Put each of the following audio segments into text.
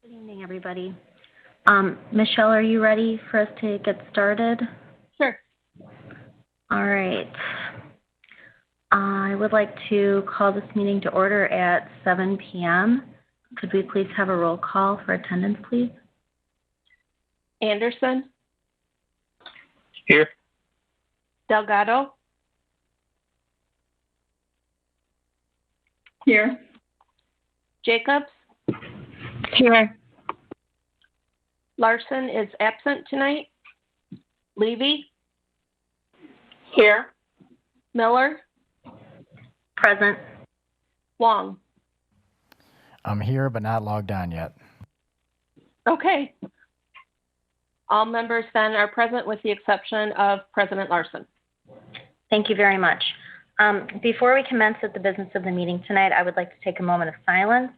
Good evening, everybody. Michelle, are you ready for us to get started? Sure. All right. I would like to call this meeting to order at 7 p.m. Could we please have a roll call for attendance, please? Anderson? Here. Delgado? Here. Jacobs? Here. Larson is absent tonight. Levy? Here. Miller? Present. Wong? I'm here, but not logged on yet. Okay. All members then are present with the exception of President Larson. Thank you very much. Before we commence with the business of the meeting tonight, I would like to take a moment of silence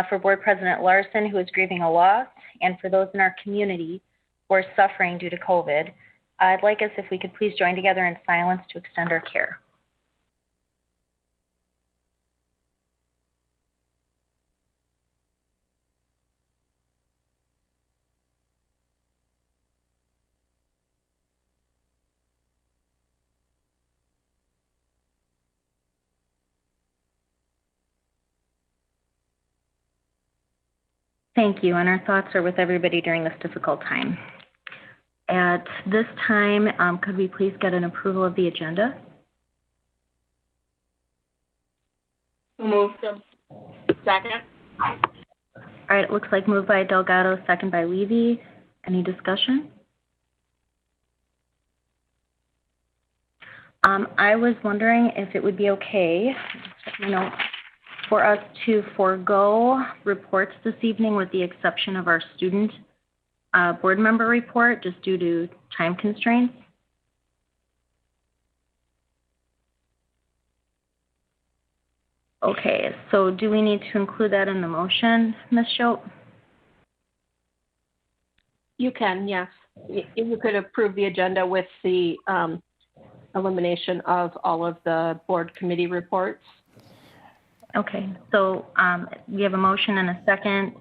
for Board President Larson, who is grieving a loss, and for those in our community who are suffering due to COVID. I'd like us, if we could please join together in silence to extend our care. Thank you, and our thoughts are with everybody during this difficult time. At this time, could we please get an approval of the agenda? Moved. Second. All right, it looks like moved by Delgado, second by Levy. Any discussion? I was wondering if it would be okay, for us to forego reports this evening with the exception of our student board member report, just due to time constraints. Okay, so do we need to include that in the motion, Ms. Schopp? You can, yes. You could approve the agenda with the elimination of all of the board committee reports. Okay, so we have a motion and a second.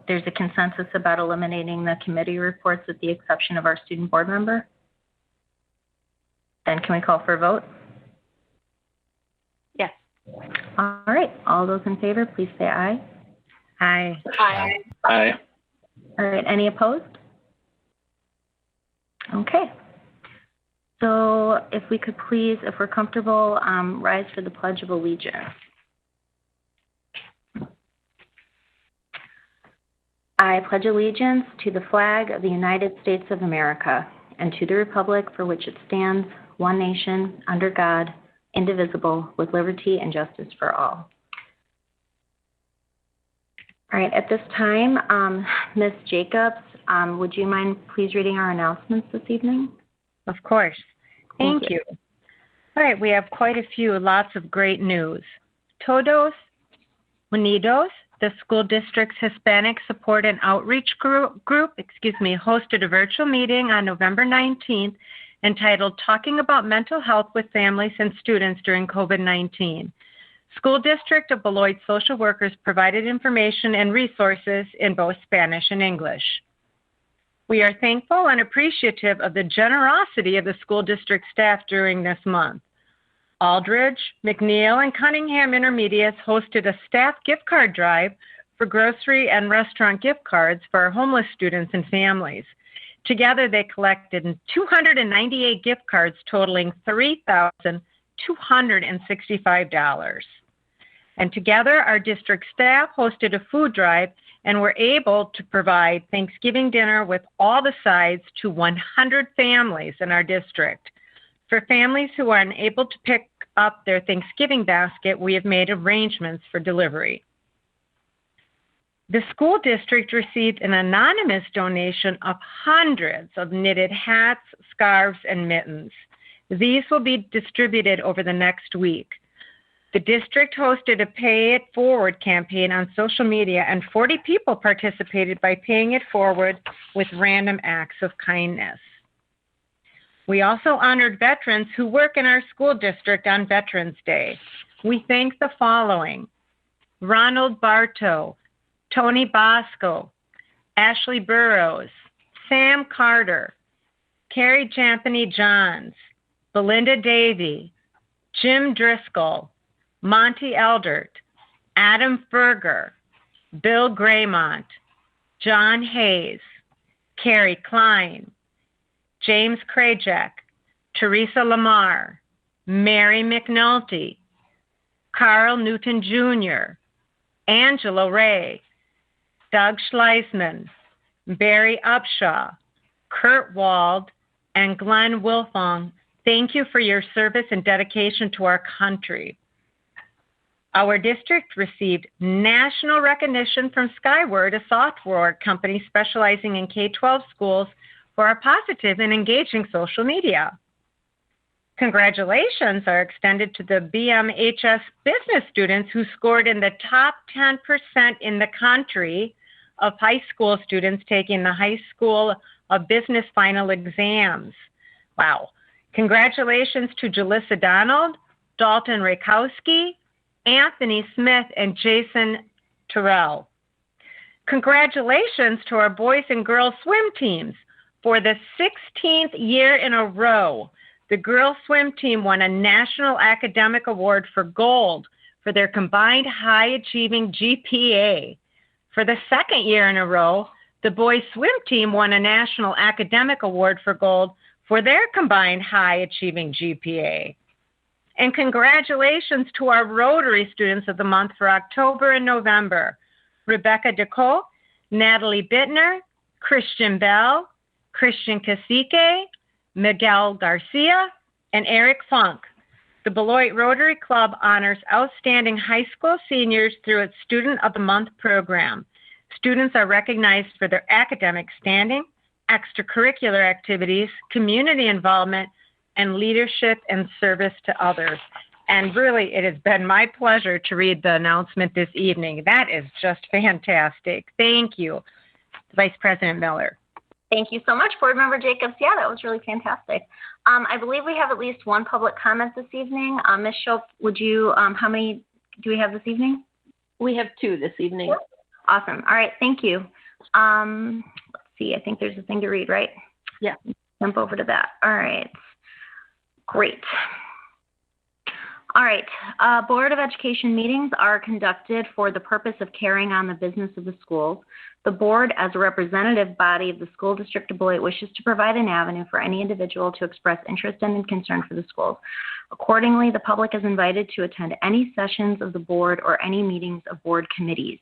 There's a consensus about eliminating the committee reports with the exception of our student board member. Then can we call for a vote? Yes. All right, all those in favor, please say aye. Aye. Aye. Aye. All right, any opposed? Okay. So if we could please, if we're comfortable, rise for the Pledge of Allegiance. I pledge allegiance to the flag of the United States of America and to the republic for which it stands, one nation, under God, indivisible, with liberty and justice for all. All right, at this time, Ms. Jacobs, would you mind please reading our announcements this evening? Of course. Thank you. All right, we have quite a few, lots of great news. Todos Unidos, the school district's Hispanic Support and Outreach group, hosted a virtual meeting on November 19th entitled Talking About Mental Health with Families and Students During COVID-19. School District of Beloit social workers provided information and resources in both Spanish and English. We are thankful and appreciative of the generosity of the school district staff during this month. Aldridge, McNeil, and Cunningham Intermediates hosted a staff gift card drive for grocery and restaurant gift cards for our homeless students and families. Together, they collected 298 gift cards totaling $3,265. And together, our district staff hosted a food drive and were able to provide Thanksgiving dinner with all the sides to 100 families in our district. For families who are unable to pick up their Thanksgiving basket, we have made arrangements for delivery. The school district received an anonymous donation of hundreds of knitted hats, scarves, and mittens. These will be distributed over the next week. The district hosted a Pay It Forward campaign on social media, and 40 people participated by paying it forward with random acts of kindness. We also honored veterans who work in our school district on Veterans Day. We thank the following: Ronald Bartow, Tony Bosco, Ashley Burrows, Sam Carter, Carrie Jampany Johns, Belinda Davy, Jim Driscoll, Monty Eldert, Adam Ferger, Bill Graymont, John Hayes, Carrie Klein, James Krajek, Teresa Lamar, Mary McNulty, Carl Newton Jr., Angela Ray, Doug Schleisman, Barry Upshaw, Kurt Wald, and Glenn Wilfong. Thank you for your service and dedication to our country. Our district received national recognition from Skyward, a software company specializing in K-12 schools, for our positive and engaging social media. Congratulations are extended to the BMHS business students who scored in the top 10% in the country of high school students taking the High School of Business final exams. Wow. Congratulations to Jalissa Donald, Dalton Rakowski, Anthony Smith, and Jason Terrell. Congratulations to our boys and girls swim teams. For the 16th year in a row, the girls swim team won a National Academic Award for Gold for their combined high-achieving GPA. For the second year in a row, the boys swim team won a National Academic Award for Gold for their combined high-achieving GPA. And congratulations to our Rotary Students of the Month for October and November: Rebecca Decole, Natalie Bittner, Christian Bell, Christian Cacique, Miguel Garcia, and Eric Funk. The Beloit Rotary Club honors outstanding high school seniors through its Student of the Month program. Students are recognized for their academic standing, extracurricular activities, community involvement, and leadership and service to others. And really, it has been my pleasure to read the announcement this evening. That is just fantastic. Thank you, Vice President Miller. Thank you so much, Board Member Jacobs. Yeah, that was really fantastic. I believe we have at least one public comment this evening. Ms. Schultz, would you, how many do we have this evening? We have 2 this evening. Awesome. All right, thank you. Let's see, I think there's a thing to read, right? Yeah. Jump over to that. All right. Great. All right. Board of Education meetings are conducted for the purpose of carrying on the business of the schools. The board, as a representative body of the school district of Beloit, wishes to provide an avenue for any individual to express interest in and concern for the schools. Accordingly, the public is invited to attend any sessions of the board or any meetings of board committees.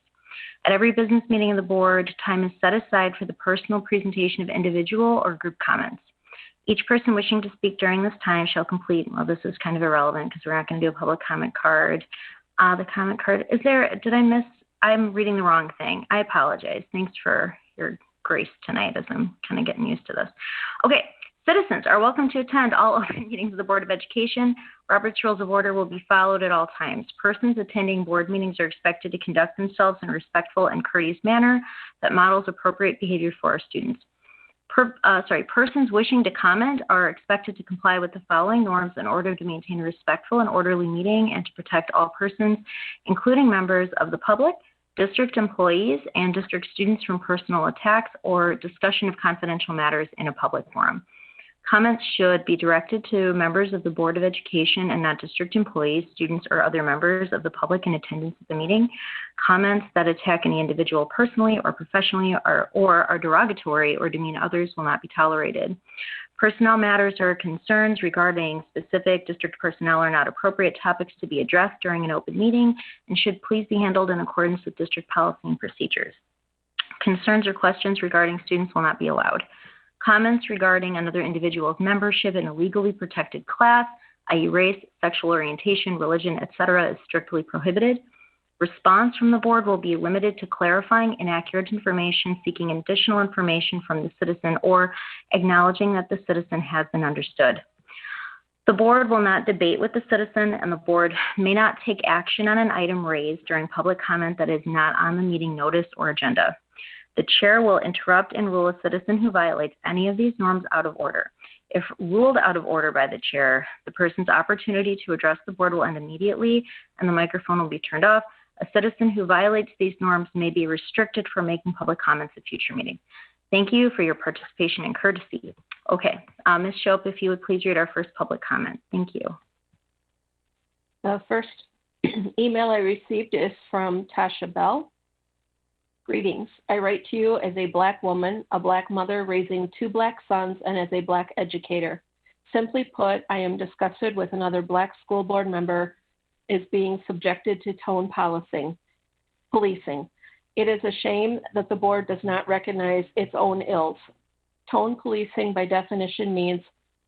At every business meeting of the board, time is set aside for the personal presentation of individual or group comments. Each person wishing to speak during this time shall complete, well, this is kind of irrelevant because we're not going to do a public comment card. The comment card, is there, did I miss, I'm reading the wrong thing. I apologize. Thanks for your grace tonight as I'm kind of getting used to this. Okay, citizens are welcome to attend all open meetings of the Board of Education. Robert's Rules of Order will be followed at all times. Persons attending board meetings are expected to conduct themselves in a respectful and courteous manner that models appropriate behavior for our students. Persons wishing to comment are expected to comply with the following norms in order to maintain a respectful and orderly meeting and to protect all persons, including members of the public, district employees, and district students from personal attacks or discussion of confidential matters in a public forum. Comments should be directed to members of the Board of Education and not district employees, students, or other members of the public in attendance at the meeting. Comments that attack any individual personally or professionally or are derogatory or demean others will not be tolerated. Personnel matters or concerns regarding specific district personnel are not appropriate topics to be addressed during an open meeting and should please be handled in accordance with district policy and procedures. Concerns or questions regarding students will not be allowed. Comments regarding another individual's membership in a legally protected class, i.e. race, sexual orientation, religion, etc., is strictly prohibited. Response from the board will be limited to clarifying inaccurate information, seeking additional information from the citizen, or acknowledging that the citizen has been understood. The board will not debate with the citizen, and the board may not take action on an item raised during public comment that is not on the meeting notice or agenda. The chair will interrupt and rule a citizen who violates any of these norms out of order. If ruled out of order by the chair, the person's opportunity to address the board will end immediately and the microphone will be turned off. A citizen who violates these norms may be restricted from making public comments at future meetings. Thank you for your participation and courtesy. Okay, Ms. Shope, if you would please read our first public comment. Thank you. The first email I received is from Tasha Bell. Greetings. I write to you as a Black woman, a Black mother raising 2 Black sons, and as a Black educator. Simply put, I am disgusted with another Black school board member is being subjected to tone policing. It is a shame that the board does not recognize its own ills. Tone policing, by definition, means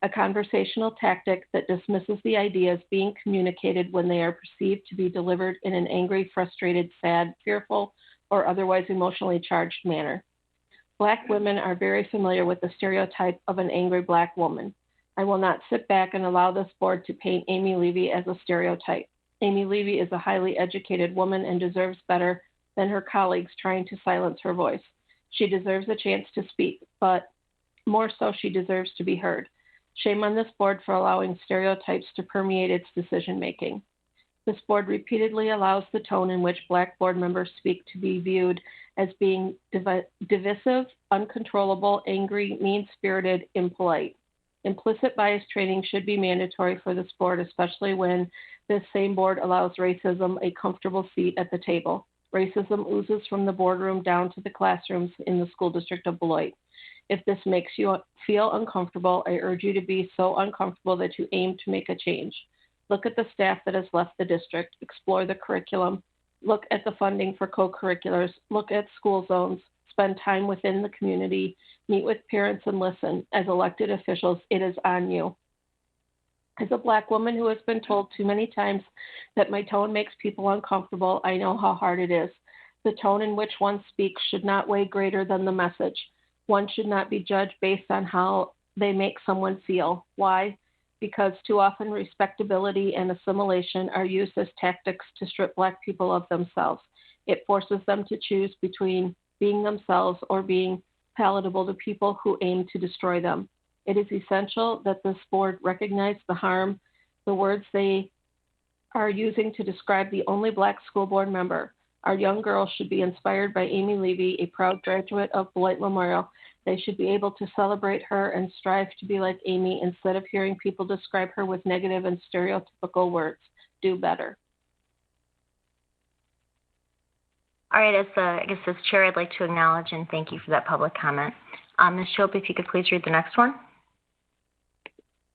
a conversational tactic that dismisses the ideas being communicated when they are perceived to be delivered in an angry, frustrated, sad, fearful, or otherwise emotionally charged manner. Black women are very familiar with the stereotype of an angry Black woman. I will not sit back and allow this board to paint Amy Levy as a stereotype. Amy Levy is a highly educated woman and deserves better than her colleagues trying to silence her voice. She deserves a chance to speak, but more so, she deserves to be heard. Shame on this board for allowing stereotypes to permeate its decision-making. This board repeatedly allows the tone in which Black board members speak to be viewed as being divisive, uncontrollable, angry, mean-spirited, impolite. Implicit bias training should be mandatory for this board, especially when this same board allows racism a comfortable seat at the table. Racism oozes from the boardroom down to the classrooms in the school district of Beloit. If this makes you feel uncomfortable, I urge you to be so uncomfortable that you aim to make a change. Look at the staff that has left the district, explore the curriculum, look at the funding for co-curriculars, look at school zones, spend time within the community, meet with parents and listen. As elected officials, it is on you. As a Black woman who has been told too many times that my tone makes people uncomfortable, I know how hard it is. The tone in which one speaks should not weigh greater than the message. One should not be judged based on how they make someone feel. Why? Because too often respectability and assimilation are used as tactics to strip Black people of themselves. It forces them to choose between being themselves or being palatable to people who aim to destroy them. It is essential that this board recognize the harm the words they are using to describe the only Black school board member. Our young girls should be inspired by Amy Levy, a proud graduate of Beloit Memorial. They should be able to celebrate her and strive to be like Amy instead of hearing people describe her with negative and stereotypical words. Do better. All right, as chair, I'd like to acknowledge and thank you for that public comment. Ms. Shope, if you could please read the next one.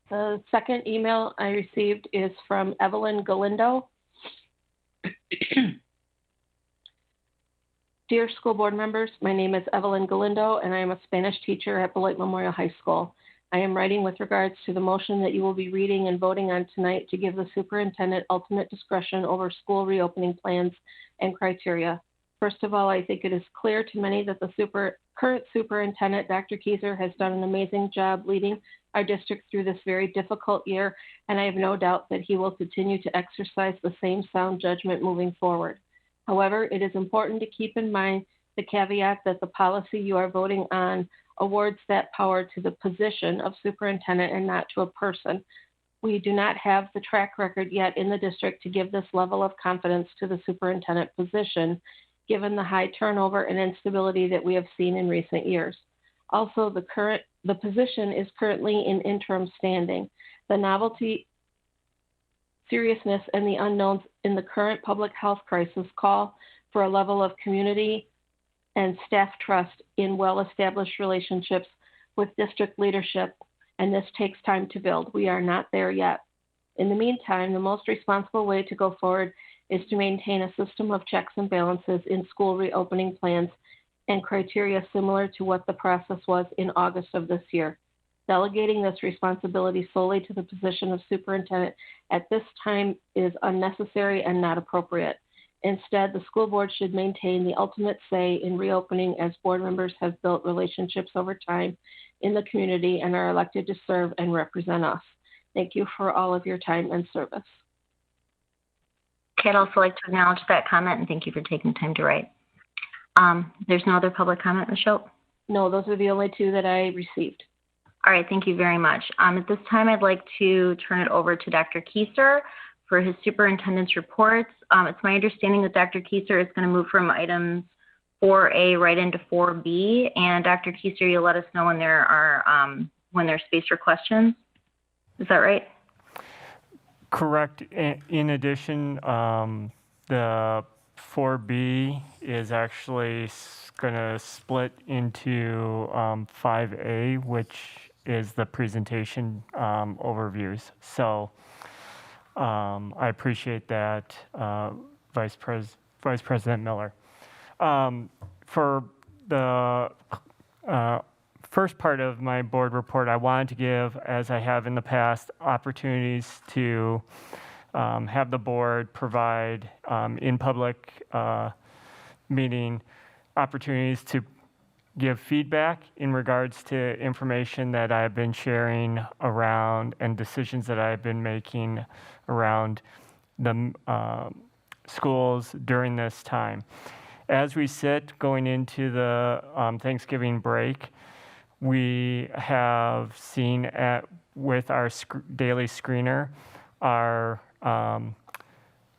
The second email I received is from Evelyn Galindo. Dear school board members, my name is Evelyn Galindo, and I am a Spanish teacher at Beloit Memorial High School. I am writing with regards to the motion that you will be reading and voting on tonight to give the superintendent ultimate discretion over school reopening plans and criteria. First of all, I think it is clear to many that the current superintendent, Dr. Kieser, has done an amazing job leading our district through this very difficult year, and I have no doubt that he will continue to exercise the same sound judgment moving forward. However, it is important to keep in mind the caveat that the policy you are voting on awards that power to the position of superintendent and not to a person. We do not have the track record yet in the district to give this level of confidence to the superintendent position, given the high turnover and instability that we have seen in recent years. Also, the position is currently in interim standing. The novelty, seriousness, and the unknowns in the current public health crisis call for a level of community and staff trust in well-established relationships with district leadership, and this takes time to build. We are not there yet. In the meantime, the most responsible way to go forward is to maintain a system of checks and balances in school reopening plans and criteria similar to what the process was in August of this year. Delegating this responsibility solely to the position of superintendent at this time is unnecessary and not appropriate. Instead, the school board should maintain the ultimate say in reopening, as board members have built relationships over time in the community and are elected to serve and represent us. Thank you for all of your time and service. Okay, I'd also like to acknowledge that comment and thank you for taking time to write. There's no other public comment, Ms. Shope? No, those are the only two that I received. All right, thank you very much. At this time, I'd like to turn it over to Dr. Kieser for his superintendent's reports. It's my understanding that Dr. Kieser is going to move from items 4A right into 4B. And Dr. Kieser, you'll let us know when there's space for questions. Is that right? Correct. In addition, the 4B is actually going to split into 5A, which is the presentation overviews. So I appreciate that, Vice President Miller. For the first part of my board report, I wanted to give, as I have in the past, opportunities to have the board provide in public meeting opportunities to give feedback in regards to information that I have been sharing around and decisions that I have been making around the schools during this time. As we sit going into the Thanksgiving break, we have seen with our daily screener our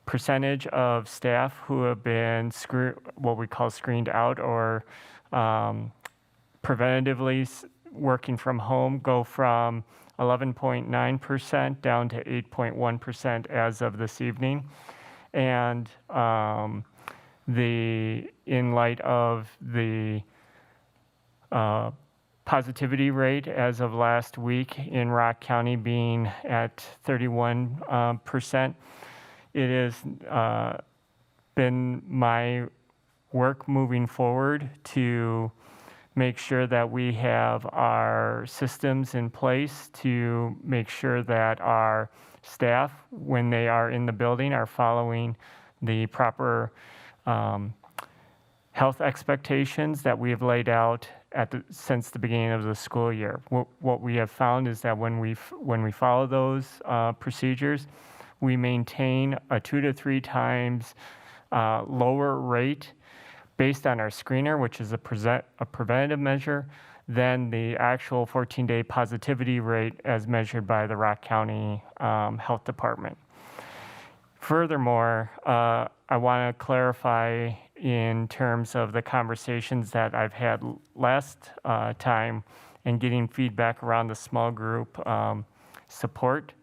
percentage of staff who have been what we call screened out or preventatively working from home go from 11.9% down to 8.1% as of this evening. And in light of the positivity rate as of last week in Rock County being at 31%, it has been my work moving forward to make sure that we have our systems in place to make sure that our staff, when they are in the building, are following the proper health expectations that we have laid out since the beginning of the school year. What we have found is that when we follow those procedures, we maintain a 2 to 3 times lower rate based on our screener, which is a preventative measure, than the actual 14-day positivity rate as measured by the Rock County Health Department. Furthermore, I want to clarify in terms of the conversations that I've had last time and getting feedback around the small group support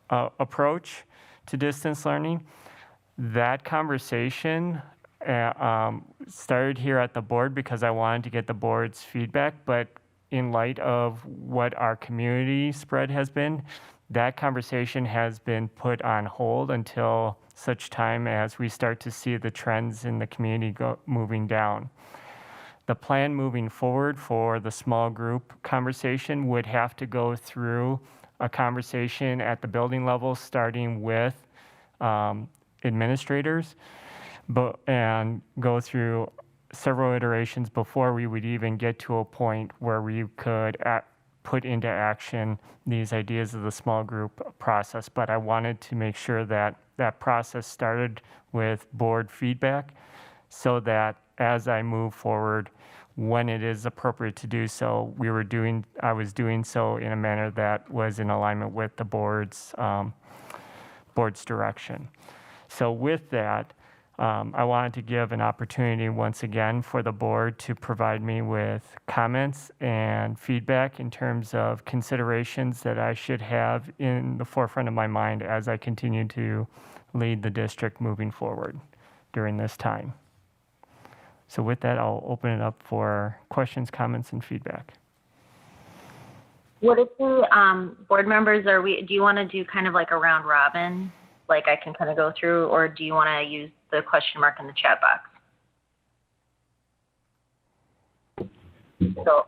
approach to distance learning. That conversation started here at the board because I wanted to get the board's feedback, but in light of what our community spread has been, that conversation has been put on hold until such time as we start to see the trends in the community moving down. The plan moving forward for the small group conversation would have to go through a conversation at the building level, starting with administrators, and go through several iterations before we would even get to a point where we could put into action these ideas of the small group process. But I wanted to make sure that that process started with board feedback so that as I move forward, when it is appropriate to do so, I was doing so in a manner that was in alignment with the board's direction. So with that, I wanted to give an opportunity once again for the board to provide me with comments and feedback in terms of considerations that I should have in the forefront of my mind as I continue to lead the district moving forward during this time. So with that, I'll open it up for questions, comments, and feedback. What if the board members do you want to do kind of like a round robin? Like I can kind of go through, or do you want to use the question mark in the chat box? So,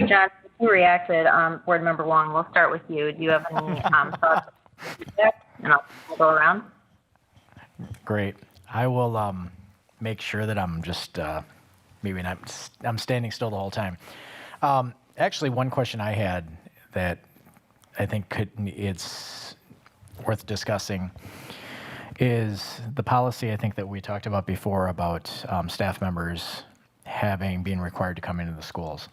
John, you reacted. Board Member Wong, we'll start with you. Do you have any thoughts? And I'll go around. Great. I will make sure that I'm just maybe not. I'm standing still the whole time. Actually, one question I had that I think it's worth discussing is the policy I think that we talked about before about staff members being required to come into the schools.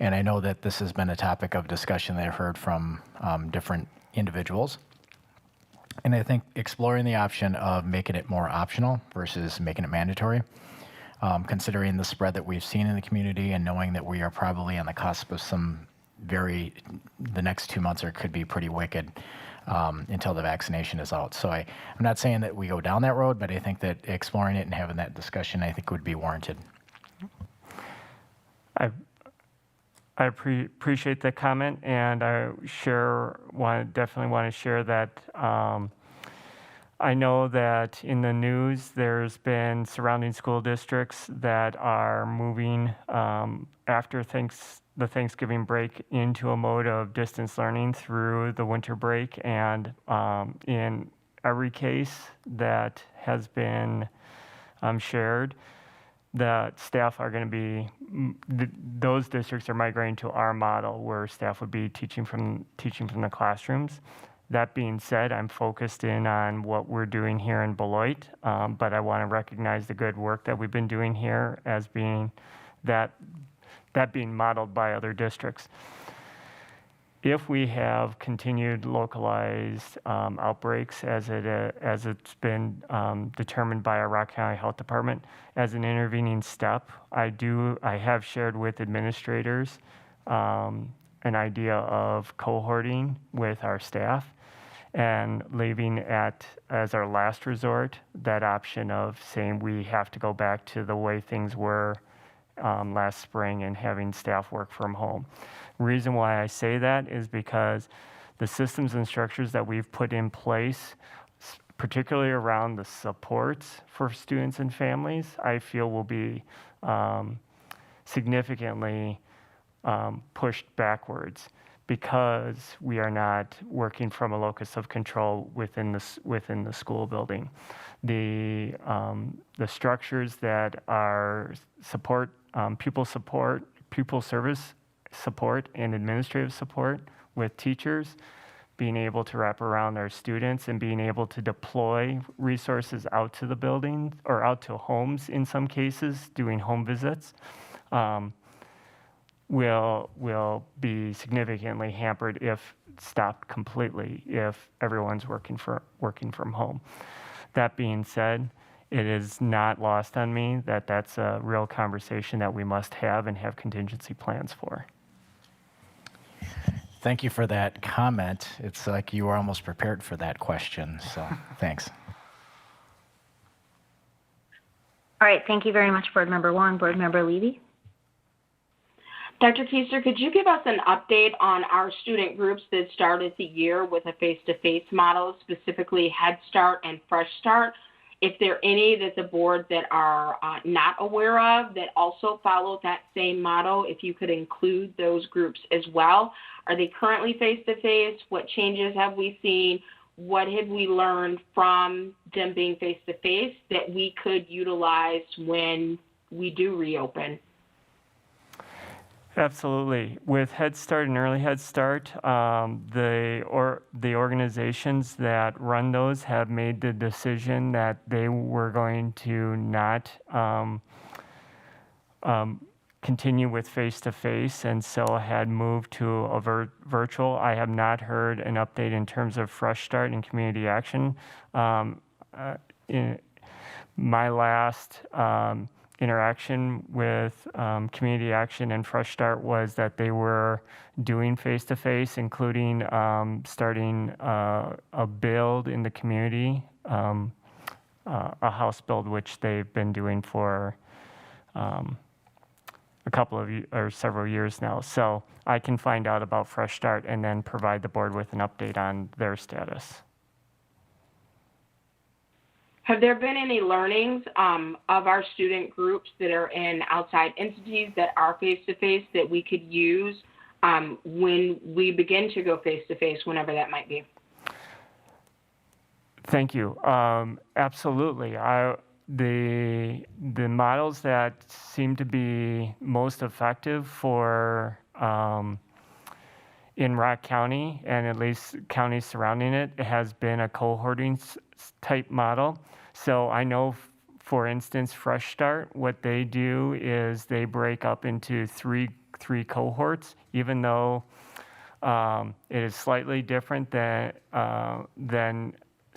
And I know that this has been a topic of discussion that I've heard from different individuals. And I think exploring the option of making it more optional versus making it mandatory, considering the spread that we've seen in the community and knowing that we are probably on the cusp of the next 2 months could be pretty wicked until the vaccination is out. So I'm not saying that we go down that road, but I think that exploring it and having that discussion, I think would be warranted. I appreciate the comment, and I definitely want to share that I know that in the news there's been surrounding school districts that are moving after the Thanksgiving break into a mode of distance learning through the winter break, and in every case that has been shared, that staff are going to be, those districts are migrating to our model where staff would be teaching from the classrooms. That being said, I'm focused in on what we're doing here in Beloit, but I want to recognize the good work that we've been doing here as being that being modeled by other districts. If we have continued localized outbreaks as it's been determined by our Rock County Health Department, as an intervening step, I have shared with administrators an idea of cohorting with our staff and leaving as our last resort that option of saying we have to go back to the way things were last spring and having staff work from home. Reason why I say that is because the systems and structures that we've put in place, particularly around the supports for students and families, I feel will be significantly pushed backwards because we are not working from a locus of control within the school building. The structures that are pupil service support and administrative support with teachers, being able to wrap around our students and being able to deploy resources out to the building or out to homes in some cases, doing home visits, will be significantly hampered if stopped completely if everyone's working from home. That being said, it is not lost on me that that's a real conversation that we must have and have contingency plans for. Thank you for that comment. It's like you were almost prepared for that question, so thanks. All right, thank you very much, Board Member Wong. Board Member Levy? Dr. Keister, could you give us an update on our student groups that started the year with a face-to-face model, specifically Head Start and Fresh Start? If there are any that the board that are not aware of that also follow that same model, if you could include those groups as well. Are they currently face-to-face? What changes have we seen? What have we learned from them being face-to-face that we could utilize when we do reopen? Absolutely. With Head Start and Early Head Start, the organizations that run those have made the decision that they were going to not continue with face-to-face, and so had moved to a virtual. I have not heard an update in terms of Fresh Start and Community Action. In my last interaction with Community Action and Fresh Start was that they were doing face-to-face, including starting a build in the community, a house build, which they've been doing for a couple of or several years now. So I can find out about Fresh Start and then provide the board with an update on their status. Have there been any learnings of our student groups that are in outside entities that are face-to-face that we could use when we begin to go face-to-face, whenever that might be? Thank you. Absolutely. The models that seem to be most effective for in Rock County and at least counties surrounding it has been a cohorting type model. So I know, for instance, Fresh Start, what they do is they break up into three cohorts, even though it is slightly different than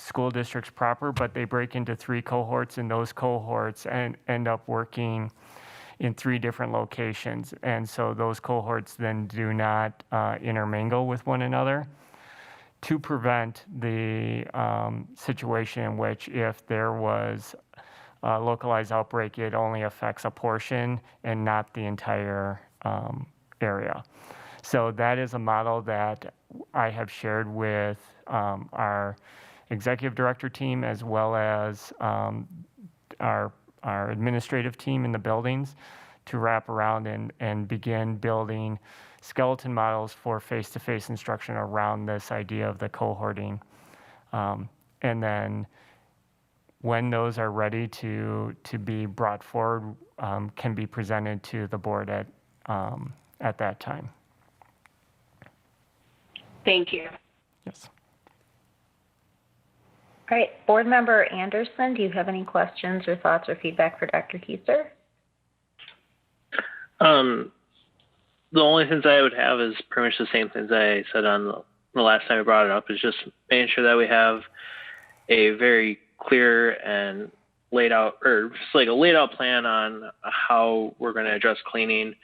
school districts proper, but they break into 3 cohorts, and those cohorts end up working in 3 different locations. And so those cohorts then do not intermingle with one another to prevent the situation in which if there was a localized outbreak, it only affects a portion and not the entire area. So that is a model that I have shared with our executive director team as well as our administrative team in the buildings to wrap around and begin building skeleton models for face-to-face instruction around this idea of the cohorting. And then when those are ready to be brought forward, can be presented to the board at that time. Thank you. Yes. All right, Board Member Anderson, do you have any questions or thoughts or feedback for Dr. Keiser? The only things I would have is pretty much the same things I said on the last time I brought it up, is just making sure that we have a very clear and laid out, or just like a laid out plan on how we're going to address cleaning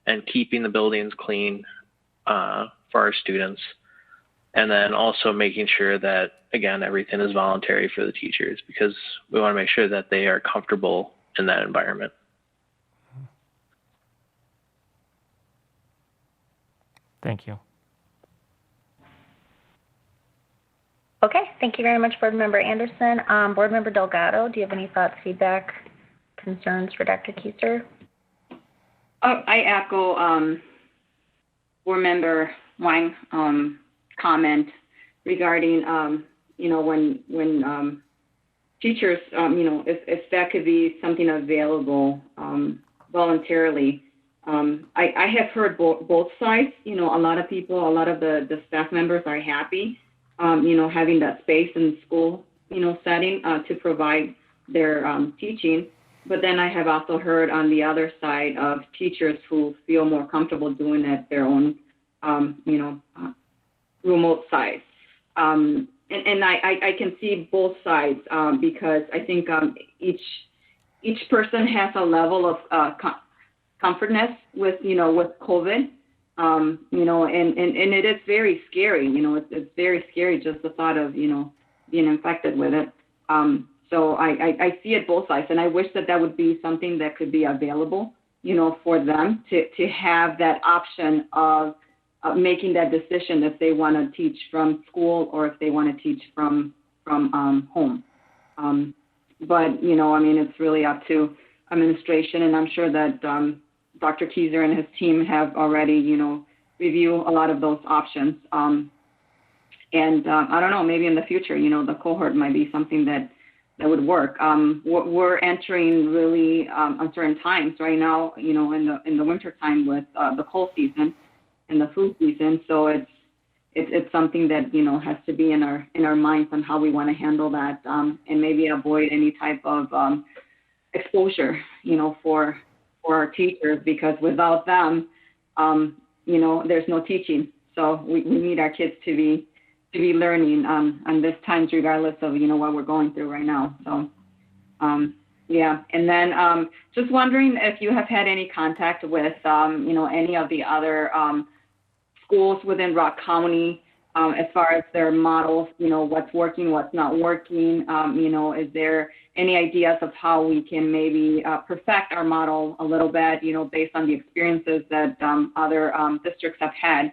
and keeping the buildings clean for our students. And then also making sure that, again, everything is voluntary for the teachers, because we want to make sure that they are comfortable in that environment. Thank you. Okay, thank you very much, Board Member Anderson. Board Member Delgado, do you have any thoughts, feedback, concerns for Dr. Keiser? I echo Board Member Wang comment regarding, when teachers, if that could be something available voluntarily. I have heard both sides. A lot of people, a lot of the staff members are happy, having that space in the school, setting to provide their teaching. But then I have also heard on the other side of teachers who feel more comfortable doing it their own, remote side. And I can see both sides because I think each person has a level of comfortness with COVID, and it is very scary. It's very scary just the thought of being infected with it. So I see it both sides, and I wish that would be something that could be available, for them to have that option of making that decision if they want to teach from school or if they want to teach from home. But it's really up to administration, and I'm sure that Dr. Keiser and his team have already, reviewed a lot of those options. And I don't know, maybe in the future, the cohort might be something that would work. We're entering really uncertain times right now, in the winter time with the cold season and the flu season. So it's something that has to be in our minds on how we want to handle that, and maybe avoid any type of exposure, for our teachers, because without them, there's no teaching. So we need our kids to be learning on this times, regardless of what we're going through right now. So yeah, and then just wondering if you have had any contact with any of the other schools within Rock County as far as their models, what's working, what's not working. Is there any ideas of how we can maybe perfect our model a little bit, based on the experiences that other districts have had?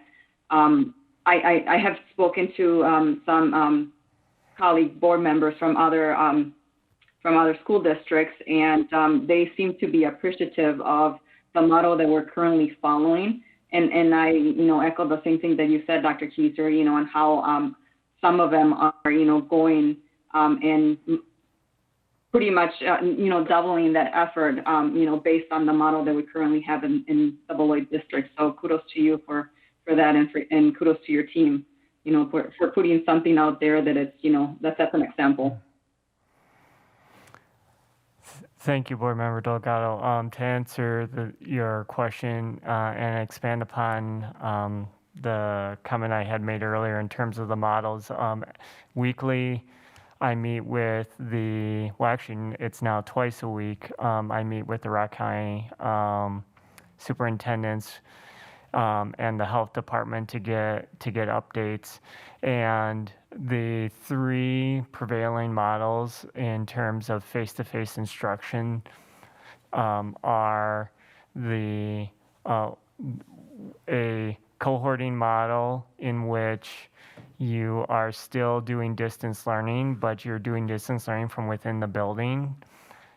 I have spoken to some colleague board members from other school districts, and they seem to be appreciative of the model that we're currently following. And I, echo the same thing that you said, Dr. Keiser, on how some of them are, going and pretty much, doubling that effort, based on the model that we currently have in the Beloit district. So kudos to you for that, and kudos to your team, for putting something out there that it's, that sets an example. Thank you, Board Member Delgado. To answer your question and expand upon the comment I had made earlier in terms of the models, weekly I meet with well, actually, it's now twice a week. I meet with the Rock County superintendents and the health department to get updates. And the three prevailing models in terms of face-to-face instruction are a cohorting model in which you are still doing distance learning, but you're doing distance learning from within the building.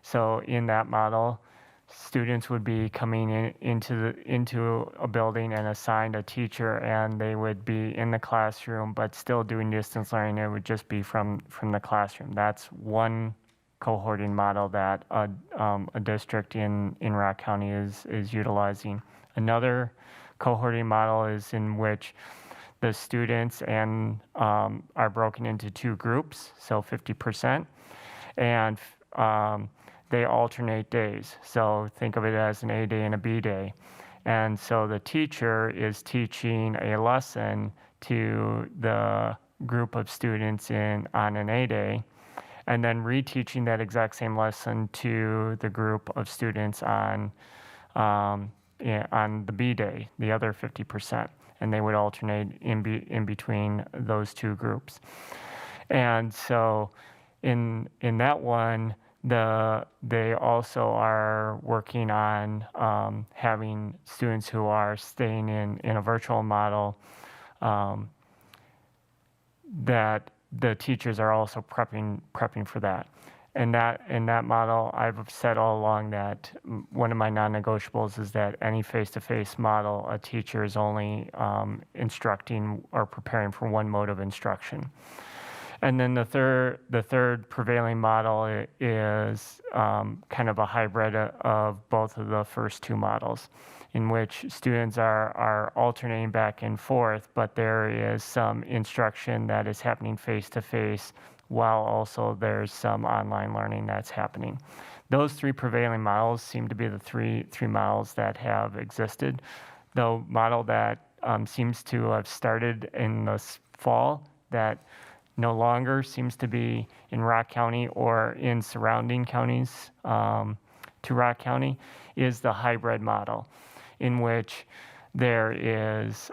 So in that model, students would be coming into a building and assigned a teacher, and they would be in the classroom, but still doing distance learning. It would just be from the classroom. That's one cohorting model that a district in Rock County is utilizing. Another cohorting model is in which the students are broken into two groups, so 50%, and they alternate days. So think of it as an A day and a B day. And so the teacher is teaching a lesson to the group of students on an A day, and then reteaching that exact same lesson to the group of students on the B day, the other 50%. And they would alternate in between those two groups. And so in that one, they also are working on having students who are staying in a virtual model, that the teachers are also prepping for that. And in that model, I've said all along that one of my non-negotiables is that any face-to-face model, a teacher is only instructing or preparing for one mode of instruction. And then the third prevailing model is kind of a hybrid of both of the first two models, in which students are alternating back and forth, but there is some instruction that is happening face-to-face, while also there's some online learning that's happening. Those three prevailing models seem to be the three models that have existed. The model that seems to have started in the fall that no longer seems to be in Rock County or in surrounding counties to Rock County is the hybrid model, in which there is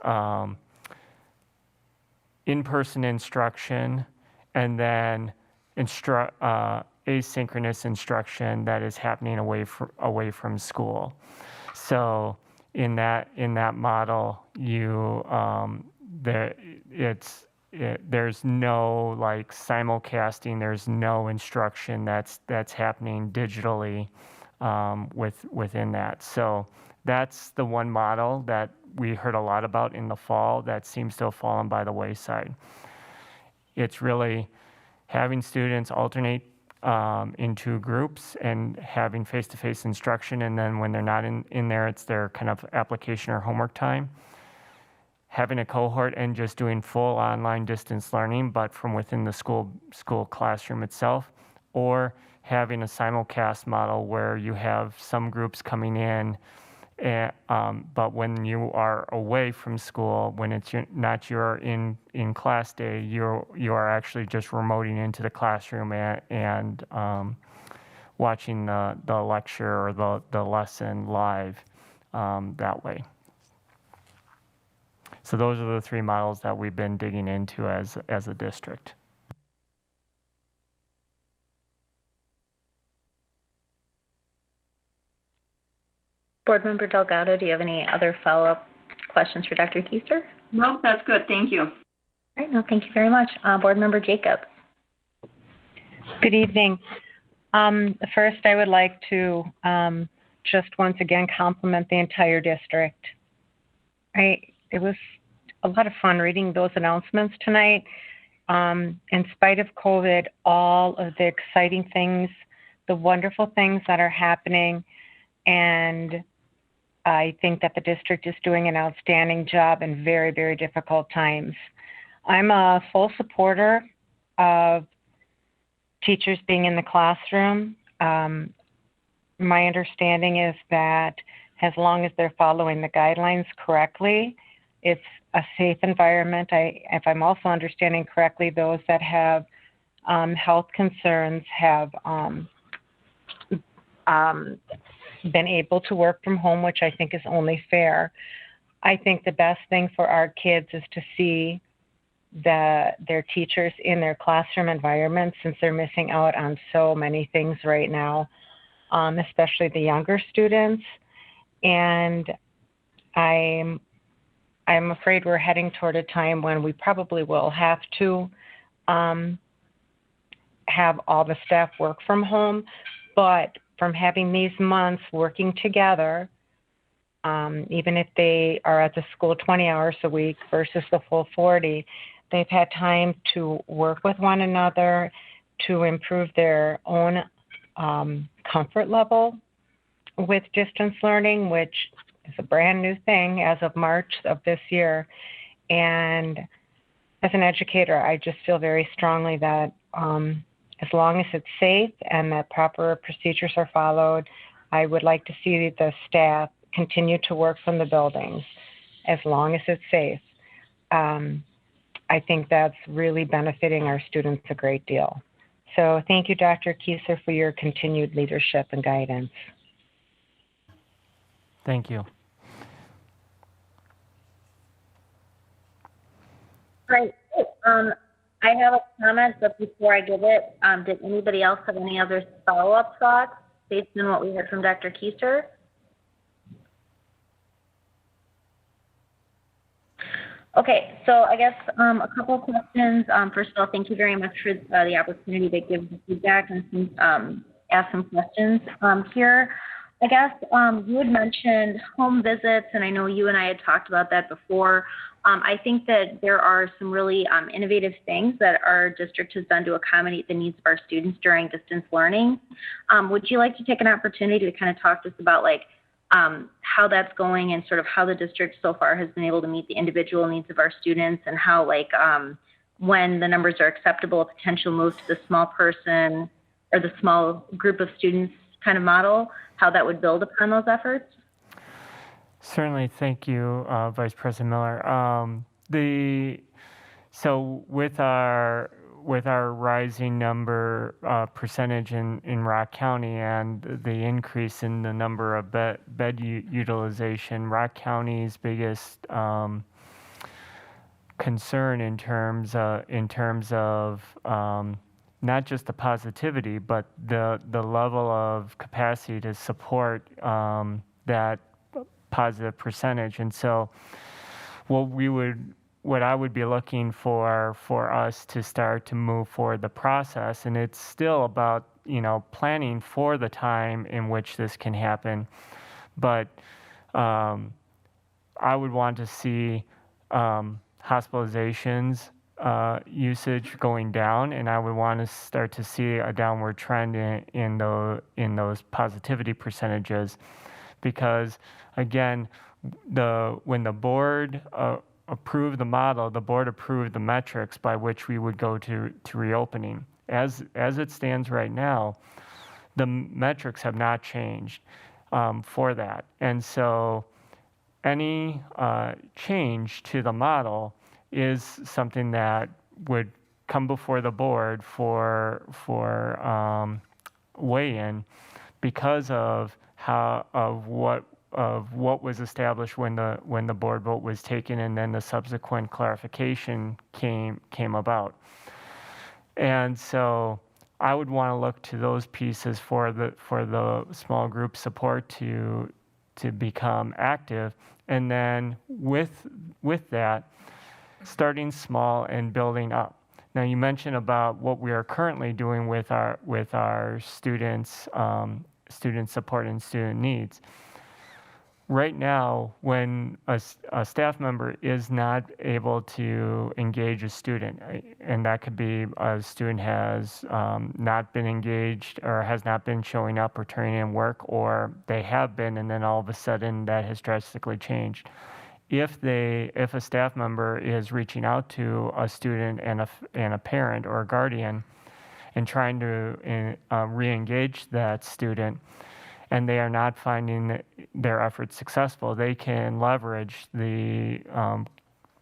in-person instruction and then asynchronous instruction that is happening away from school. So in that model, there's no like simulcasting. There's no instruction that's happening digitally within that. So that's the one model that we heard a lot about in the fall that seems to have fallen by the wayside. It's really having students alternate in two groups and having face-to-face instruction, and then when they're not in there, it's their kind of application or homework time. Having a cohort and just doing full online distance learning, but from within the school classroom itself, or having a simulcast model where you have some groups coming in, but when you are away from school, when it's not your in class day, you are actually just remoting into the classroom and watching the lecture or the lesson live that way. So those are the three models that we've been digging into as a district. Board Member Delgado, do you have any other follow-up questions for Dr. Keister? No, that's good. Thank you. All right, no, thank you very much. Board Member Jacobs. Good evening. First, I would like to just once again compliment the entire district. It was a lot of fun reading those announcements tonight. In spite of COVID, all of the exciting things, the wonderful things that are happening, and I think that the district is doing an outstanding job in very, very difficult times. I'm a full supporter of teachers being in the classroom. My understanding is that as long as they're following the guidelines correctly, it's a safe environment. If I'm also understanding correctly, those that have health concerns have been able to work from home, which I think is only fair. I think the best thing for our kids is to see their teachers in their classroom environment, since they're missing out on so many things right now, especially the younger students. And I'm afraid we're heading toward a time when we probably will have to have all the staff work from home. But from having these months working together, even if they are at the school 20 hours a week versus the full 40, they've had time to work with one another to improve their own comfort level with distance learning, which is a brand new thing as of March of this year. And as an educator, I just feel very strongly that as long as it's safe and that proper procedures are followed, I would like to see the staff continue to work from the buildings as long as it's safe. I think that's really benefiting our students a great deal. So thank you, Dr. Kieser, for your continued leadership and guidance. Thank you. Great. I have a comment, but before I give it, did anybody else have any other follow-up thoughts based on what we heard from Dr. Kieser? Okay, so I guess a couple of questions. First of all, thank you very much for the opportunity to give the feedback and ask some questions here. I guess you had mentioned home visits, and I know you and I had talked about that before. I think that there are some really innovative things that our district has done to accommodate the needs of our students during distance learning. Would you like to take an opportunity to kind of talk to us about how that's going and sort of how the district so far has been able to meet the individual needs of our students, and how when the numbers are acceptable, a potential move to the small person or the small group of students kind of model, how that would build upon those efforts? Certainly, thank you, Vice President Miller. So with our rising number percentage in Rock County and the increase in the number of bed utilization, Rock County's biggest concern in terms of not just the positivity, but the level of capacity to support that positive percentage. And so what I would be looking for us to start to move forward the process, and it's still about, planning for the time in which this can happen, but I would want to see hospitalizations usage going down, and I would want to start to see a downward trend in those positivity percentages, because again, when the board approved the model, the board approved the metrics by which we would go to reopening. As it stands right now, the metrics have not changed for that, and so any change to the model is something that would come before the board for weigh-in, because of what was established when the board vote was taken, and then the subsequent clarification came about. And so I would want to look to those pieces for the small group support to become active, and then with that, starting small and building up. Now, you mentioned about what we are currently doing with our students, student support and student needs. Right now, when a staff member is not able to engage a student, and that could be a student has not been engaged or has not been showing up or turning in work, or they have been and then all of a sudden that has drastically changed. If a staff member is reaching out to a student and a parent or a guardian and trying to re-engage that student, and they are not finding their efforts successful, they can leverage the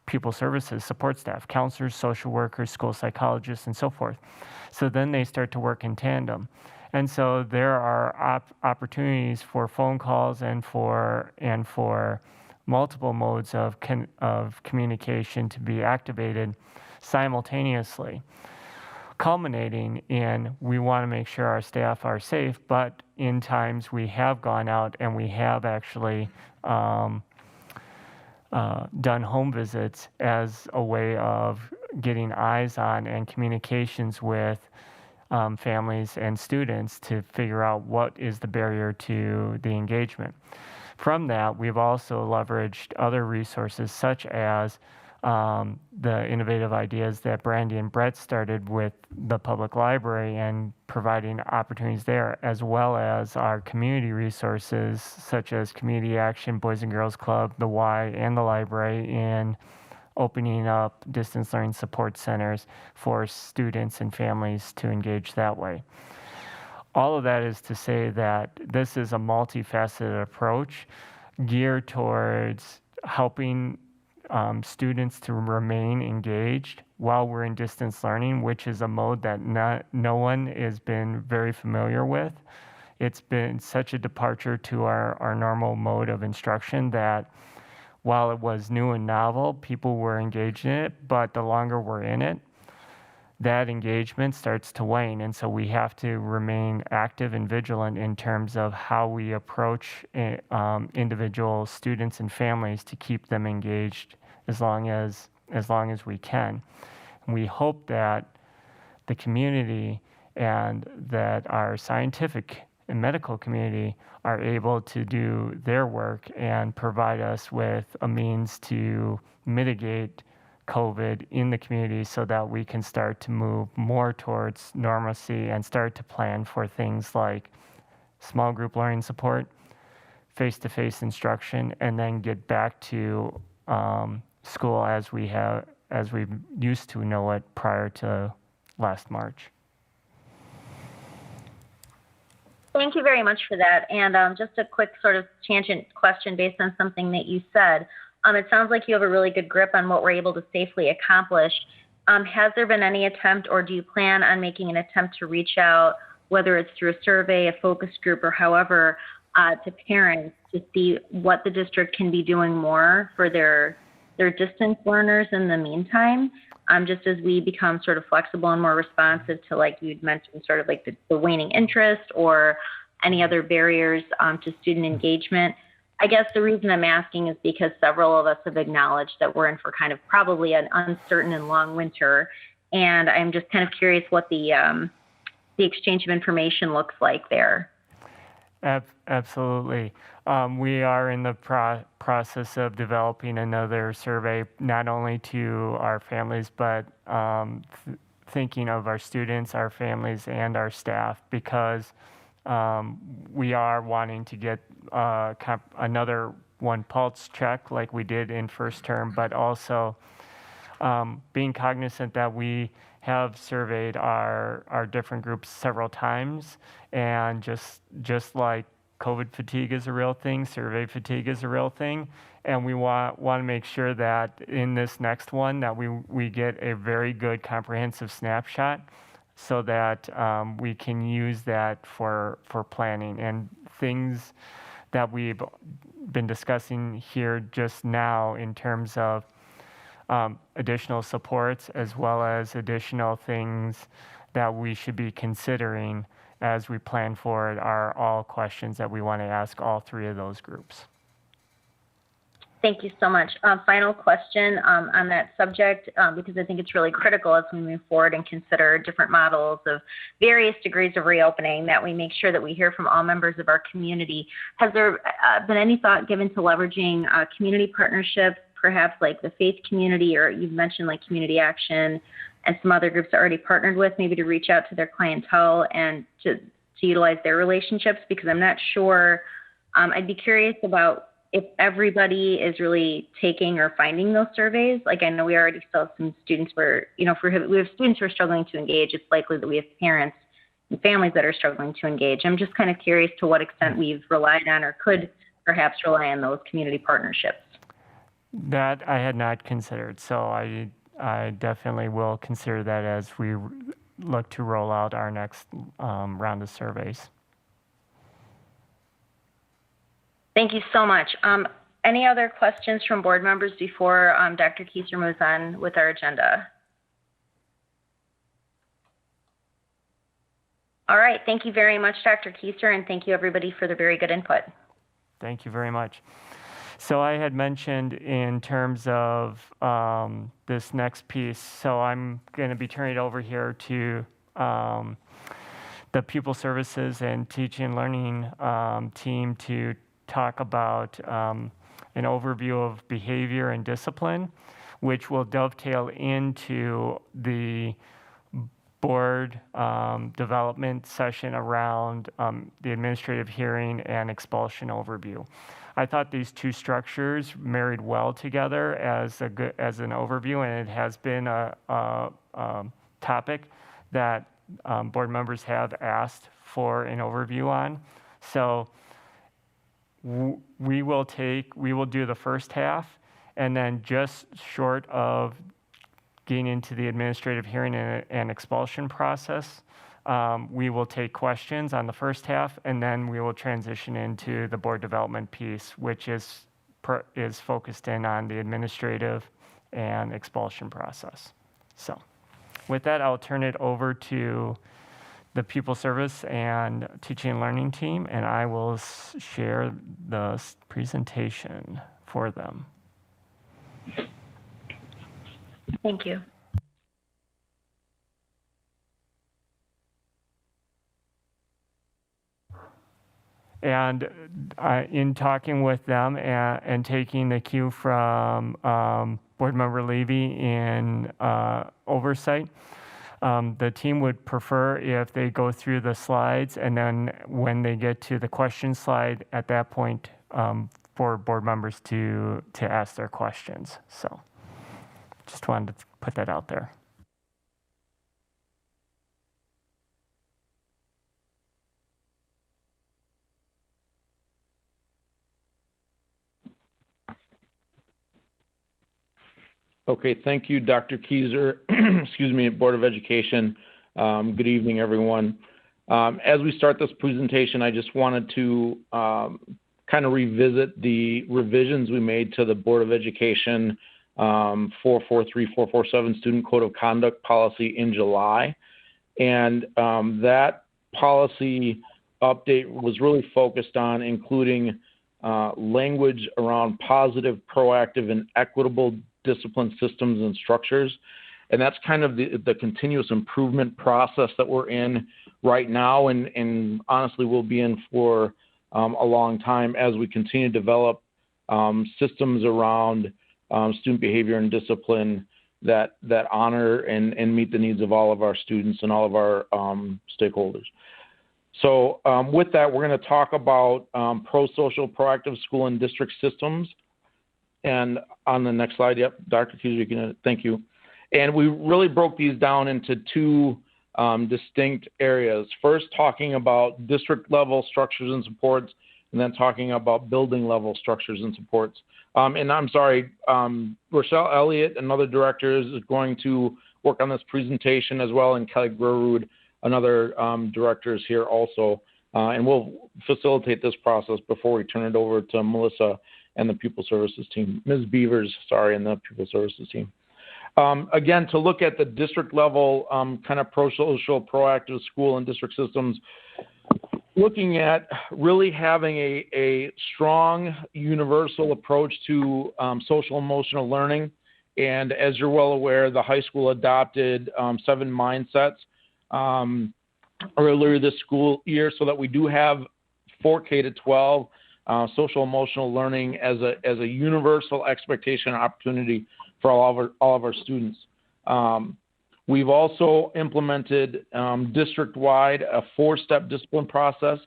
pupil services support staff, counselors, social workers, school psychologists, and so forth. So then they start to work in tandem. And so there are opportunities for phone calls and for multiple modes of communication to be activated simultaneously, culminating in we want to make sure our staff are safe, but in times we have gone out and we have actually done home visits as a way of getting eyes on and communications with families and students to figure out what is the barrier to the engagement. From that, we've also leveraged other resources such as the innovative ideas that Brandy and Brett started with the public library and providing opportunities there, as well as our community resources such as Community Action, Boys and Girls Club, the Y, and the library in opening up distance learning support centers for students and families to engage that way. All of that is to say that this is a multifaceted approach geared towards helping students to remain engaged while we're in distance learning, which is a mode that no one has been very familiar with. It's been such a departure to our normal mode of instruction that while it was new and novel, people were engaged in it, but the longer we're in it, that engagement starts to wane. And so we have to remain active and vigilant in terms of how we approach individual students and families to keep them engaged as long as we can. And we hope that the community and that our scientific and medical community are able to do their work and provide us with a means to mitigate COVID in the community so that we can start to move more towards normalcy and start to plan for things like small group learning support, face-to-face instruction, and then get back to school as we used to know it prior to last March. Thank you very much for that. And just a quick sort of tangent question based on something that you said. It sounds like you have a really good grip on what we're able to safely accomplish. Has there been any attempt, or do you plan on making an attempt to reach out, whether it's through a survey, a focus group, or however, to parents to see what the district can be doing more for their distance learners in the meantime, just as we become sort of flexible and more responsive to, like you'd mentioned, sort of like the waning interest or any other barriers to student engagement? I guess the reason I'm asking is because several of us have acknowledged that we're in for kind of probably an uncertain and long winter, and I'm just kind of curious what the exchange of information looks like there. Absolutely. We are in the process of developing another survey, not only to our families, but thinking of our students, our families, and our staff, because we are wanting to get another one pulse check like we did in first term, but also being cognizant that we have surveyed our different groups several times, and just like COVID fatigue is a real thing, survey fatigue is a real thing, and we want to make sure that in this next one that we get a very good comprehensive snapshot so that we can use that for planning. And things that we've been discussing here just now in terms of additional supports as well as additional things that we should be considering as we plan for it are all questions that we want to ask all three of those groups. Thank you so much. Final question on that subject, because I think it's really critical as we move forward and consider different models of various degrees of reopening, that we make sure that we hear from all members of our community. Has there been any thought given to leveraging community partnerships, perhaps like the faith community, or you've mentioned like Community Action and some other groups that are already partnered with, maybe to reach out to their clientele and to utilize their relationships? Because I'm not sure, I'd be curious about if everybody is really taking or finding those surveys. Like, I know we already still have some students where, you know, if we have students who are struggling to engage, it's likely that we have parents and families that are struggling to engage. I'm just kind of curious to what extent we've relied on or could perhaps rely on those community partnerships. That I had not considered, so I definitely will consider that as we look to roll out our next round of surveys. Thank you so much. Any other questions from board members before Dr. Keiser moves on with our agenda? All right, thank you very much, Dr. Keiser, and thank you everybody for the very good input. Thank you very much. So I had mentioned in terms of this next piece, so I'm going to be turning it over here to the Pupil Services and Teaching and Learning team to talk about an overview of behavior and discipline, which will dovetail into the board development session around the administrative hearing and expulsion overview. I thought these two structures married well together as an overview, and it has been a topic that board members have asked for an overview on. So we will do the first half, and then just short of getting into the administrative hearing and expulsion process, we will take questions on the first half, and then we will transition into the board development piece, which is focused in on the administrative and expulsion process. So with that, I'll turn it over to the Pupil Service and Teaching and Learning team, and I will share the presentation for them. Thank you. And in talking with them and taking the cue from Board Member Levy in oversight, the team would prefer if they go through the slides, and then when they get to the question slide, at that point, for board members to ask their questions. So just wanted to put that out there. Okay, thank you, Dr. Keiser, excuse me, Board of Education. Good evening, everyone. As we start this presentation, I just wanted to kind of revisit the revisions we made to the Board of Education 443-447 Student Code of Conduct policy in July. And that policy update was really focused on including language around positive, proactive, and equitable discipline systems and structures. And that's kind of the continuous improvement process that we're in right now, and honestly we'll be in for a long time as we continue to develop systems around student behavior and discipline that honor and meet the needs of all of our students and all of our stakeholders. So with that, we're going to talk about prosocial, proactive school and district systems. And on the next slide, yep, Dr. Keiser, thank you. And we really broke these down into two distinct areas. First, talking about district level structures and supports, and then talking about building level structures and supports. And I'm sorry, Rochelle Elliott, another director, is going to work on this presentation as well, and Kelly Grurud, another director, is here also. And we'll facilitate this process before we turn it over to Melissa and the Pupil Services team. Ms. Beavers, sorry, and the Pupil Services team. Again, to look at the district level kind of prosocial, proactive school and district systems, looking at really having a strong universal approach to social emotional learning. And as you're well aware, the high school adopted 7 mindsets earlier this school year, so that we do have for K to 12 social emotional learning as a universal expectation and opportunity for all of our students. We've also implemented district-wide a 4-step discipline process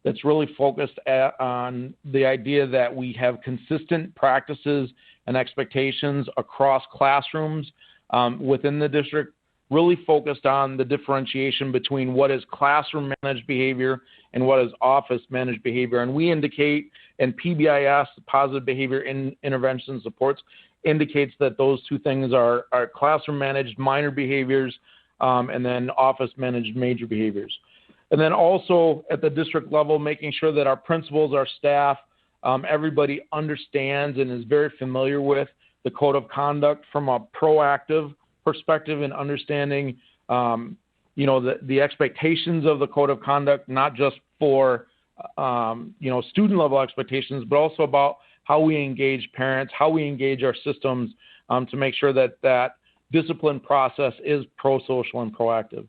that's really focused on the idea that we have consistent practices and expectations across classrooms within the district, really focused on the differentiation between what is classroom managed behavior and what is office managed behavior. And we indicate, and PBIS, positive behavior intervention supports, indicates that those two things are classroom managed minor behaviors and then office managed major behaviors. And then also at the district level, making sure that our principals, our staff, everybody understands and is very familiar with the code of conduct from a proactive perspective and understanding, the expectations of the code of conduct, not just for, student level expectations, but also about how we engage parents, how we engage our systems to make sure that that discipline process is pro-social and proactive.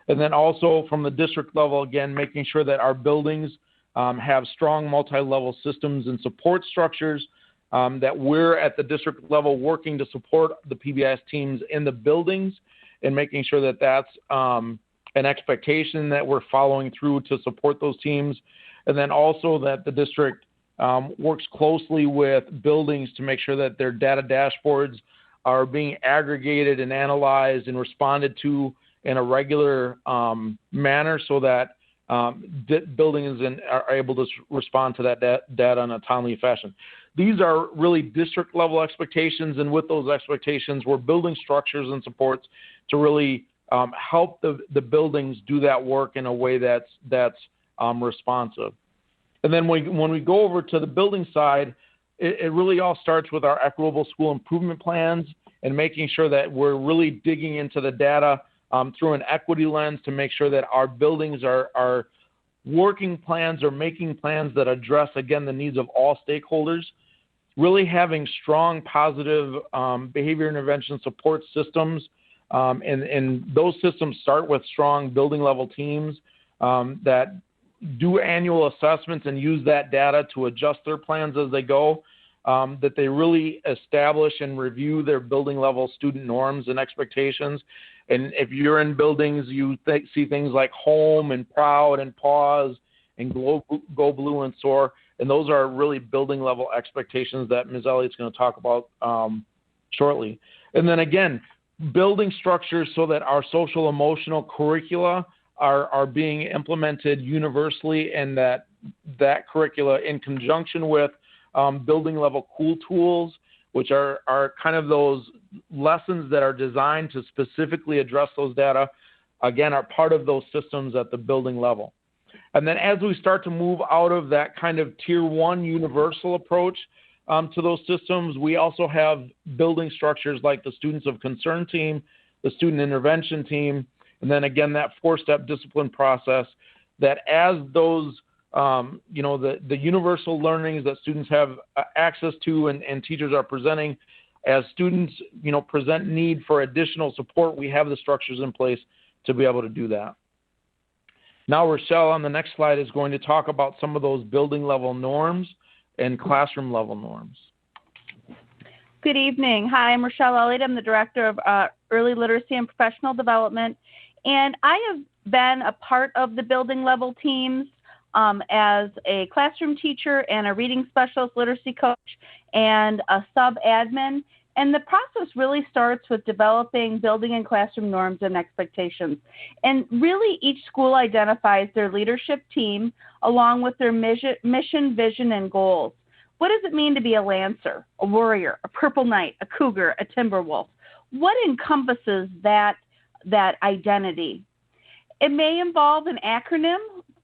And then also from the district level, again, making sure that our buildings have strong multi-level systems and support structures, that we're at the district level working to support the PBIS teams in the buildings and making sure that that's an expectation that we're following through to support those teams. And then also that the district works closely with buildings to make sure that their data dashboards are being aggregated and analyzed and responded to in a regular manner so that buildings are able to respond to that data in a timely fashion. These are really district level expectations, and with those expectations, we're building structures and supports to really help the buildings do that work in a way that's responsive. And then when we go over to the building side, it really all starts with our equitable school improvement plans and making sure that we're really digging into the data through an equity lens to make sure that our buildings are working plans or making plans that address, again, the needs of all stakeholders. Really having strong positive behavior intervention support systems, and those systems start with strong building level teams that do annual assessments and use that data to adjust their plans as they go, that they really establish and review their building level student norms and expectations. And if you're in buildings, you see things like home and proud and pause and go blue and soar. And those are really building level expectations that Ms. Elliott's going to talk about shortly. And then again, building structures so that our social emotional curricula are being implemented universally, and that curricula in conjunction with building level cool tools, which are kind of those lessons that are designed to specifically address those data, again, are part of those systems at the building level. And then as we start to move out of that kind of tier one universal approach to those systems, we also have building structures like the Students of Concern team, the Student Intervention team, and then again, that four-step discipline process that as those, the universal learnings that students have access to and teachers are presenting, as students, present need for additional support, we have the structures in place to be able to do that. Now, Rochelle, on the next slide, is going to talk about some of those building level norms and classroom level norms. Good evening. Hi, I'm Rochelle Elliott. I'm the Director of Early Literacy and Professional Development. And I have been a part of the building level teams as a classroom teacher and a reading specialist, literacy coach, and a sub-admin. And the process really starts with developing building and classroom norms and expectations. And really each school identifies their leadership team along with their mission, vision, and goals. What does it mean to be a Lancer, a Warrior, a Purple Knight, a Cougar, a Timberwolf? What encompasses that identity? It may involve an acronym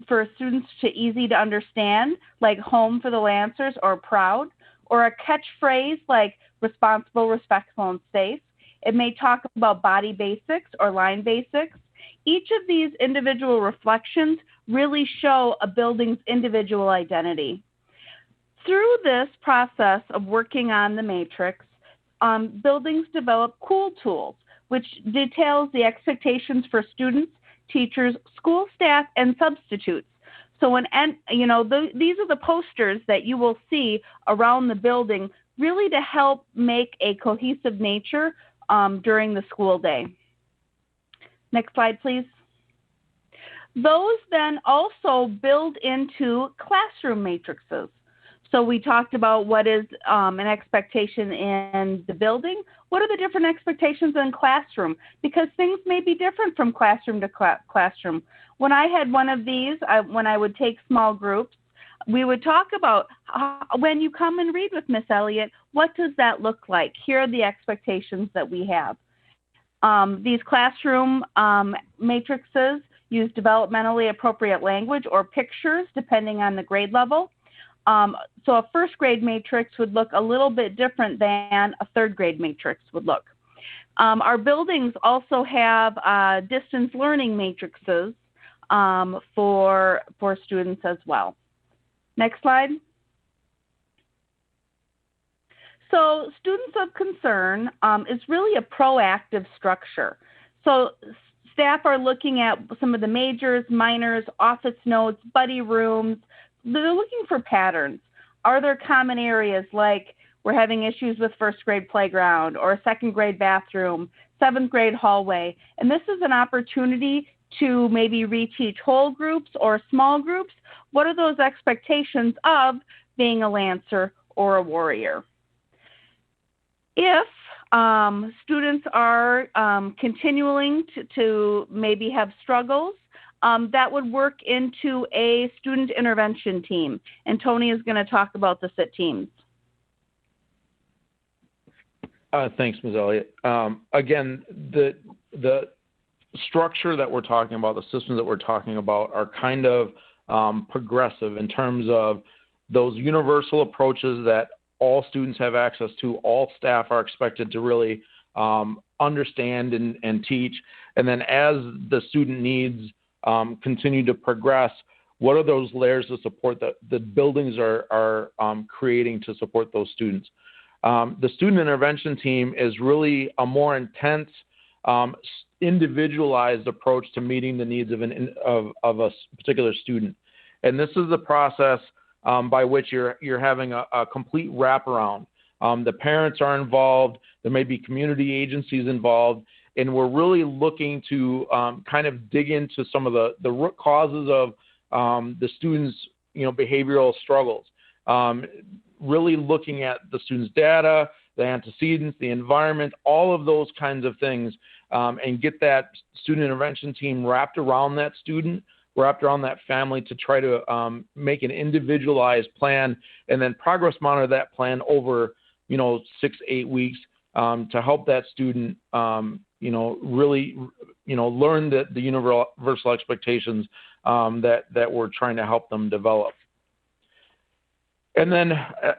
for students to easy to understand, like Home for the Lancers or Proud, or a catchphrase like responsible, respectful, and safe. It may talk about body basics or line basics. Each of these individual reflections really show a building's individual identity. Through this process of working on the matrix, buildings develop cool tools, which details the expectations for students, teachers, school staff, and substitutes. So these are the posters that you will see around the building, really to help make a cohesive nature during the school day. Next slide, please. Those then also build into classroom matrices. So we talked about what is an expectation in the building. What are the different expectations in classroom? Because things may be different from classroom to classroom. When I had one of these, when I would take small groups, we would talk about when you come and read with Miss Elliott, what does that look like? Here are the expectations that we have. These classroom matrices use developmentally appropriate language or pictures depending on the grade level. So a first grade matrix would look a little bit different than a third grade matrix would look. Our buildings also have distance learning matrices for students as well. Next slide. So students of concern is really a proactive structure. So staff are looking at some of the majors, minors, office notes, buddy rooms. They're looking for patterns. Are there common areas like we're having issues with first grade playground or second grade bathroom, seventh grade hallway? And this is an opportunity to maybe reteach whole groups or small groups. What are those expectations of being a Lancer or a Warrior? If students are continuing to maybe have struggles, that would work into a student intervention team. And Tony is going to talk about the SIT teams. Thanks, Ms. Elliott. Again, the structure that we're talking about, the systems that we're talking about are kind of progressive in terms of those universal approaches that all students have access to, all staff are expected to really understand and teach. And then as the student needs continue to progress, what are those layers of support that the buildings are creating to support those students? The student intervention team is really a more intense, individualized approach to meeting the needs of a particular student. And this is the process by which you're having a complete wraparound. The parents are involved, there may be community agencies involved, and we're really looking to kind of dig into some of the root causes of the students' behavioral struggles. Really looking at the student's data, the antecedents, the environment, all of those kinds of things, and get that student intervention team wrapped around that student, wrapped around that family to try to make an individualized plan and then progress monitor that plan over 6 to 8 weeks to help that student really learn the universal expectations that we're trying to help them develop. And then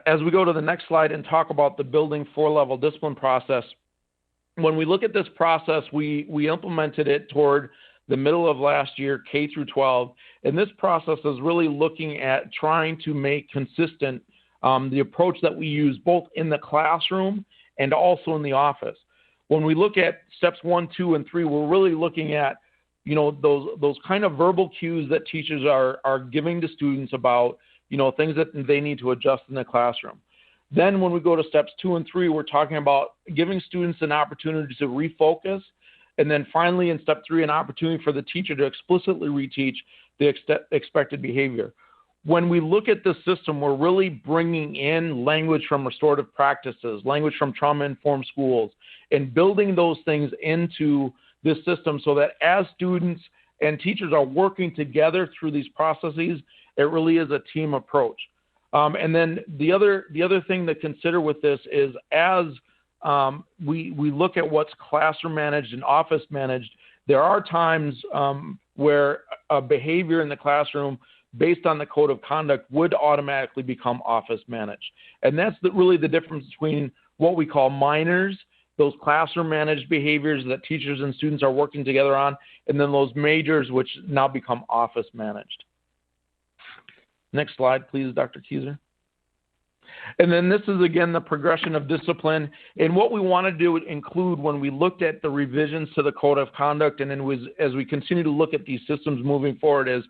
as we go to the next slide and talk about the building 4-level discipline process, when we look at this process, we implemented it toward the middle of last year, K through 12. And this process is really looking at trying to make consistent the approach that we use both in the classroom and also in the office. When we look at steps 1, 2, and 3, we're really looking at those kind of verbal cues that teachers are giving to students about things that they need to adjust in the classroom. Then when we go to steps 2 and 3, we're talking about giving students an opportunity to refocus. And then finally in step 3, an opportunity for the teacher to explicitly reteach the expected behavior. When we look at this system, we're really bringing in language from restorative practices, language from trauma-informed schools, and building those things into this system so that as students and teachers are working together through these processes, it really is a team approach. And then the other thing to consider with this is as we look at what's classroom managed and office managed, there are times where a behavior in the classroom based on the code of conduct would automatically become office managed. And that's really the difference between what we call minors, those classroom managed behaviors that teachers and students are working together on, and then those majors which now become office managed. Next slide, please, Dr. Keyser. And then this is, again, the progression of discipline. And what we want to do include when we looked at the revisions to the code of conduct and then as we continue to look at these systems moving forward is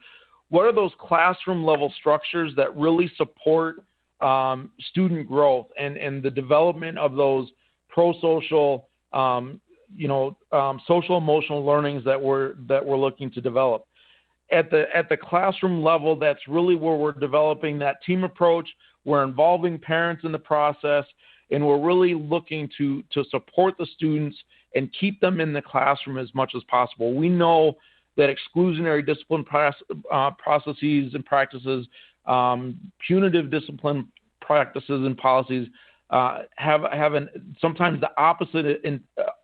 what are those classroom level structures that really support student growth and the development of those prosocial, social emotional learnings that we're looking to develop. at the classroom level, that's really where we're developing that team approach. We're involving parents in the process, and we're really looking to support the students and keep them in the classroom as much as possible. We know that exclusionary discipline processes and practices, punitive discipline practices and policies have sometimes the opposite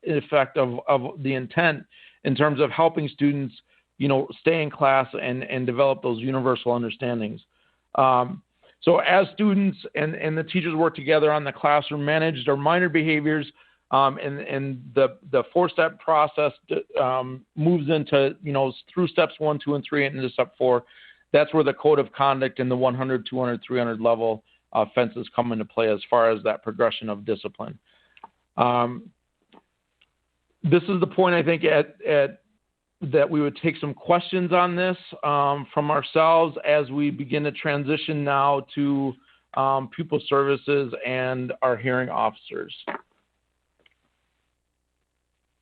effect of the intent in terms of helping students, stay in class and develop those universal understandings. So as students and the teachers work together on the classroom, managed or minor behaviors, and the 4-step process moves into, through steps 1, 2, and 3 and into step 4. That's where the code of conduct and the 100, 200, 300 level offenses come into play as far as that progression of discipline. This is the point, I think, that we would take some questions on this from ourselves as we begin to transition now to pupil services and our hearing officers.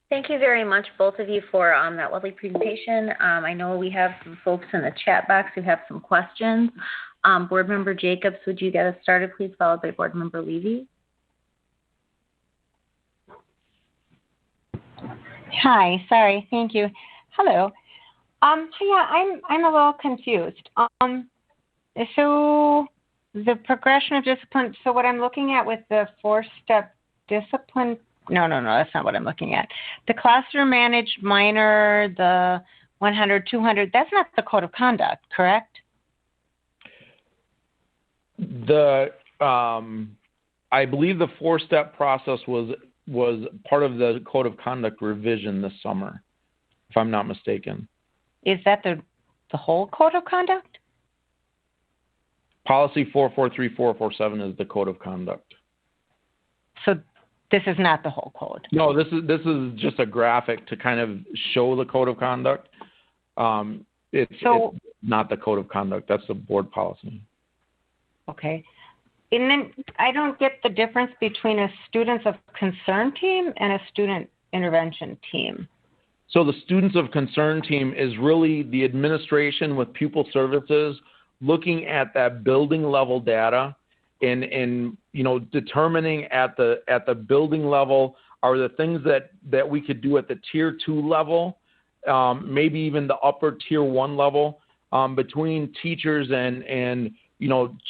Thank you very much, both of you, for that lovely presentation. I know we have some folks in the chat box who have some questions. Board Member Jacobs, would you get us started, please, followed by Board Member Levy? Hi, sorry, thank you. Hello. Yeah, I'm a little confused. So the progression of discipline, so what I'm looking at with the 4-step discipline, no, that's not what I'm looking at. The classroom managed minor, the 100, 200, that's not the code of conduct, correct? I believe the 4-step process was part of the code of conduct revision this summer, if I'm not mistaken. Is that the whole code of conduct? Policy 443447 is the code of conduct. So this is not the whole code? No, this is just a graphic to kind of show the code of conduct. It's not the code of conduct. That's the board policy. Okay. And then I don't get the difference between a students of concern team and a student intervention team. So the students of concern team is really the administration with pupil services looking at that building level data and determining at the building level are the things that we could do at the tier 2 level, maybe even the upper tier 1 level, between teachers and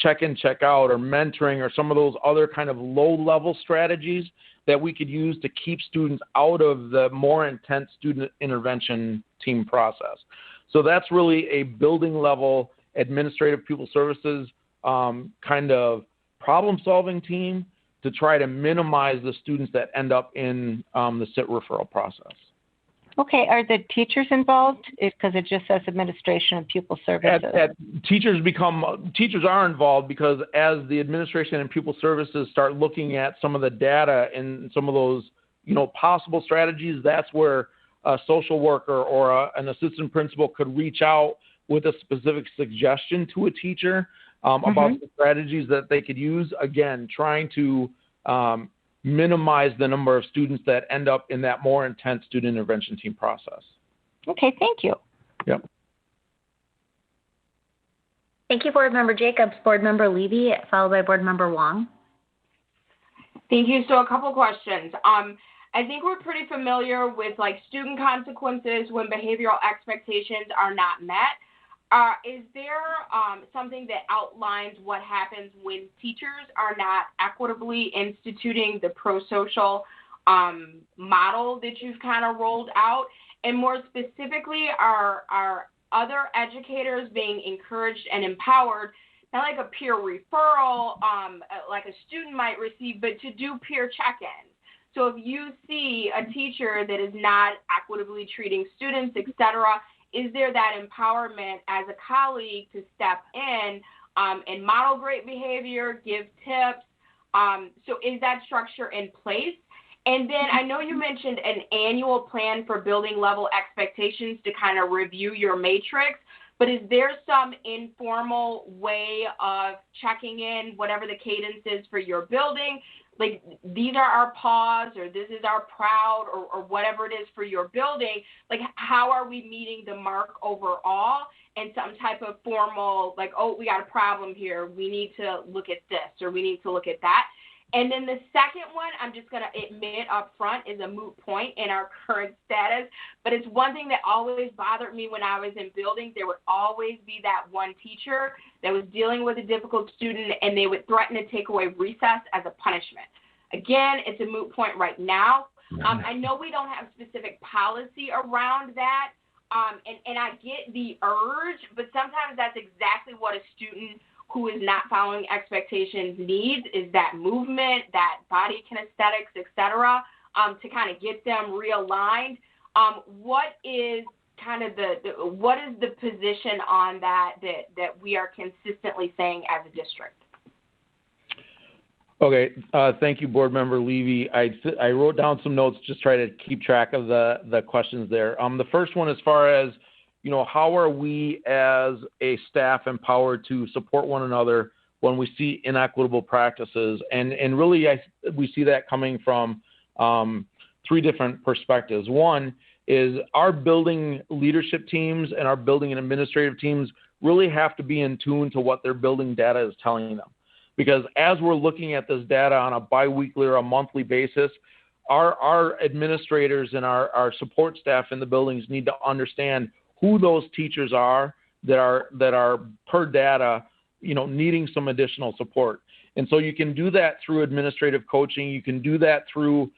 check in, check out, or mentoring, or some of those other kind of low-level strategies that we could use to keep students out of the more intense student intervention team process. So that's really a building-level administrative pupil services kind of problem-solving team to try to minimize the students that end up in the SIT referral process. Okay, are the teachers involved? Because it just says administration of pupil services. Teachers are involved because as the administration and pupil services start looking at some of the data and some of those, possible strategies, that's where a social worker or an assistant principal could reach out with a specific suggestion to a teacher about the strategies that they could use. Again, trying to minimize the number of students that end up in that more intense student intervention team process. Okay, thank you. Yep. Thank you, Board Member Jacobs. Board Member Levy, followed by Board Member Wong. Thank you. So a couple questions. I think we're pretty familiar with student consequences when behavioral expectations are not met. Is there something that outlines what happens when teachers are not equitably instituting the prosocial model that you've kind of rolled out? And more specifically, are other educators being encouraged and empowered, not like a peer referral, like a student might receive, but to do peer check-ins? So if you see a teacher that is not equitably treating students, et cetera, is there that empowerment as a colleague to step in and model great behavior, give tips? So is that structure in place? And then I know you mentioned an annual plan for building level expectations to kind of review your matrix, but is there some informal way of checking in, whatever the cadence is for your building? Like, these are our PAWs, or this is our proud, or whatever it is for your building. Like, how are we meeting the mark overall? And some type of formal, like, oh, we got a problem here, we need to look at this, or we need to look at that. And then the second one, I'm just going to admit up front, is a moot point in our current status. But it's one thing that always bothered me when I was in buildings. There would always be that one teacher that was dealing with a difficult student, and they would threaten to take away recess as a punishment. Again, it's a moot point right now. I know we don't have specific policy around that, and I get the urge, but sometimes that's exactly what a student who is not following expectations needs, is that movement, that body kinesthetics, et cetera, to kind of get them realigned. What is kind of what is the position on that we are consistently saying as a district? Okay, thank you, Board Member Levy. I wrote down some notes, just try to keep track of the questions there. The first one, as far as, you know, how are we as a staff empowered to support one another when we see inequitable practices? And really, we see that coming from three different perspectives. One is our building leadership teams and our building and administrative teams really have to be in tune to what their building data is telling them. Because as we're looking at this data on a biweekly or a monthly basis, our administrators and our support staff in the buildings need to understand who those teachers are that are per data, you know, needing some additional support. And so you can do that through administrative coaching. You can do that through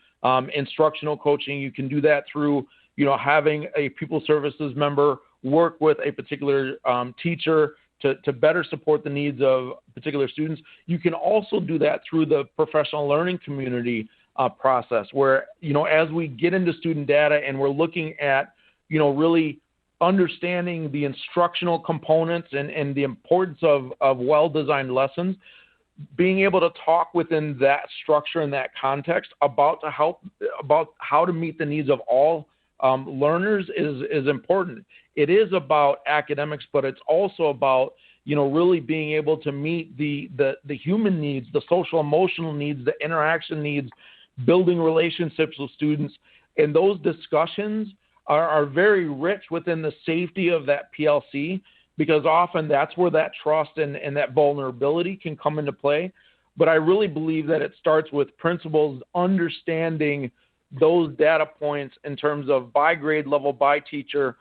instructional coaching. You can do that through, you know, having a people services member work with a particular teacher to better support the needs of particular students. You can also do that through the professional learning community process, where, you know, as we get into student data and we're looking at, you know, really understanding the instructional components and the importance of well-designed lessons, being able to talk within that structure and that context about how to meet the needs of all learners is important. It is about academics, but it's also about, you know, really being able to meet the human needs, the social emotional needs, the interaction needs, building relationships with students. And those discussions are very rich within the safety of that PLC, because often that's where that trust and that vulnerability can come into play. But I really believe that it starts with principals understanding those data points in terms of by grade level, by teacher,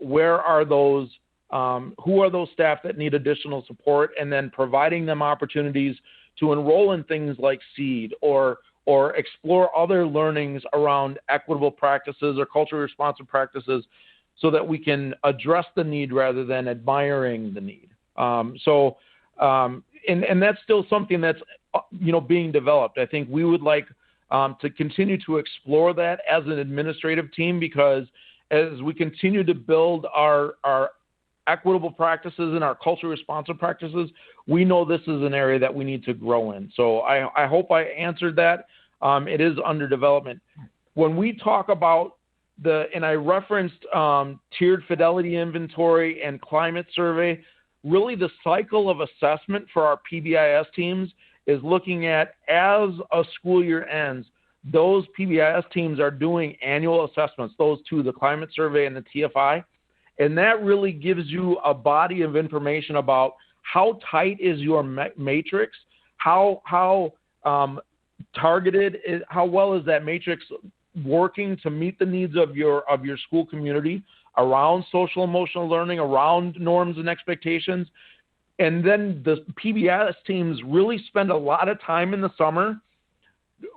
where are those, who are those staff that need additional support, and then providing them opportunities to enroll in things like SEED or explore other learnings around equitable practices or culturally responsive practices, so that we can address the need rather than admiring the need. And that's still something that's, you know, being developed. I think we would like to continue to explore that as an administrative team, because as we continue to build our equitable practices and our culturally responsive practices, we know this is an area that we need to grow in. So I hope I answered that. It is under development. When we talk about and I referenced tiered fidelity inventory and climate survey, really the cycle of assessment for our PBIS teams is looking at, as a school year ends, those PBIS teams are doing annual assessments, those two, the climate survey and the TFI. And that really gives you a body of information about how tight is your matrix, how targeted is, how well is that matrix working to meet the needs of your school community around social emotional learning, around norms and expectations. And then the PBIS teams really spend a lot of time in the summer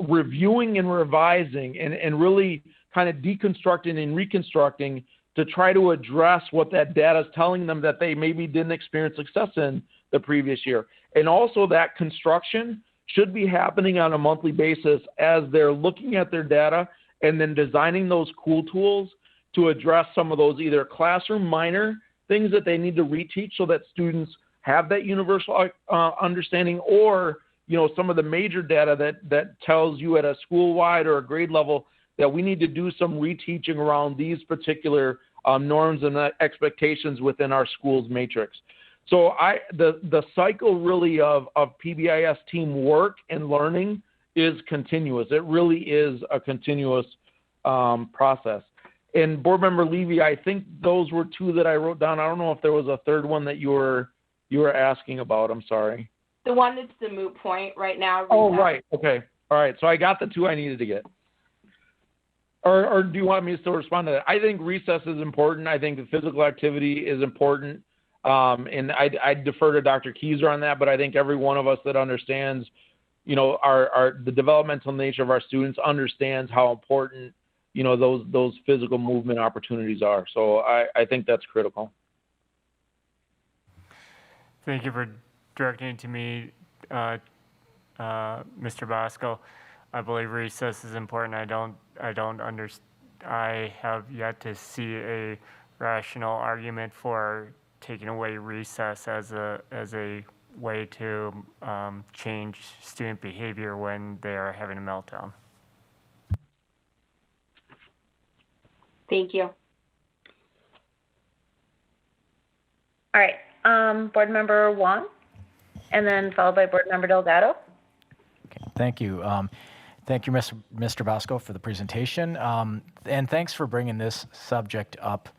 reviewing and revising and really kind of deconstructing and reconstructing to try to address what that data is telling them that they maybe didn't experience success in the previous year. And also that construction should be happening on a monthly basis as they're looking at their data and then designing those cool tools to address some of those either classroom minor things that they need to reteach so that students have that universal understanding, or, you know, some of the major data that tells you at a school-wide or a grade level that we need to do some reteaching around these particular norms and expectations within our school's matrix. So the cycle really of PBIS team work and learning is continuous. It really is a continuous process. And Board Member Levy, I think those were two that I wrote down. I don't know if there was a third one that you were asking about. I'm sorry. The one that's the moot point right now. Oh, right. Okay. All right. So I got the two I needed to get. Or do you want me to still respond to that? I think recess is important. I think the physical activity is important. And I defer to Dr. Keyser on that, but I think every one of us that understands, you know, the developmental nature of our students understands how important, you know, those physical movement opportunities are. So I think that's critical. Thank you for directing it to me, Mr. Bosco. I believe recess is important. I have yet to see a rational argument for taking away recess as a way to change student behavior when they are having a meltdown. Thank you. All right, Board Member Wong, and then followed by Board Member Delgado. Okay, thank you. Thank you, Mr. Bosco, for the presentation. And thanks for bringing this subject up,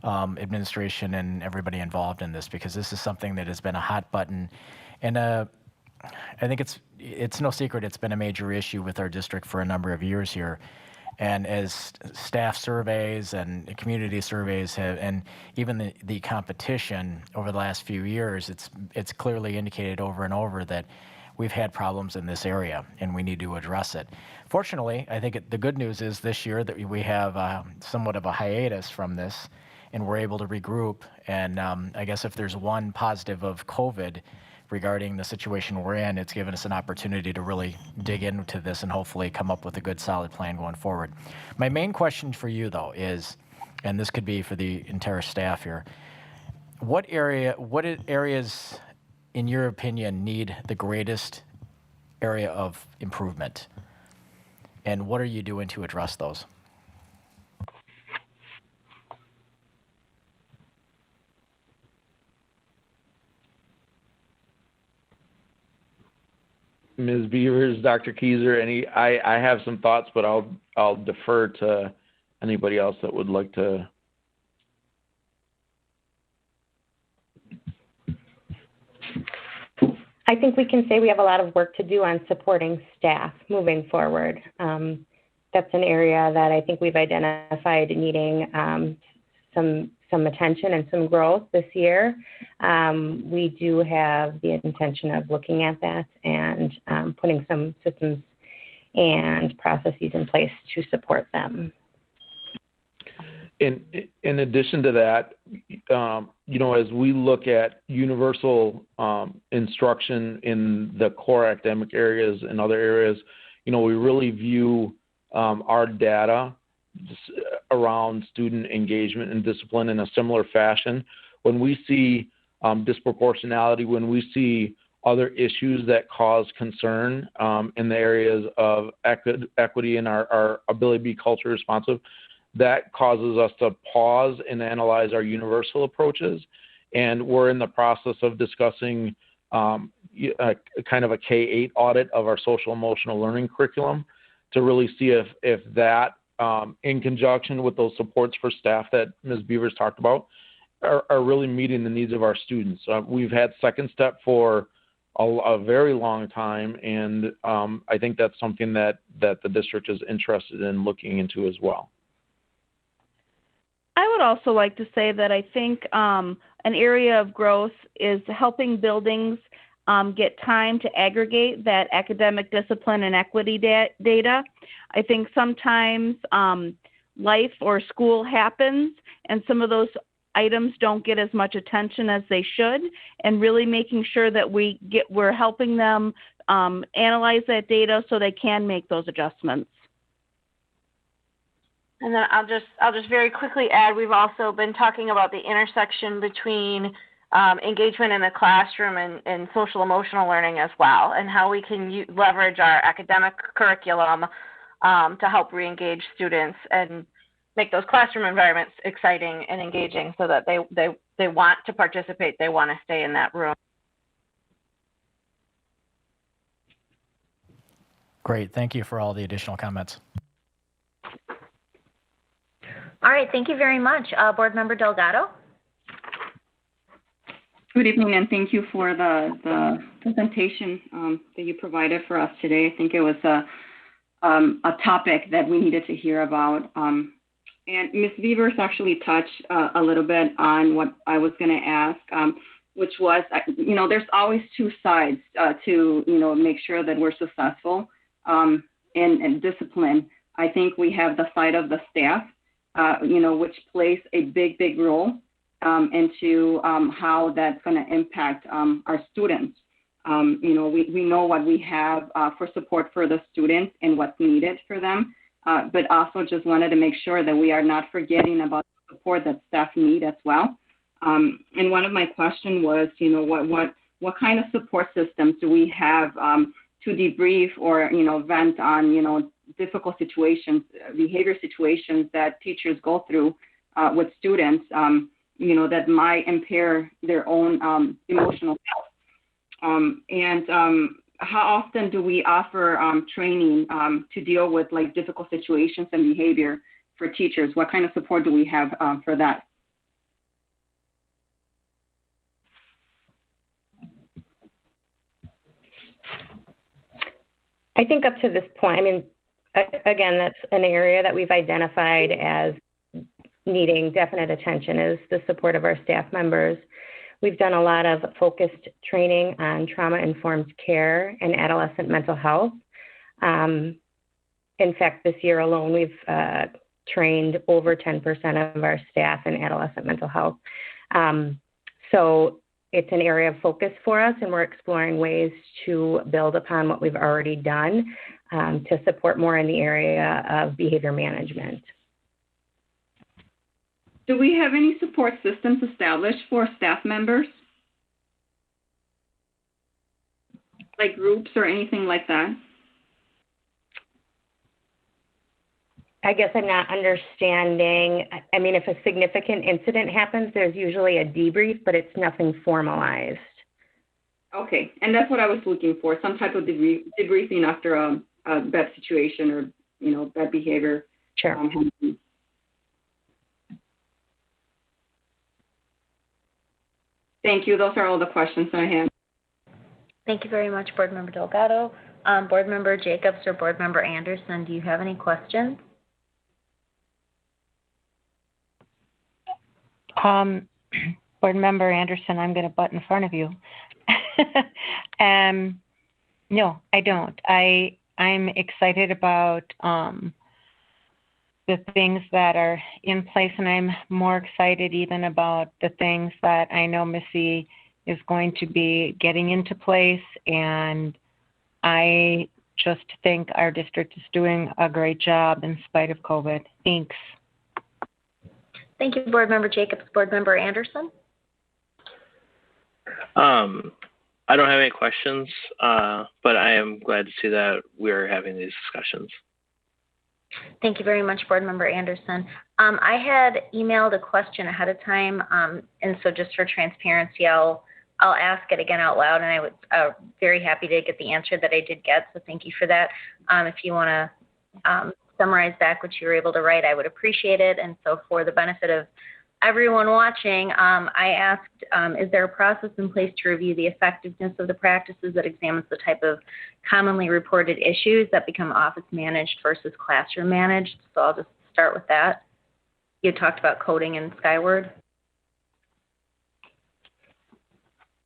administration and everybody involved in this, because this is something that has been a hot button. And I think it's no secret it's been a major issue with our district for a number of years here. And as staff surveys and community surveys have, and even the competition over the last few years, it's clearly indicated over and over that we've had problems in this area and we need to address it. Fortunately, I think the good news is this year that we have somewhat of a hiatus from this and we're able to regroup. And I guess if there's one positive of COVID regarding the situation we're in, it's given us an opportunity to really dig into this and hopefully come up with a good solid plan going forward. My main question for you though is, and this could be for the entire staff here, what areas in your opinion need the greatest area of improvement? And what are you doing to address those? Ms. Beavers, Dr. Keyser, I have some thoughts, but I'll defer to anybody else that would like to. I think we can say we have a lot of work to do on supporting staff moving forward. That's an area that I think we've identified needing some attention and some growth this year. We do have the intention of looking at that and putting some systems and processes in place to support them. In addition to that, you know, as we look at universal instruction in the core academic areas and other areas, you know, we really view our data around student engagement and discipline in a similar fashion. When we see disproportionality, when we see other issues that cause concern in the areas of equity and our ability to be culture responsive, that causes us to pause and analyze our universal approaches. And we're in the process of discussing kind of a K-8 audit of our social emotional learning curriculum to really see if that, in conjunction with those supports for staff that Ms. Beavers talked about, are really meeting the needs of our students. We've had second step for a very long time, and I think that's something that the district is interested in looking into as well. I would also like to say that I think an area of growth is helping buildings get time to aggregate that academic discipline and equity data. I think sometimes life or school happens and some of those items don't get as much attention as they should, and really making sure that we're helping them analyze that data so they can make those adjustments. And then I'll just very quickly add, we've also been talking about the intersection between engagement in the classroom and social emotional learning as well, and how we can leverage our academic curriculum to help re-engage students. And make those classroom environments exciting and engaging so that they want to participate, they want to stay in that room. Great. Thank you for all the additional comments. All right, thank you very much. Board Member Delgado. Good evening, and thank you for the presentation that you provided for us today. I think it was a topic that we needed to hear about. And Ms. Beavers actually touched a little bit on what I was going to ask, which was, there's always two sides to, make sure that we're successful and discipline. I think we have the side of the staff, which plays a big role into how that's going to impact our students. We know what we have for support for the students and what's needed for them, but also just wanted to make sure that we are not forgetting about the support that staff need as well. And one of my questions was, what kind of support systems do we have to debrief or, vent on, difficult situations, behavior situations that teachers go through with students, that might impair their own emotional health. How often do we offer training to deal with like difficult situations and behavior for teachers? What kind of support do we have for that? I think up to this point, again, that's an area that we've identified as needing definite attention is the support of our staff members. We've done a lot of focused training on trauma-informed care and adolescent mental health. In fact, this year alone, we've trained over 10% of our staff in adolescent mental health. So it's an area of focus for us, and we're exploring ways to build upon what we've already done to support more in the area of behavior management. Do we have any support systems established for staff members? Like groups or anything like that? I guess I'm not understanding. If a significant incident happens, there's usually a debrief, but it's nothing formalized. Okay, and that's what I was looking for, some type of debriefing after a bad situation or, bad behavior. Sure. Thank you. Those are all the questions I have. Thank you very much, Board Member Delgado. Board Member Jacobs or Board Member Anderson, do you have any questions? Board Member Anderson, I'm going to butt in front of you. No, I don't. I'm excited about the things that are in place, and I'm more excited even about the things that I know Missy is going to be getting into place, and I just think our district is doing a great job in spite of COVID. Thanks. Thank you, Board Member Jacobs. Board Member Anderson? I don't have any questions, but I am glad to see that we're having these discussions. Thank you very much, Board Member Anderson. I had emailed a question ahead of time, and so just for transparency, I'll ask it again out loud, and I was very happy to get the answer that I did get, so thank you for that. If you want to summarize back what you were able to write, I would appreciate it. And so for the benefit of everyone watching, I asked, is there a process in place to review the effectiveness of the practices that examines the type of commonly reported issues that become office managed versus classroom managed? So I'll just start with that. You talked about coding in Skyward.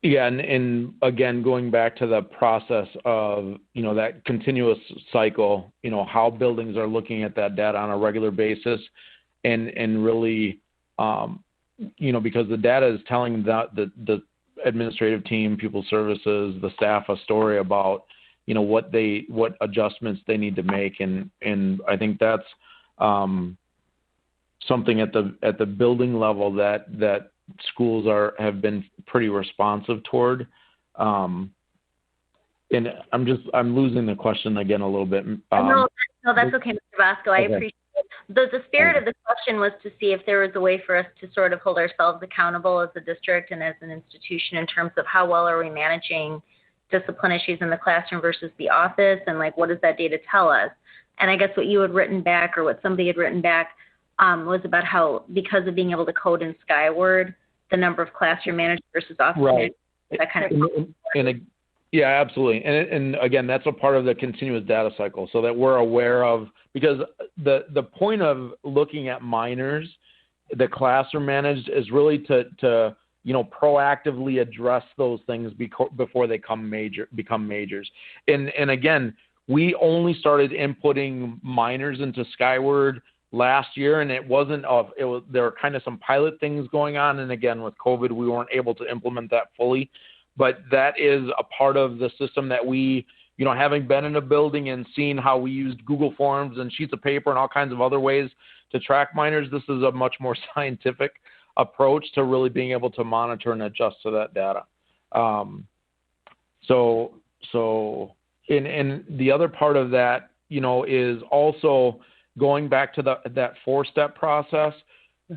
Yeah, and again, going back to the process of, that continuous cycle, how buildings are looking at that data on a regular basis and really, because the data is telling the administrative team, pupil services, the staff a story about, what adjustments they need to make. And I think that's something at the building level that schools have been pretty responsive toward. And I'm losing the question again a little bit. No, that's okay, Mr. Vasco. I appreciate it. The spirit of the question was to see if there was a way for us to sort of hold ourselves accountable as a district and as an institution in terms of how well are we managing discipline issues in the classroom versus the office, and like what does that data tell us? And I guess what you had written back, or what somebody had written back, was about how because of being able to code in Skyward, the number of classroom managers versus office managers, that kind of. Yeah, absolutely. And again, that's a part of the continuous data cycle, so that we're aware of, because the point of looking at minors, the classroom managed, is really to proactively address those things before they become majors. And again, we only started inputting minors into Skyward last year, and there were kind of some pilot things going on, and again, with COVID, we weren't able to implement that fully. But that is a part of the system that we, having been in a building and seen how we used Google Forms and sheets of paper and all kinds of other ways to track minors, this is a much more scientific approach to really being able to monitor and adjust to that data. And the other part of that, is also going back to that 4-step process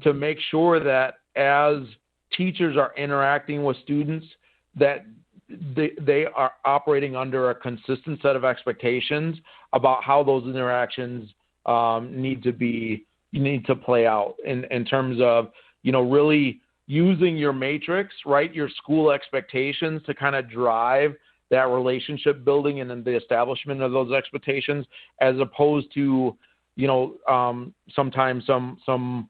to make sure that as teachers are interacting with students, that they are operating under a consistent set of expectations about how those interactions need to play out in terms of, really using your matrix, right, your school expectations to kind of drive that relationship building and then the establishment of those expectations, as opposed to, sometimes some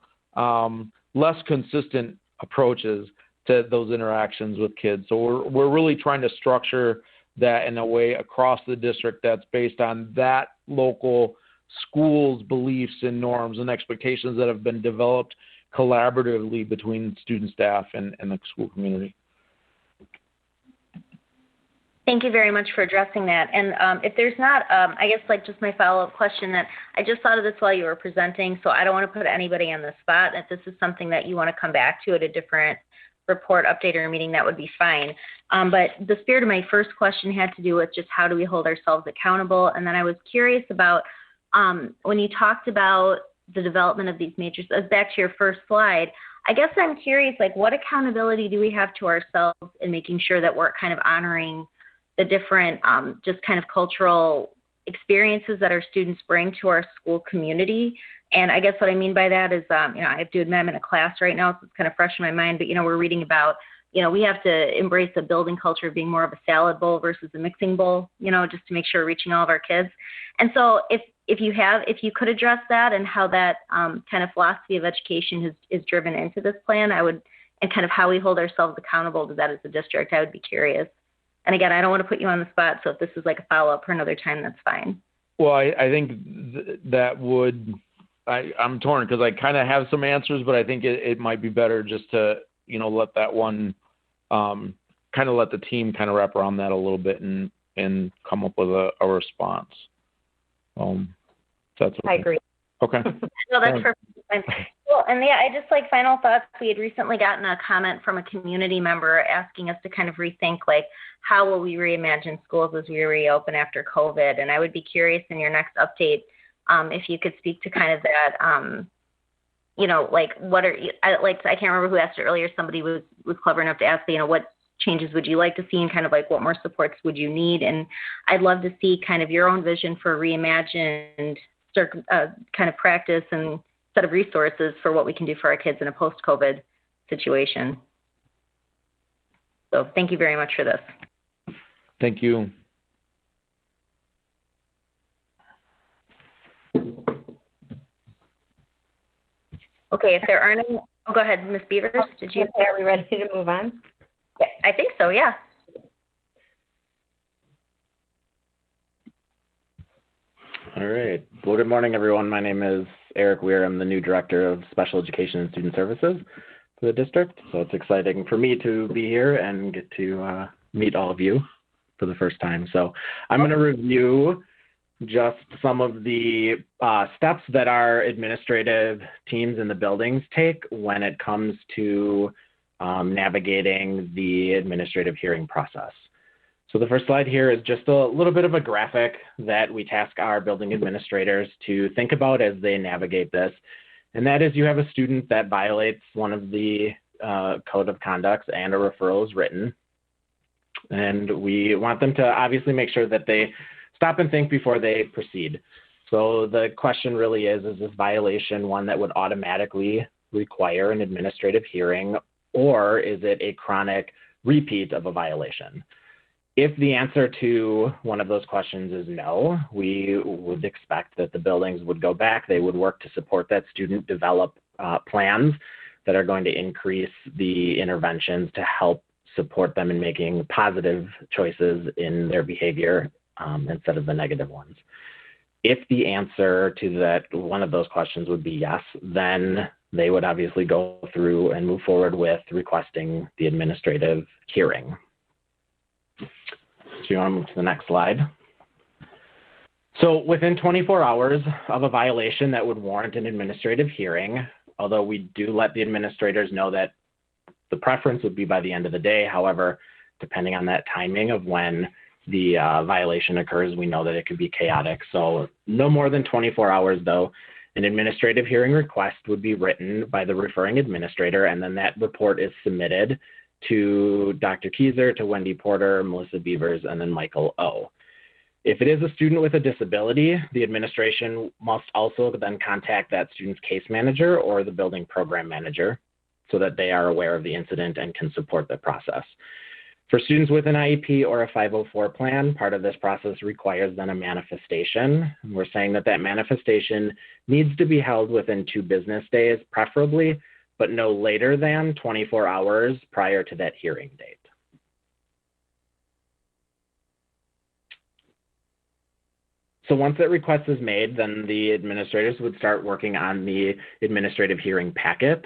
less consistent approaches to those interactions with kids. So we're really trying to structure that in a way across the district that's based on that local school's beliefs and norms and expectations that have been developed collaboratively between student staff and the school community. Thank you very much for addressing that. And if there's not, I guess like just my follow-up question, that I just thought of this while you were presenting, so I don't want to put anybody on the spot. If this is something that you want to come back to at a different report, update, or meeting, that would be fine. But the spirit of my first question had to do with just how do we hold ourselves accountable. And then I was curious about when you talked about the development of these matrices, back to your first slide, I guess I'm curious, like what accountability do we have to ourselves in making sure that we're kind of honoring the different just kind of cultural experiences that our students bring to our school community? And I guess what I mean by that is, I have to admit I'm in a class right now, so it's kind of fresh in my mind, but, we're reading about, we have to embrace a building culture of being more of a salad bowl versus a mixing bowl, just to make sure we're reaching all of our kids. And so if you could address that and how that kind of philosophy of education is driven into this plan, and kind of how we hold ourselves accountable to that as a district, I would be curious. And again, I don't want to put you on the spot, so if this is like a follow-up for another time, that's fine. Well, I think that would... I'm torn because I kind of have some answers, but I think it might be better just to, let that one, kind of let the team kind of wrap around that a little bit and come up with a response. That's okay. I agree. Okay. No, that's perfect. Well, and yeah, I just like final thoughts. We had recently gotten a comment from a community member asking us to kind of rethink, like, how will we reimagine schools as we reopen after COVID? And I would be curious in your next update, if you could speak to kind of that, like I can't remember who asked it earlier. Somebody was clever enough to ask, what changes would you like to see, and kind of like what more supports would you need? And I'd love to see kind of your own vision for reimagined kind of practice and set of resources for what we can do for our kids in a post-COVID situation. So thank you very much for this. Thank you. Okay, if there aren't any, go ahead, Ms. Beavers. Did you? Okay, are we ready to move on? I think so, yeah. All right. Well, good morning, everyone. My name is Eric Weir. I'm the new Director of Special Education and Student Services for the district. So it's exciting for me to be here and get to meet all of you for the first time. So I'm going to review just some of the steps that our administrative teams in the buildings take when it comes to navigating the administrative hearing process. So the first slide here is just a little bit of a graphic that we task our building administrators to think about as they navigate this. And that is, you have a student that violates one of the code of conducts and a referral is written. And we want them to obviously make sure that they stop and think before they proceed. So the question really is this violation one that would automatically require an administrative hearing, or is it a chronic repeat of a violation? If the answer to one of those questions is no, we would expect that the buildings would go back. They would work to support that student, develop plans that are going to increase the interventions to help support them in making positive choices in their behavior instead of the negative ones. If the answer to that one of those questions would be yes, then they would obviously go through and move forward with requesting the administrative hearing. So you want to move to the next slide. So within 24 hours of a violation that would warrant an administrative hearing, although we do let the administrators know that the preference would be by the end of the day. However, depending on that timing of when the violation occurs, we know that it could be chaotic. So no more than 24 hours though, an administrative hearing request would be written by the referring administrator, and then that report is submitted to Dr. Keyser, to Wendy Porter, Melissa Beavers, and then Michael O. If it is a student with a disability, the administration must also then contact that student's case manager or the building program manager so that they are aware of the incident and can support the process. For students with an IEP or a 504 plan, part of this process requires then a manifestation. And we're saying that that manifestation needs to be held within 2 business days, preferably, but no later than 24 hours prior to that hearing date. So once that request is made, then the administrators would start working on the administrative hearing packet.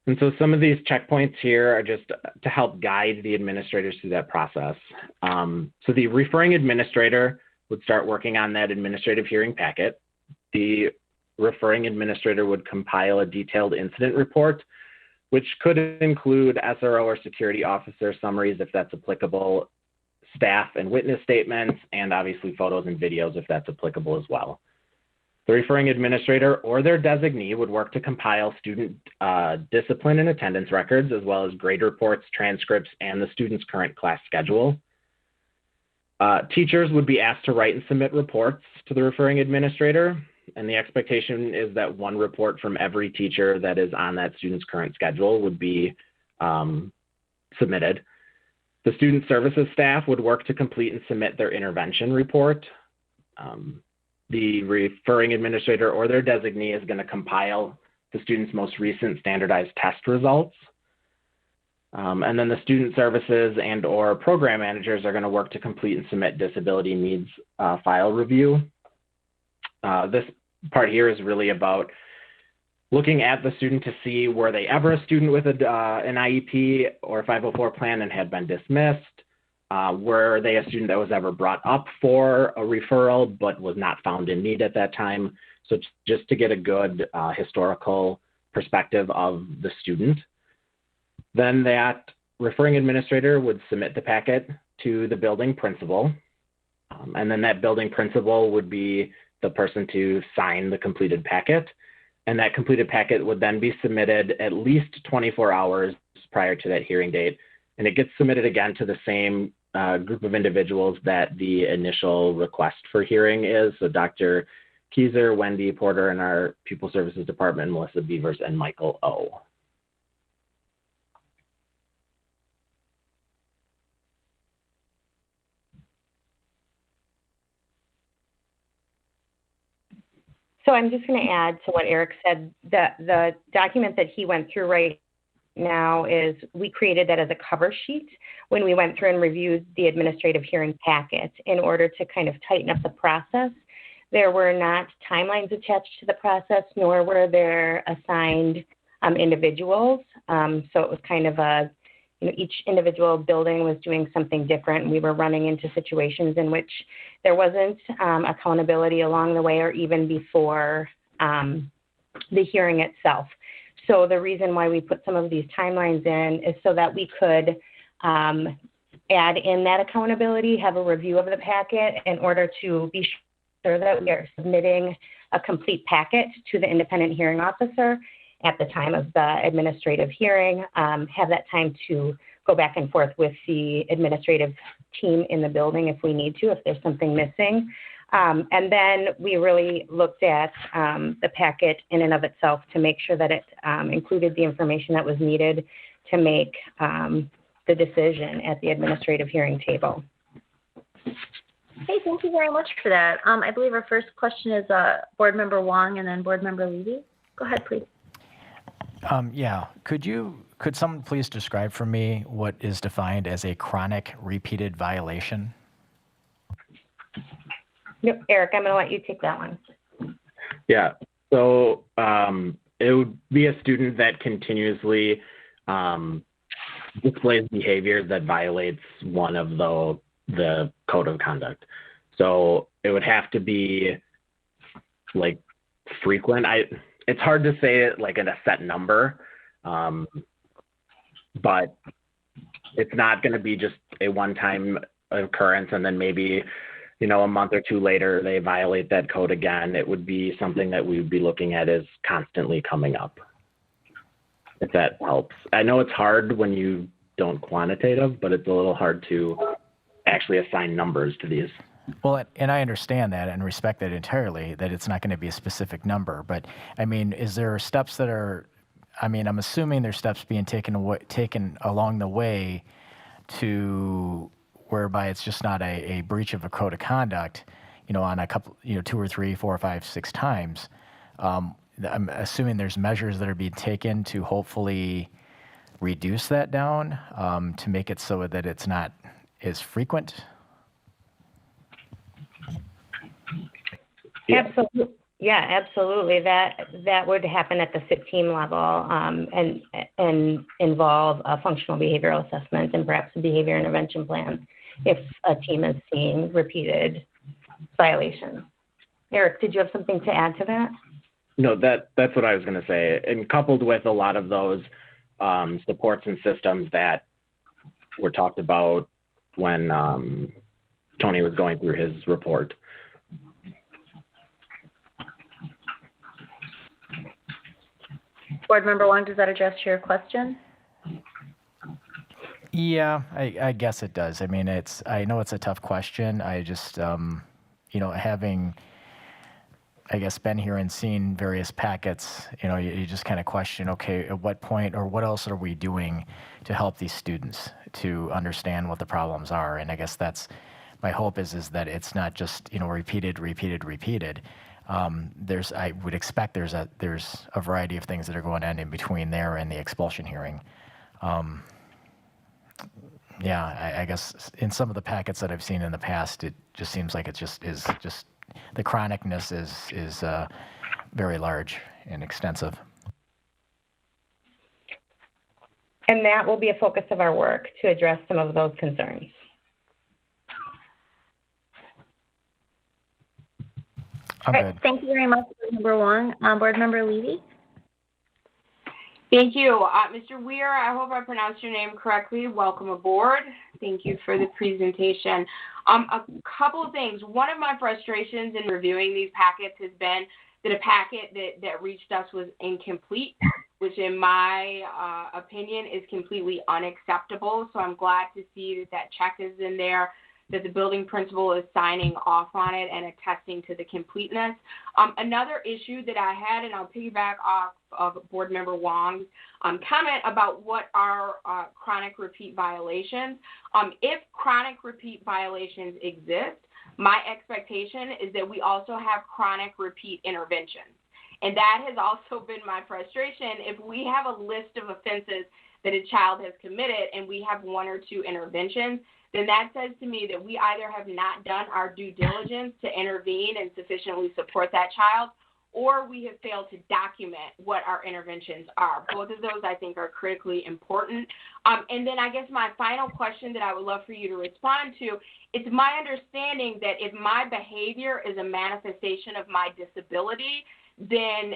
And so some of these checkpoints here are just to help guide the administrators through that process. So the referring administrator would start working on that administrative hearing packet. The referring administrator would compile a detailed incident report, which could include SRO or security officer summaries if that's applicable, staff and witness statements, and obviously photos and videos if that's applicable as well. The referring administrator or their designee would work to compile student discipline and attendance records, as well as grade reports, transcripts, and the student's current class schedule. Teachers would be asked to write and submit reports to the referring administrator, and the expectation is that 1 report from every teacher that is on that student's current schedule would be submitted. The student services staff would work to complete and submit their intervention report. The referring administrator or their designee is going to compile the student's most recent standardized test results. And then the student services and or program managers are going to work to complete and submit disability needs file review. This part here is really about looking at the student to see were they ever a student with an IEP or 504 plan and had been dismissed. Were they a student that was ever brought up for a referral but was not found in need at that time? So just to get a good historical perspective of the student. Then that referring administrator would submit the packet to the building principal. And then that building principal would be the person to sign the completed packet. And that completed packet would then be submitted at least 24 hours prior to that hearing date. And it gets submitted again to the same group of individuals that the initial request for hearing is. So Dr. Keyser, Wendy Porter, and our Pupil Services Department, Melissa Beavers, and Michael O. So I'm just going to add to what Eric said. The document that he went through right now is we created that as a cover sheet when we went through and reviewed the administrative hearing packet in order to kind of tighten up the process. There were not timelines attached to the process, nor were there assigned individuals. So it was kind of a, each individual building was doing something different. We were running into situations in which there wasn't accountability along the way or even before the hearing itself. So the reason why we put some of these timelines in is so that we could add in that accountability, have a review of the packet in order to be sure that we are submitting a complete packet to the independent hearing officer at the time of the administrative hearing, have that time to go back and forth with the administrative team in the building if we need to, if there's something missing. And then we really looked at the packet in and of itself to make sure that it included the information that was needed to make the decision at the administrative hearing table. Hey, thank you very much for that. I believe our first question is Board Member Wong and then Board Member Levy. Go ahead, please. Yeah, could someone please describe for me what is defined as a chronic repeated violation? Yep, Eric, I'm going to let you take that one. Yeah, so it would be a student that continuously displays behavior that violates one of the code of conduct. So it would have to be like frequent. It's hard to say it like in a set number, but it's not going to be just a one-time occurrence and then maybe, you know, a month or two later they violate that code again. It would be something that we would be looking at as constantly coming up, if that helps. I know it's hard when you don't quantitative, but it's a little hard to actually assign numbers to these. Well, and I understand that and respect that entirely, that it's not going to be a specific number. But I mean, is there steps that are, I mean, I'm assuming there's steps being taken along the way to whereby it's just not a breach of a code of conduct, you know, on a couple, you know, 2 or 3, 4 or 5, 6 times. I'm assuming there's measures that are being taken to hopefully reduce that down, to make it so that it's not as frequent. Yeah. Absolutely. Yeah, absolutely. That would happen at the SIT team level, and involve a functional behavioral assessment and perhaps a behavior intervention plan if a team is seeing repeated violations. Eric, did you have something to add to that? No, that's what I was going to say. And coupled with a lot of those supports and systems that were talked about when Tony was going through his report. Board Member Wong, does that address your question? Yeah, I guess it does. I mean, I know it's a tough question. I just, you know, having, I guess, been here and seen various packets, you know, you just kind of question, okay, at what point or what else are we doing to help these students to understand what the problems are? And I guess that's, my hope is that it's not just, you know, repeated. I would expect there's a variety of things that are going on in between there and the expulsion hearing. Yeah, I guess in some of the packets that I've seen in the past, it just seems like it just is the chronicness is very large and extensive. And that will be a focus of our work to address some of those concerns. All right, thank you very much, Board Member Wong. Board Member Levy? Thank you. Mr. Weir, I hope I pronounced your name correctly. Welcome aboard. Thank you for the presentation. A couple of things. One of my frustrations in reviewing these packets has been that a packet that reached us was incomplete, which in my opinion is completely unacceptable. So I'm glad to see that check is in there, that the building principal is signing off on it and attesting to the completeness. Another issue that I had, and I'll piggyback off of Board Member Wong's comment about what are chronic repeat violations. If chronic repeat violations exist, my expectation is that we also have chronic repeat interventions. And that has also been my frustration. If we have a list of offenses that a child has committed and we have 1 or 2 interventions, then that says to me that we either have not done our due diligence to intervene and sufficiently support that child, or we have failed to document what our interventions are. Both of those, I think, are critically important. And then I guess my final question that I would love for you to respond to, it's my understanding that if my behavior is a manifestation of my disability, then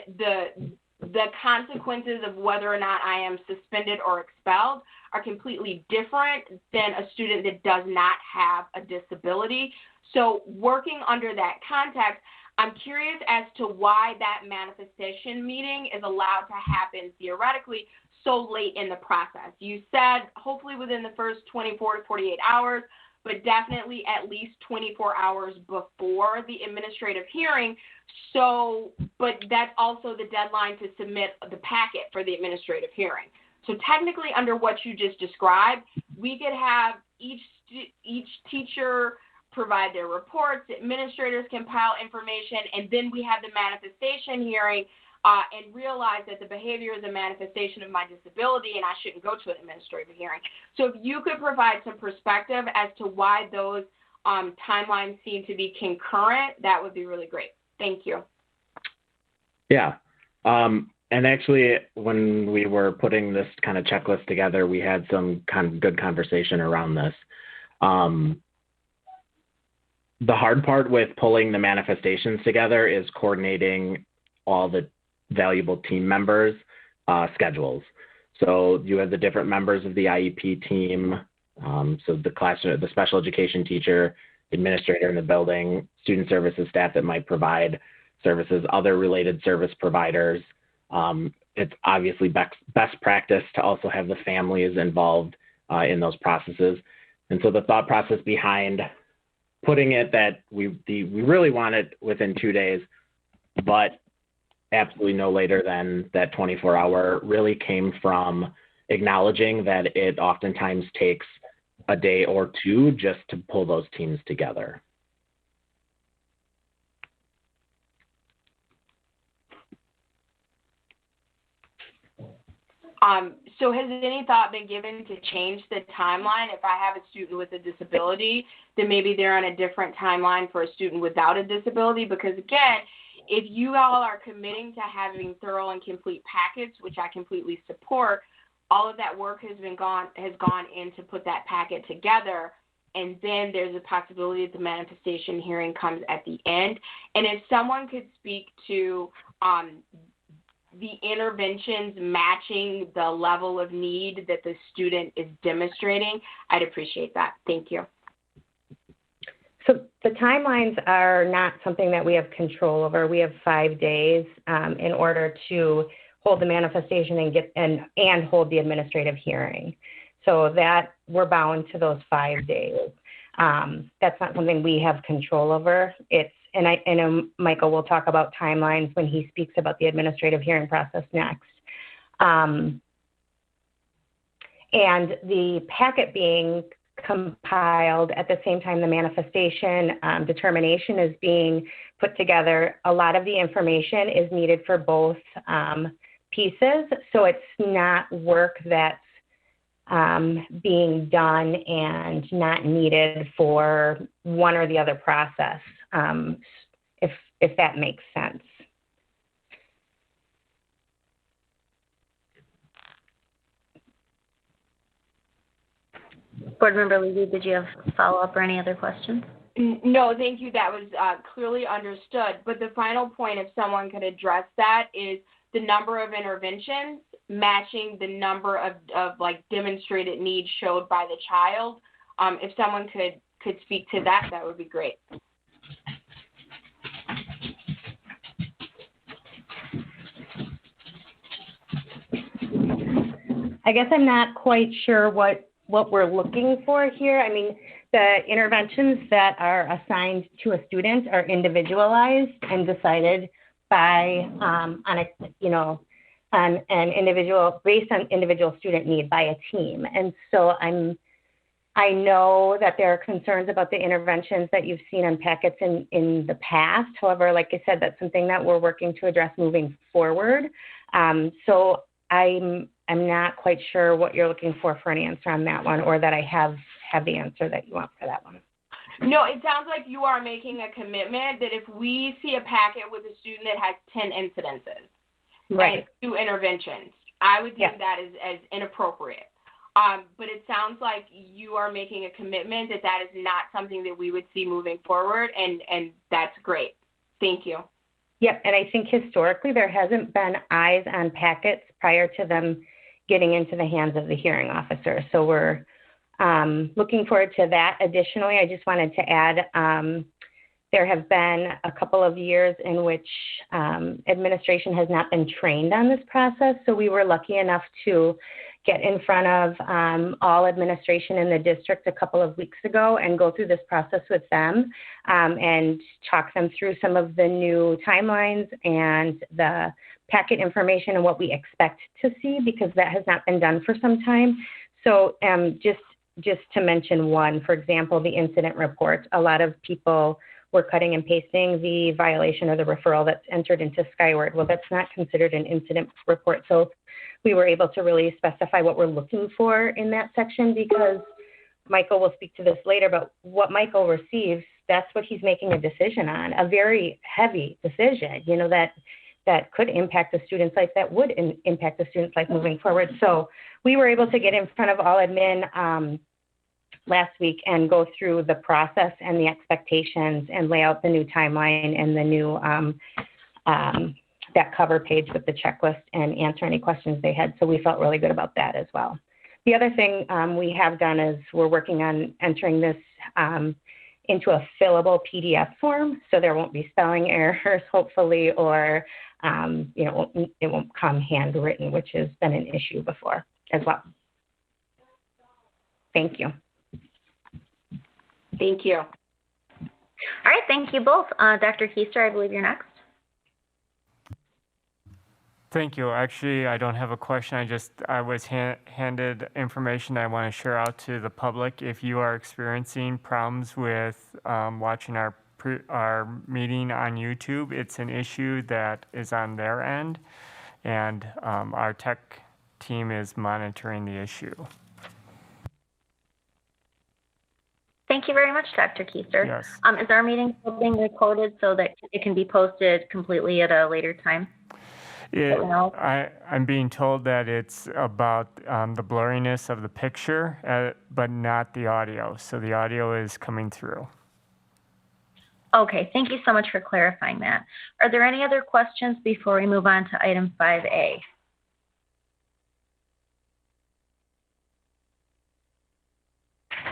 the consequences of whether or not I am suspended or expelled are completely different than a student that does not have a disability. So working under that context, I'm curious as to why that manifestation meeting is allowed to happen theoretically so late in the process. You said hopefully within the first 24 to 48 hours, but definitely at least 24 hours before the administrative hearing. So, but that's also the deadline to submit the packet for the administrative hearing. So technically under what you just described, we could have each teacher provide their reports, administrators compile information, and then we have the manifestation hearing and realize that the behavior is a manifestation of my disability and I shouldn't go to an administrative hearing. So if you could provide some perspective as to why those timelines seem to be concurrent, that would be really great. Thank you. Yeah. And actually, when we were putting this kind of checklist together, we had some kind of good conversation around this. The hard part with pulling the manifestations together is coordinating all the valuable team members' schedules. So you have the different members of the IEP team, so the special education teacher, administrator in the building, student services staff that might provide services, other related service providers. It's obviously best practice to also have the families involved in those processes. And so the thought process behind putting it that we really want it within 2 days, but absolutely no later than that 24-hour really came from acknowledging that it oftentimes takes a day or two just to pull those teams together. So has any thought been given to change the timeline? If I have a student with a disability, then maybe they're on a different timeline for a student without a disability? Because again, if you all are committing to having thorough and complete packets, which I completely support, all of that work has gone in to put that packet together, and then there's a possibility that the manifestation hearing comes at the end. And if someone could speak to the interventions matching the level of need that the student is demonstrating, I'd appreciate that. Thank you. So the timelines are not something that we have control over. We have 5 days in order to hold the manifestation and hold the administrative hearing. So that we're bound to those 5 days. That's not something we have control over. And I know Michael will talk about timelines when he speaks about the administrative hearing process next. And the packet being compiled at the same time the manifestation determination is being put together, a lot of the information is needed for both pieces. So it's not work that's being done and not needed for one or the other process, if that makes sense. Board Member Levy, did you have follow-up or any other questions? No, thank you. That was clearly understood. But the final point, if someone could address that, is the number of interventions matching the number of like demonstrated needs showed by the child. If someone could speak to that, that would be great. I guess I'm not quite sure what we're looking for here. I mean, the interventions that are assigned to a student are individualized and decided by on an individual, based on individual student need by a team. And so I know that there are concerns about the interventions that you've seen on packets in the past. However, like I said, that's something that we're working to address moving forward. So I'm not quite sure what you're looking for an answer on that one, or that I have the answer that you want for that one. No, it sounds like you are making a commitment that if we see a packet with a student that has 10 incidences, right, and 2 interventions, I would think that is as inappropriate. But it sounds like you are making a commitment that that is not something that we would see moving forward, and that's great. Thank you. Yep, and I think historically there hasn't been eyes on packets prior to them getting into the hands of the hearing officer. So we're looking forward to that. Additionally, I just wanted to add, there have been a couple of years in which administration has not been trained on this process. So we were lucky enough to get in front of all administration in the district a couple of weeks ago and go through this process with them and talk them through some of the new timelines and the packet information and what we expect to see, because that has not been done for some time. So just to mention one, for example, the incident report. A lot of people were cutting and pasting the violation or the referral that's entered into Skyward. Well, that's not considered an incident report. So we were able to really specify what we're looking for in that section, because Michael will speak to this later, but what Michael receives, that's what he's making a decision on, a very heavy decision, you know, that could impact the student's life, that would impact the student's life moving forward. So we were able to get in front of all admin last week and go through the process and the expectations and lay out the new timeline and the new that cover page with the checklist and answer any questions they had. So we felt really good about that as well. The other thing we have done is we're working on entering this into a fillable PDF form, so there won't be spelling errors, hopefully, or you know, it won't come handwritten, which has been an issue before as well. Thank you. Thank you. All right, thank you both. Dr. Keister, I believe you're next. Thank you. Actually, I don't have a question. I was handed information I want to share out to the public. If you are experiencing problems with watching our meeting on YouTube, it's an issue that is on their end, and our tech team is monitoring the issue. Thank you very much, Dr. Keister. Yes. Is our meeting still being recorded so that it can be posted completely at a later time? I'm being told that it's about the blurriness of the picture, but not the audio. So the audio is coming through. Okay, thank you so much for clarifying that. Are there any other questions before we move on to item 5A?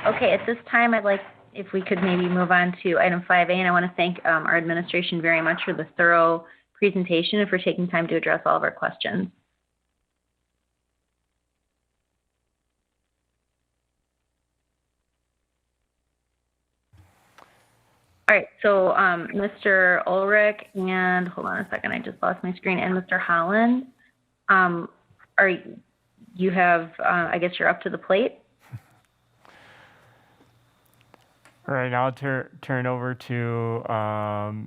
Okay, at this time, I'd like if we could maybe move on to item 5A, and I want to thank our administration very much for the thorough presentation and for taking time to address all of our questions. All right, so Mr. Ulrich and, hold on a second, I just lost my screen, and Mr. Holland, you have, I guess you're up to the plate. All right, I'll turn over to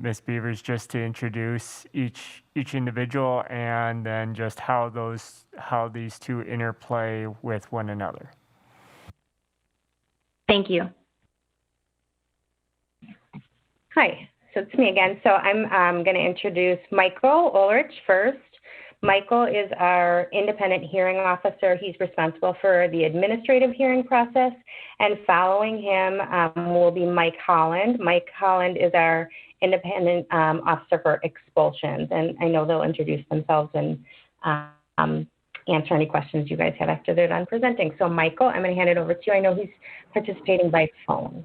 Ms. Beavers just to introduce each individual and then just how these two interplay with one another. Thank you. Hi, so it's me again. So I'm going to introduce Michael Ulrich first. Michael is our independent hearing officer. He's responsible for the administrative hearing process, and following him will be Mike Holland. Mike Holland is our independent officer for expulsions, and I know they'll introduce themselves and answer any questions you guys have after they're done presenting. So Michael, I'm going to hand it over to you. I know he's participating by phone.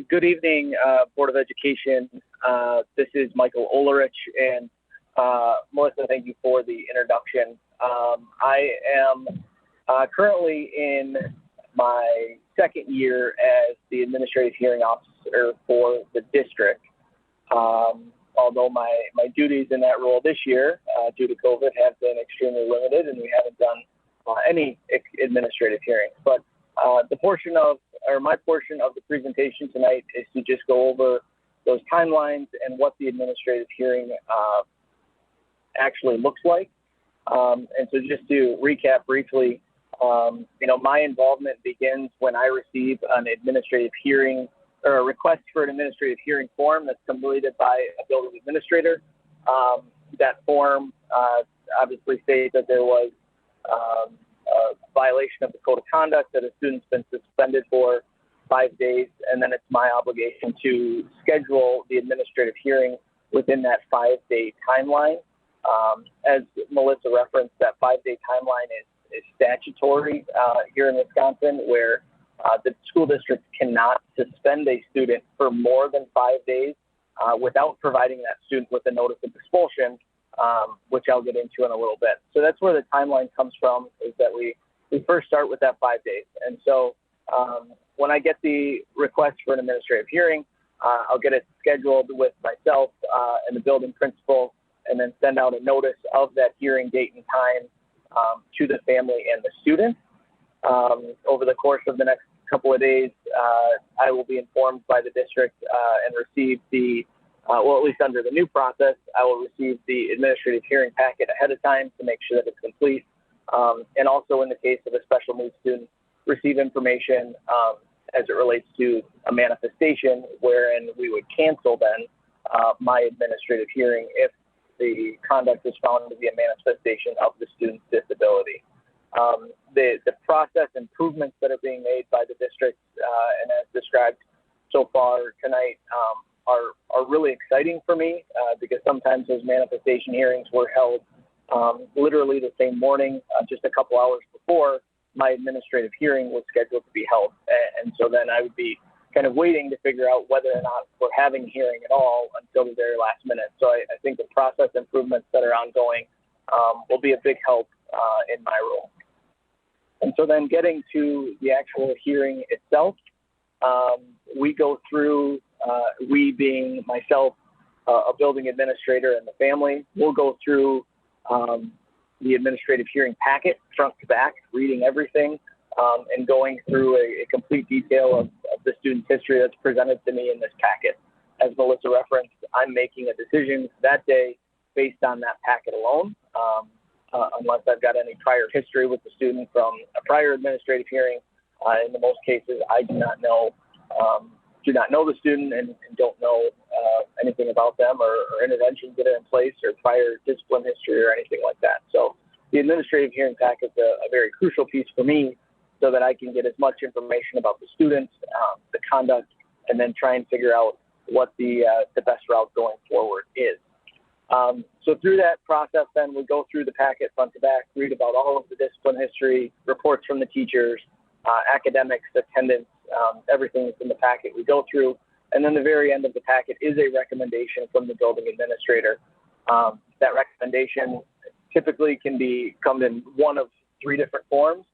Good evening, Board of Education. This is Michael Ulrich, and Melissa, thank you for the introduction. I am currently in my second year as the administrative hearing officer for the district. Although my duties in that role this year, due to COVID, have been extremely limited, and we haven't done any administrative hearings. But my portion of the presentation tonight is to just go over those timelines and what the administrative hearing actually looks like. And so just to recap briefly, my involvement begins when I receive an administrative hearing or a request for an administrative hearing form that's completed by a building administrator. That form obviously states that there was a violation of the code of conduct, that a student's been suspended for 5 days, and then it's my obligation to schedule the administrative hearing within that 5-day timeline. As Melissa referenced, that 5-day timeline is statutory here in Wisconsin, where the school district cannot suspend a student for more than 5 days without providing that student with a notice of expulsion, which I'll get into in a little bit. So that's where the timeline comes from, is that we first start with that 5 days. And so when I get the request for an administrative hearing, I'll get it scheduled with myself and the building principal, and then send out a notice of that hearing date and time to the family and the student. Over the course of the next couple of days, I will be informed by the district and receive the, well, at least under the new process, I will receive the administrative hearing packet ahead of time to make sure that it's complete. And also in the case of a special needs student, receive information as it relates to a manifestation, wherein we would cancel then my administrative hearing if the conduct is found to be a manifestation of the student's disability. The process improvements that are being made by the district and as described so far tonight are really exciting for me because sometimes those manifestation hearings were held literally the same morning, just a couple hours before my administrative hearing was scheduled to be held. And so then I would be kind of waiting to figure out whether or not we're having a hearing at all until the very last minute. So I think the process improvements that are ongoing will be a big help in my role. And so then getting to the actual hearing itself, we go through, we being myself, a building administrator and the family, we'll go through the administrative hearing packet front to back, reading everything, and going through a complete detail of the student's history that's presented to me in this packet. As Melissa referenced, I'm making a decision that day based on that packet alone, unless I've got any prior history with the student from a prior administrative hearing. In the most cases, I do not know the student and don't know anything about them or interventions that are in place or prior discipline history or anything like that. So the administrative hearing packet is a very crucial piece for me so that I can get as much information about the students, the conduct, and then try and figure out what the best route going forward is. So through that process, then we go through the packet front to back, read about all of the discipline history, reports from the teachers, academics, attendance, everything that's in the packet we go through. And then the very end of the packet is a recommendation from the building administrator. That recommendation typically can come in one of 3 different forms.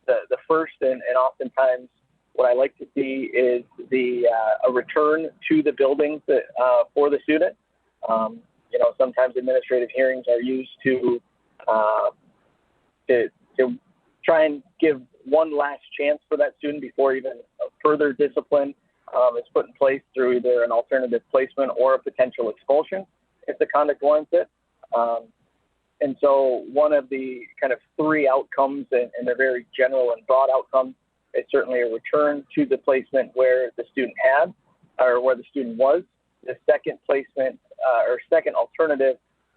The first and oftentimes what I like to see is a return to the building for the student. Sometimes administrative hearings are used to try and give one last chance for that student before even further discipline is put in place through either an alternative placement or a potential expulsion if the conduct warrants it. And so one of the kind of 3 outcomes, and they're very general and broad outcomes, is certainly a return to the placement where the student had or where the student was. The second placement or second alternative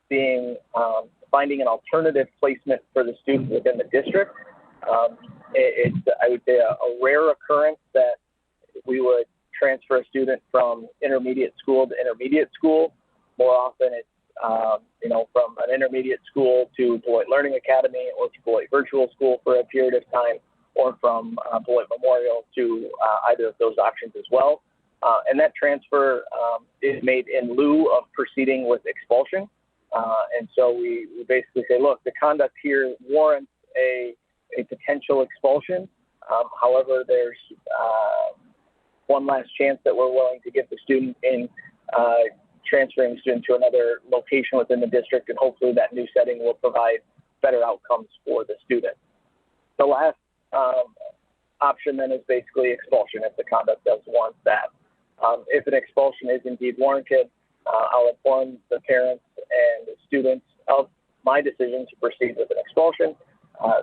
being finding an alternative placement for the student within the district. It's, I would say, a rare occurrence that we would transfer a student from intermediate school to intermediate school. More often it's, from an intermediate school to Beloit Learning Academy or to Beloit Virtual School for a period of time, or from Beloit Memorial to either of those options as well. And that transfer is made in lieu of proceeding with expulsion. And so we basically say, look, the conduct here warrants a potential expulsion. However, there's one last chance that we're willing to give the student in transferring the student to another location within the district, and hopefully that new setting will provide better outcomes for the student. The last option then is basically expulsion if the conduct does warrant that. If an expulsion is indeed warranted, I'll inform the parents and the students of my decision to proceed with an expulsion.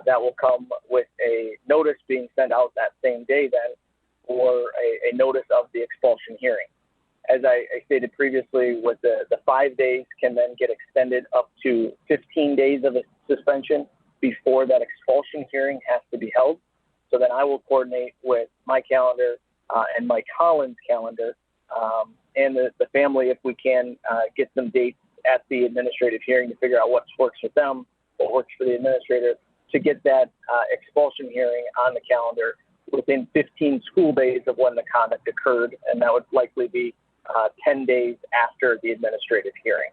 That will come with a notice being sent out that same day then, or a notice of the expulsion hearing. As I stated previously, with the 5 days can then get extended up to 15 days of a suspension before that expulsion hearing has to be held. So then I will coordinate with my calendar and Mike Collins' calendar and the family, if we can get some dates at the administrative hearing to figure out what works for them, what works for the administrator, to get that expulsion hearing on the calendar within 15 school days of when the conduct occurred, and that would likely be 10 days after the administrative hearing.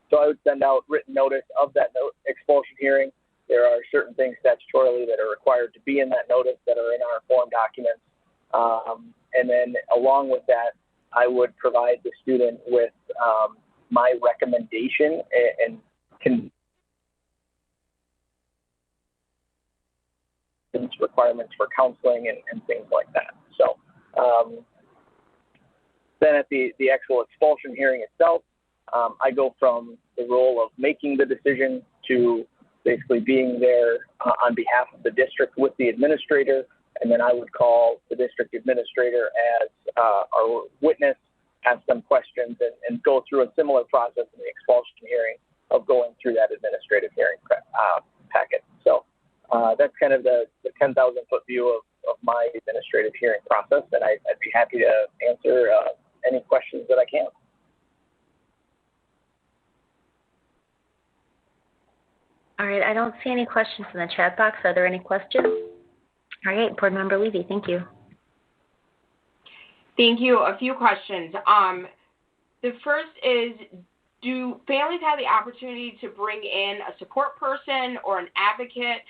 So I would send out written notice of that expulsion hearing. There are certain things statutorily that are required to be in that notice that are in our form documents. And then along with that, I would provide the student with my recommendation and requirements for counseling and things like that. So then at the actual expulsion hearing itself, I go from the role of making the decision to basically being there on behalf of the district with the administrator, and then I would call the district administrator as our witness, ask them questions, and go through a similar process in the expulsion hearing of going through that administrative hearing packet. So that's kind of the 10,000-foot view of my administrative hearing process, and I'd be happy to answer any questions that I can. All right, I don't see any questions in the chat box. Are there any questions? All right, Board Member Levy, thank you. Thank you. A few questions. The first is, do families have the opportunity to bring in a support person or an advocate?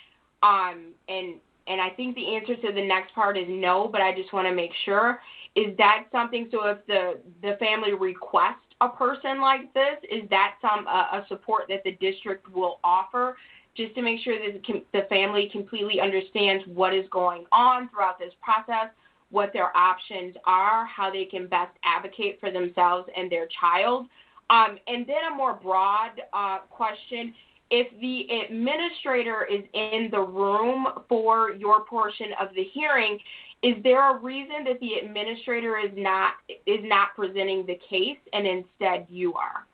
And I think the answer to the next part is no, but I just want to make sure. Is that something, so if the family requests a person like this, is that a support that the district will offer, just to make sure that the family completely understands what is going on throughout this process, what their options are, how they can best advocate for themselves and their child? And then a more broad question, if the administrator is in the room for your portion of the hearing, is there a reason that the administrator is not presenting the case and instead you are?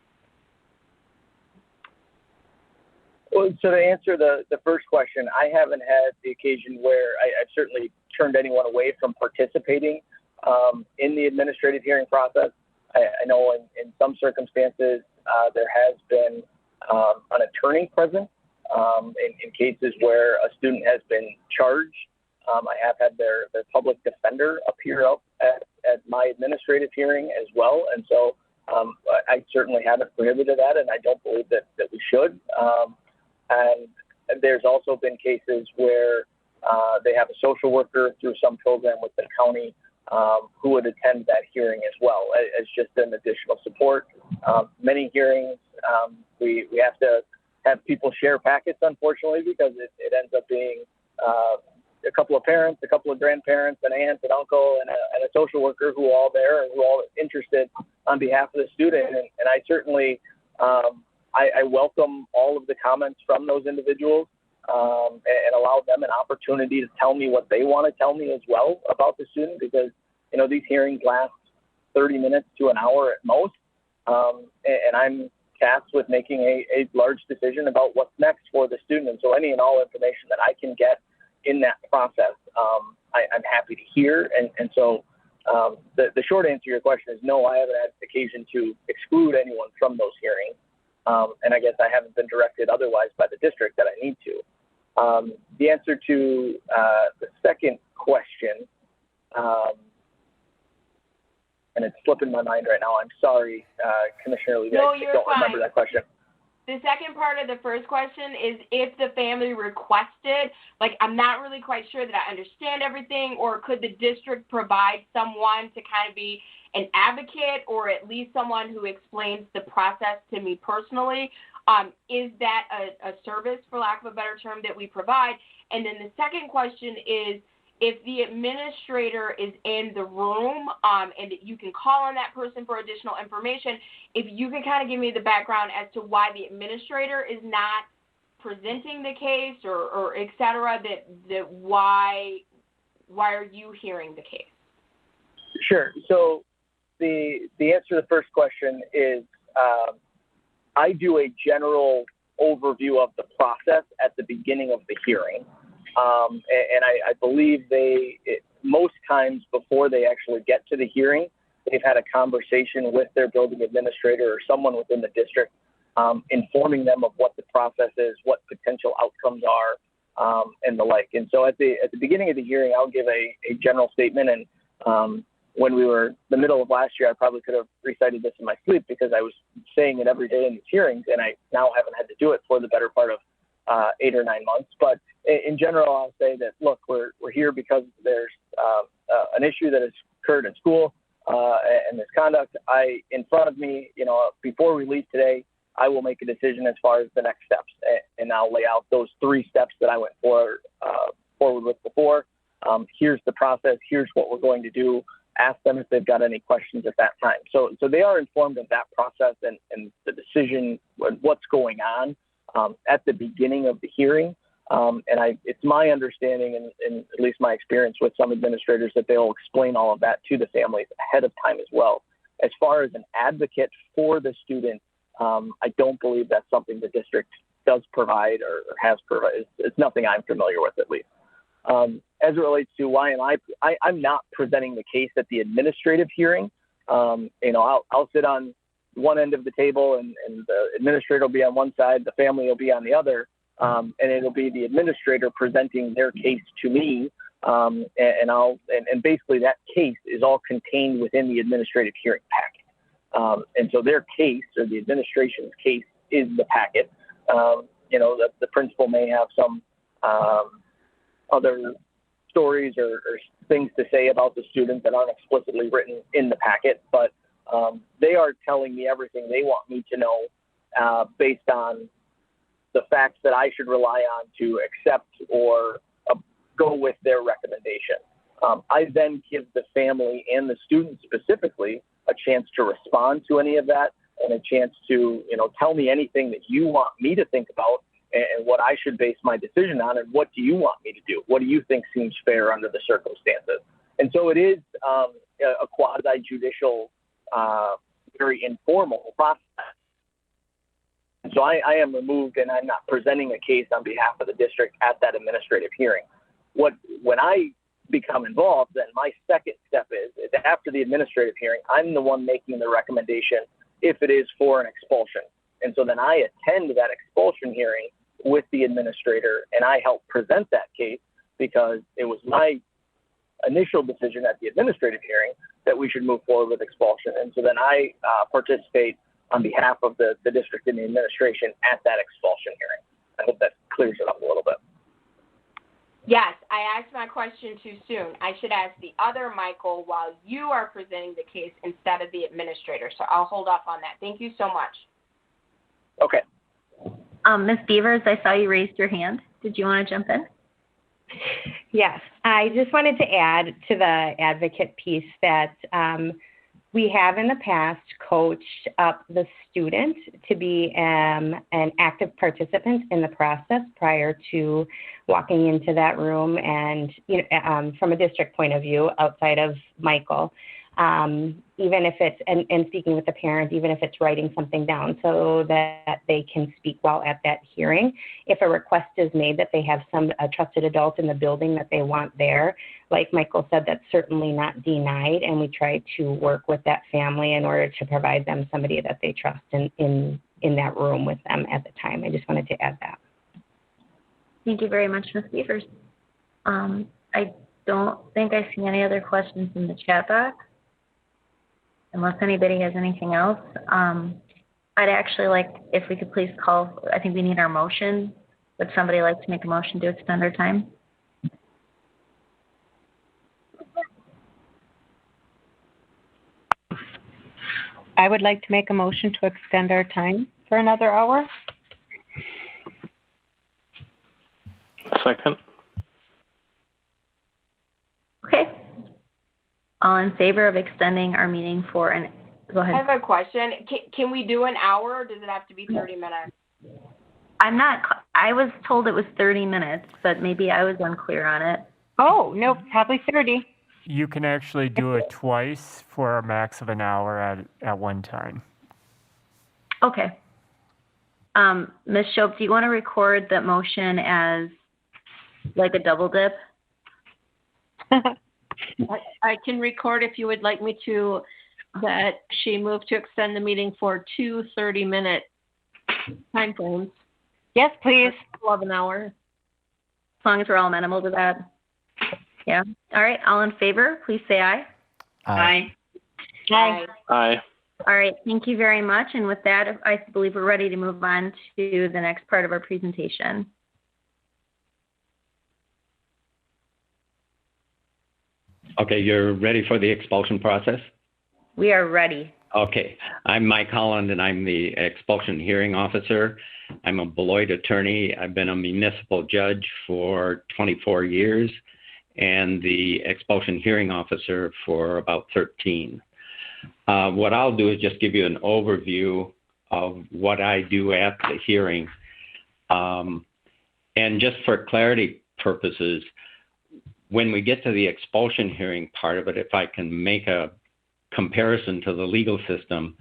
Well, so to answer the first question, I haven't had the occasion where I've certainly turned anyone away from participating in the administrative hearing process. I know in some circumstances there has been an attorney present in cases where a student has been charged. I have had their public defender appear up at my administrative hearing as well, and so I certainly haven't prohibited that, and I don't believe that we should. And there's also been cases where they have a social worker through some program with the county who would attend that hearing as well as just an additional support. Many hearings, we have to have people share packets, unfortunately, because it ends up being a couple of parents, a couple of grandparents, an aunt, an uncle, and a social worker who are all there and who are all interested on behalf of the student. And I certainly, I welcome all of the comments from those individuals and allow them an opportunity to tell me what they want to tell me as well about the student, because, you know, these hearings last 30 minutes to an hour at most. And I'm tasked with making a large decision about what's next for the student. And so any and all information that I can get in that process, I'm happy to hear. And so the short answer to your question is no, I haven't had occasion to exclude anyone from those hearings. And I guess I haven't been directed otherwise by the district that I need to. The answer to the second question, and it's slipping my mind right now. I'm sorry, Commissioner Levy. No, I don't remember that question. The second part of the first question is if the family requested, like, I'm not really quite sure that I understand everything, or could the district provide someone to kind of be an advocate or at least someone who explains the process to me personally? Is that a service, for lack of a better term, that we provide? And then the second question is, if the administrator is in the room and you can call on that person for additional information, if you can kind of give me the background as to why the administrator is not presenting the case or et cetera, that why are you hearing the case? Sure. So the answer to the first question is I do a general overview of the process at the beginning of the hearing. And I believe most times before they actually get to the hearing, they've had a conversation with their building administrator or someone within the district, informing them of what the process is, what potential outcomes are, and the like. And so at the beginning of the hearing, I'll give a general statement. And when we were in the middle of last year, I probably could have recited this in my sleep because I was saying it every day in these hearings, and I now haven't had to do it for the better part of 8 or 9 months. But in general, I'll say that, look, we're here because there's an issue that has occurred in school and misconduct. In front of me, before we leave today, I will make a decision as far as the next steps, and I'll lay out those 3 steps that I went forward with before. Here's the process. Here's what we're going to do. Ask them if they've got any questions at that time. So they are informed of that process and the decision, what's going on at the beginning of the hearing. It's my understanding and at least my experience with some administrators that they'll explain all of that to the families ahead of time as well. As far as an advocate for the student, I don't believe that's something the district does provide or has provided. It's nothing I'm familiar with, at least. As it relates to why I'm not presenting the case at the administrative hearing. I'll sit on one end of the table and the administrator will be on one side, the family will be on the other, and it'll be the administrator presenting their case to me. And basically that case is all contained within the administrative hearing packet. And so their case, or the administration's case, is the packet. The principal may have some other stories or things to say about the student that aren't explicitly written in the packet, but they are telling me everything they want me to know based on the facts that I should rely on to accept or go with their recommendation. I then give the family and the student specifically a chance to respond to any of that and a chance to, tell me anything that you want me to think about and what I should base my decision on, and what do you want me to do? What do you think seems fair under the circumstances? And so it is a quasi-judicial, very informal process. So I am removed and I'm not presenting a case on behalf of the district at that administrative hearing. When I become involved, then my second step is after the administrative hearing, I'm the one making the recommendation if it is for an expulsion. And so then I attend that expulsion hearing with the administrator and I help present that case because it was my initial decision at the administrative hearing that we should move forward with expulsion. And so then I participate on behalf of the district and the administration at that expulsion hearing. I hope that clears it up a little bit. Yes, I asked my question too soon. I should ask the other Michael while you are presenting the case instead of the administrator. So I'll hold off on that. Thank you so much. Okay. Ms. Beavers, I saw you raised your hand. Did you want to jump in? Yes, I just wanted to add to the advocate piece that we have in the past coached up the student to be an active participant in the process prior to walking into that room, and from a district point of view, outside of Michael, even if it's, and speaking with the parent, even if it's writing something down so that they can speak while at that hearing. If a request is made that they have a trusted adult in the building that they want there, like Michael said, that's certainly not denied, and we try to work with that family in order to provide them somebody that they trust in that room with them at the time. I just wanted to add that. Thank you very much, Ms. Beavers. I don't think I see any other questions in the chat box. Unless anybody has anything else, I'd actually like, if we could please call, I think we need our motion. Would somebody like to make a motion to extend our time? I would like to make a motion to extend our time for another hour. Second. Okay. All in favor of extending our meeting for an, go ahead. I have a question. Can we do an hour or does it have to be 30 minutes? I was told it was 30 minutes, but maybe I was unclear on it. Oh, no, probably 30. You can actually do it twice for a max of an hour at one time. Okay. Ms. Shope, do you want to record that motion as like a double dip? I can record if you would like me to that she moved to extend the meeting for 2 30-minute time frames. Yes, please. 11 hours. As long as we're all amenable to that. Yeah. All right. All in favor, please say aye. Aye. Aye. Aye. All right. Thank you very much. And with that, I believe we're ready to move on to the next part of our presentation. Okay, you're ready for the expulsion process? We are ready. Okay, I'm Mike Holland and I'm the expulsion hearing officer. I'm a Beloit attorney. I've been a municipal judge for 24 years and the expulsion hearing officer for about 13. What I'll do is just give you an overview of what I do at the hearing. And just for clarity purposes, when we get to the expulsion hearing part of it, if I can make a comparison to the legal system,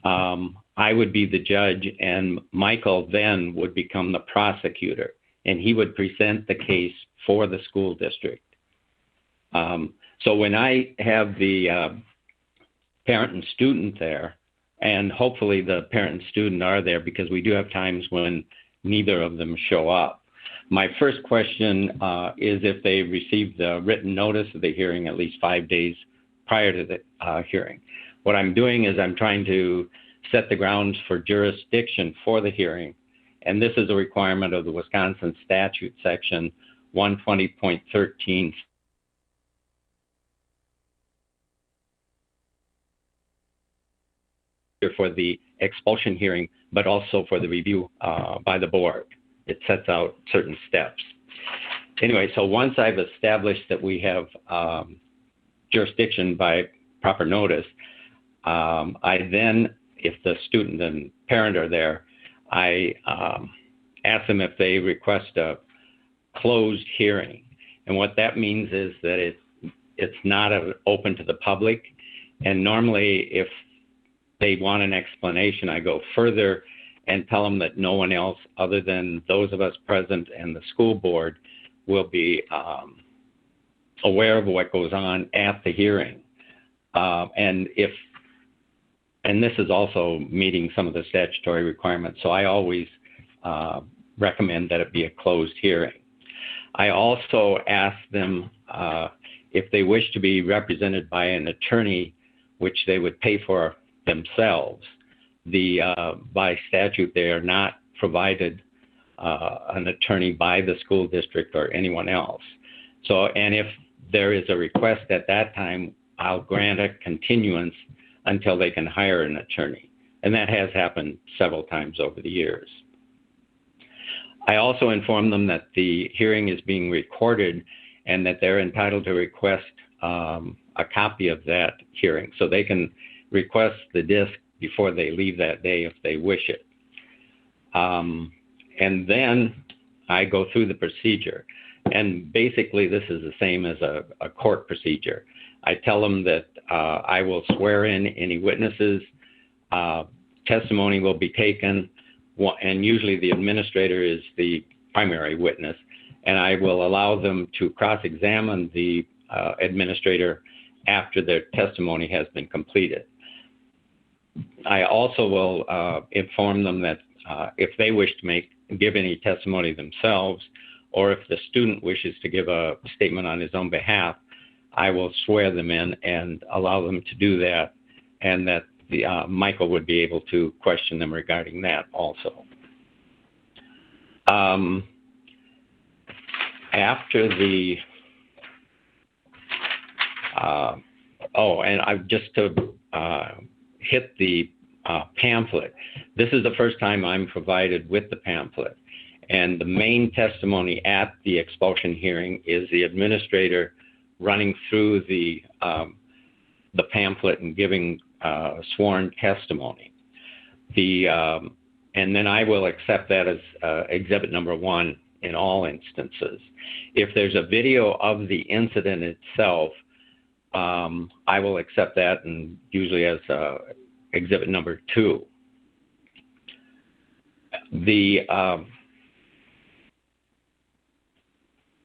I would be the judge and Michael then would become the prosecutor and he would present the case for the school district. So when I have the parent and student there, and hopefully the parent and student are there because we do have times when neither of them show up. My first question is if they received the written notice of the hearing at least 5 days prior to the hearing. What I'm doing is I'm trying to set the grounds for jurisdiction for the hearing, and this is a requirement of the Wisconsin statute section 120.13. For the expulsion hearing, but also for the review by the board. It sets out certain steps. Anyway, so once I've established that we have jurisdiction by proper notice, I then, if the student and parent are there, I ask them if they request a closed hearing. And what that means is that it's not open to the public. And normally, if they want an explanation, I go further and tell them that no one else other than those of us present and the school board will be aware of what goes on at the hearing. And this is also meeting some of the statutory requirements. So I always recommend that it be a closed hearing. I also ask them if they wish to be represented by an attorney, which they would pay for themselves. By statute, they are not provided an attorney by the school district or anyone else. So, and if there is a request at that time, I'll grant a continuance until they can hire an attorney. And that has happened several times over the years. I also inform them that the hearing is being recorded and that they're entitled to request a copy of that hearing. So they can request the disc before they leave that day if they wish it. And then I go through the procedure. And basically this is the same as a court procedure. I tell them that I will swear in any witnesses, testimony will be taken, and usually the administrator is the primary witness, and I will allow them to cross-examine the administrator after their testimony has been completed. I also will inform them that if they wish to give any testimony themselves, or if the student wishes to give a statement on his own behalf, I will swear them in and allow them to do that, and that Michael would be able to question them regarding that also. After the, and I've just to hit the pamphlet. This is the first time I'm provided with the pamphlet. And the main testimony at the expulsion hearing is the administrator running through the pamphlet and giving sworn testimony. And then I will accept that as exhibit number 1 in all instances. If there's a video of the incident itself, I will accept that, and usually as exhibit number 2. The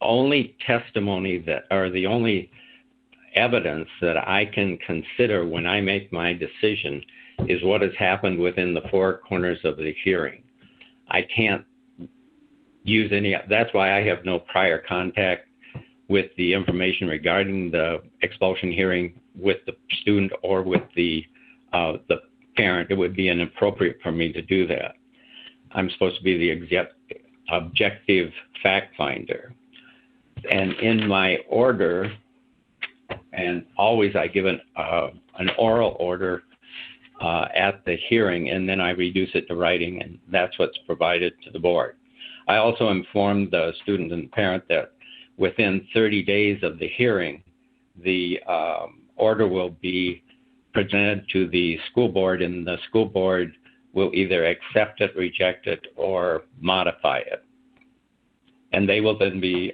only testimony that, or the only evidence that I can consider when I make my decision is what has happened within the four corners of the hearing. I can't use any, that's why I have no prior contact with the information regarding the expulsion hearing with the student or with the parent. It would be inappropriate for me to do that. I'm supposed to be the objective fact finder. And in my order, and always I give an oral order at the hearing, and then I reduce it to writing, and that's what's provided to the board. I also informed the student and parent that within 30 days of the hearing, the order will be presented to the school board, and the school board will either accept it, reject it, or modify it. And they will then be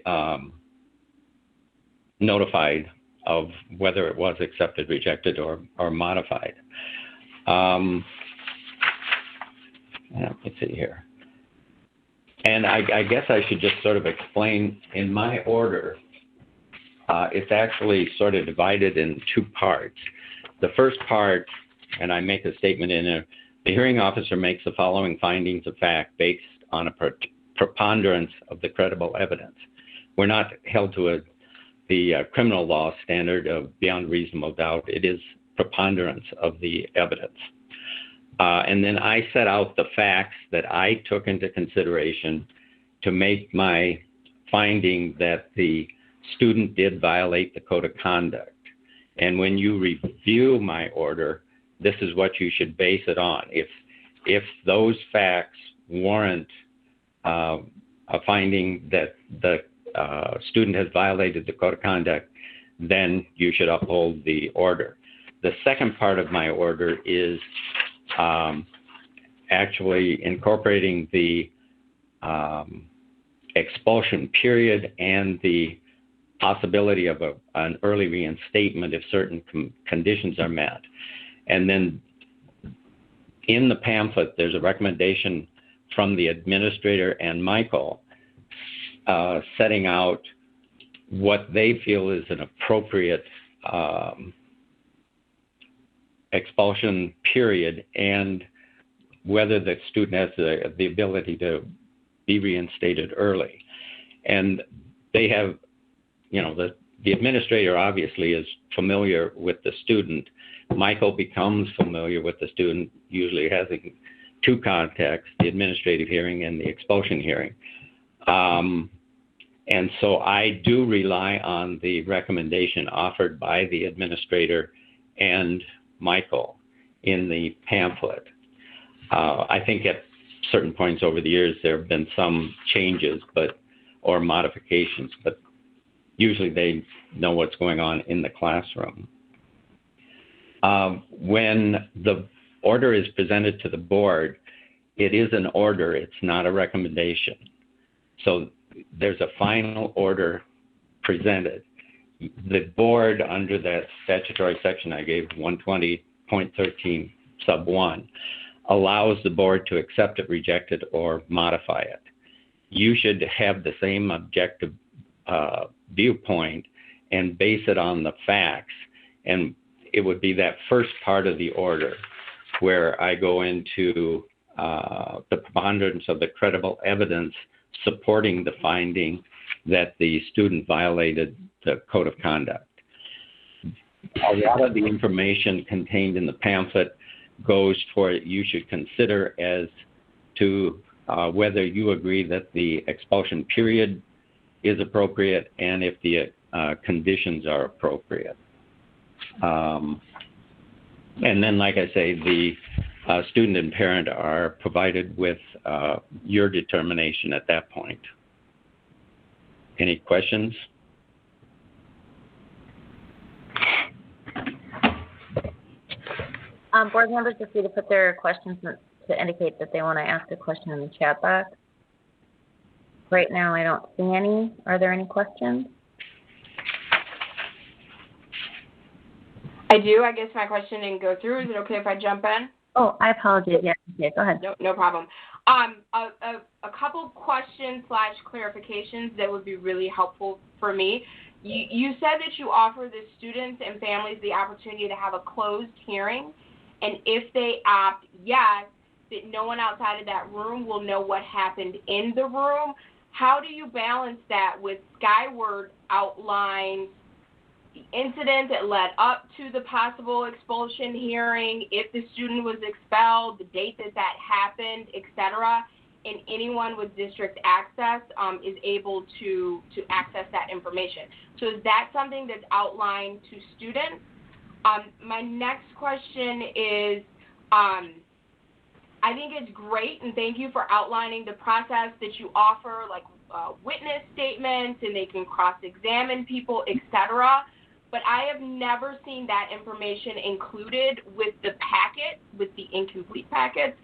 notified of whether it was accepted, rejected, or modified. Let's see here. And I guess I should just sort of explain in my order, it's actually sort of divided in two parts. The first part, and I make a statement in it, the hearing officer makes the following findings of fact based on a preponderance of the credible evidence. We're not held to the criminal law standard of beyond reasonable doubt. It is preponderance of the evidence. And then I set out the facts that I took into consideration to make my finding that the student did violate the code of conduct. And when you review my order, this is what you should base it on. If those facts warrant a finding that the student has violated the code of conduct, then you should uphold the order. The second part of my order is actually incorporating the expulsion period and the possibility of an early reinstatement if certain conditions are met. And then in the pamphlet, there's a recommendation from the administrator and Michael setting out what they feel is an appropriate expulsion period and whether the student has the ability to be reinstated early. And they have, you know, the administrator obviously is familiar with the student. Michael becomes familiar with the student, usually having two contacts, the administrative hearing and the expulsion hearing. And so I do rely on the recommendation offered by the administrator and Michael in the pamphlet. I think at certain points over the years there have been some changes or modifications, but usually they know what's going on in the classroom. When the order is presented to the board, it is an order, it's not a recommendation. So there's a final order presented. The board, under that statutory section I gave, 120.13 sub 1, allows the board to accept it, reject it, or modify it. You should have the same objective viewpoint and base it on the facts. And it would be that first part of the order where I go into the preponderance of the credible evidence supporting the finding that the student violated the code of conduct. A lot of the information contained in the pamphlet goes for you should consider as to whether you agree that the expulsion period is appropriate and if the conditions are appropriate. And then, like I say, the student and parent are provided with your determination at that point. Any questions? Board members are free to put their questions to indicate that they want to ask a question in the chat box. Right now, I don't see any. Are there any questions? I do. I guess my question didn't go through. Is it okay if I jump in? Oh, I apologize. Yeah, go ahead. No problem. A couple questions / clarifications that would be really helpful for me. You said that you offer the students and families the opportunity to have a closed hearing, and if they opt yes, that no one outside of that room will know what happened in the room. How do you balance that with Skyward outlines the incident that led up to the possible expulsion hearing, if the student was expelled, the date that that happened, etc., and anyone with district access is able to access that information. So is that something that's outlined to students? My next question is, I think it's great, and thank you for outlining the process that you offer, like witness statements, and they can cross-examine people, etc. But I have never seen that information included with the packet, with the incomplete packets.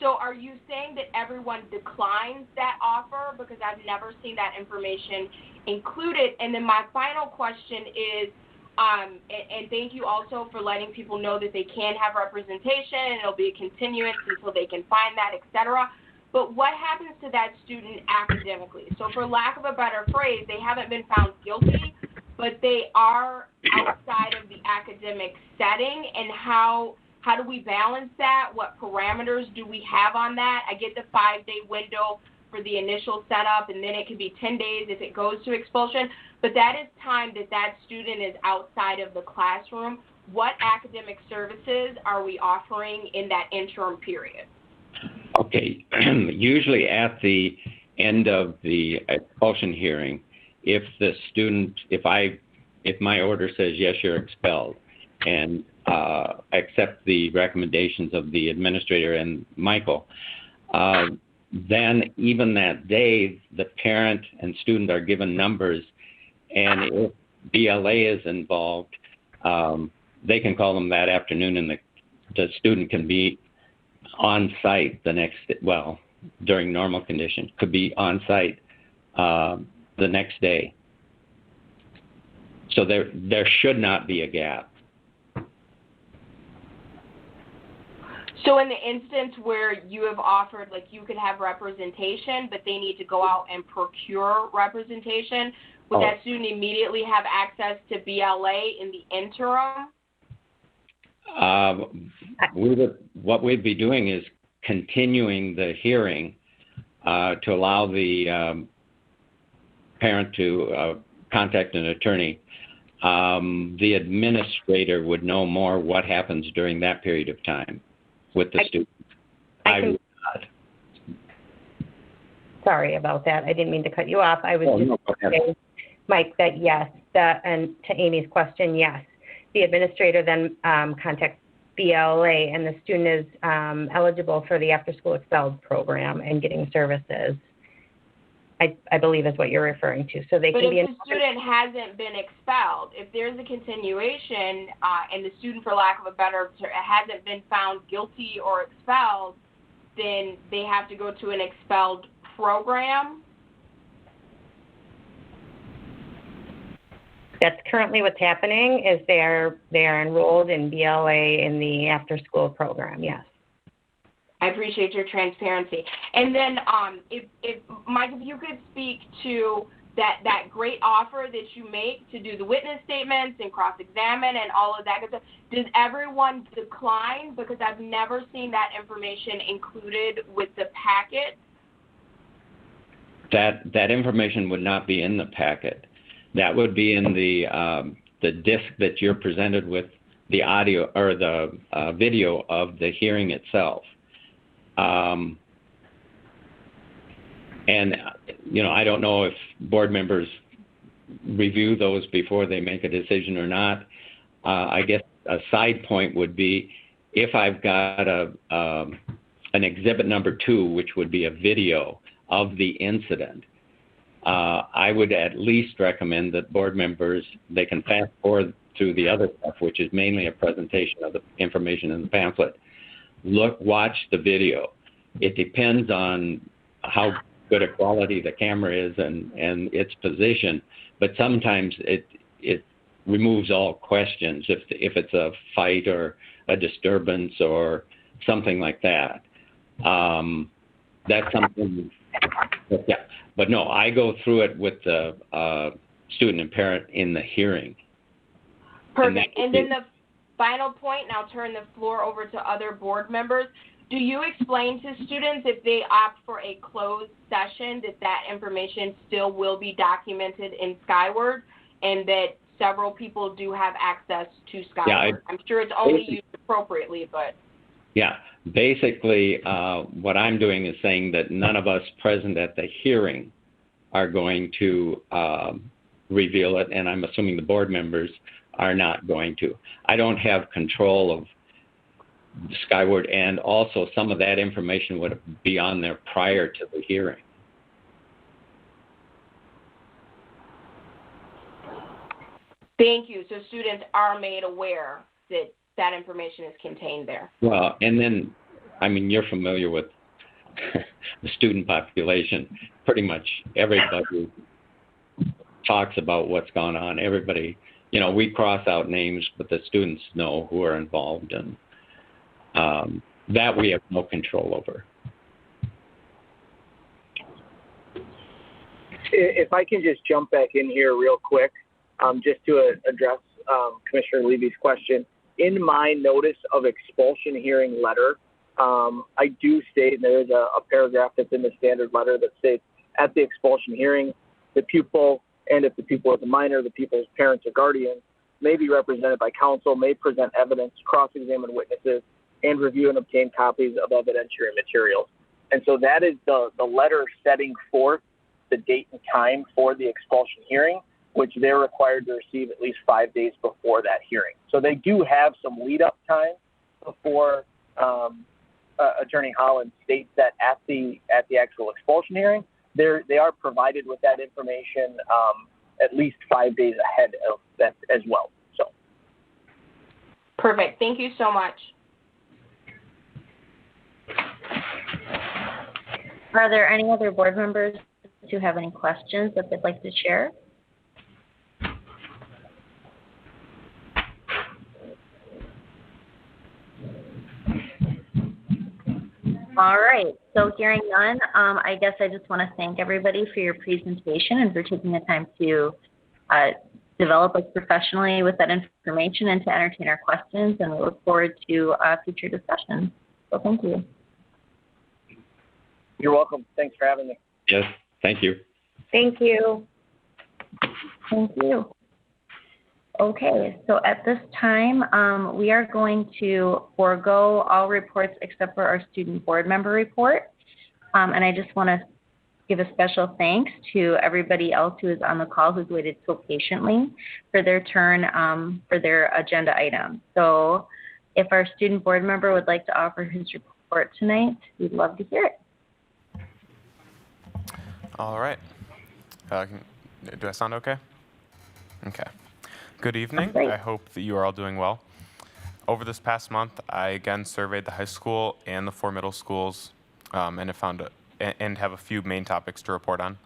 So are you saying that everyone declines that offer? Because I've never seen that information included. And then my final question is, and thank you also for letting people know that they can have representation, and it'll be a continuance until they can find that, etc. But what happens to that student academically? So for lack of a better phrase, they haven't been found guilty, but they are outside of the academic setting, and how do we balance that? What parameters do we have on that? I get the 5-day window for the initial setup, and then it can be 10 days if it goes to expulsion, but that is time that that student is outside of the classroom. What academic services are we offering in that interim period? Okay, usually at the end of the expulsion hearing, if the student, if my order says yes, you're expelled, and accept the recommendations of the administrator and Michael, then even that day, the parent and student are given numbers, and if BLA is involved, they can call them that afternoon, and the student can be on site the next, well, during normal conditions, could be on site the next day. So there should not be a gap. So in the instance where you have offered, like you could have representation, but they need to go out and procure representation, would that student immediately have access to BLA in the interim? What we'd be doing is continuing the hearing to allow the parent to contact an attorney. The administrator would know more what happens during that period of time with the student. I would not. Sorry about that. I didn't mean to cut you off. I was saying, Mike, that yes, and to Amy's question, yes. The administrator then contacts BLA, and the student is eligible for the after-school expelled program and getting services. I believe is what you're referring to. So they but can be. But if the student hasn't been expelled, if there's a continuation and the student, for lack of a better term, hasn't been found guilty or expelled, then they have to go to an expelled program. That's currently what's happening. Is they're enrolled in BLA in the after-school program. Yes. I appreciate your transparency. And then, if Mike, if you could speak to that great offer that you make to do the witness statements and cross-examine and all of that good stuff, does everyone decline? Because I've never seen that information included with the packet. That information would not be in the packet. That would be in the disc that you're presented with, the audio or the video of the hearing itself. And, I don't know if board members review those before they make a decision or not. I guess a side point would be if I've got an exhibit number 2, which would be a video of the incident, I would at least recommend that board members, they can fast forward through the other stuff, which is mainly a presentation of the information in the pamphlet. Watch the video. It depends on how good a quality the camera is and its position, but sometimes it removes all questions if it's a fight or a disturbance or something like that. That's something. Yeah, but no, I go through it with the student and parent in the hearing. Perfect. And then the final point, and I'll turn the floor over to other board members. Do you explain to students if they opt for a closed session that information still will be documented in Skyward and that several people do have access to Skyward? Yeah, I'm sure it's only used appropriately, but. Yeah, basically what I'm doing is saying that none of us present at the hearing are going to reveal it, and I'm assuming the board members are not going to. I don't have control of Skyward, and also some of that information would be on there prior to the hearing. Thank you. So students are made aware that that information is contained there. Well, and then, I mean, you're familiar with the student population. Pretty much everybody talks about what's going on. Everybody, you know, we cross out names, but the students know who are involved, and that we have no control over. If I can just jump back in here real quick, just to address Commissioner Levy's question. In my notice of expulsion hearing letter, I do state, and there is a paragraph that's in the standard letter that states, at the expulsion hearing, the pupil, and if the pupil is a minor, the pupil's parents or guardians, may be represented by counsel, may present evidence, cross-examine witnesses, and review and obtain copies of evidentiary materials. And so that is the letter setting forth the date and time for the expulsion hearing, which they're required to receive at least 5 days before that hearing. So they do have some lead-up time before Attorney Holland states that at the actual expulsion hearing, they are provided with that information at least 5 days ahead of that as well. So. Perfect. Thank you so much. Are there any other board members who have any questions that they'd like to share? All right, so hearing none, I guess I just want to thank everybody for your presentation and for taking the time to develop us professionally with that information and to entertain our questions, and we look forward to future discussions. So thank you. You're welcome. Thanks for having me. Yes, thank you. Thank you. Thank you. Okay, so at this time, we are going to forego all reports except for our student board member report. And I just want to give a special thanks to everybody else who is on the call who's waited so patiently for their turn for their agenda item. So if our student board member would like to offer his report tonight, we'd love to hear it. All right. Do I sound okay? Okay. Good evening. I hope that you are all doing well. Over this past month, I again surveyed the high school and the 4 middle schools and have a few main topics to report on.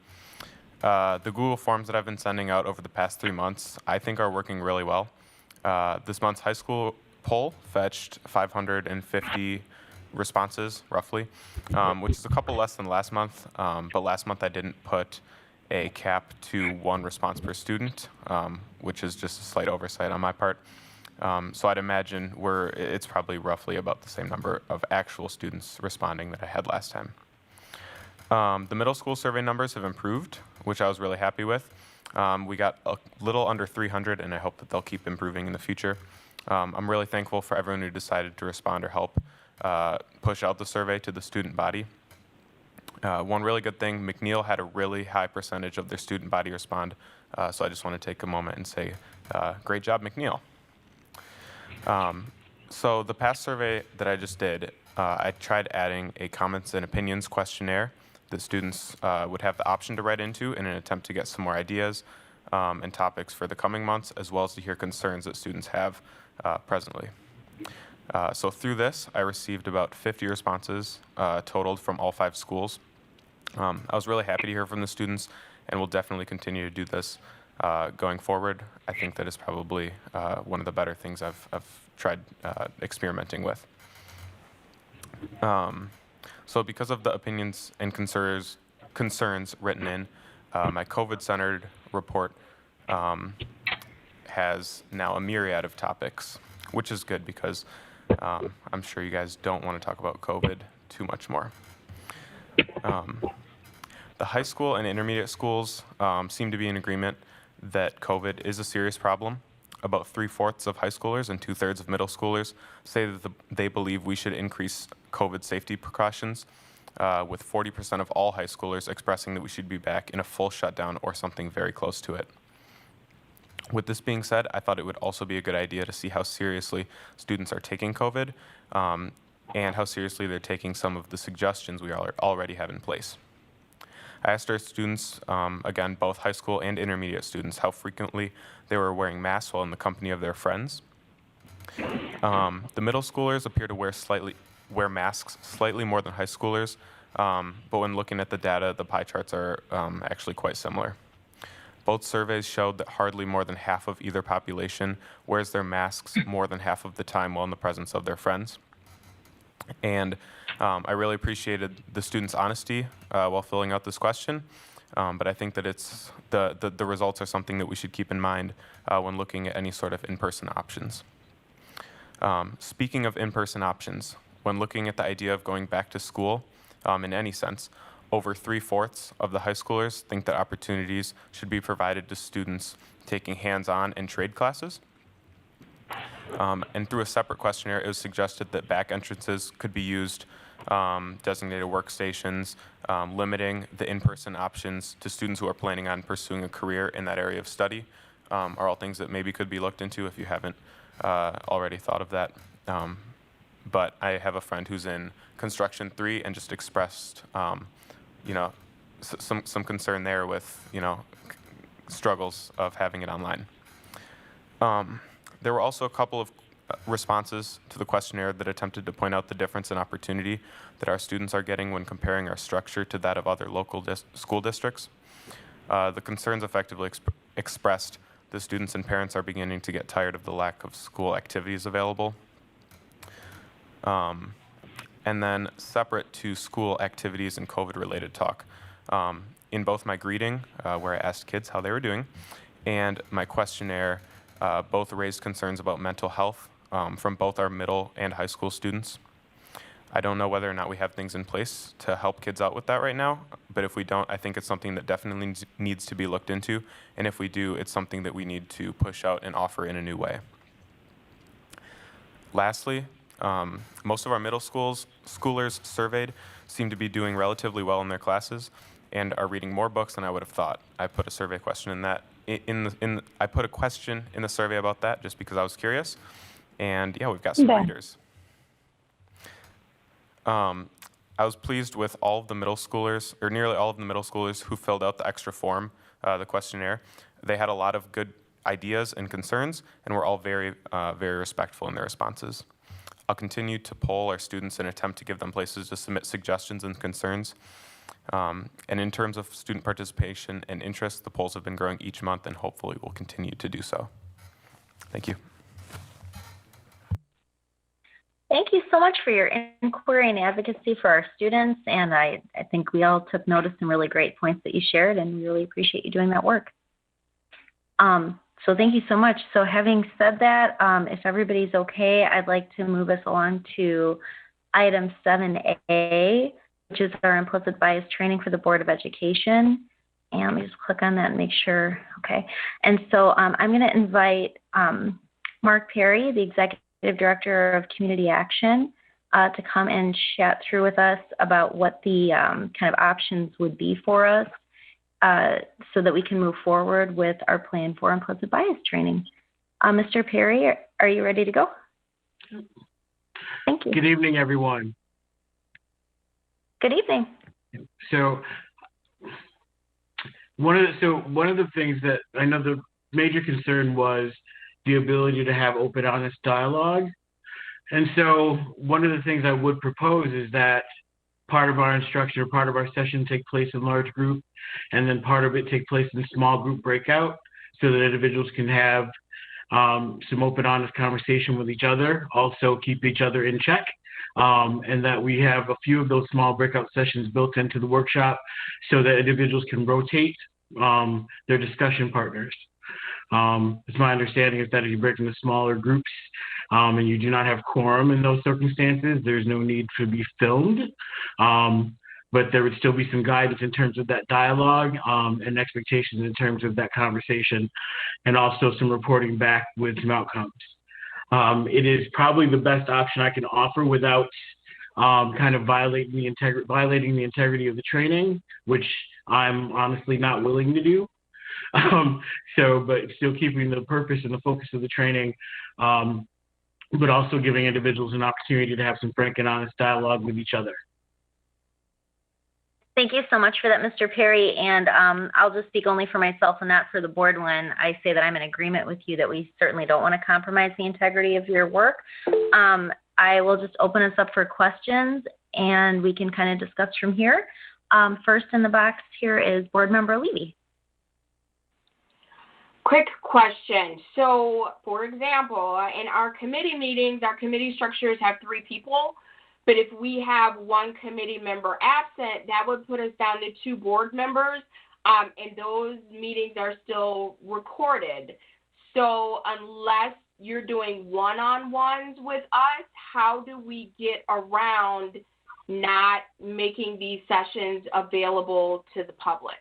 The Google Forms that I've been sending out over the past 3 months, I think are working really well. This month's high school poll fetched 550 responses, roughly, which is a couple less than last month. But last month I didn't put a cap to 1 response per student, which is just a slight oversight on my part. So I'd imagine it's probably roughly about the same number of actual students responding that I had last time. The middle school survey numbers have improved, which I was really happy with. We got a little under 300, and I hope that they'll keep improving in the future. I'm really thankful for everyone who decided to respond or help push out the survey to the student body. One really good thing, McNeil had a really high percentage of their student body respond, so I just want to take a moment and say, great job, McNeil. So the past survey that I just did, I tried adding a comments and opinions questionnaire that students would have the option to write into in an attempt to get some more ideas and topics for the coming months, as well as to hear concerns that students have presently. So through this, I received about 50 responses totaled from all 5 schools. I was really happy to hear from the students, and we'll definitely continue to do this going forward. I think that is probably one of the better things I've tried experimenting with. So because of the opinions and concerns written in, my COVID-centered report has now a myriad of topics, which is good because I'm sure you guys don't want to talk about COVID too much more. The high school and intermediate schools seem to be in agreement that COVID is a serious problem. About 3/4 of high schoolers and 2/3 of middle schoolers say that they believe we should increase COVID safety precautions, with 40% of all high schoolers expressing that we should be back in a full shutdown or something very close to it. With this being said, I thought it would also be a good idea to see how seriously students are taking COVID and how seriously they're taking some of the suggestions we already have in place. I asked our students, again, both high school and intermediate students, how frequently they were wearing masks while in the company of their friends. The middle schoolers appear to wear masks slightly more than high schoolers, but when looking at the data, the pie charts are actually quite similar. Both surveys showed that hardly more than half of either population wears their masks more than half of the time while in the presence of their friends. And I really appreciated the students' honesty while filling out this question, but I think that it's the results are something that we should keep in mind when looking at any sort of in-person options. Speaking of in-person options, when looking at the idea of going back to school in any sense, over 3/4 of the high schoolers think that opportunities should be provided to students taking hands-on and trade classes. And through a separate questionnaire, it was suggested that back entrances could be used, designated workstations, limiting the in-person options to students who are planning on pursuing a career in that area of study are all things that maybe could be looked into if you haven't already thought of that. But I have a friend who's in construction 3 and just expressed, some concern there with, struggles of having it online. There were also a couple of responses to the questionnaire that attempted to point out the difference in opportunity that our students are getting when comparing our structure to that of other local school districts. The concerns effectively expressed the students and parents are beginning to get tired of the lack of school activities available. And then separate to school activities and COVID-related talk, in both my greeting, where I asked kids how they were doing, and my questionnaire, both raised concerns about mental health from both our middle and high school students. I don't know whether or not we have things in place to help kids out with that right now, but if we don't, I think it's something that definitely needs to be looked into, and if we do, it's something that we need to push out and offer in a new way. Lastly, most of our middle schoolers surveyed seem to be doing relatively well in their classes and are reading more books than I would have thought. I put a survey question in that. I put a question in the survey about that just because I was curious, and yeah, we've got some readers. I was pleased with all of the middle schoolers, or nearly all of the middle schoolers who filled out the extra form, the questionnaire. They had a lot of good ideas and concerns, and were all very, very respectful in their responses. I'll continue to poll our students and attempt to give them places to submit suggestions and concerns. And in terms of student participation and interest, the polls have been growing each month and hopefully will continue to do so. Thank you. Thank you so much for your inquiry and advocacy for our students. And I think we all took notice some really great points that you shared, and we really appreciate you doing that work. So thank you so much. So having said that, if everybody's okay, I'd like to move us along to item 7A, which is our implicit bias training for the Board of Education. And let me just click on that and make sure, okay. And so I'm gonna invite Mark Perry, the Executive Director of Community Action, to come and chat through with us about what the kind of options would be for us so that we can move forward with our plan for implicit bias training. Mr. Perry, are you ready to go? Thank you. Good evening, everyone. Good evening. So one of the things that I know the major concern was the ability to have open, honest dialogue. And so one of the things I would propose is that part of our instruction or part of our session take place in large group, and then part of it take place in small group breakout so that individuals can have some open, honest conversation with each other, also keep each other in check, and that we have a few of those small breakout sessions built into the workshop so that individuals can rotate their discussion partners. It's my understanding is that if you break into smaller groups and you do not have quorum in those circumstances, there's no need to be filmed. But there would still be some guidance in terms of that dialogue and expectations in terms of that conversation, and also some reporting back with some outcomes. It is probably the best option I can offer without kind of violating the integrity of the training, which I'm honestly not willing to do. But still keeping the purpose and the focus of the training, but also giving individuals an opportunity to have some frank and honest dialogue with each other. Thank you so much for that, Mr. Perry. And I'll just speak only for myself and not for the board when I say that I'm in agreement with you that we certainly don't want to compromise the integrity of your work. I will just open us up for questions and we can kind of discuss from here. First in the box here is Board Member Levy. Quick question. So, for example, in our committee meetings, our committee structures have 3 people. But if we have 1 committee member absent, that would put us down to 2 board members, and those meetings are still recorded. So unless you're doing one-on-ones with us, how do we get around not making these sessions available to the public?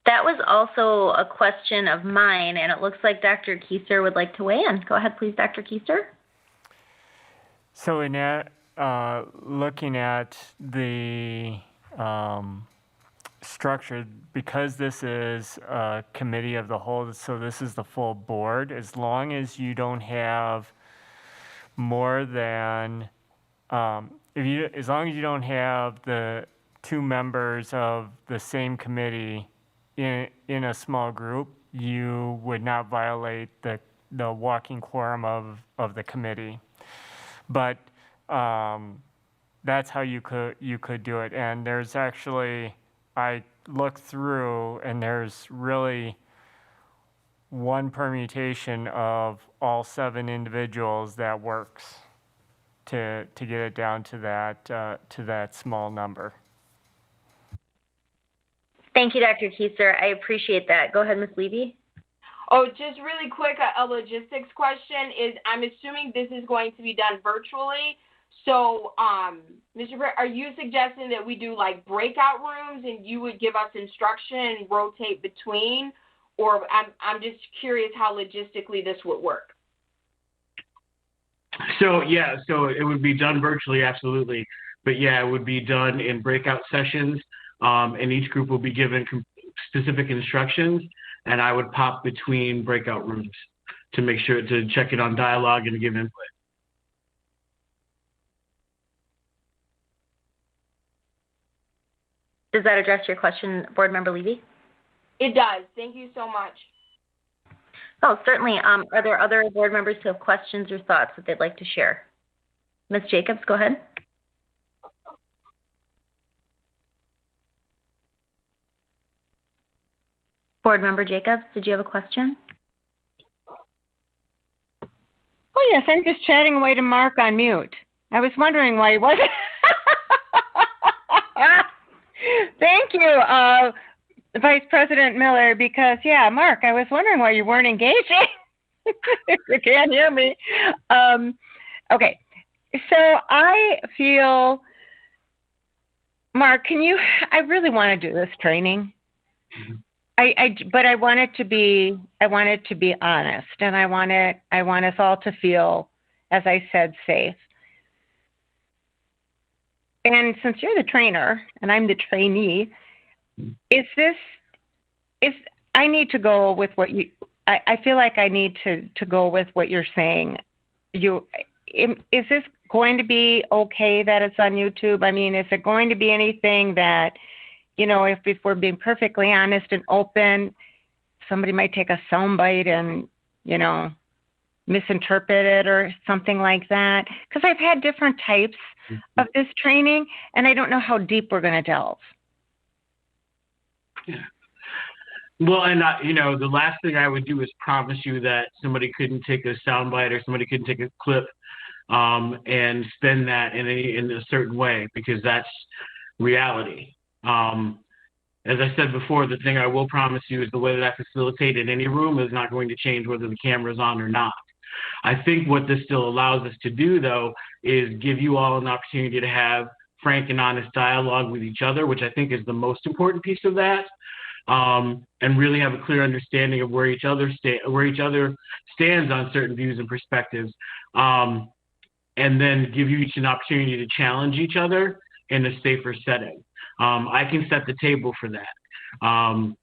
That was also a question of mine, and it looks like Dr. Keiser would like to weigh in. Go ahead, please, Dr. Keiser. So in that, looking at the structure, because this is a committee of the whole, so this is the full board, as long as you don't have more than, as long as you don't have the 2 members of the same committee in a small group, you would not violate the walking quorum of the committee. But that's how you could do it. And there's actually, I looked through, and there's really one permutation of all 7 individuals that works to get it down to that small number. Thank you, Dr. Keiser. I appreciate that. Go ahead, Ms. Levy. Oh, just really quick, a logistics question is, I'm assuming this is going to be done virtually. So, Mr. Britt, are you suggesting that we do like breakout rooms and you would give us instruction and rotate between? Or I'm just curious how logistically this would work. So, yeah, so it would be done virtually, absolutely. But yeah, it would be done in breakout sessions, and each group will be given specific instructions, and I would pop between breakout rooms to make sure to check it on dialogue and give input. Does that address your question, Board Member Levy? It does. Thank you so much. Oh, certainly. Are there other board members who have questions or thoughts that they'd like to share? Ms. Jacobs, go ahead. Board Member Jacobs, did you have a question? Oh, yes, I'm just chatting away to Mark on mute. I was wondering why he wasn't. Thank you, Vice President Miller, because, yeah, Mark, I was wondering why you weren't engaging. If you can't hear me. Okay, so I feel, Mark, I really want to do this training. But I want it to be honest, and I want us all to feel, as I said, safe. And since you're the trainer and I'm the trainee, I need to go with what you, I feel like I need to go with what you're saying. Is this going to be okay that it's on YouTube? I mean, is it going to be anything that, you know, if we're being perfectly honest and open, somebody might take a soundbite and, you know, misinterpret it or something like that? Because I've had different types of this training, and I don't know how deep we're going to delve. Yeah. Well, and you know, the last thing I would do is promise you that somebody couldn't take a soundbite or somebody couldn't take a clip and spend that in a certain way, because that's reality. as I said before, the thing I will promise you is the way that I facilitate in any room is not going to change whether the camera's on or not. I think what this still allows us to do, though, is give you all an opportunity to have frank and honest dialogue with each other, which I think is the most important piece of that, and really have a clear understanding of where each other stands on certain views and perspectives, and then give you each an opportunity to challenge each other in a safer setting. I can set the table for that.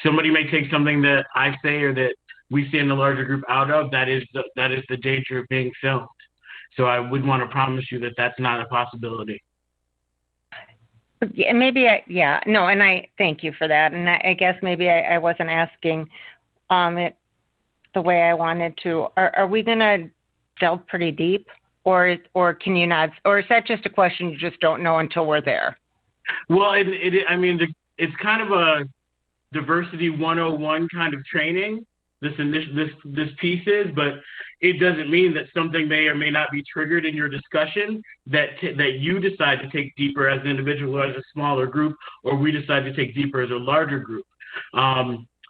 Somebody may take something that I say or that we see in the larger group out of, that is the danger of being filmed. So I would want to promise you that that's not a possibility. Yeah, maybe and I thank you for that. And I guess maybe I wasn't asking it the way I wanted to. Are we going to delve pretty deep, or can you not, or is that just a question you just don't know until we're there? Well, it's kind of a diversity 101 kind of training. This piece is, but it doesn't mean that something may or may not be triggered in your discussion that you decide to take deeper as an individual or as a smaller group, or we decide to take deeper as a larger group.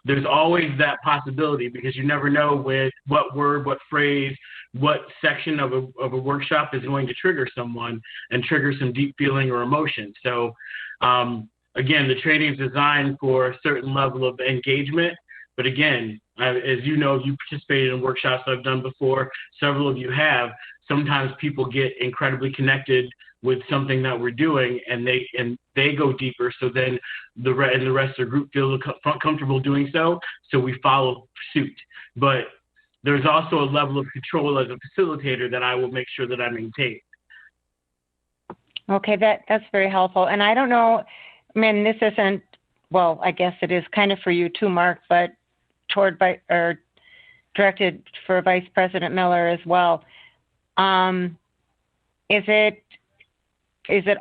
There's always that possibility, because you never know what word, what phrase, what section of a workshop is going to trigger someone and trigger some deep feeling or emotion. So again, the training is designed for a certain level of engagement. But again, as you know, you participated in workshops I've done before, several of you have. Sometimes people get incredibly connected with something that we're doing, and they go deeper. So then the rest of the group feel comfortable doing so. So we follow suit. But there's also a level of control as a facilitator that I will make sure that I maintain. Okay, that's very helpful. And I don't know, this isn't, well, I guess it is kind of for you too, Mark, but directed for Vice President Miller as well. Is it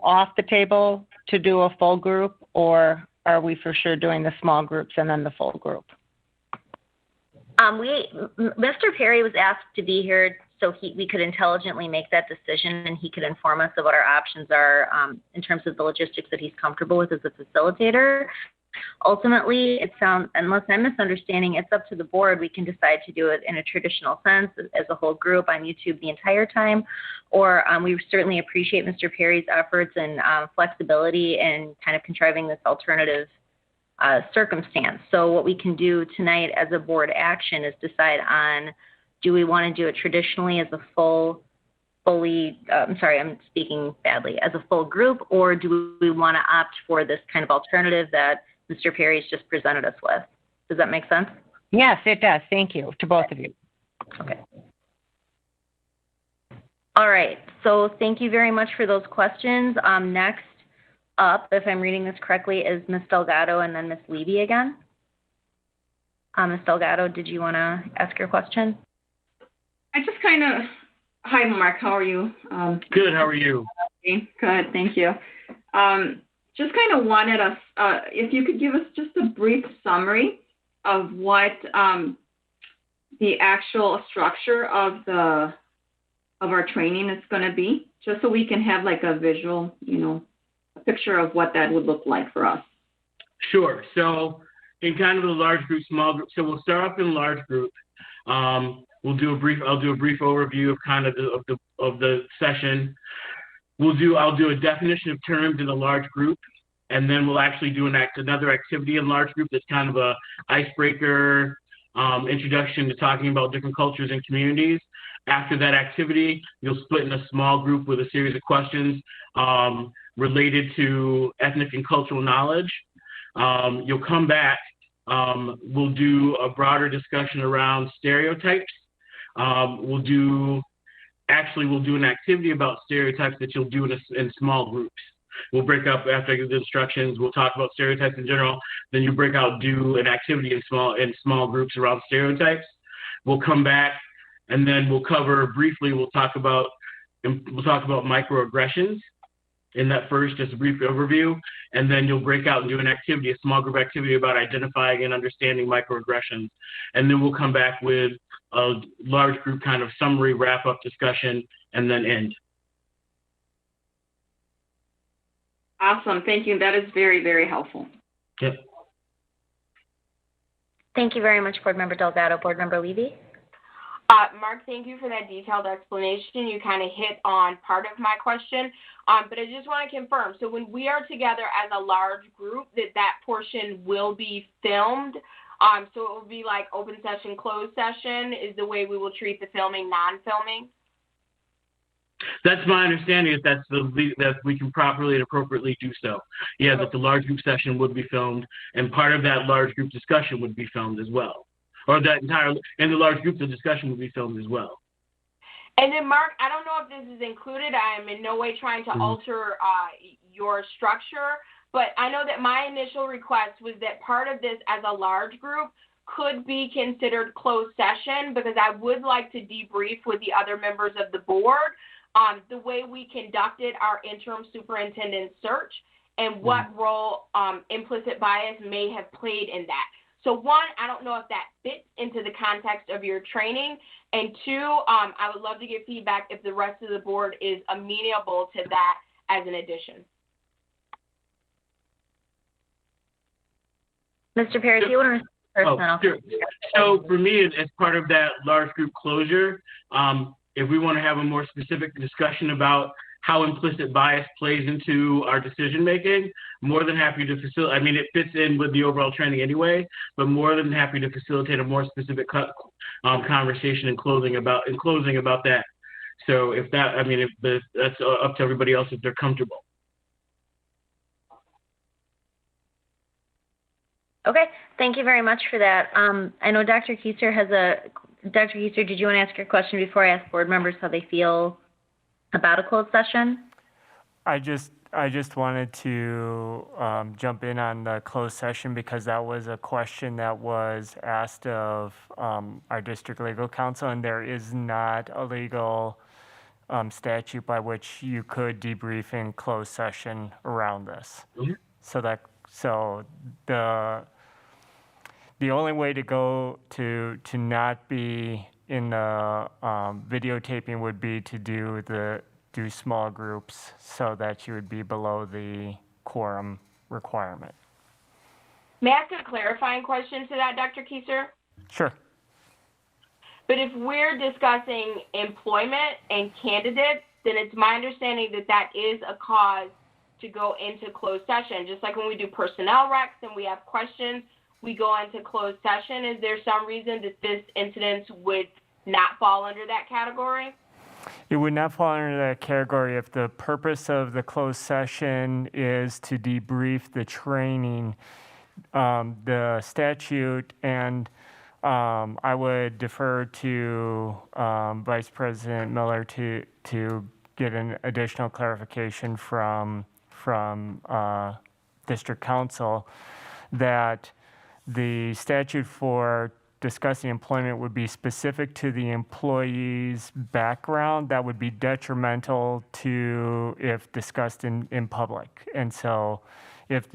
off the table to do a full group, or are we for sure doing the small groups and then the full group? Mr. Perry was asked to be here so we could intelligently make that decision, and he could inform us of what our options are in terms of the logistics that he's comfortable with as a facilitator. Ultimately, unless I'm misunderstanding, it's up to the board. We can decide to do it in a traditional sense as a whole group on YouTube the entire time, or we certainly appreciate Mr. Perry's efforts and flexibility in kind of contriving this alternative circumstance. So what we can do tonight as a board action is decide on, do we want to do it traditionally as a full group, or do we want to opt for this kind of alternative that Mr. Perry's just presented us with? Does that make sense? Yes, it does. Thank you to both of you. Okay. All right. So thank you very much for those questions. Next up, if I'm reading this correctly, is Ms. Delgado and then Ms. Levy again. Ms. Delgado, did you want to ask your question? Hi, Mark. How are you? Good. How are you? Good. Thank you. Just kind of wanted us, if you could give us just a brief summary of what the actual structure of our training is going to be, just so we can have like a visual, a picture of what that would look like for us. Sure. So in kind of a large group, small group. So we'll start off in large group. I'll do a brief overview of kind of the session. I'll do a definition of terms in a large group, and then we'll actually do another activity in large group that's kind of a icebreaker, introduction to talking about different cultures and communities. After that activity, you'll split in a small group with a series of questions related to ethnic and cultural knowledge. You'll come back. We'll do a broader discussion around stereotypes. We'll do an activity about stereotypes that you'll do in small groups. We'll break up after I give the instructions. We'll talk about stereotypes in general. Then you break out, do an activity in small groups around stereotypes. We'll come back, and then we'll cover briefly. We'll talk about microaggressions in that first, just a brief overview, and then you'll break out and do an activity, a small group activity about identifying and understanding microaggressions, and then we'll come back with a large group kind of summary wrap-up discussion, and then end. Awesome. Thank you. That is very, very helpful. Yep. Thank you very much, Board Member Delgado. Board Member Levy? Mark, thank you for that detailed explanation. You kind of hit on part of my question, but I just want to confirm. So when we are together as a large group, that portion will be filmed. So it will be like open session, closed session is the way we will treat the filming, non-filming? That's my understanding, is that we can properly and appropriately do so. Yeah, that the large group session would be filmed, and part of that large group discussion would be filmed as well. Or that entire, and the large group, the discussion would be filmed as well. And then, Mark, I don't know if this is included. I am in no way trying to alter your structure, but I know that my initial request was that part of this as a large group could be considered closed session, because I would like to debrief with the other members of the board on the way we conducted our interim superintendent search and what role implicit bias may have played in that. So one, I don't know if that fits into the context of your training. And two, I would love to get feedback if the rest of the board is amenable to that as an addition. Mr. Perry, do you want to Sure. So for me, as part of that large group closure, if we want to have a more specific discussion about how implicit bias plays into our decision making, more than happy to facilitate. I mean, it fits in with the overall training anyway, but more than happy to facilitate a more specific conversation in closing about that. So if that, I mean, if that's up to everybody else if they're comfortable. Okay, thank you very much for that. I know Dr. Keiser Dr. Keiser, did you want to ask your question before I ask board members how they feel about a closed session? I just wanted to jump in on the closed session because that was a question that was asked of our district legal counsel, and there is not a legal statute by which you could debrief in closed session around this. Mm-hmm. So the only way to go to not be in the videotaping would be to do small groups so that you would be below the quorum requirement. May I ask a clarifying question to that, Dr. Keiser? Sure. But if we're discussing employment and candidates, then it's my understanding that that is a cause to go into closed session. Just like when we do personnel recs and we have questions, we go into closed session. Is there some reason that this incident would not fall under that category? It would not fall under that category if the purpose of the closed session is to debrief the training, the statute, and I would defer to Vice President Miller to get an additional clarification from District Council that the statute for discussing employment would be specific to the employee's background that would be detrimental to if discussed in public. And so if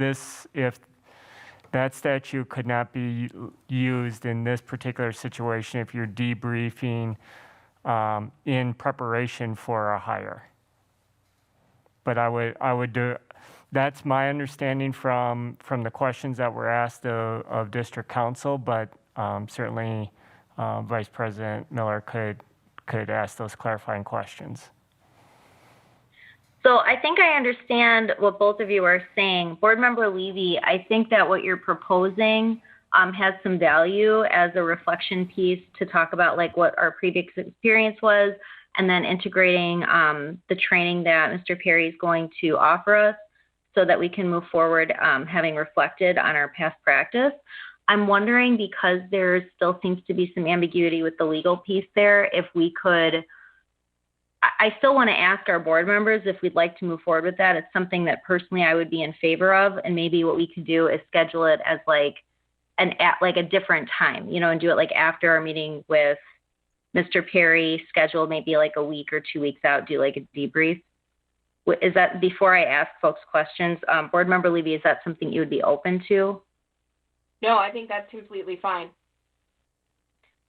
that statute could not be used in this particular situation if you're debriefing in preparation for a hire. But I would do. That's my understanding from the questions that were asked of District Council, but certainly Vice President Miller could ask those clarifying questions. So I think I understand what both of you are saying. Board Member Levy, I think that what you're proposing has some value as a reflection piece to talk about like what our previous experience was, and then integrating the training that Mr. Perry is going to offer us so that we can move forward having reflected on our past practice. I'm wondering, because there still seems to be some ambiguity with the legal piece there, if we could, I still want to ask our board members if we'd like to move forward with that. It's something that personally I would be in favor of, and maybe what we could do is schedule it as like a different time, and do it like after our meeting with Mr. Perry, schedule maybe like a week or 2 weeks out, do like a debrief. Is that, before I ask folks questions, Board Member Levy, is that something you would be open to? No, I think that's completely fine.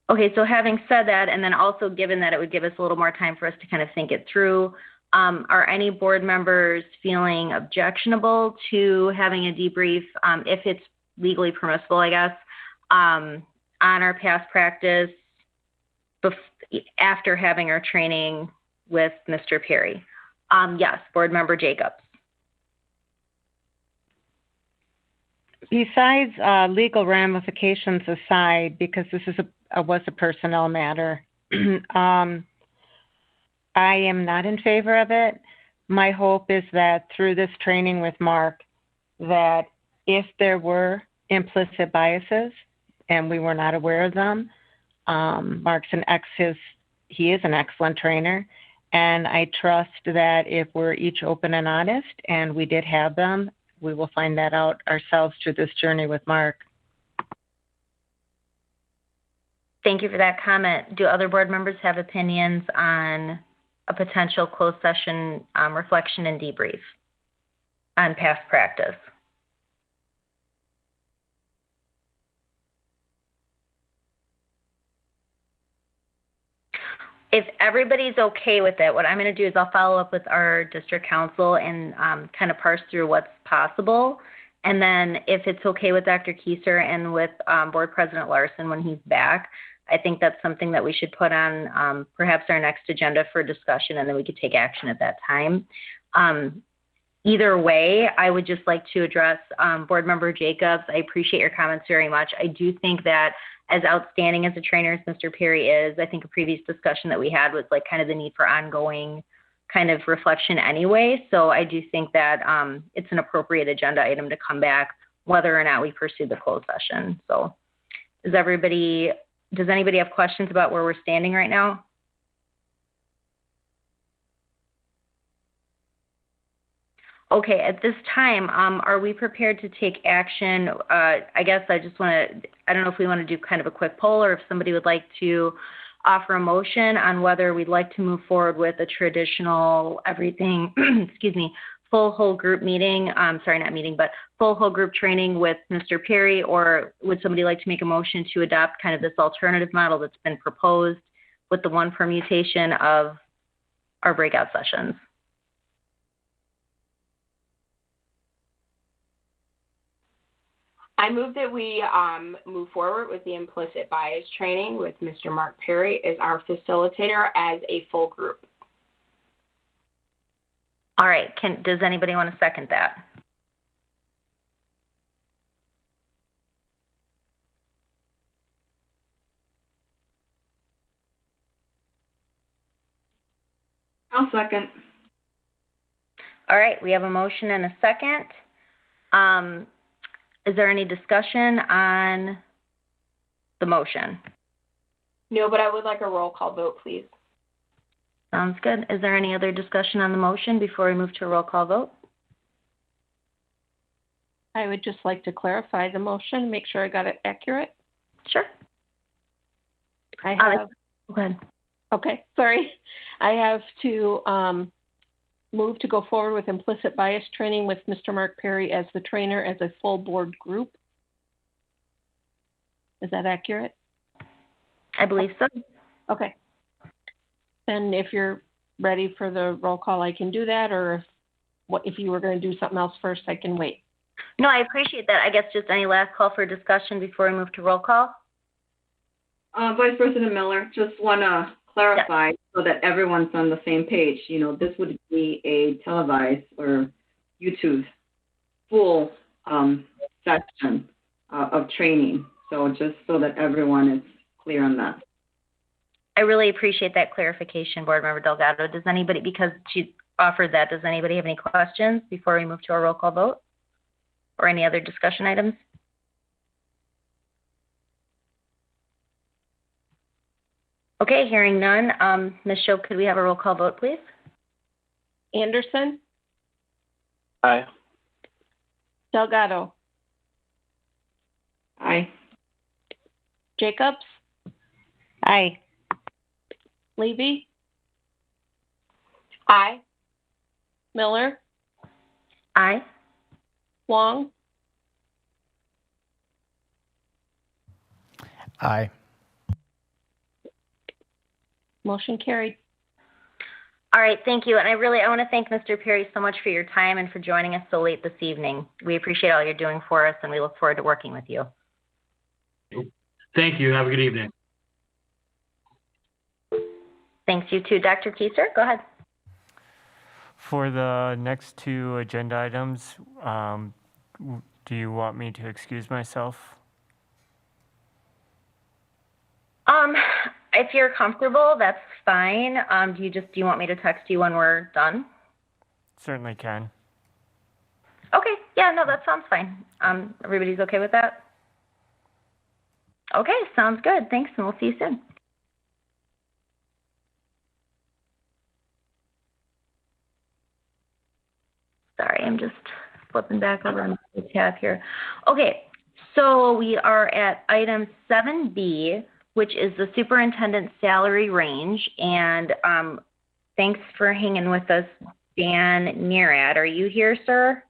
Okay, so having said that, and then also given that it would give us a little more time for us to kind of think it through, Are any board members feeling objectionable to having a debrief, if it's legally permissible, I guess, on our past practice after having our training with Mr. Perry? Yes, Board Member Jacobs. Besides legal ramifications aside, because this was a personnel matter, I am not in favor of it. My hope is that through this training with Mark, that if there were implicit biases and we were not aware of them, Mark's he is an excellent trainer, and I trust that if we're each open and honest, and we did have them, we will find that out ourselves through this journey with Mark. Thank you for that comment. Do other board members have opinions on a potential closed session reflection and debrief on past practice? If everybody's okay with it, what I'm going to do is I'll follow up with our district council and kind of parse through what's possible. And then if it's okay with Dr. Kieser and with Board President Larson when he's back, I think that's something that we should put on perhaps our next agenda for discussion, and then we could take action at that time. Either way, I would just like to address Board Member Jacobs. I appreciate your comments very much. I do think that as outstanding as a trainer as Mr. Perry is, I think a previous discussion that we had was like kind of the need for ongoing kind of reflection anyway. So I do think that it's an appropriate agenda item to come back whether or not we pursue the closed session. So does anybody have questions about where we're standing right now? Okay, at this time, are we prepared to take action? I guess I don't know if we want to do kind of a quick poll or if somebody would like to offer a motion on whether we'd like to move forward with a traditional everything, full whole group meeting, full whole group training with Mr. Perry, or would somebody like to make a motion to adopt kind of this alternative model that's been proposed with the one permutation of our breakout sessions? I move that we move forward with the implicit bias training with Mr. Mark Perry as our facilitator as a full group. All right, does anybody want to second that? I'll second. All right, we have a motion and a second. Is there any discussion on the motion? No, but I would like a roll call vote, please. Sounds good. Is there any other discussion on the motion before we move to a roll call vote? I would just like to clarify the motion, make sure I got it accurate. Sure. I have. Go ahead. Okay, sorry. I have to move to go forward with implicit bias training with Mr. Mark Perry as the trainer as a full board group. Is that accurate? I believe so. Okay. Then if you're ready for the roll call, I can do that, or if you were going to do something else first, I can wait. No, I appreciate that. I guess just any last call for discussion before we move to roll call? Vice President Miller, just want to clarify so that everyone's on the same page. You know, this would be a televised or YouTube full session of training. So just so that everyone is clear on that. I really appreciate that clarification, Board Member Delgado. Does anybody, because she offered that, does anybody have any questions before we move to our roll call vote or any other discussion items? Okay, hearing none. Ms. Shope, could we have a roll call vote, please? Anderson? Aye. Delgado? Aye. Jacobs? Aye. Levy? Aye. Miller? Aye. Wong? Aye. Motion carried. All right, thank you. And I want to thank Mr. Perry so much for your time and for joining us so late this evening. We appreciate all you're doing for us, and we look forward to working with you. Thank you. Have a good evening. Thanks, you too. Dr. Kieser, go ahead. For the next two agenda items, do you want me to excuse myself? If you're comfortable, that's fine. Do you want me to text you when we're done? Certainly can. Okay. Yeah, no, that sounds fine. Everybody's okay with that? Okay, sounds good. Thanks, and we'll see you soon. Sorry, I'm just flipping back over to the tab here. Okay, so we are at item 7B, which is the superintendent's salary range. And thanks for hanging with us, Dan Nerad. Are you here, sir?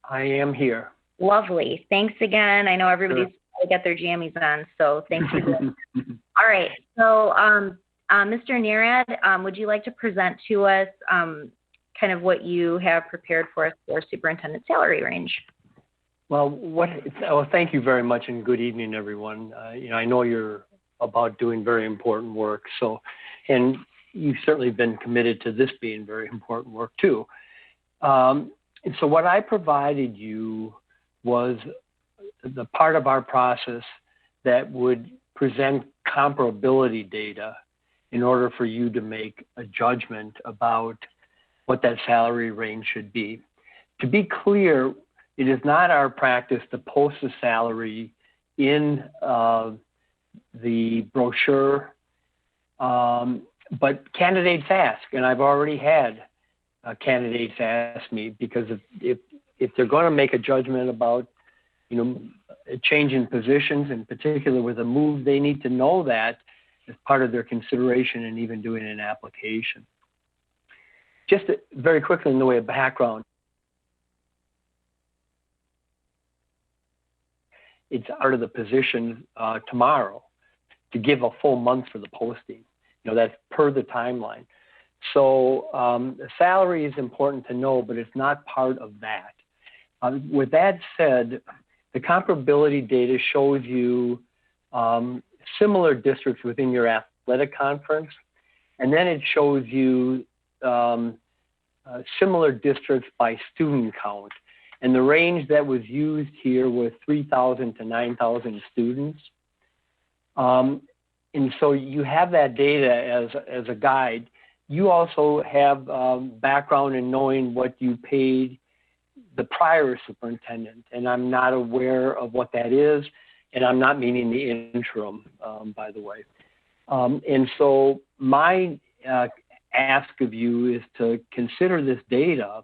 I am here. Lovely. Thanks again. I know everybody's got their jammies on, so thanks for doing that. All right. So, Mr. Nerad, would you like to present to us kind of what you have prepared for us for superintendent salary range? Well, thank you very much, and good evening, everyone. I know you're about doing very important work, and you've certainly been committed to this being very important work too. And so what I provided you was the part of our process that would present comparability data in order for you to make a judgment about what that salary range should be. To be clear, it is not our practice to post the salary in the brochure, but candidates ask, and I've already had candidates ask me, because if they're going to make a judgment about, a change in positions, in particular with a move, they need to know that as part of their consideration and even doing an application. Just very quickly in the way of background, it's out of the position tomorrow to give a full month for the posting. That's per the timeline. So the salary is important to know, but it's not part of that. With that said, the comparability data shows you similar districts within your athletic conference, and then it shows you similar districts by student count. And the range that was used here was 3,000 to 9,000 students. And so you have that data as a guide. You also have background in knowing what you paid the prior superintendent, and I'm not aware of what that is, and I'm not meaning the interim, by the way. And so my ask of you is to consider this data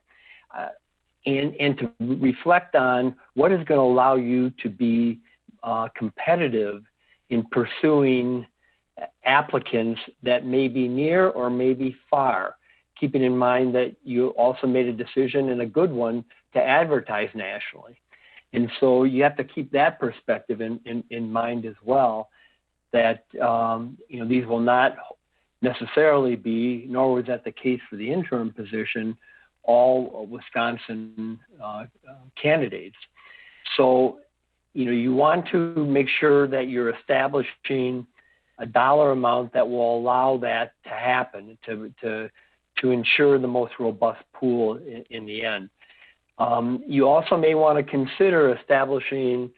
and to reflect on what is going to allow you to be competitive in pursuing applicants that may be near or may be far, keeping in mind that you also made a decision, and a good one, to advertise nationally. And so you have to keep that perspective in mind as well, that these will not necessarily be, nor was that the case for the interim position, all Wisconsin candidates. So, you want to make sure that you're establishing a dollar amount that will allow that to happen, to ensure the most robust pool in the end. You also may want to consider establishing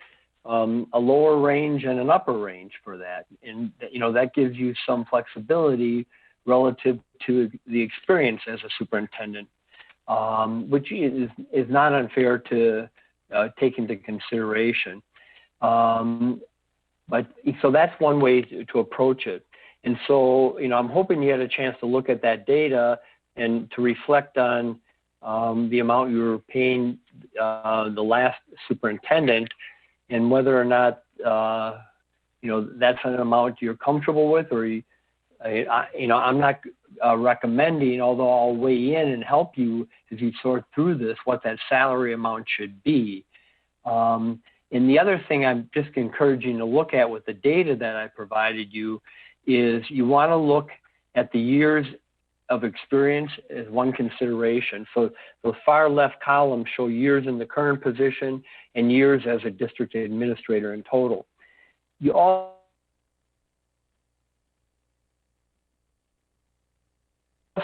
a lower range and an upper range for that. And, that gives you some flexibility relative to the experience as a superintendent, which is not unfair to take into consideration. But so that's one way to approach it. And so, I'm hoping you had a chance to look at that data and to reflect on the amount you were paying the last superintendent, and whether or not that's an amount you're comfortable with, or I'm not recommending, although I'll weigh in and help you as you sort through this, what that salary amount should be. And the other thing I'm just encouraging to look at with the data that I provided you is you want to look at the years of experience is one consideration. So those far left columns show years in the current position and years as a district administrator in total. You also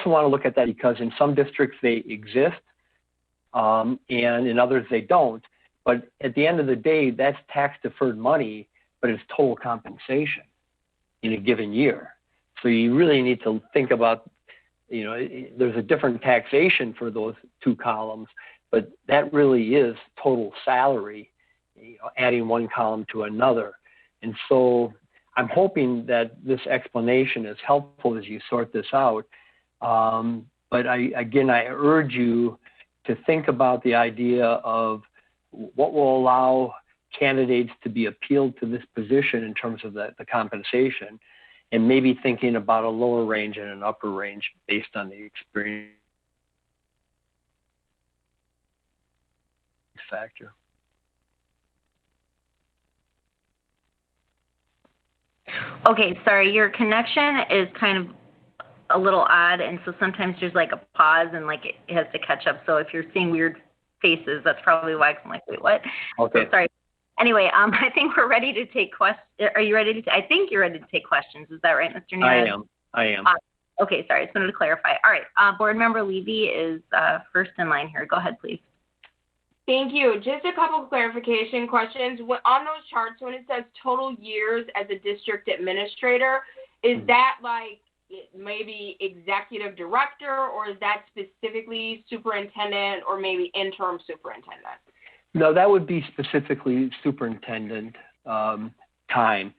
want to look at that because in some districts they exist and in others they don't. But at the end of the day, that's tax deferred money, but it's total compensation in a given year. So you really need to think about, you know, there's a different taxation for those two columns, but that really is total salary, you know, adding one column to another. And so I'm hoping that this explanation is helpful as you sort this out. But I urge you to think about the idea of what will allow candidates to be appealed to this position in terms of the compensation, and maybe thinking about a lower range and an upper range based on the experience factor. Okay, sorry, your connection is kind of a little odd, and so sometimes there's like a pause and like it has to catch up. So if you're seeing weird faces, that's probably why I'm like, wait, what? Okay. So sorry. Anyway, I think we're ready to take questions. Are you ready to? I think you're ready to take questions. Is that right, Mr. Neeraj? I am. Okay, sorry. I just wanted to clarify. All right. Board Member Levy is first in line here. Go ahead, please. Thank you. Just a couple of clarification questions. On those charts, when it says total years as a district administrator, is that like maybe executive director, or is that specifically superintendent or maybe interim superintendent? No, that would be specifically superintendent time.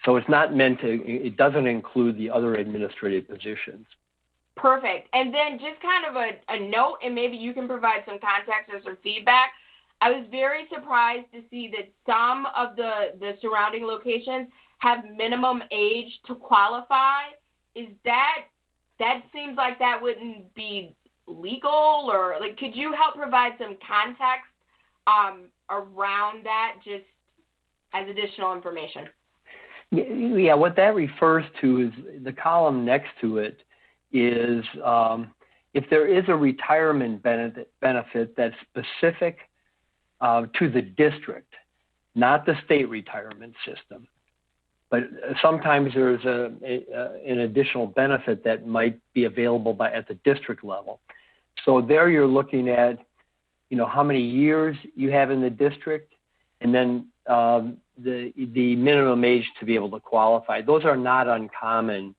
So it's not meant to, it doesn't include the other administrative positions. Perfect. And then just kind of a note, and maybe you can provide some context or some feedback. I was very surprised to see that some of the surrounding locations have minimum age to qualify. Is that seems like that wouldn't be legal, or like, could you help provide some context around that, just as additional information? Yeah, what that refers to is the column next to it is if there is a retirement benefit that's specific to the district, not the state retirement system. But sometimes there's an additional benefit that might be available at the district level. So there you're looking at, you know, how many years you have in the district, and then the minimum age to be able to qualify. Those are not uncommon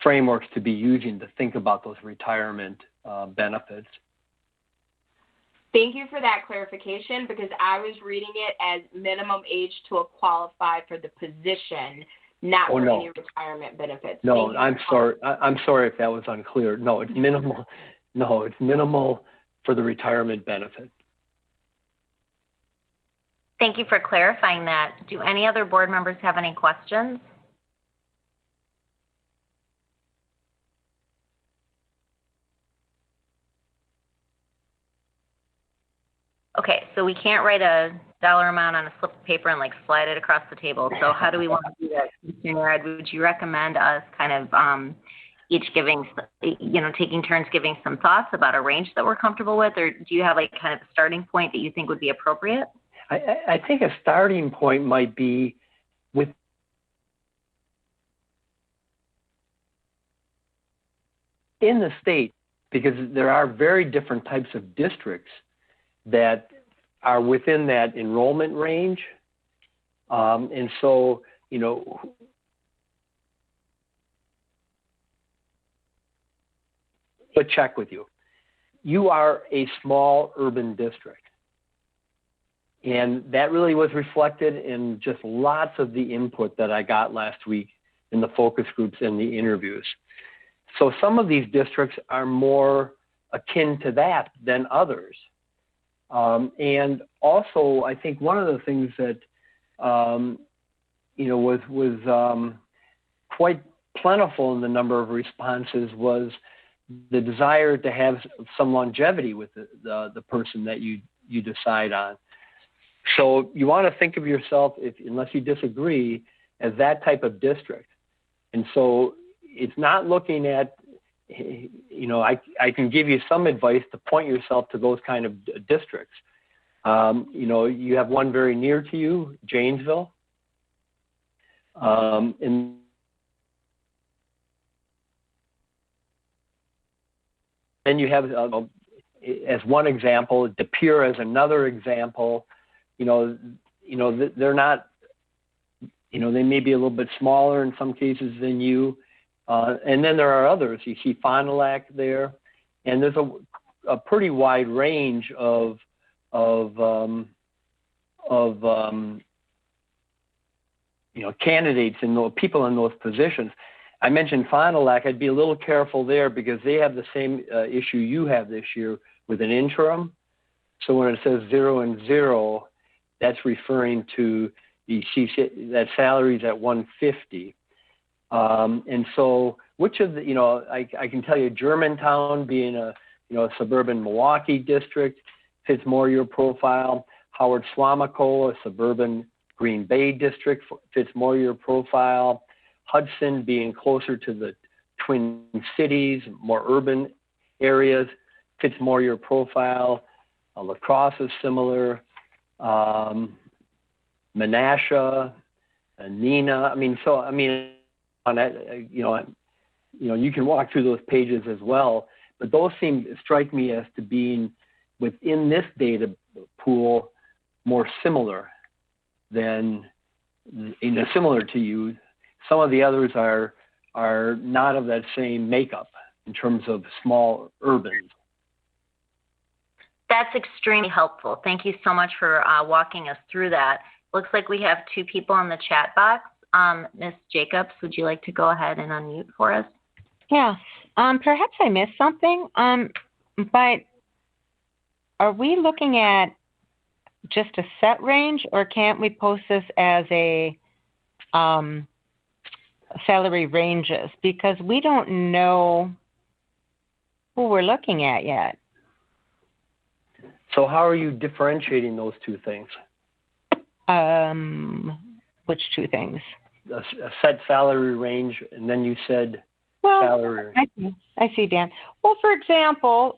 frameworks to be using to think about those retirement benefits. Thank you for that clarification, because I was reading it as minimum age to qualify for the position, not for any retirement benefits. No, I'm sorry. I'm sorry if that was unclear. No, it's minimal. No, it's minimal for the retirement benefit. Thank you for clarifying that. Do any other board members have any questions? Okay, so we can't write a dollar amount on a slip of paper and like slide it across the table. So how do we want to do that? Mr. Neeraj, would you recommend us kind of each giving, you know, taking turns giving some thoughts about a range that we're comfortable with, or do you have like kind of a starting point that you think would be appropriate? I think a starting point might be with in the state, because there are very different types of districts that are within that enrollment range. And so, you know, but check with you. You are a small urban district. And that really was reflected in just lots of the input that I got last week in the focus groups and the interviews. So some of these districts are more akin to that than others. And also, I think one of the things that, you know, was quite plentiful in the number of responses was the desire to have some longevity with the person that you decide on. So you want to think of yourself, unless you disagree, as that type of district. And so it's not looking at, I can give you some advice to point yourself to those kind of districts. You have one very near to you, Janesville. And then you have, as one example, De Pere as another example. They're not, they may be a little bit smaller in some cases than you. And then there are others. You see Fond du Lac there, and there's a pretty wide range of candidates and people in those positions. I mentioned Fond du Lac. I'd be a little careful there because they have the same issue you have this year with an interim. So when it says 0 and 0, that's referring to that salary's at 150. And so which of the, I can tell you Germantown being a suburban Milwaukee district fits more your profile. Howard Suamico, a suburban Green Bay district, fits more your profile. Hudson being closer to the Twin Cities, more urban areas, fits more your profile. La Crosse is similar. Menasha, Neenah. On that, you can walk through those pages as well, but those strike me as to being within this data pool more similar than, similar to you. Some of the others are not of that same makeup in terms of small urban. That's extremely helpful. Thank you so much for walking us through that. Looks like we have 2 people in the chat box. Ms. Jacobs, would you like to go ahead and unmute for us? Yeah. Perhaps I missed something, but are we looking at just a set range, or can't we post this as a salary ranges? Because we don't know who we're looking at yet. So how are you differentiating those 2 things? Which 2 things? A set salary range, and then you said salary. I see, Dan. Well, for example,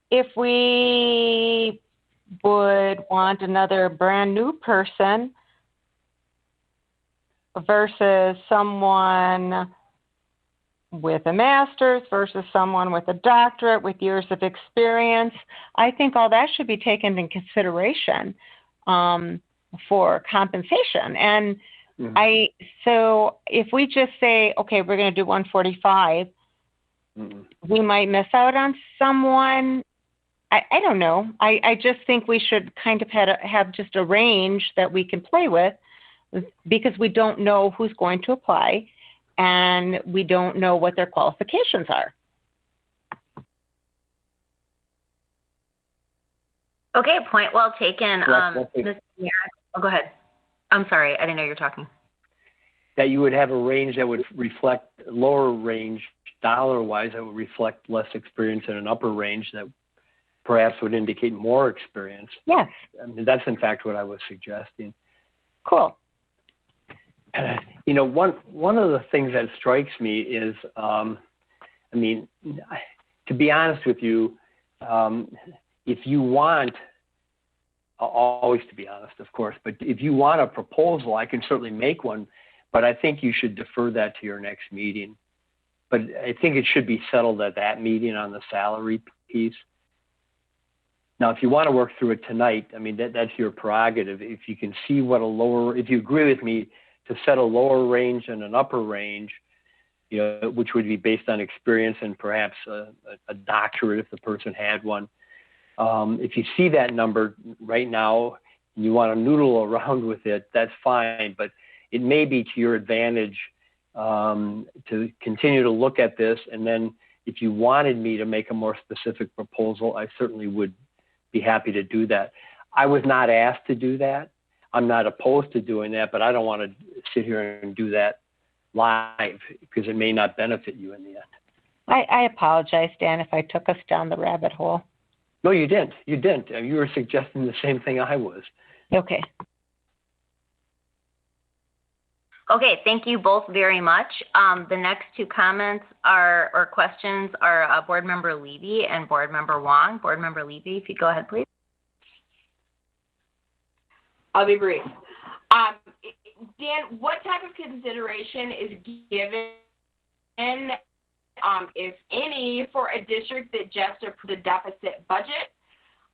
if we would want another brand new person versus someone with a master's versus someone with a doctorate with years of experience, I think all that should be taken into consideration for compensation. And so if we just say, okay, we're going to do 145, we might miss out on someone. I don't know. I just think we should kind of have just a range that we can play with, because we don't know who's going to apply and we don't know what their qualifications are. Okay, point well taken. Ms. Go ahead. I'm sorry, I didn't know you were talking. That you would have a range that would reflect lower range dollar-wise that would reflect less experience, and an upper range that perhaps would indicate more experience. Yes. That's in fact what I was suggesting. Cool. One of the things that strikes me is, to be honest with you, if you want, always to be honest, of course, but if you want a proposal, I can certainly make one, but I think you should defer that to your next meeting. But I think it should be settled at that meeting on the salary piece. Now, if you want to work through it tonight, that's your prerogative. If you can see if you agree with me to set a lower range and an upper range, which would be based on experience and perhaps a doctorate if the person had one. If you see that number right now and you want to noodle around with it, that's fine, but it may be to your advantage to continue to look at this. And then if you wanted me to make a more specific proposal, I certainly would be happy to do that. I was not asked to do that. I'm not opposed to doing that, but I don't want to sit here and do that live because it may not benefit you in the end. I apologize, Dan, if I took us down the rabbit hole. No, you didn't. You didn't. You were suggesting the same thing I was. Okay. Okay, thank you both very much. The next two comments are, or questions are Board Member Levy and Board Member Wong. Board Member Levy, if you'd go ahead, please. I'll be brief. Dan, what type of consideration is given, if any, for a district that just approved a deficit budget?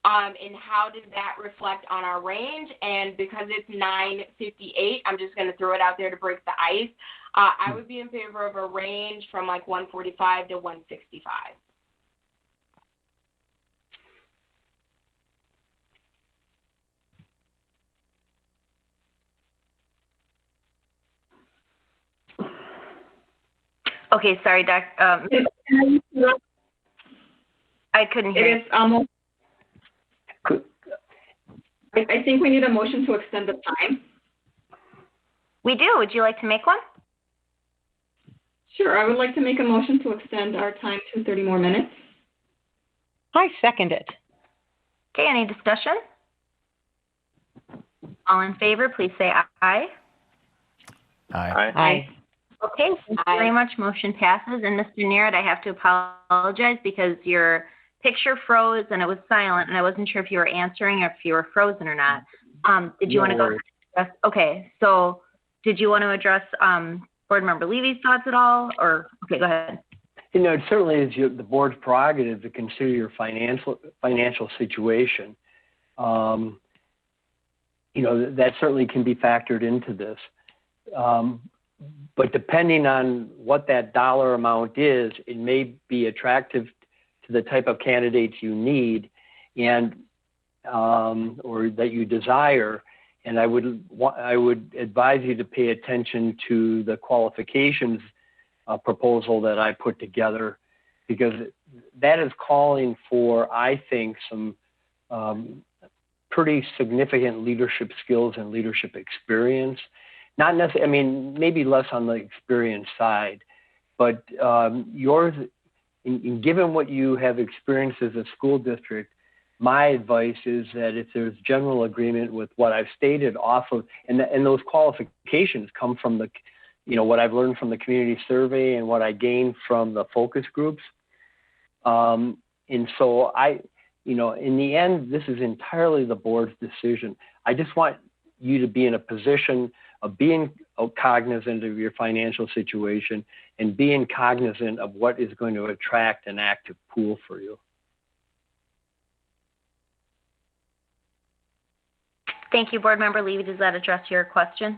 And how does that reflect on our range? And because it's 958, I'm just going to throw it out there to break the ice. I would be in favor of a range from like 145 to 165. Okay, sorry, Doc. I couldn't hear. It is almost. I think we need a motion to extend the time. We do. Would you like to make one? Sure. I would like to make a motion to extend our time to 30 more minutes. I second it. Okay, any discussion? All in favor, please say aye. Aye. Aye. Okay, thank you very much. Motion passes. And Mr. Neerad, I have to apologize because your picture froze and it was silent, and I wasn't sure if you were answering or if you were frozen or not. Did you want to go ahead? Okay, so did you want to address Board Member Levy's thoughts at all? Or okay, go ahead. You know, it certainly is the board's prerogative to consider your financial situation. You know, that certainly can be factored into this. But depending on what that dollar amount is, it may be attractive to the type of candidates you need and or that you desire. And I would advise you to pay attention to the qualifications proposal that I put together, because that is calling for, I think, some pretty significant leadership skills and leadership experience. Not necessarily, I mean, maybe less on the experience side, but yours, given what you have experienced as a school district, my advice is that if there's general agreement with what I've stated off of, and those qualifications come from the, you know, what I've learned from the community survey and what I gained from the focus groups. And so you know, in the end, this is entirely the board's decision. I just want you to be in a position of being cognizant of your financial situation and being cognizant of what is going to attract an active pool for you. Thank you, Board Member Levy. Does that address your question?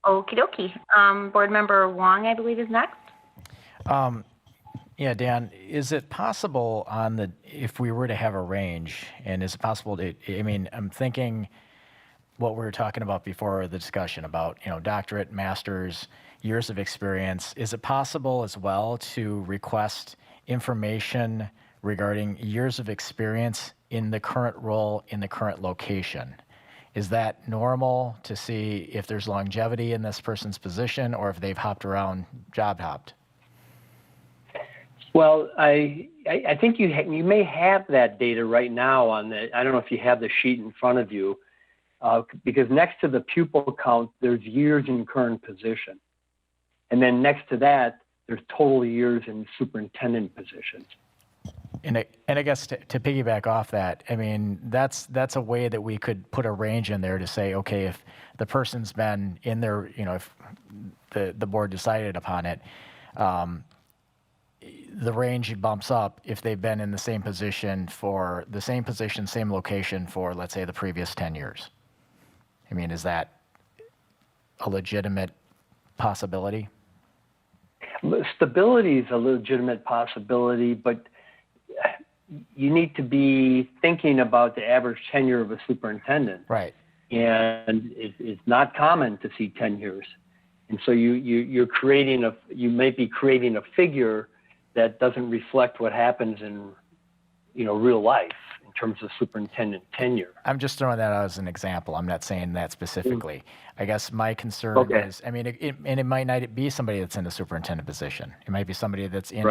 Okie dokie. Board Member Wong, I believe, is next. Yeah, Dan, is it possible if we were to have a range, and is it possible to, I mean, I'm thinking what we were talking about before the discussion about, you know, doctorate, master's, years of experience. Is it possible as well to request information regarding years of experience in the current role, in the current location? Is that normal to see if there's longevity in this person's position or if they've hopped around, job hopped? Well, I think you may have that data right now on the, I don't know if you have the sheet in front of you, because next to the pupil count, there's years in current position. And then next to that, there's total years in superintendent positions. And I guess to piggyback off that, I mean, that's a way that we could put a range in there to say, okay, if the person's been in there, you know, if the board decided upon it, the range bumps up if they've been in the same position, same location for, let's say, the previous 10 years. I mean, is that a legitimate possibility? Stability is a legitimate possibility, but you need to be thinking about the average tenure of a superintendent. Right. And it's not common to see 10 years. And so you might be creating a figure that doesn't reflect what happens in, you know, real life in terms of superintendent tenure. I'm just throwing that out as an example. I'm not saying that specifically. I guess my concern is, I mean, it might not be somebody that's in a superintendent position. It might be somebody that's in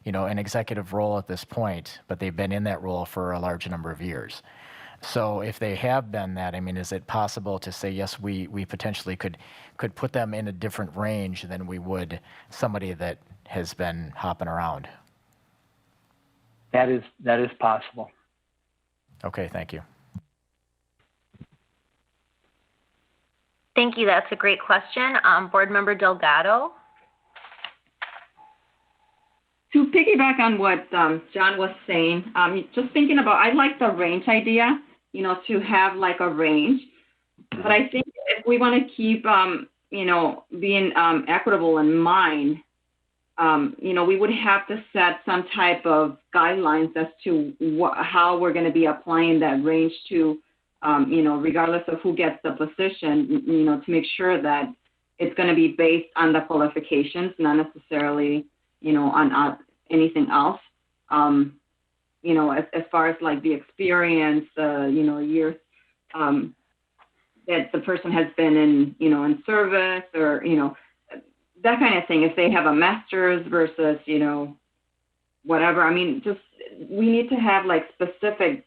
an executive role at this point, but they've been in that role for a large number of years. So if they have been that, I mean, is it possible to say, yes, we potentially could put them in a different range than we would somebody that has been hopping around? That is possible. Okay, thank you. Thank you. That's a great question. Board Member Delgado. To piggyback on what John was saying, just thinking about, I like the range idea, to have like a range. But I think if we want to keep, being equitable in mind, we would have to set some type of guidelines as to how we're going to be applying that range to, regardless of who gets the position, to make sure that it's going to be based on the qualifications, not necessarily, on anything else. As far as like the experience, years that the person has been in, in service or, that kind of thing. If they have a master's versus, whatever. I mean, just we need to have like specific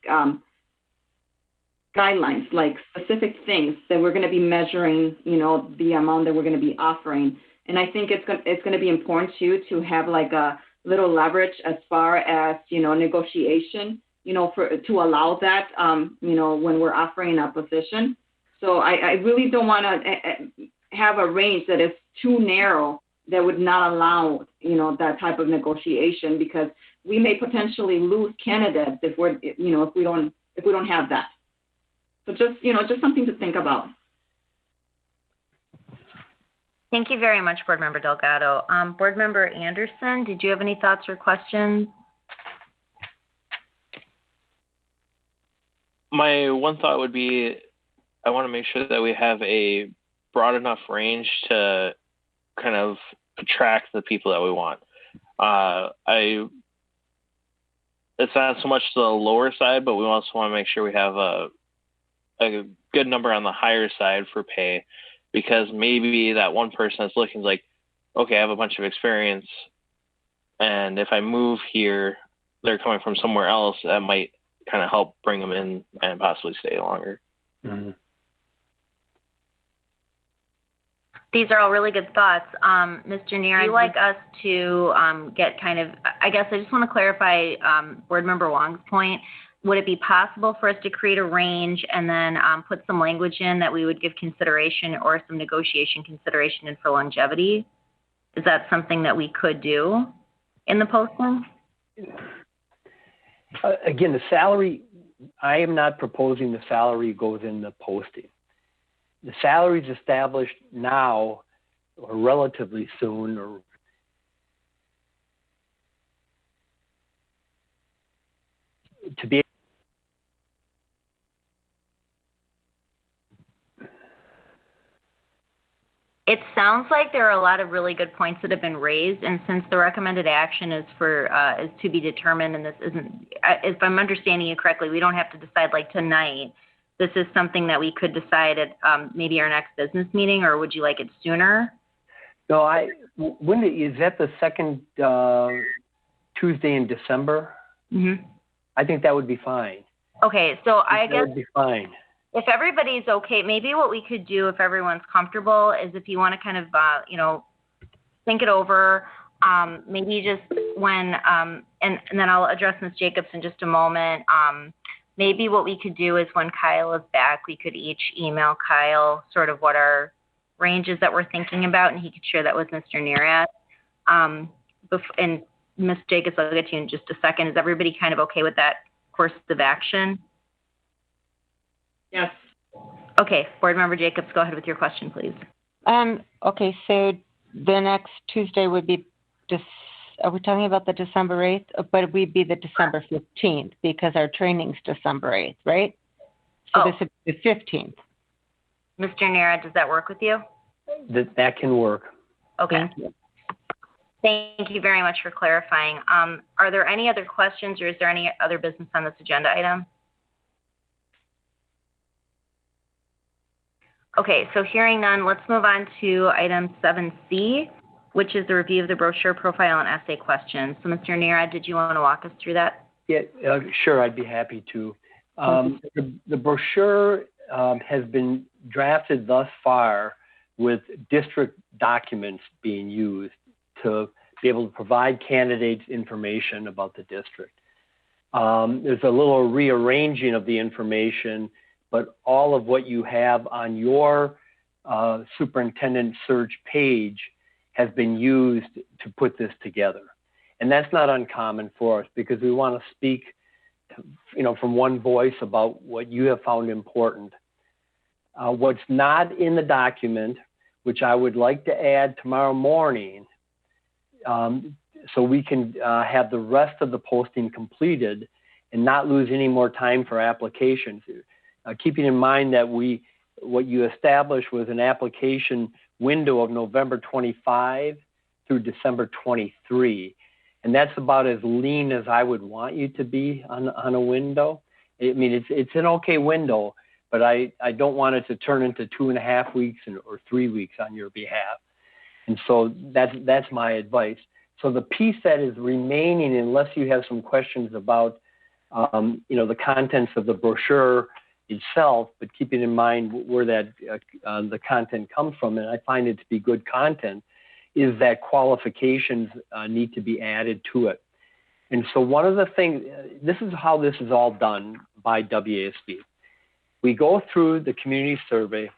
guidelines, like specific things that we're going to be measuring, the amount that we're going to be offering. And I think it's going to be important too to have like a little leverage as far as, negotiation, to allow that, when we're offering a position. So I really don't want to have a range that is too narrow that would not allow, that type of negotiation, because we may potentially lose candidates if we don't have that. So just something to think about. Thank you very much, Board Member Delgado. Board Member Anderson, did you have any thoughts or questions? My one thought would be, I want to make sure that we have a broad enough range to kind of attract the people that we want. It's not so much the lower side, but we also want to make sure we have a good number on the higher side for pay, because maybe that one person that's looking is like, okay, I have a bunch of experience, and if I move here, they're coming from somewhere else, that might kind of help bring them in and possibly stay longer. Mm-hmm. These are all really good thoughts. Mr. Neer, I'd like us to get kind of, I guess I just want to clarify Board Member Wong's point. Would it be possible for us to create a range and then put some language in that we would give consideration or some negotiation consideration in for longevity? Is that something that we could do in the posting? Again, the salary, I am not proposing the salary goes in the posting. The salary is established now or relatively soon, or to be. It sounds like there are a lot of really good points that have been raised, and since the recommended action is is to be determined, and this isn't, if I'm understanding you correctly, we don't have to decide like tonight. This is something that we could decide at maybe our next business meeting, or would you like it sooner? No, is that the second Tuesday in December? Mm-hmm. I think that would be fine. Okay, so I guess that would be fine. If everybody's okay, maybe what we could do, if everyone's comfortable, is if you want to kind of, think it over, maybe just when, and then I'll address Ms. Jacobs in just a moment. Maybe what we could do is when Kyle is back, we could each email Kyle sort of what our ranges that we're thinking about, and he could share that with Mr. Neerath. And Ms. Jacobs, I'll get to you in just a second. Is everybody kind of okay with that course of action? Yes. Okay, Board Member Jacobs, go ahead with your question, please. Okay, so the next Tuesday would be, are we talking about the December 8th? But it would be the December 15th because our training's December 8th, right? So this would be the 15th. Mr. Neerath, does that work with you? That can work. Okay. Thank you very much for clarifying. Are there any other questions, or is there any other business on this agenda item? Okay, so hearing none, let's move on to item 7C, which is the review of the brochure profile and essay questions. So Mr. Neerath, did you want to walk us through that? Yeah, sure, I'd be happy to. The brochure has been drafted thus far with district documents being used to be able to provide candidates information about the district. There's a little rearranging of the information, but all of what you have on your superintendent search page has been used to put this together. And that's not uncommon for us because we want to speak from one voice about what you have found important. What's not in the document, which I would like to add tomorrow morning, so we can have the rest of the posting completed and not lose any more time for applications. Keeping in mind that what you established was an application window of November 25 through December 23. And that's about as lean as I would want you to be on a window. I mean, it's an okay window, but I don't want it to turn into 2.5 weeks or 3 weeks on your behalf. And so that's my advice. So the piece that is remaining, unless you have some questions about, the contents of the brochure itself, but keeping in mind where that the content comes from, and I find it to be good content, is that qualifications need to be added to it. And so one of the things, this is how this is all done by WASB. We go through the community survey.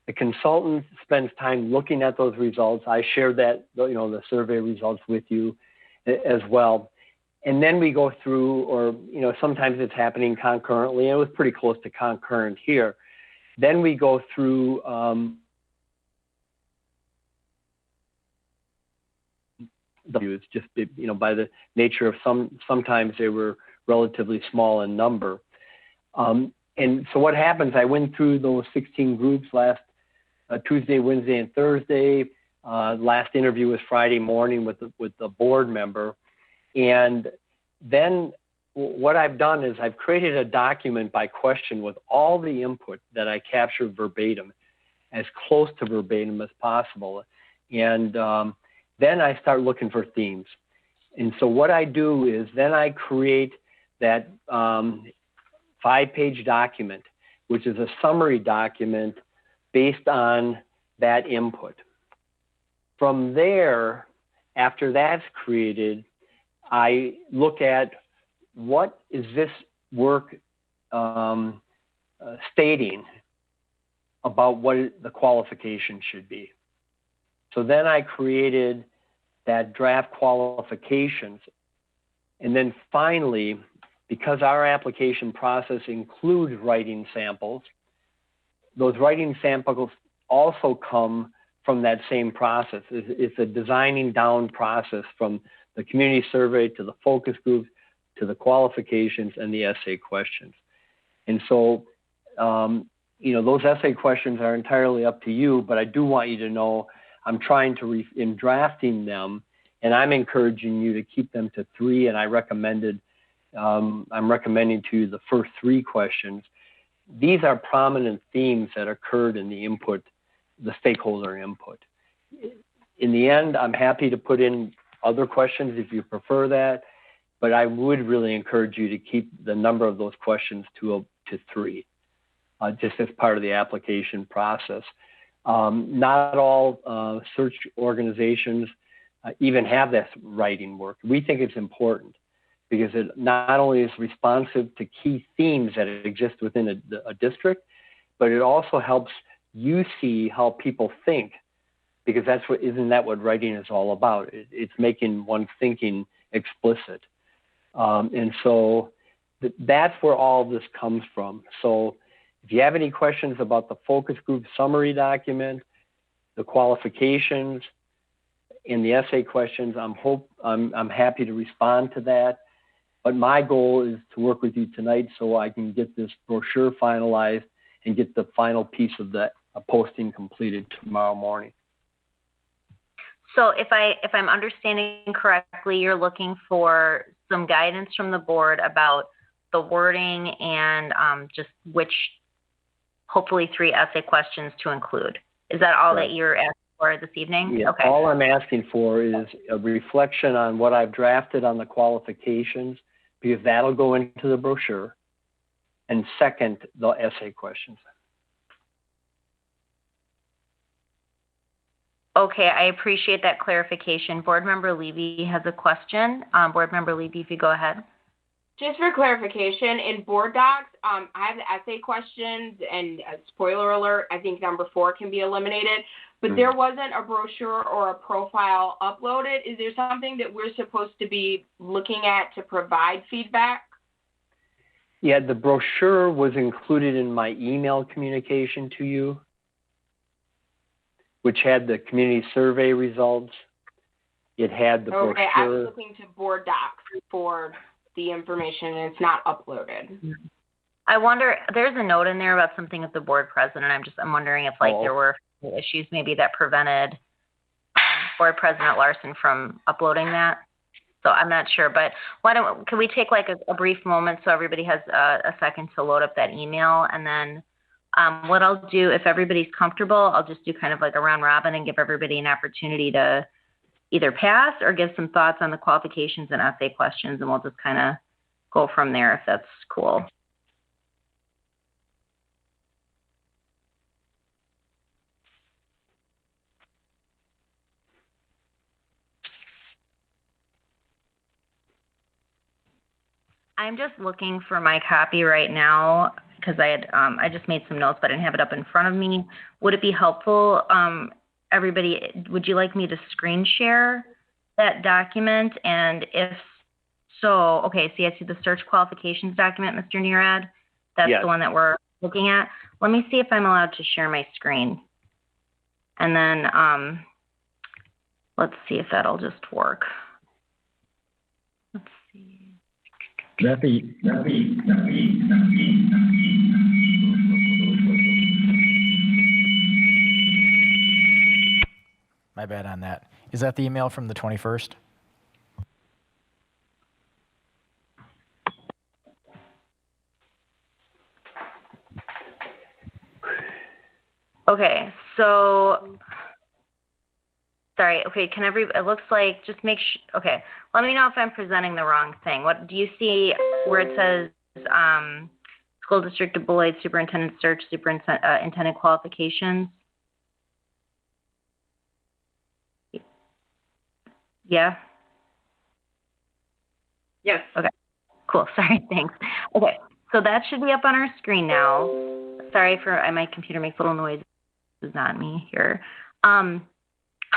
The consultant spends time looking at those results. I shared that, the survey results with you as well. And then we go through, or, sometimes it's happening concurrently, and it was pretty close to concurrent here. Then we go through the views, just, by the nature of sometimes they were relatively small in number. And so what happens, I went through those 16 groups last Tuesday, Wednesday, and Thursday. Last interview was Friday morning with the board member. And then what I've done is I've created a document by question with all the input that I captured verbatim, as close to verbatim as possible. And then I start looking for themes. And so what I do is then I create that 5-page document, which is a summary document based on that input. From there, after that's created, I look at what is this work stating about what the qualification should be. So then I created that draft qualifications. And then finally, because our application process includes writing samples, those writing samples also come from that same process. It's a designing down process from the community survey to the focus groups to the qualifications and the essay questions. And so, those essay questions are entirely up to you, but I do want you to know I'm trying to, in drafting them, and I'm encouraging you to keep them to 3, and I'm recommending to you the first 3 questions. These are prominent themes that occurred in the input, the stakeholder input. In the end, I'm happy to put in other questions if you prefer that, but I would really encourage you to keep the number of those questions to 3, just as part of the application process. Not all search organizations even have this writing work. We think it's important because it not only is responsive to key themes that exist within a district, but it also helps you see how people think, because isn't that what writing is all about? It's making one's thinking explicit. And so that's where all of this comes from. So if you have any questions about the focus group summary document, the qualifications, and the essay questions, I'm happy to respond to that. But my goal is to work with you tonight so I can get this brochure finalized and get the final piece of that posting completed tomorrow morning. So if I'm understanding correctly, you're looking for some guidance from the board about the wording and just which, hopefully 3 essay questions to include. Is that all that you're asking for this evening? Yeah, okay. All I'm asking for is a reflection on what I've drafted on the qualifications, because that'll go into the brochure. and second the essay questions. Okay, I appreciate that clarification. Board Member Levy has a question. Board Member Levy, if you go ahead. Just for clarification, in board docs, I have the essay questions, and spoiler alert, I think number 4 can be eliminated, but there wasn't a brochure or a profile uploaded. Is there something that we're supposed to be looking at to provide feedback? Yeah, the brochure was included in my email communication to you, which had the community survey results. It had the brochure. Okay, I was looking to board docs for the information, and it's not uploaded. I wonder, there's a note in there about something with the board president. I'm wondering if there were issues maybe that prevented Board President Larson from uploading that. So I'm not sure, but can we take a brief moment so everybody has a second to load up that email, and then what I'll do, if everybody's comfortable, I'll just do kind of like a round robin and give everybody an opportunity to either pass or give some thoughts on the qualifications and essay questions, and we'll just kind of go from there if that's cool. I'm just looking for my copy right now because I just made some notes, but I didn't have it up in front of me. Would it be helpful, everybody, would you like me to screen share that document? And if so, okay, see, I see the search qualifications document, Mr. Neerad. That's yes. The one that we're looking at. Let me see if I'm allowed to share my screen. And then let's see if that'll just work. Let's see. My bad on that. Is that the email from the 21st? Okay, so sorry. Okay, it looks like just make sure. Okay, let me know if I'm presenting the wrong thing. What do you see where it says School District of Beloit Superintendent Search Superintendent Qualifications? Yeah? Yes. Okay, cool. Sorry, thanks. Okay, so that should be up on our screen now. Sorry my computer makes little noises. It's not me here. How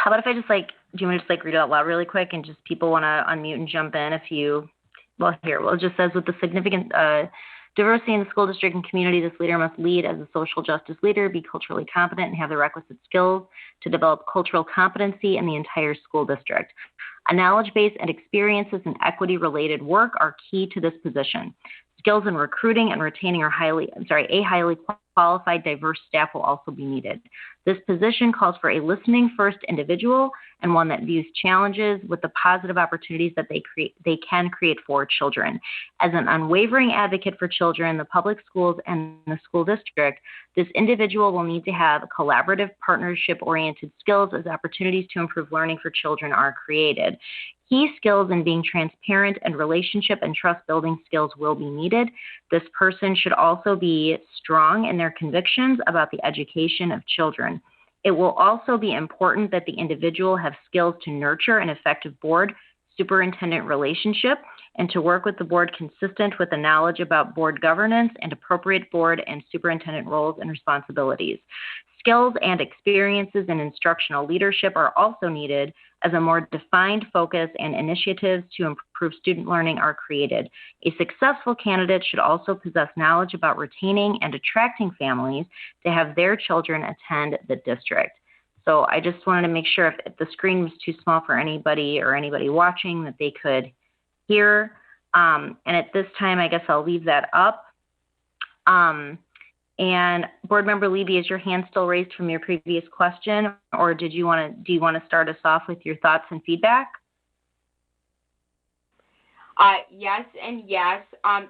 about if I just do you want to just read it out loud really quick and just people want to unmute and jump in if you, it just says with the significant diversity in the school district and community, this leader must lead as a social justice leader, be culturally competent, and have the requisite skills to develop cultural competency in the entire school district. A knowledge base and experiences in equity-related work are key to this position. Skills in recruiting and retaining a highly qualified, diverse staff will also be needed. This position calls for a listening-first individual and one that views challenges with the positive opportunities that they can create for children. As an unwavering advocate for children, the public schools, and the school district, this individual will need to have collaborative, partnership-oriented skills as opportunities to improve learning for children are created. Key skills in being transparent and relationship and trust-building skills will be needed. This person should also be strong in their convictions about the education of children. It will also be important that the individual have skills to nurture an effective board-superintendent relationship and to work with the board consistent with the knowledge about board governance and appropriate board and superintendent roles and responsibilities. Skills and experiences in instructional leadership are also needed as a more defined focus and initiatives to improve student learning are created. A successful candidate should also possess knowledge about retaining and attracting families to have their children attend the district. So I just wanted to make sure if the screen was too small for anybody or anybody watching that they could hear. And at this time, I guess I'll leave that up. And Board Member Levy, is your hand still raised from your previous question, or do you want to start us off with your thoughts and feedback? Yes and yes.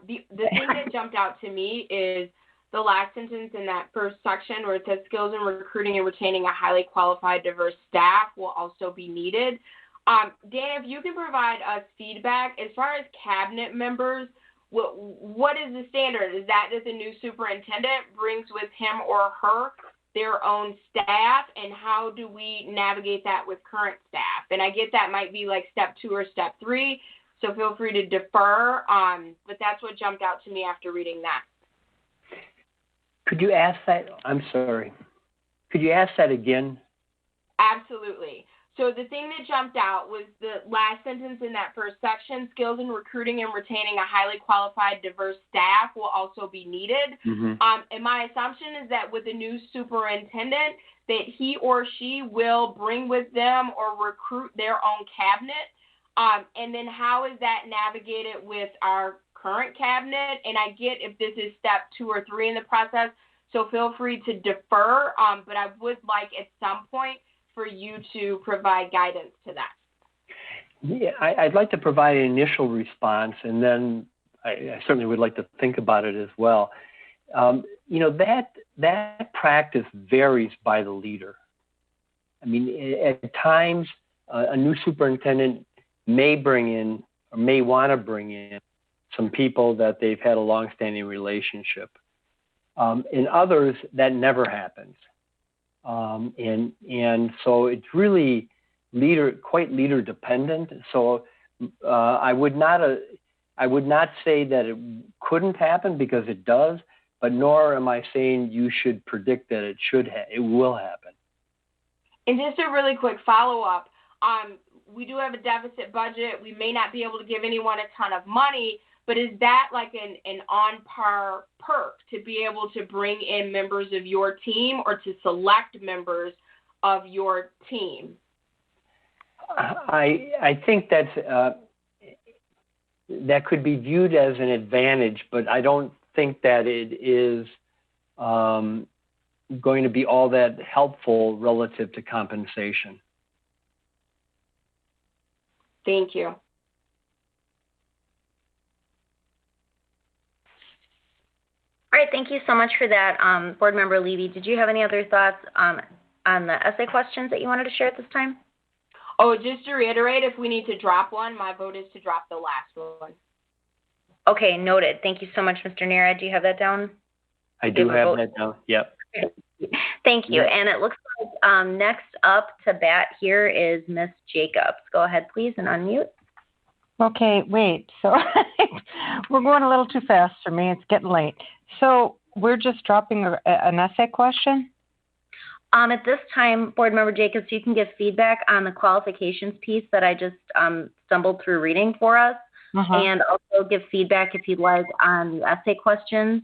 The thing that jumped out to me is the last sentence in that first section where it says skills in recruiting and retaining a highly qualified, diverse staff will also be needed. Dan, if you can provide us feedback as far as cabinet members, what is the standard? Is that the new superintendent brings with him or her their own staff, and how do we navigate that with current staff? And I get that might be like step 2 or step 3, so feel free to defer, but that's what jumped out to me after reading that. Could you ask that? I'm sorry. Could you ask that again? Absolutely. So the thing that jumped out was the last sentence in that first section: skills in recruiting and retaining a highly qualified, diverse staff will also be needed. Mm-hmm. And my assumption is that with the new superintendent, that he or she will bring with them or recruit their own cabinet. And then how is that navigated with our current cabinet? And I get if this is step 2 or 3 in the process, so feel free to defer. But I would like at some point for you to provide guidance to that. Yeah, I'd like to provide an initial response, and then I certainly would like to think about it as well. That practice varies by the leader. I mean, at times, a new superintendent may bring in or may want to bring in some people that they've had a longstanding relationship. In others, that never happens. And so it's really quite leader dependent. So I would not say that it couldn't happen, because it does, but nor am I saying you should predict that it will happen. And just a really quick follow-up, we do have a deficit budget. We may not be able to give anyone a ton of money, but is that like an on-par perk to be able to bring in members of your team or to select members of your team? I think that could be viewed as an advantage, but I don't think that it is going to be all that helpful relative to compensation. Thank you. All right, thank you so much for that, Board Member Levy. Did you have any other thoughts on the essay questions that you wanted to share at this time? Oh, just to reiterate, if we need to drop one, my vote is to drop the last one. Okay, noted. Thank you so much, Mr. Nera. Do you have that down? I do have that down, yep. Thank you. And it looks like next up to bat here is Ms. Jacobs. Go ahead, please, and unmute. Okay, wait. So we're going a little too fast for me. It's getting late. So we're just dropping an essay question? At this time, Board Member Jacobs, you can give feedback on the qualifications piece that I just stumbled through reading for us, and also give feedback, if you'd like, on the essay questions.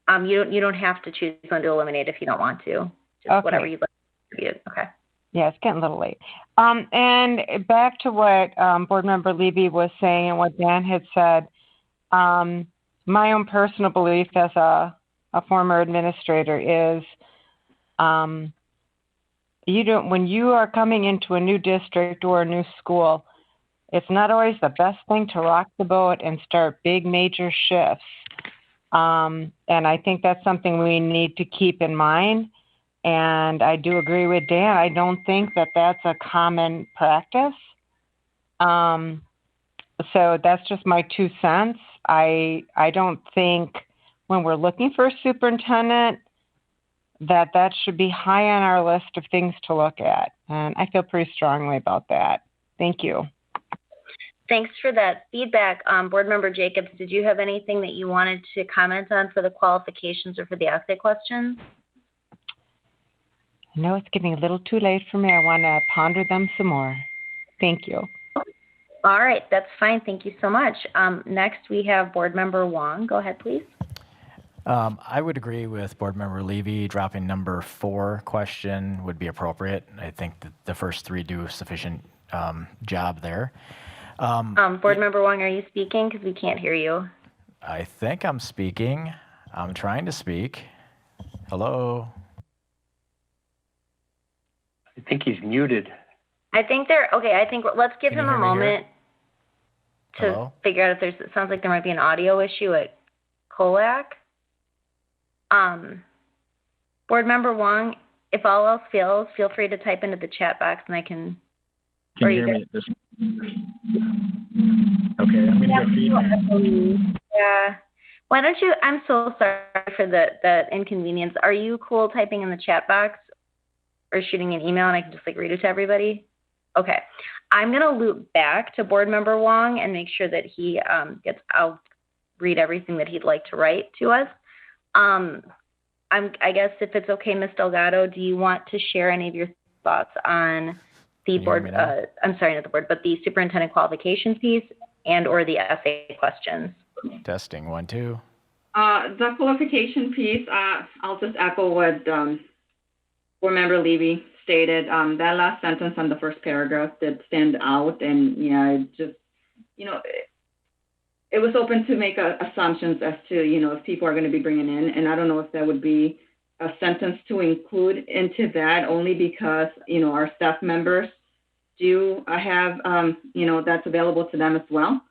You don't have to choose one to eliminate if you don't want to. Just whatever you'd like to contribute. Okay. Yeah, it's getting a little late. And back to what Board Member Levy was saying and what Dan had said, my own personal belief as a former administrator is when you are coming into a new district or a new school, it's not always the best thing to rock the boat and start big major shifts. And I think that's something we need to keep in mind. And I do agree with Dan. I don't think that that's a common practice. So that's just my 2 cents. I don't think when we're looking for a superintendent that should be high on our list of things to look at. And I feel pretty strongly about that. Thank you. Thanks for that feedback. Board Member Jacobs, did you have anything that you wanted to comment on for the qualifications or for the essay questions? I know it's getting a little too late for me. I want to ponder them some more. Thank you. All right, that's fine. Thank you so much. Next, we have Board Member Wong. Go ahead, please. I would agree with Board Member Levy. Dropping number 4 question would be appropriate. I think that the first 3 do a sufficient job there. Board Member Wong, are you speaking? Because we can't hear you. I think I'm speaking. I'm trying to speak. Hello? I think he's muted. I think let's give him a moment to figure out if it sounds like there might be an audio issue at COLAC. Board Member Wong, if all else fails, feel free to type into the chat box and I can. Can you hear me? Okay, I'm gonna get feedback. Yeah. Why don't you, I'm so sorry for the inconvenience. Are you cool typing in the chat box or shooting an email and I can just like read it to everybody? Okay. I'm going to loop back to Board Member Wong and make sure that he I'll read everything that he'd like to write to us. I guess if it's okay, Ms. Delgado, do you want to share any of your thoughts on the board, I'm sorry, not the board, but the superintendent qualifications piece and or the essay questions? Testing, 1, 2. The qualification piece, I'll just echo what Board Member Levy stated. That last sentence on the first paragraph did stand out, and yeah, it just, it was open to make assumptions as to, if people are going to be bringing in, and I don't know if that would be a sentence to include into that, only because, our staff members do have, that's available to them as well.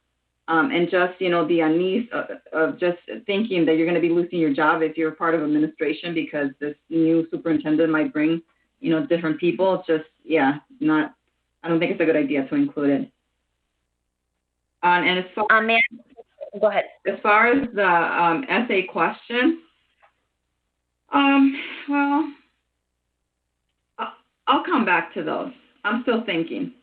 And just, the unease of just thinking that you're going to be losing your job if you're part of administration because this new superintendent might bring, different people. It's just, I don't think it's a good idea to include it. And as far go ahead. As far as the essay question, well, I'll come back to those. I'm still thinking.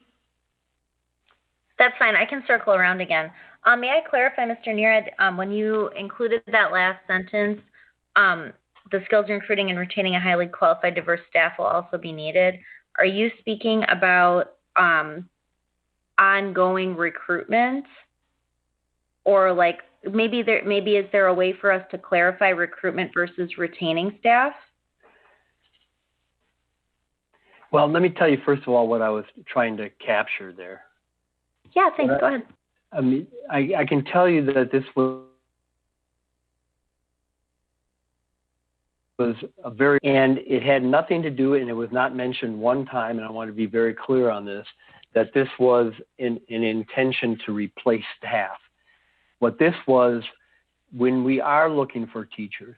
That's fine. I can circle around again. May I clarify, Mr. Neerad, when you included that last sentence, the skills in recruiting and retaining a highly qualified, diverse staff will also be needed. Are you speaking about ongoing recruitment, or like maybe is there a way for us to clarify recruitment versus retaining staff? Well, let me tell you first of all what I was trying to capture there. Yeah, thanks. Go ahead. I mean, I can tell you that this was a very, and it had nothing to do, and it was not mentioned one time, and I want to be very clear on this, that this was an intention to replace staff. What this was, when we are looking for teachers,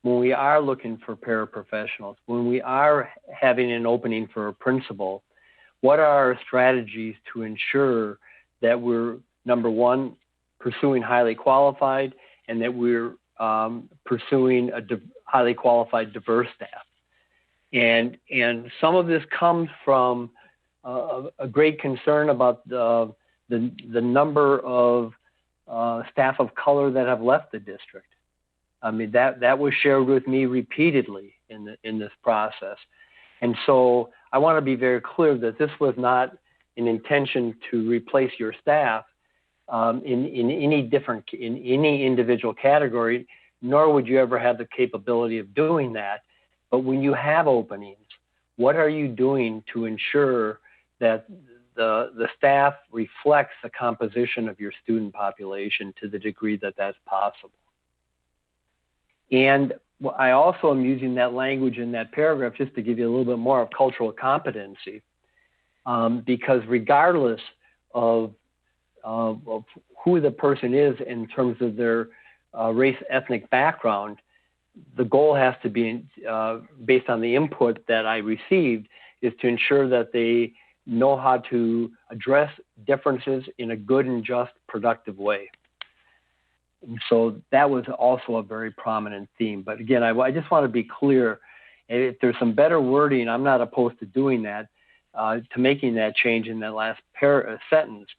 when we are looking for paraprofessionals, when we are having an opening for a principal, what are our strategies to ensure that we're, number one, pursuing highly qualified, and that we're pursuing a highly qualified, diverse staff. And some of this comes from a great concern about the number of staff of color that have left the district. I mean, that was shared with me repeatedly in this process. And so I want to be very clear that this was not an intention to replace your staff in any individual category, nor would you ever have the capability of doing that. But when you have openings, what are you doing to ensure that the staff reflects the composition of your student population to the degree that that's possible? And I also am using that language in that paragraph just to give you a little bit more of cultural competency, because regardless of who the person is in terms of their race, ethnic background, the goal has to be, based on the input that I received, is to ensure that they know how to address differences in a good and just, productive way. And so that was also a very prominent theme. But again, I just want to be clear, if there's some better wording, I'm not opposed to doing that, to making that change in that last sentence.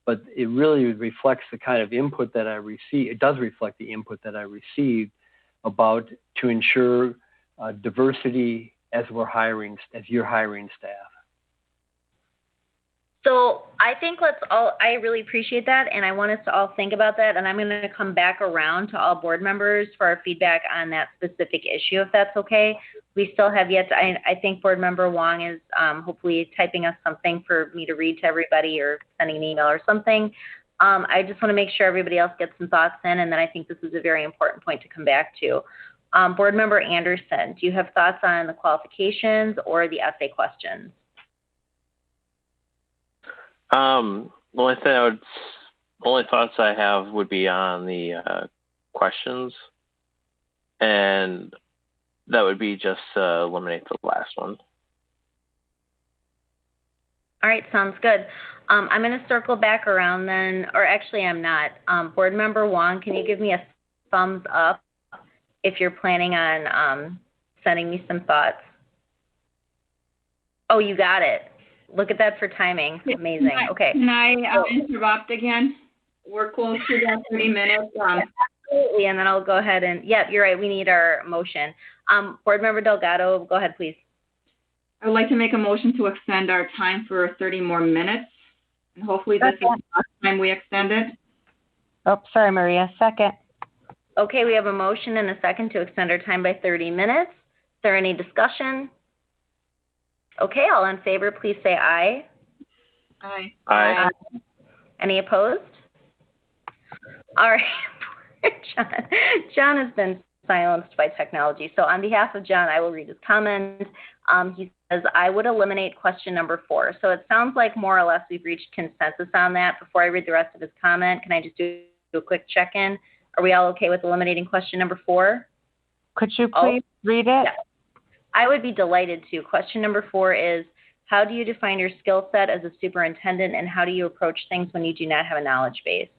But it really reflects the kind of input that I received. It does reflect the input that I received about to ensure diversity as you're hiring staff. So I think I really appreciate that, and I want us to all think about that, and I'm going to come back around to all board members for our feedback on that specific issue, if that's okay. We still have yet to, I think Board Member Wong is hopefully typing us something for me to read to everybody or sending an email or something. I just want to make sure everybody else gets some thoughts in, and then I think this is a very important point to come back to. Board Member Anderson, do you have thoughts on the qualifications or the essay questions? The only thoughts I have would be on the questions, and that would be just eliminate the last one. All right, sounds good. I'm going to circle back around then, or actually I'm not. Board Member Wong, can you give me a thumbs up if you're planning on sending me some thoughts? Oh, you got it. Look at that for timing. Amazing. Okay. Can I interrupt again? We're close to that 30 minutes. Absolutely, and then I'll go ahead and, yep, you're right, we need our motion. Board Member Delgado, go ahead, please. I would like to make a motion to extend our time for 30 more minutes. And hopefully this is the last time we extend it. Oh, sorry, Maria. Second. Okay, we have a motion and a second to extend our time by 30 minutes. Is there any discussion? Okay, all in favor, please say aye. Aye. Aye. Any opposed? All right. John has been silenced by technology. So on behalf of John, I will read his comment. He says, I would eliminate question number 4. So it sounds like more or less we've reached consensus on that. Before I read the rest of his comment, can I just do a quick check-in? Are we all okay with eliminating question number 4? Could you please read it? Yeah. I would be delighted to. Question number 4 is, how do you define your skill set as a superintendent, and how do you approach things when you do not have a knowledge base?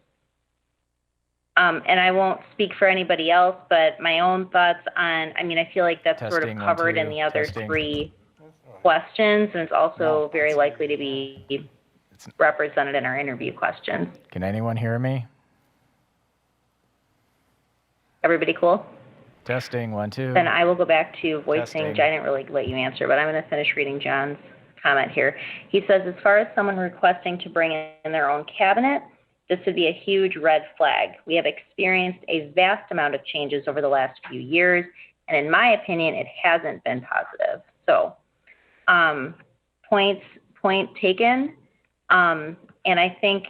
And I won't speak for anybody else, but my own thoughts on, I mean, I feel like that's sort of covered in the other 3 questions, and it's also very likely to be represented in our interview questions. Can anyone hear me? Everybody cool? Testing, 1, 2. Then I will go back to voicing. Testing. I didn't really let you answer, but I'm going to finish reading John's comment here. He says, as far as someone requesting to bring in their own cabinet, this would be a huge red flag. We have experienced a vast amount of changes over the last few years, and in my opinion, it hasn't been positive. So, point taken. And I think,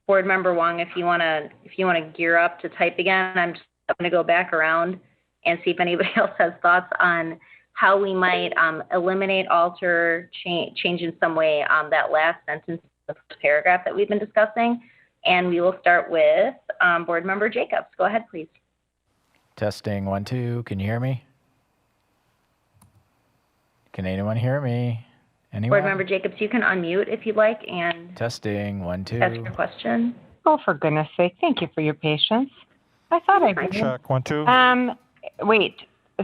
Board Member Wong, if you want to gear up to type again, I'm just going to go back around and see if anybody else has thoughts on how we might eliminate, alter, change in some way that last sentence of the paragraph that we've been discussing. And we will start with Board Member Jacobs. Go ahead, please. Testing, 1, 2. Can you hear me? Can anyone hear me? Anyone? Board Member Jacobs, you can unmute if you'd like and Testing, 1, 2. ask your question. Oh, for goodness sake. Thank you for your patience. I thought I did. Check, 1, 2. Wait.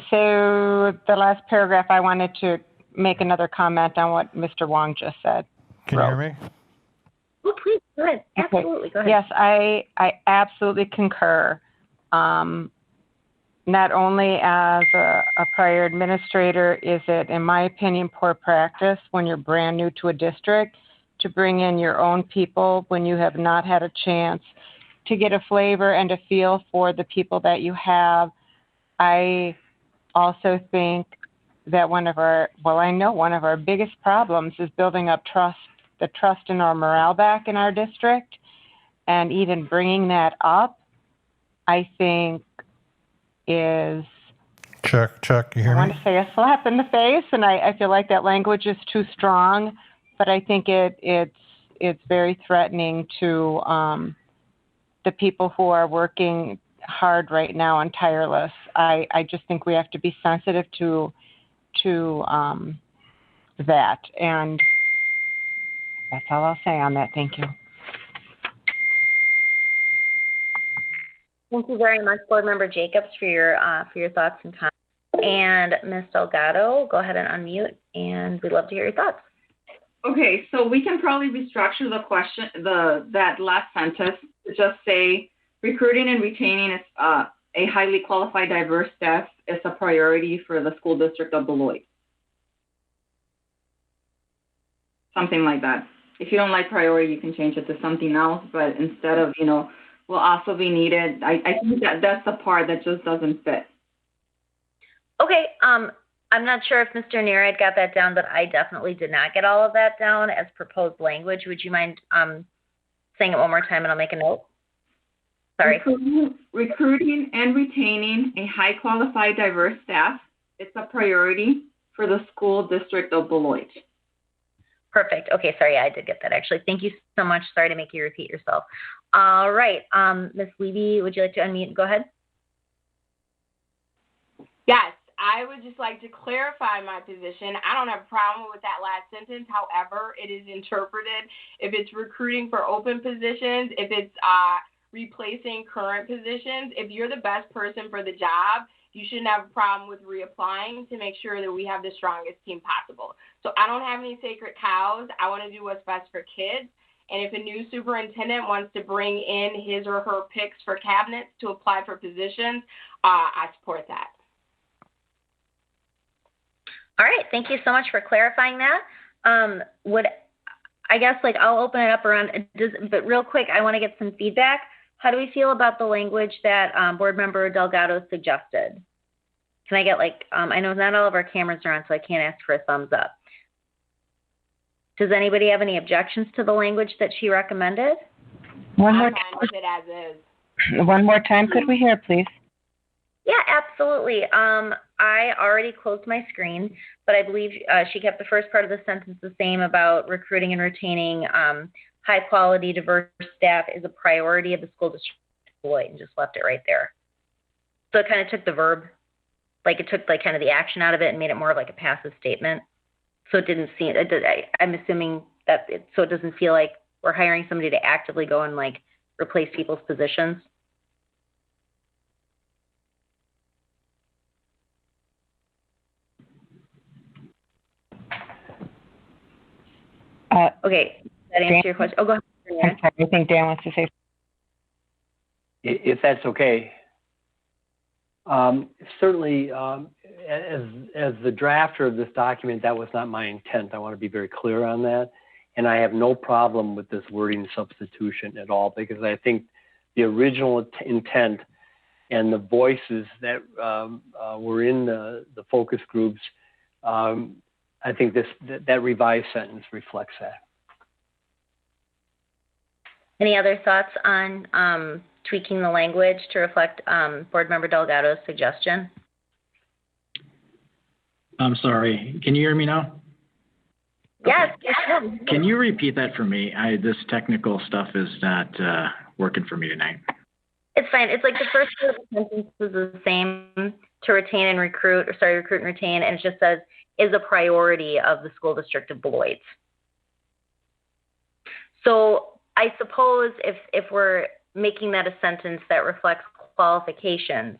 So the last paragraph, I wanted to make another comment on what Mr. Wong just said. Can you hear me? Oh, please, go ahead. Absolutely, go ahead. Yes, I absolutely concur. Not only as a prior administrator is it, in my opinion, poor practice when you're brand new to a district to bring in your own people when you have not had a chance to get a flavor and a feel for the people that you have. I also think that one of our biggest problems is building up the trust in our morale back in our district, and even bringing that up, I think is check. You hear me? I want to say a slap in the face, and I feel like that language is too strong, but I think it's very threatening to the people who are working hard right now and tireless. I just think we have to be sensitive to that, and that's all I'll say on that. Thank you. Thank you very much, Board Member Jacobs, for your thoughts and comments. And Ms. Delgado, go ahead and unmute, and we'd love to hear your thoughts. Okay, so we can probably restructure the question, that last sentence to just say, recruiting and retaining is, a highly qualified, diverse staff is a priority for the school district of Beloit. Something like that. If you don't like priority, you can change it to something else, but instead of, will also be needed, I think that's the part that just doesn't fit. Okay, I'm not sure if Mr. Neerad got that down, but I definitely did not get all of that down as proposed language. Would you mind saying it one more time and I'll make a note? Sorry. Recruiting and retaining a high qualified, diverse staff. It's a priority for the school district of Beloit. Perfect. Okay, sorry, I did get that actually. Thank you so much. Sorry to make you repeat yourself. All right, Ms. Levy, would you like to unmute and go ahead? Yes, I would just like to clarify my position. I don't have a problem with that last sentence. However, it is interpreted if it's recruiting for open positions, if it's replacing current positions. If you're the best person for the job, you shouldn't have a problem with reapplying to make sure that we have the strongest team possible. So I don't have any sacred cows. I want to do what's best for kids. And if a new superintendent wants to bring in his or her picks for cabinets to apply for positions, I support that. All right, thank you so much for clarifying that. I guess I'll open it up around, but real quick, I want to get some feedback. How do we feel about the language that Board Member Delgado suggested? Can I get I know not all of our cameras are on, so I can't ask for a thumbs up. Does anybody have any objections to the language that she recommended? One more I'm fine with it as is. One more time, could we hear, please? Yeah, absolutely. I already closed my screen, but I believe she kept the first part of the sentence the same about recruiting and retaining high-quality, diverse staff is a priority of the school district Beloit, and just left it right there. So it kind of took the verb, it took kind of the action out of it and made it more of a passive statement. So it didn't seem, I'm assuming that so it doesn't feel like we're hiring somebody to actively go and replace people's positions. Okay, does that answer your question? Oh, go ahead. I think Dan wants to say. If that's okay. Certainly, as the drafter of this document, that was not my intent. I want to be very clear on that. And I have no problem with this wording substitution at all, because I think the original intent and the voices that were in the focus groups, I think that revised sentence reflects that. Any other thoughts on tweaking the language to reflect Board Member Delgado's suggestion? I'm sorry. Can you hear me now? Yes. Okay. Can you repeat that for me? This technical stuff is not working for me tonight. It's fine. It's the first part of the sentence is the same, to retain and recruit, recruit and retain, and it just says, is a priority of the school district of Beloit. So I suppose if we're making that a sentence that reflects qualifications,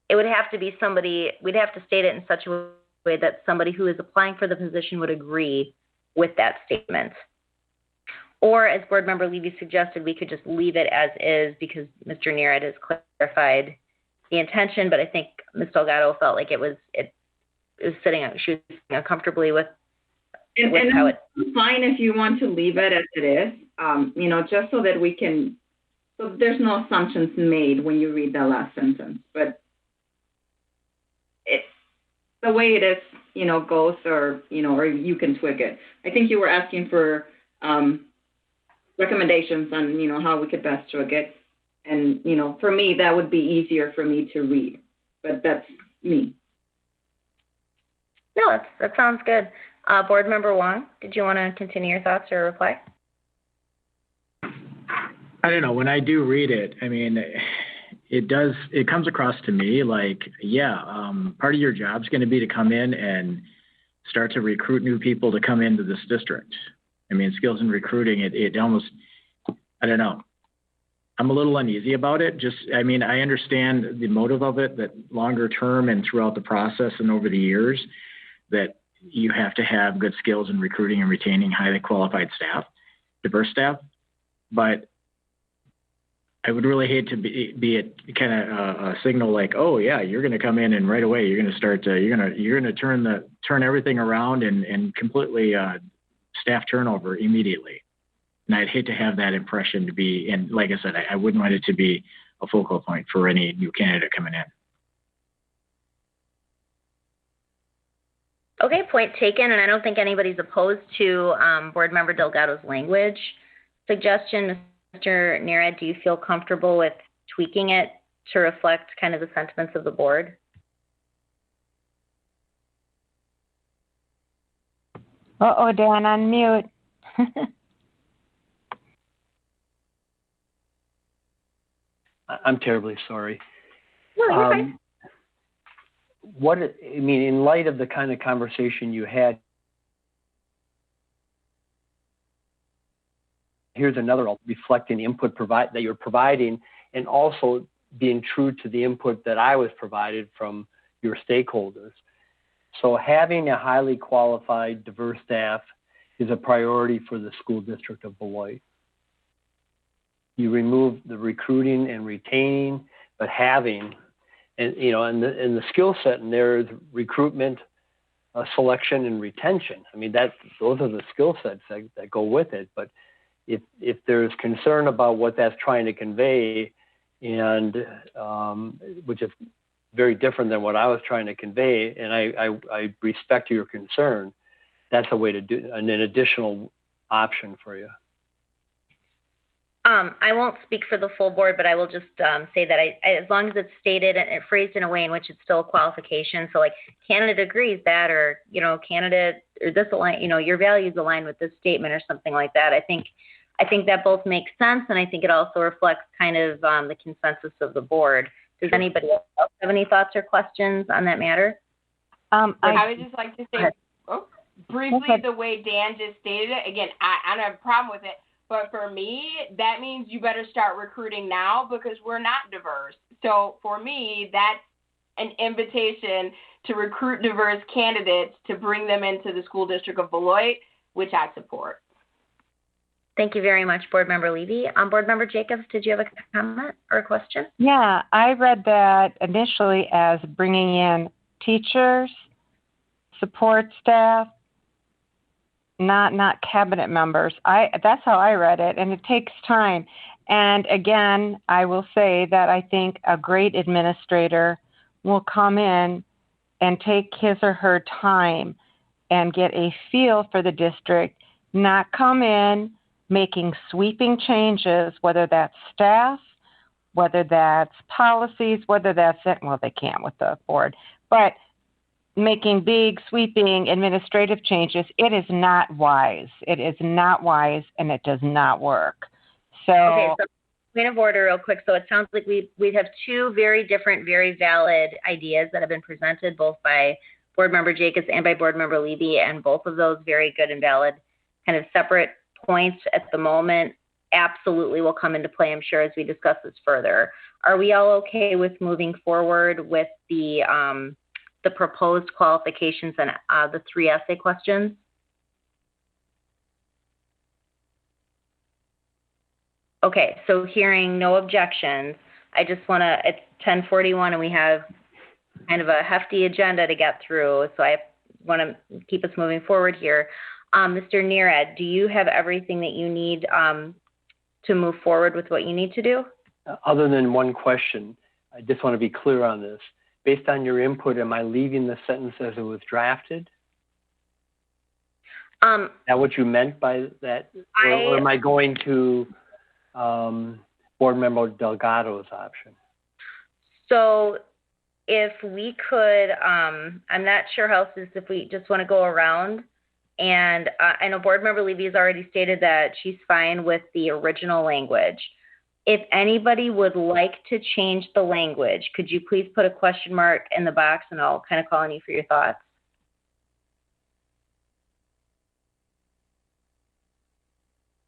it would have to be somebody, we'd have to state it in such a way that somebody who is applying for the position would agree with that statement. Or as Board Member Levy suggested, we could just leave it as is because Mr. Neerad has clarified the intention, but I think Ms. Delgado felt like it was sitting, she was sitting uncomfortably with how it. Fine if you want to leave it as it is, just so that we can, so there's no assumptions made when you read the last sentence. But it's the way it is, goes, or you can tweak it. I think you were asking for recommendations on, how we could best tweak it. And, for me, that would be easier for me to read, but that's me. No, that sounds good. Board Member Wong, did you want to continue your thoughts or reply? I don't know. When I do read it, it comes across to me part of your job is going to be to come in and start to recruit new people to come into this district. Skills in recruiting, it almost, I don't know. I'm a little uneasy about it. I understand the motive of it, that longer term and throughout the process and over the years, that you have to have good skills in recruiting and retaining highly qualified staff, diverse staff. But I would really hate to be a kind of a signal oh yeah, you're going to come in and right away you're going to start you're going to turn everything around and completely staff turnover immediately. And I'd hate to have that impression to be, and like I said, I wouldn't want it to be a focal point for any new candidate coming in. Okay, point taken, and I don't think anybody's opposed to Board Member Delgado's language suggestion. Mr. Neerad, do you feel comfortable with tweaking it to reflect kind of the sentiments of the board? Uh-oh, Dan, on mute. I'm terribly sorry. No, you're fine. in light of the kind of conversation you had, here's another reflecting the input that you're providing, and also being true to the input that I was provided from your stakeholders. So having a highly qualified, diverse staff is a priority for the school district of Beloit. You remove the recruiting and retaining, but having, and the skill set in there is recruitment, selection, and retention. I mean, those are the skill sets that go with it. But if there's concern about what that's trying to convey, and which is very different than what I was trying to convey, and I respect your concern, that's a way to do an additional option for you. I won't speak for the full board, but I will just say that as long as it's stated and phrased in a way in which it's still a qualification, so like candidate agrees that, or candidate or this align, your values align with this statement or something like that. I think that both makes sense, and I think it also reflects kind of the consensus of the board. Does anybody else have any thoughts or questions on that matter? I would just like to say briefly the way Dan just stated it. Again, I don't have a problem with it. But for me, that means you better start recruiting now because we're not diverse. So for me, that's an invitation to recruit diverse candidates to bring them into the school district of Beloit, which I support. Thank you very much, Board Member Levy. Board Member Jacobs, did you have a comment or a question? Yeah, I read that initially as bringing in teachers, support staff, not cabinet members. That's how I read it, and it takes time. And again, I will say that I think a great administrator will come in and take his or her time and get a feel for the district, not come in making sweeping changes, whether that's staff, whether that's policies, whether that's well, they can't with the board, but making big, sweeping administrative changes, it is not wise. It is not wise, and it does not work. Okay, so point of order real quick. So it sounds like we have two very different, very valid ideas that have been presented both by Board Member Jacobs and by Board Member Levy, and both of those very good and valid kind of separate points at the moment absolutely will come into play, I'm sure, as we discuss this further. Are we all okay with moving forward with the proposed qualifications and the 3 essay questions? Okay, so hearing no objections, I just want to, it's 10:41 and we have kind of a hefty agenda to get through, so I want to keep us moving forward here. Mr. Neerad, do you have everything that you need to move forward with what you need to do? Other than one question, I just want to be clear on this. Based on your input, am I leaving the sentence as it was drafted? Is that what you meant by that? Or am I going to Board Member Delgado's option? So if we could, I'm not sure how else is, if we just want to go around, and I know Board Member Levy has already stated that she's fine with the original language. If anybody would like to change the language, could you please put a question mark in the box, and I'll kind of call on you for your thoughts.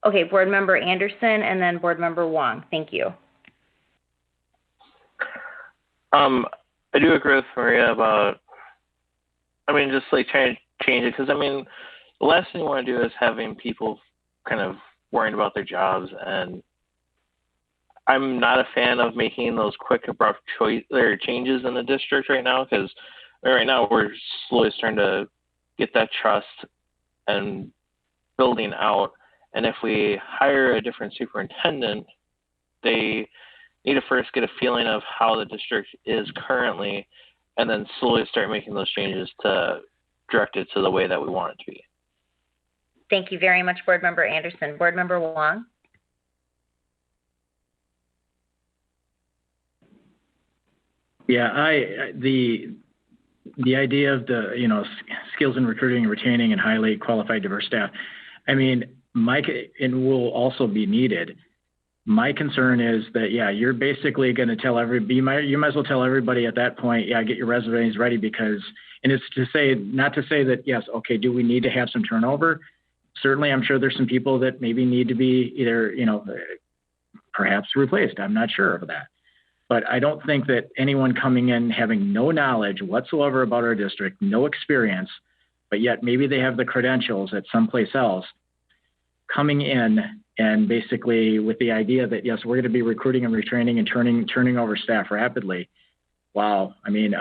Okay, Board Member Anderson and then Board Member Wong. Thank you. I do agree with Maria about, just like trying to change it, because the last thing you want to do is having people kind of worrying about their jobs, and I'm not a fan of making those quick, abrupt changes in the district right now, because right now we're slowly starting to get that trust and building out. And if we hire a different superintendent, they need to first get a feeling of how the district is currently, and then slowly start making those changes to direct it to the way that we want it to be. Thank you very much, Board Member Anderson. Board Member Wong. Yeah, the idea of the skills in recruiting and retaining and highly qualified diverse staff, Mike, and will also be needed. My concern is that, yeah, you're basically going to tell everybody, you might as well tell everybody at that point, yeah, get your resumes ready because, and it's to say, not to say that, yes, okay, do we need to have some turnover? Certainly, I'm sure there's some people that maybe need to be either, you know, perhaps replaced. I'm not sure of that. But I don't think that anyone coming in having no knowledge whatsoever about our district, no experience, but yet maybe they have the credentials at someplace else, coming in and basically with the idea that, yes, we're going to be recruiting and retraining and turning over staff rapidly. Wow. I mean,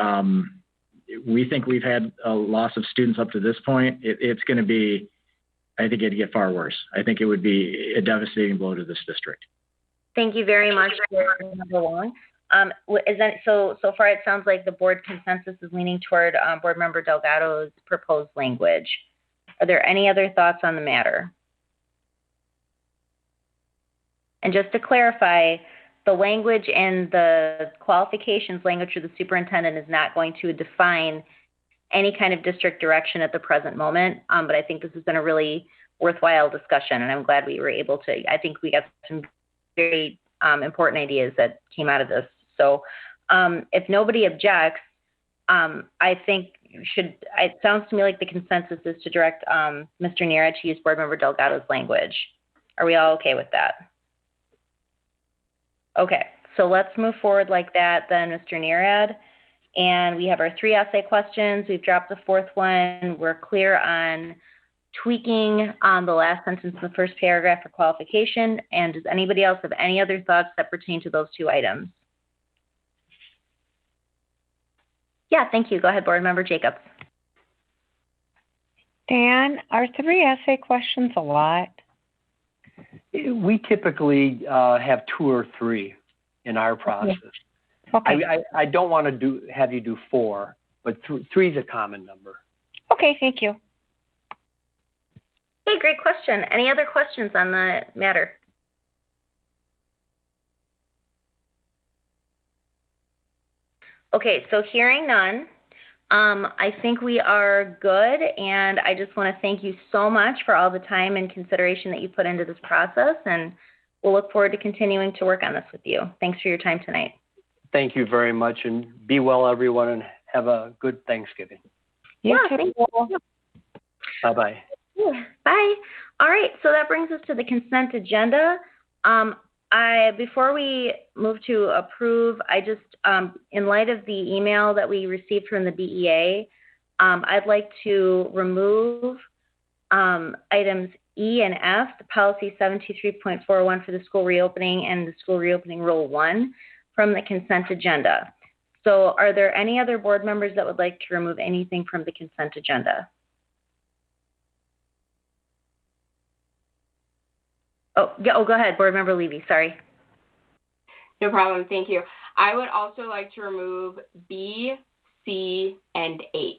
we think we've had a loss of students up to this point. It's going to be, I think it'd get far worse. I think it would be a devastating blow to this district. Thank you very much for number one. Is that so far it sounds like the board consensus is leaning toward Board Member Delgado's proposed language. Are there any other thoughts on the matter? And just to clarify, the language and the qualifications language for the superintendent is not going to define any kind of district direction at the present moment. But I think this has been a really worthwhile discussion, and I'm glad we were able to. I think we got some very important ideas that came out of this. So if nobody objects, I think it sounds to me like the consensus is to direct Mr. Neerad to use Board Member Delgado's language. Are we all okay with that? Okay, so let's move forward like that then, Mr. Neerad. And we have our 3 essay questions. We've dropped the 4th one. We're clear on tweaking on the last sentence in the first paragraph for qualification. And does anybody else have any other thoughts that pertain to those 2 items? Yeah, thank you. Go ahead, Board Member Jacobs. Dan, are 3 essay questions a lot? We typically have 2 or 3 in our process. Okay. I don't want to have you do 4, but 3 is a common number. Okay, thank you. Hey, great question. Any other questions on the matter? Okay, so hearing none, I think we are good, and I just want to thank you so much for all the time and consideration that you put into this process, and we'll look forward to continuing to work on this with you. Thanks for your time tonight. Thank you very much, and be well, everyone, and have a good Thanksgiving. Yeah, thank you. Bye-bye. Bye. All right, so that brings us to the consent agenda. Before we move to approve, I just, in light of the email that we received from the BEA, I'd like to remove items E and F, the policy 723.41 for the school reopening and the school reopening rule 1 from the consent agenda. So are there any other board members that would like to remove anything from the consent agenda? Oh, go ahead, Board Member Levy, sorry. No problem, thank you. I would also like to remove B, C, and H.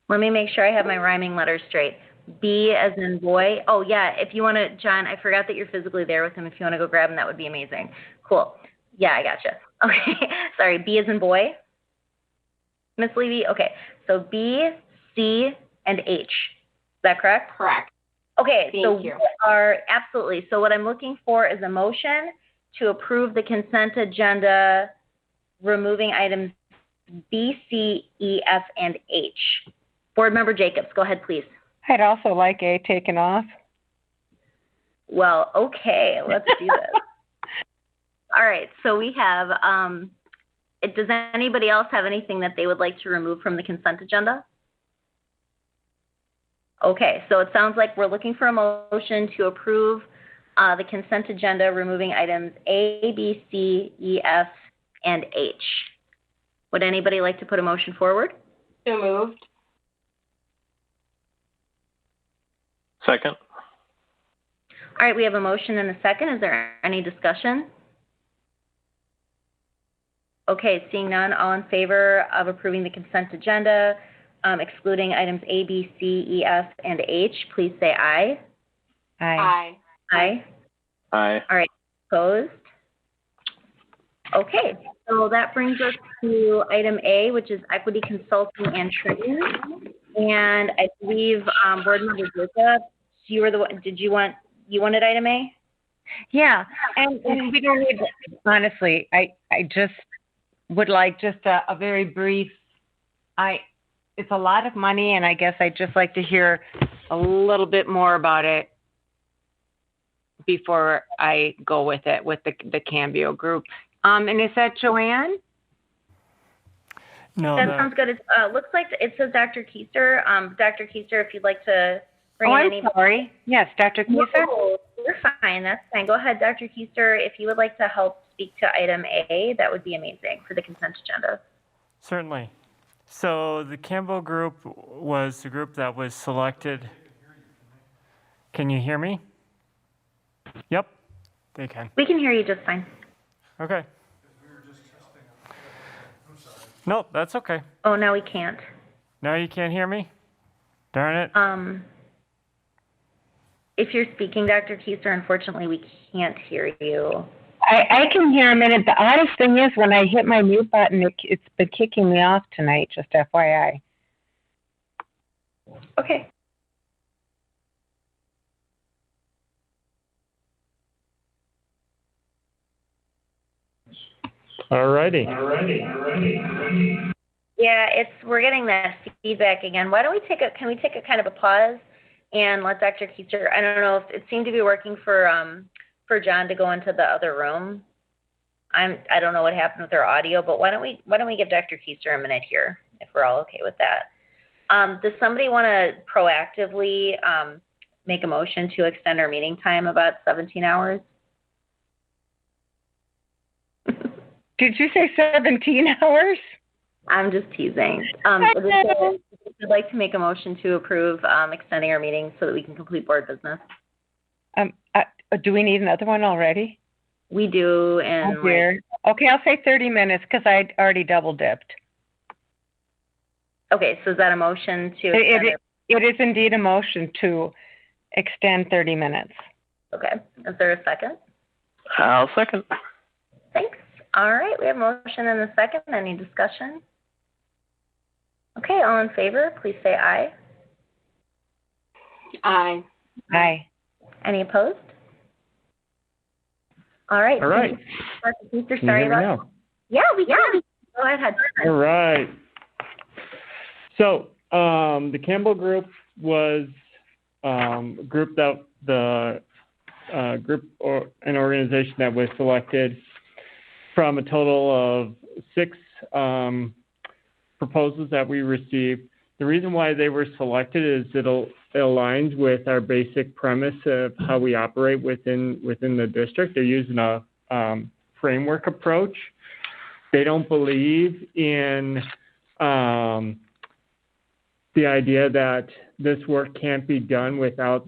Let me make sure I have my rhyming letters straight. B as in boy. Oh, yeah, if you want to, John, I forgot that you're physically there with him. If you want to go grab him, that would be amazing. Cool. Yeah, I gotcha. Okay, sorry, B as in boy. Miss Levy, okay. So B, C, and H. Is that correct? Correct. Okay, Thank so you. we are absolutely. So what I'm looking for is a motion to approve the consent agenda, removing items B, C, E, F, and H. Board Member Jacobs, go ahead, please. I'd also like A taken off. Well, okay, let's do this. All right, so we have, does anybody else have anything that they would like to remove from the consent agenda? Okay, so it sounds like we're looking for a motion to approve the consent agenda, removing items A, B, C, E, F, and H. Would anybody like to put a motion forward? So moved. Second. All right, we have a motion and a second. Is there any discussion? Okay, seeing none, all in favor of approving the consent agenda, excluding items A, B, C, E, F, and H, please say aye. Aye. Aye. Aye. All right, opposed? Okay, so that brings us to item A, which is equity consulting and training. And I believe Board Member Jacob you were the one, you wanted item A? Yeah, and we don't need, honestly, I just would like just a very brief, it's a lot of money, and I guess I'd just like to hear a little bit more about it before I go with it, with the Cambio group. And is that Joanne? No, That sounds good. It looks like it says Dr. Keister. Dr. Keister, if you'd like to bring in any. Sorry. Yes, Dr. Keister. No, you're fine. That's fine. Go ahead, Dr. Keister. If you would like to help speak to item A, that would be amazing for the consent agenda. Certainly. So the Campbell group was the group that was selected. Can you hear me? Yep, they can. We can hear you just fine. Okay. No, that's okay. Oh, now we can't. Now you can't hear me? Darn it. If you're speaking, Dr. Keister, unfortunately, we can't hear you. I can hear him, and the oddest thing is when I hit my mute button, it's been kicking me off tonight, just FYI. Okay. All righty. Yeah, we're getting that feedback again. Why don't we can we take a kind of a pause and let Dr. Keister, I don't know if it seemed to be working for John to go into the other room. I don't know what happened with our audio, but why don't we give Dr. Keister a minute here if we're all okay with that. Does somebody want to proactively make a motion to extend our meeting time about 17 hours? Did you say 17 hours? I'm just teasing. If you'd like to make a motion to approve extending our meeting so that we can complete board business. Do we need another one already? We do. And oh dear. Okay, I'll say 30 minutes because I'd already double dipped. Okay, so is that a motion to? It is indeed a motion to extend 30 minutes. Okay. Is there a second? I'll second. Thanks. All right, we have a motion and a second. Any discussion? Okay, all in favor, please say aye. Aye. Aye. Any opposed? All right. All right. Sorry about that. Yeah, we can. Go ahead. All right. So the Campbell group was a group that an organization that was selected from a total of 6 proposals that we received. The reason why they were selected is it aligns with our basic premise of how we operate within the district. They're using a framework approach. They don't believe in the idea that this work can't be done without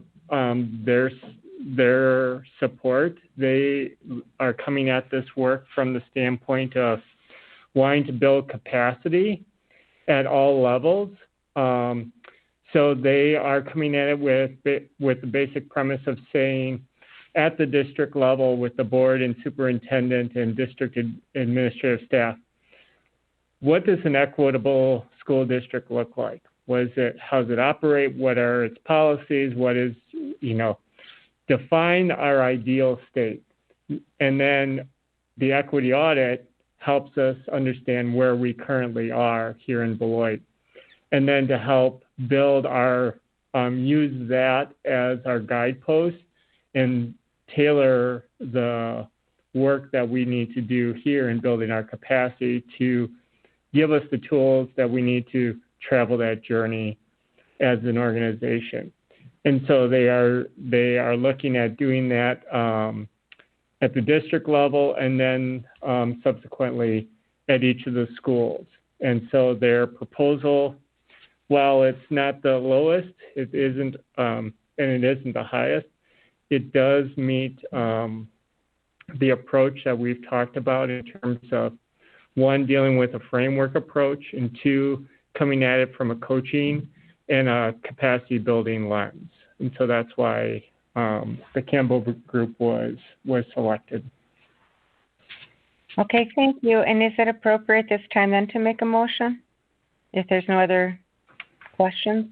their support. They are coming at this work from the standpoint of wanting to build capacity at all levels. So they are coming at it with the basic premise of saying, at the district level with the board and superintendent and district administrative staff, what does an equitable school district look like? How does it operate? What are its policies? What is, define our ideal state. And then the equity audit helps us understand where we currently are here in Beloit. And then to help build use that as our guidepost and tailor the work that we need to do here in building our capacity to give us the tools that we need to travel that journey as an organization. And so they are looking at doing that at the district level and then subsequently at each of the schools. And so their proposal, while it's not the lowest, it isn't, and it isn't the highest, it does meet the approach that we've talked about in terms of, 1, dealing with a framework approach, and 2, coming at it from a coaching and a capacity building lens. And so that's why the Campbell group was selected. Okay, thank you. And is it appropriate this time then to make a motion if there's no other questions?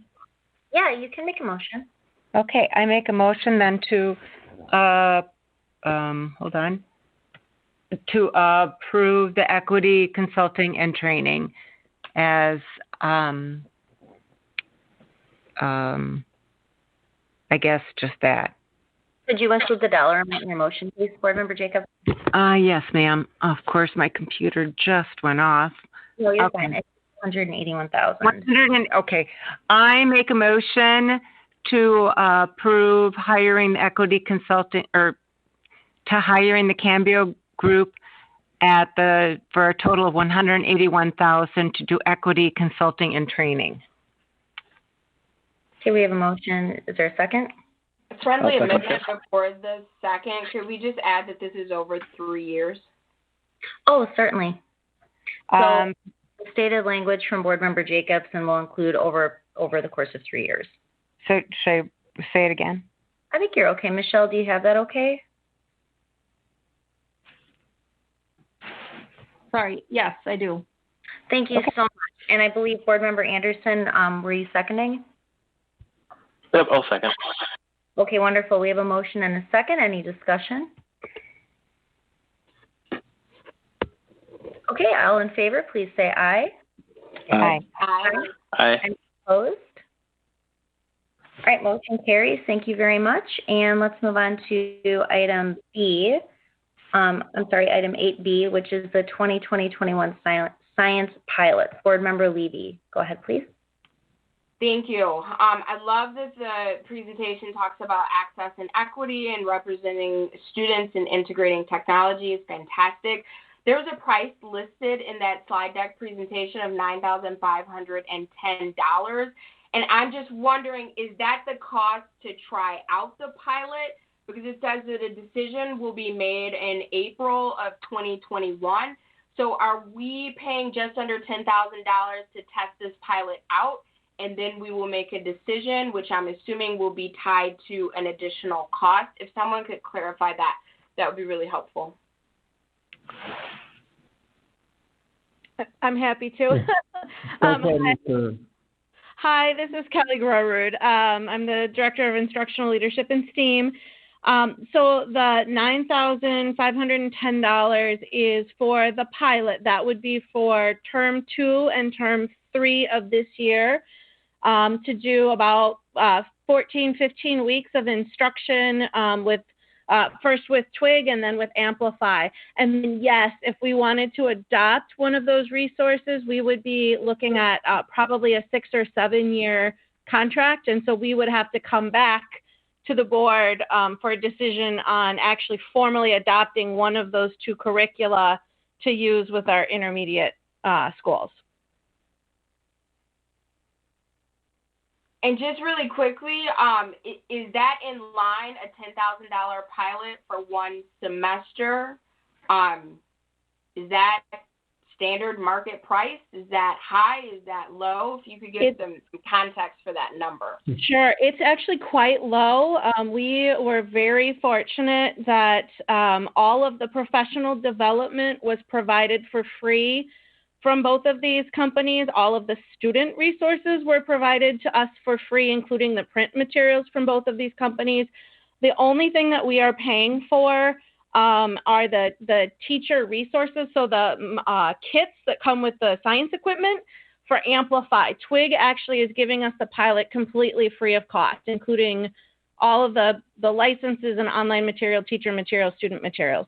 Yeah, you can make a motion. Okay, I make a motion then to, hold on, to approve the equity consulting and training as, I guess just that. Could you include the dollar amount in your motion, please, Board Member Jacobs? Yes, ma'am. Of course, my computer just went off. No, you're Okay. fine. It's 181,000. Okay. I make a motion to approve hiring the equity consultant or to hiring the Cambio group for a total of 181,000 to do equity consulting and training. Okay, we have a motion. Is there a second? A friendly I'll second amendment before the second. Could we just add that this is over 3 years? Oh, certainly. So, stated language from Board Member Jacobs, and will include over the course of 3 years. So should I say it again? I think you're okay. Michelle, do you have that okay? Sorry, yes, I do. Thank you so much. And I believe Board Member Anderson, were you seconding? Yep, I'll second. Okay, wonderful. We have a motion and a second. Any discussion? Okay, all in favor, please say aye. Aye. Aye. Aye. Any opposed? All right, motion carries. Thank you very much. And let's move on to item B. Item 8B, which is the 2020-21 science pilot. Board Member Levy, go ahead, please. Thank you. I love that the presentation talks about access and equity and representing students and integrating technology is fantastic. There's a price listed in that slide deck presentation of $9,510. And I'm just wondering, is that the cost to try out the pilot? Because it says that a decision will be made in April of 2021. So are we paying just under $10,000 to test this pilot out? And then we will make a decision, which I'm assuming will be tied to an additional cost. If someone could clarify that, that would be really helpful. I'm happy to. Hi, this is Kelly Grorud. I'm the Director of Instructional Leadership in STEAM. So the $9,510 is for the pilot. That would be for term 2 and term 3 of this year. To do about 14, 15 weeks of instruction first with Twig and then with Amplify. And then, yes, if we wanted to adopt one of those resources, we would be looking at probably a 6 or 7 year contract. And so we would have to come back to the board for a decision on actually formally adopting one of those 2 curricula to use with our intermediate schools. And just really quickly, is that in line, a $10,000 pilot for 1 semester? Is that standard market price? Is that high? Is that low? If you could give some context for that number. Sure. It's actually quite low. We were very fortunate that all of the professional development was provided for free from both of these companies. All of the student resources were provided to us for free, including the print materials from both of these companies. The only thing that we are paying for are the teacher resources, so the kits that come with the science equipment for Amplify. Twig actually is giving us the pilot completely free of cost, including all of the licenses and online material, teacher materials, student materials.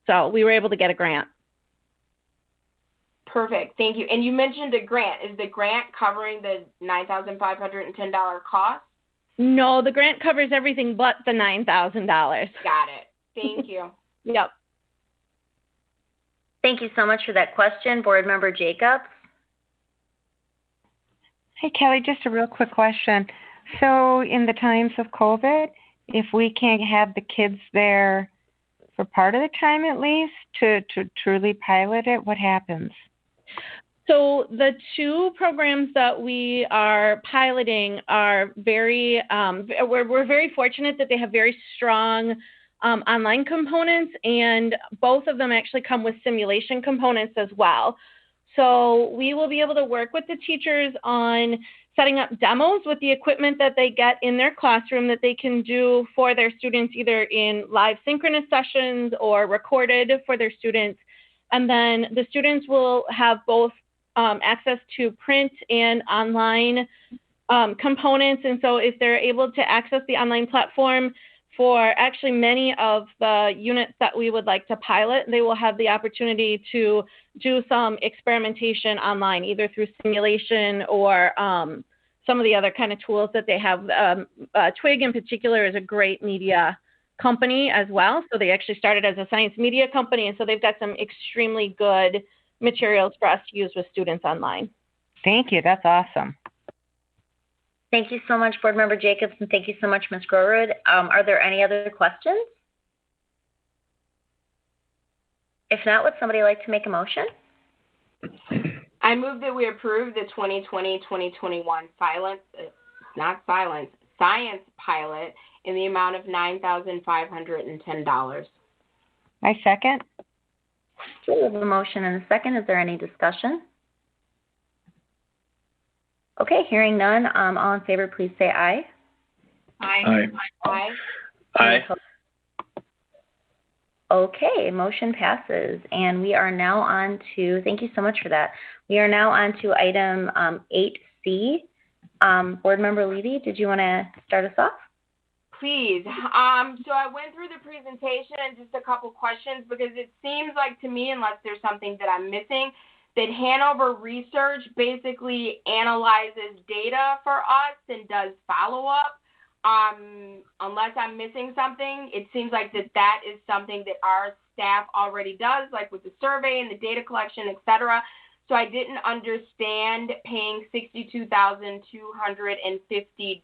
So we were able to get a grant. Perfect. Thank you. And you mentioned a grant. Is the grant covering the $9,510 cost? No, the grant covers everything but the $9,000. Got it. Thank you. Yep. Thank you so much for that question. Board Member Jacobs. Hey, Kelly, just a real quick question. So in the times of COVID, if we can't have the kids there for part of the time at least to truly pilot it, what happens? So the 2 programs that we are piloting are very, we're very fortunate that they have very strong online components, and both of them actually come with simulation components as well. So we will be able to work with the teachers on setting up demos with the equipment that they get in their classroom that they can do for their students, either in live synchronous sessions or recorded for their students. And then the students will have both access to print and online components. And so if they're able to access the online platform for actually many of the units that we would like to pilot, they will have the opportunity to do some experimentation online, either through simulation or some of the other kind of tools that they have. Twig in particular is a great media company as well. So they actually started as a science media company, and so they've got some extremely good materials for us to use with students online. Thank you. That's awesome. Thank you so much, Board Member Jacobs, and thank you so much, Ms. Grorud. Are there any other questions? If not, would somebody like to make a motion? I move that we approve the 2020-2021 science pilot in the amount of $9,510. I second. Okay, we have a motion and a second. Is there any discussion? Okay, hearing none. All in favor, please say aye. Aye. Aye. Aye. Okay, motion passes. And we are now on to, thank you so much for that. We are now on to item 8C. Board Member Levy, did you want to start us off? Please. So I went through the presentation and just a couple questions, because it seems like to me, unless there's something that I'm missing, that Hanover Research basically analyzes data for us and does follow-up. Unless I'm missing something, it seems like that is something that our staff already does, like with the survey and the data collection, et cetera. So I didn't understand paying $62,250.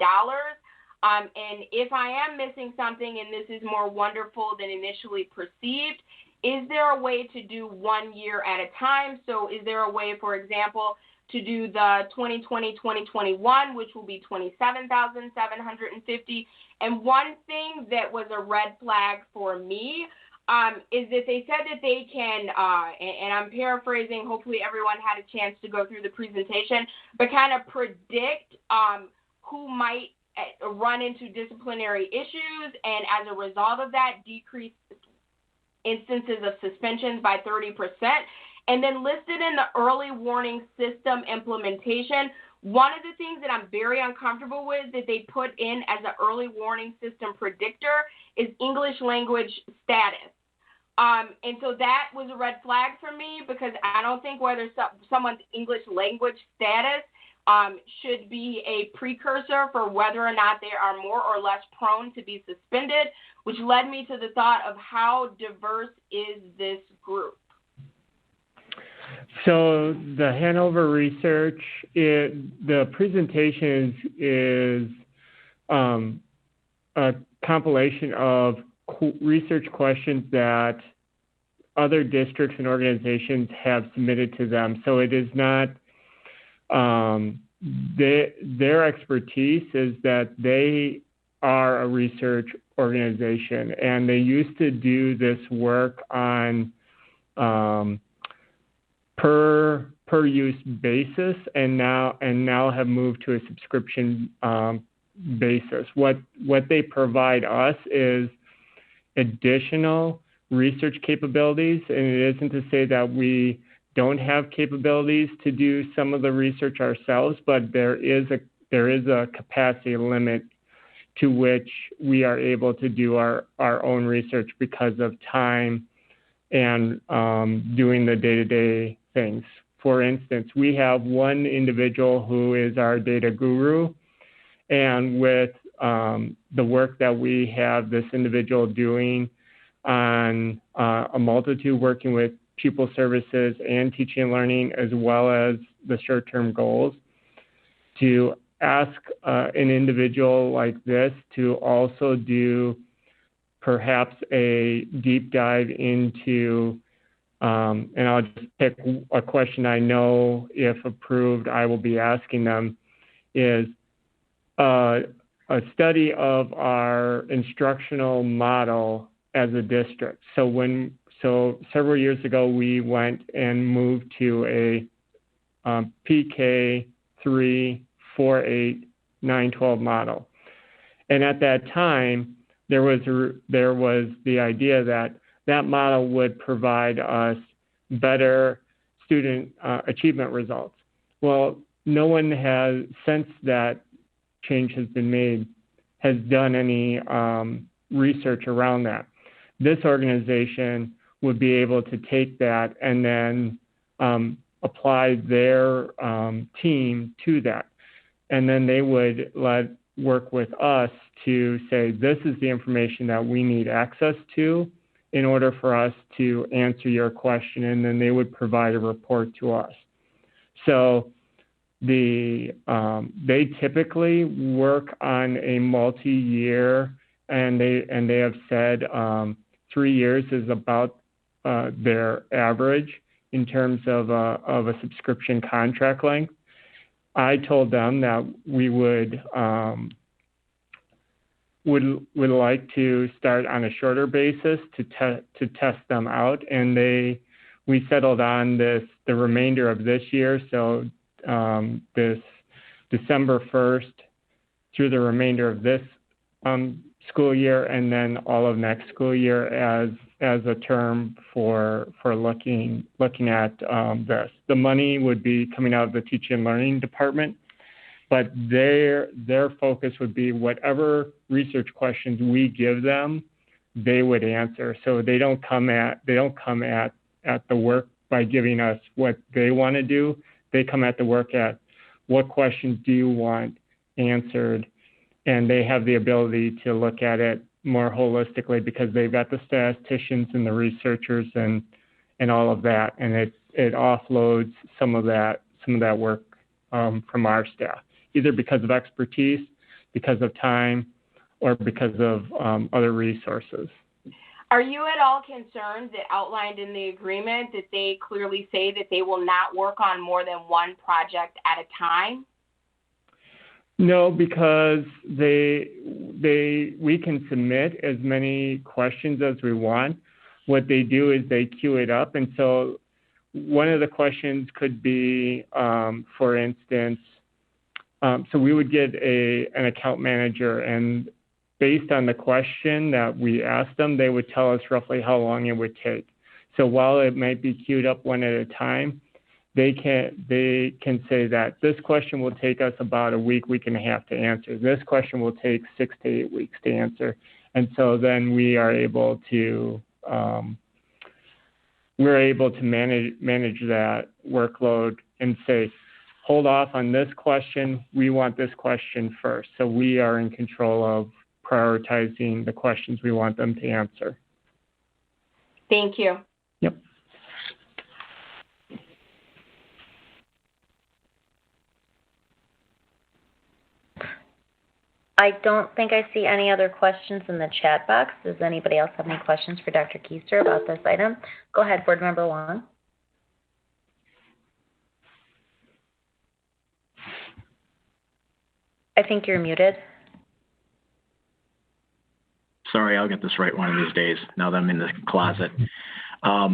And if I am missing something and this is more wonderful than initially perceived, is there a way to do 1 year at a time? So is there a way, for example, to do the 2020-2021, which will be $27,750? And one thing that was a red flag for me is that they said that they can, and I'm paraphrasing, hopefully everyone had a chance to go through the presentation, but kind of predict who might run into disciplinary issues, and as a result of that, decrease instances of suspensions by 30%. And then listed in the early warning system implementation, one of the things that I'm very uncomfortable with that they put in as an early warning system predictor is English language status. And so that was a red flag for me, because I don't think whether someone's English language status should be a precursor for whether or not they are more or less prone to be suspended, which led me to the thought of how diverse is this group? So the Hanover Research, the presentation is a compilation of research questions that other districts and organizations have submitted to them. So it is not their expertise is that they are a research organization, and they used to do this work on per use basis, and now have moved to a subscription basis. What they provide us is additional research capabilities, and it isn't to say that we don't have capabilities to do some of the research ourselves, but there is a capacity limit to which we are able to do our own research because of time and doing the day-to-day things. For instance, we have one individual who is our data guru, and with the work that we have this individual doing on a multitude, working with pupil services and teaching and learning, as well as the short-term goals, to ask an individual like this to also do perhaps a deep dive into, and I'll just pick a question I know if approved I will be asking them, is a study of our instructional model as a district. So several years ago, we went and moved to a PK 3-4 4.8.9.12 model. And at that time, there was the idea that that model would provide us better student achievement results. Well, no one has, since that change has been made, has done any research around that. This organization would be able to take that and then apply their team to that. And then they would work with us to say, this is the information that we need access to in order for us to answer your question, and then they would provide a report to us. So they typically work on a multi-year, and they have said 3 years is about their average in terms of a subscription contract length. I told them that we would like to start on a shorter basis to test them out, and we settled on the remainder of this year, so this December 1st through the remainder of this school year, and then all of next school year as a term for looking at this. The money would be coming out of the teaching and learning department, but their focus would be whatever research questions we give them, they would answer. So they don't come at the work by giving us what they want to do. They come at the work at what questions do you want answered, and they have the ability to look at it more holistically because they've got the statisticians and the researchers and all of that, and it offloads some of that work from our staff, either because of expertise, because of time, or because of other resources. Are you at all concerned that outlined in the agreement that they clearly say that they will not work on more than one project at a time? No, because we can submit as many questions as we want. What they do is they queue it up, and so one of the questions could be, for instance, so we would get an account manager, and based on the question that we asked them, they would tell us roughly how long it would take. So while it might be queued up one at a time, they can say that this question will take us about a week and a half to answer. This question will take 6 to 8 weeks to answer. And so then we are able to manage that workload and say, hold off on this question. We want this question first. So we are in control of prioritizing the questions we want them to answer. Thank you. Yep. I don't think I see any other questions in the chat box. Does anybody else have any questions for Dr. Keister about this item? Go ahead, Board Member Wong. I think you're muted. Sorry, I'll get this right one of these days, now that I'm in the closet. I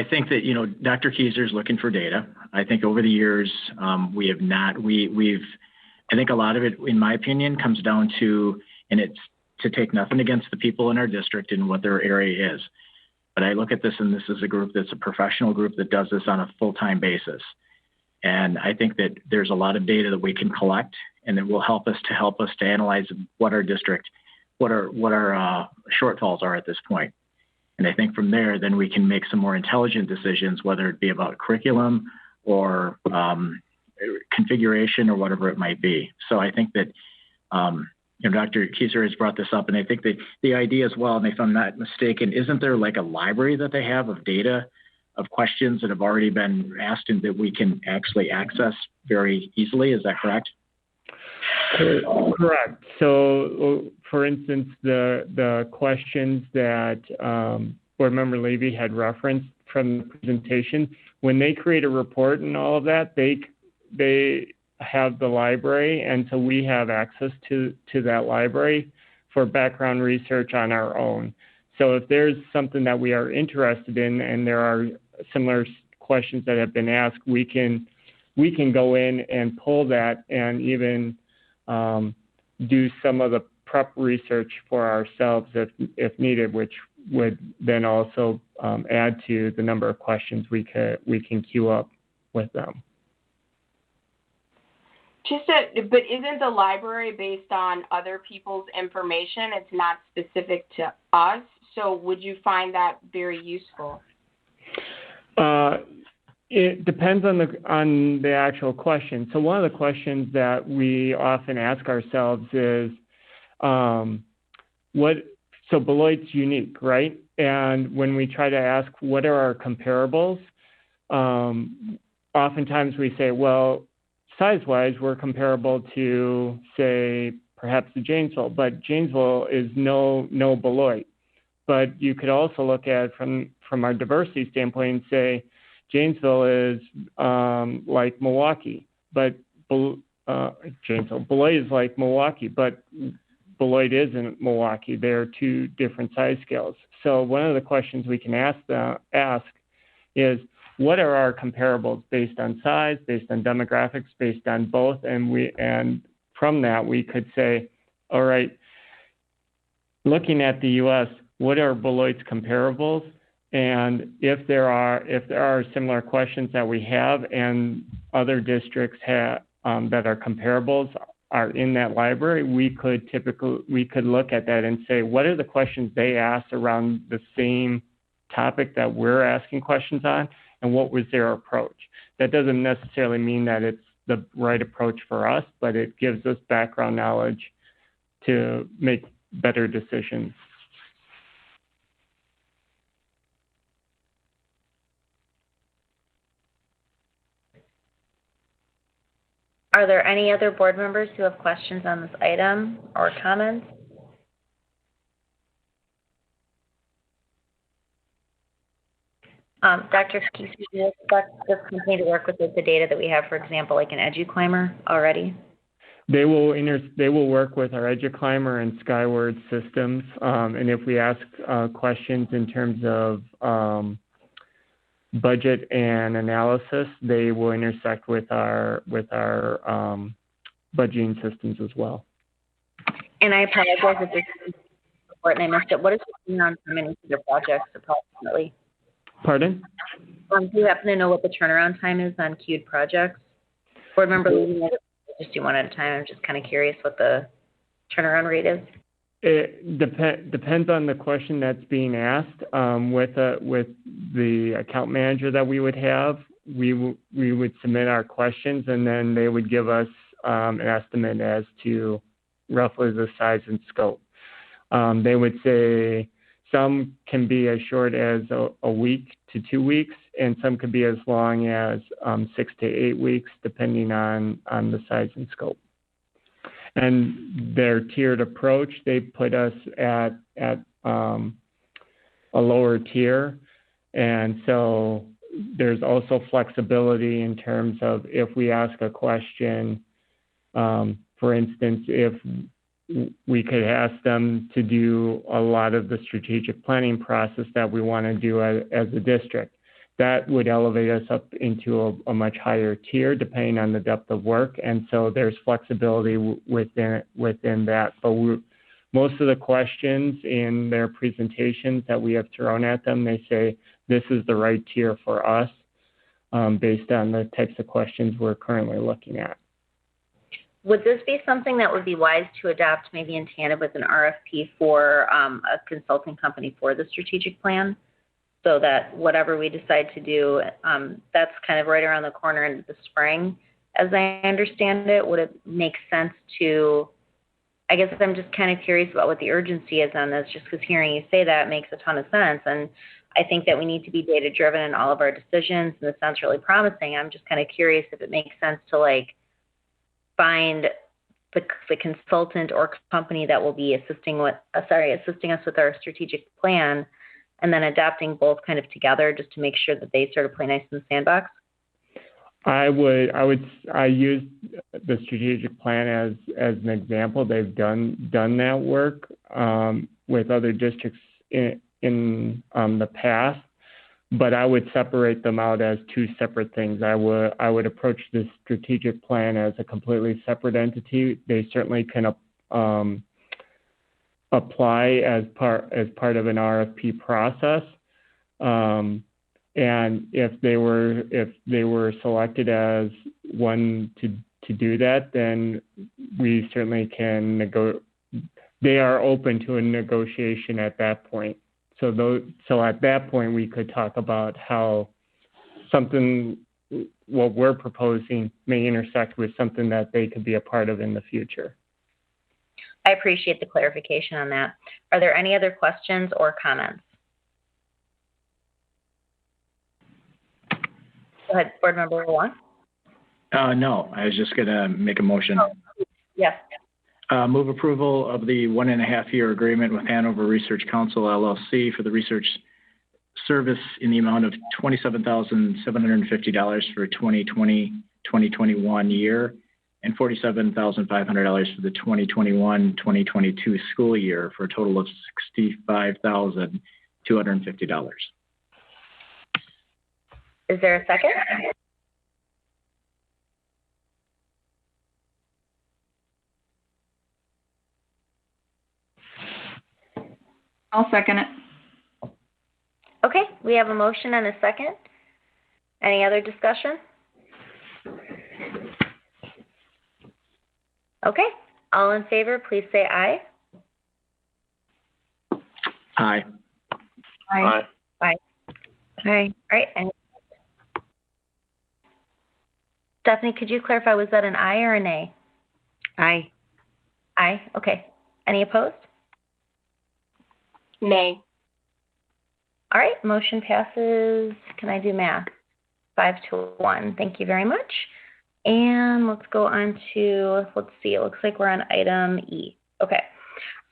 think that, Dr. Keiser is looking for data. I think over the years, we have not, I think a lot of it, in my opinion, comes down to, and it's to take nothing against the people in our district and what their area is. But I look at this, and this is a group that's a professional group that does this on a full-time basis. And I think that there's a lot of data that we can collect, and it will help us to analyze what our district, what our shortfalls are at this point. And I think from there, then we can make some more intelligent decisions, whether it be about curriculum or configuration or whatever it might be. So I think that, Dr. Keiser has brought this up, and I think that the idea as well, and if I'm not mistaken, isn't there like a library that they have of data, of questions that have already been asked and that we can actually access very easily? Is that correct? Correct. So, for instance, the questions that Board Member Levy had referenced from the presentation, when they create a report and all of that, they have the library, and so we have access to that library for background research on our own. So if there's something that we are interested in and there are similar questions that have been asked, we can we can go in and pull that and even do some of the prep research for ourselves if needed, which would then also add to the number of questions we can queue up with them. But isn't the library based on other people's information? It's not specific to us. So would you find that very useful? It depends on the actual question. So one of the questions that we often ask ourselves is, so Beloit's unique, right? And when we try to ask what are our comparables, oftentimes we say, well, size-wise, we're comparable to, say, perhaps the Janesville, but Janesville is no Beloit. But you could also look at it from our diversity standpoint and say, Janesville is like Milwaukee, but Beloit is like Milwaukee, but Beloit isn't Milwaukee. They're two different size scales. So one of the questions we can ask is, what are our comparables based on size, based on demographics, based on both? And from that, we could say, all right, looking at the U.S., what are Beloit's comparables? And if there are similar questions that we have and other districts that are comparables are in that library, we could look at that and say, what are the questions they asked around the same topic that we're asking questions on, and what was their approach? That doesn't necessarily mean that it's the right approach for us, but it gives us background knowledge to make better decisions. Are there any other board members who have questions on this item or comments? Dr. Keith, do you expect this company to work with the data that we have, for example, like an EduClimber already? They will work with our EduClimber and Skyward systems, and if we ask questions in terms of budget and analysis, they will intersect with our budgeting systems as well. And I apologize if this is important, I missed it. What is the turnaround time in each of their projects approximately? Pardon? Do you happen to know what the turnaround time is on queued projects? Board member, just do one at a time. I'm just kind of curious what the turnaround rate is. It depends on the question that's being asked. With the account manager that we would have, we would submit our questions, and then they would give us an estimate as to roughly the size and scope. They would say some can be as short as a week to 2 weeks, and some could be as long as 6 to 8 weeks, depending on the size and scope. And their tiered approach, they put us at a lower tier. And so there's also flexibility in terms of if we ask a question, for instance, if we could ask them to do a lot of the strategic planning process that we want to do as a district. That would elevate us up into a much higher tier depending on the depth of work. And so there's flexibility within that. But most of the questions in their presentations that we have thrown at them, they say, this is the right tier for us based on the types of questions we're currently looking at. Would this be something that would be wise to adopt maybe in tandem with an RFP for a consulting company for the strategic plan? So that whatever we decide to do, that's kind of right around the corner into the spring, as I understand it. Would it make sense to, I guess I'm just kind of curious about what the urgency is on this, just because hearing you say that makes a ton of sense. And I think that we need to be data-driven in all of our decisions, and this sounds really promising. I'm just kind of curious if it makes sense to find the consultant or company that will be assisting us with our strategic plan, and then adapting both kind of together just to make sure that they sort of play nice in the sandbox? I use the strategic plan as an example. They've done that work with other districts in the past, but I would separate them out as two separate things. I would approach this strategic plan as a completely separate entity. They certainly can apply as part of an RFP process. And if they were selected as one to do that, then we certainly can they are open to a negotiation at that point. So at that point, we could talk about how what we're proposing may intersect with something that they could be a part of in the future. I appreciate the clarification on that. Are there any other questions or comments? Go ahead, Board Member Wong. No, I was just going to make a motion. Oh, yes. Move approval of the 1.5-year agreement with Hanover Research Council, LLC for the research service in the amount of $27,750 for 2020-2021 year and $47,500 for the 2021-2022 school year for a total of $65,250. Is there a second? I'll second it. Okay, we have a motion and a second. Any other discussion? Okay, all in favor, please say aye. Aye. Aye. Aye. Aye. All right. And Stephanie, could you clarify, was that an aye or a nay? Aye. Aye, okay. Any opposed? Nay. All right, motion passes. Can I do math? 5-1. Thank you very much. And let's go on to, let's see, it looks like we're on item E. Okay,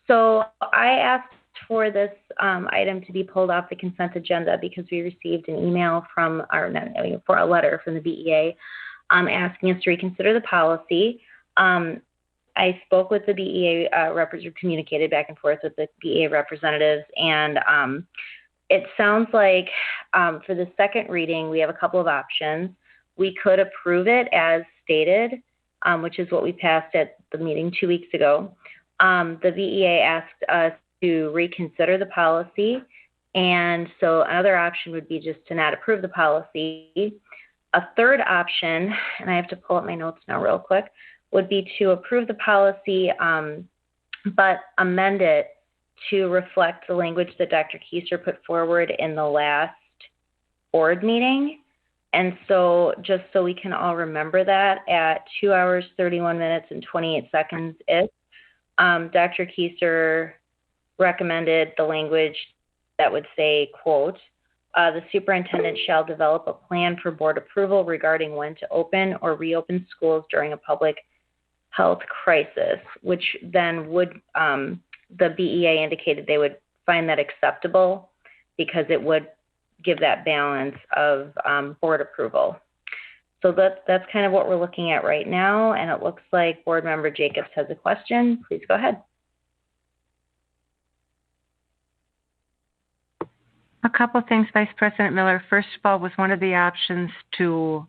so I asked for this item to be pulled off the consent agenda because we received an email from, for a letter from the BEA asking us to reconsider the policy. I spoke with the BEA representative, communicated back and forth with the BEA representatives, and it sounds like for the second reading, we have a couple of options. We could approve it as stated, which is what we passed at the meeting 2 weeks ago. The BEA asked us to reconsider the policy, and so another option would be just to not approve the policy. A third option, and I have to pull up my notes now real quick, would be to approve the policy, but amend it to reflect the language that Dr. Kieser put forward in the last board meeting. And so just so we can all remember that, at 2 hours, 31 minutes, and 28 seconds, Dr. Kieser recommended the language that would say, quote, the superintendent shall develop a plan for board approval regarding when to open or reopen schools during a public health crisis, which then would, the BEA indicated they would find that acceptable because it would give that balance of board approval. So that's kind of what we're looking at right now, and it looks like Board Member Jacobs has a question. Please go ahead. A couple of things, Vice President Miller. First of all, was one of the options to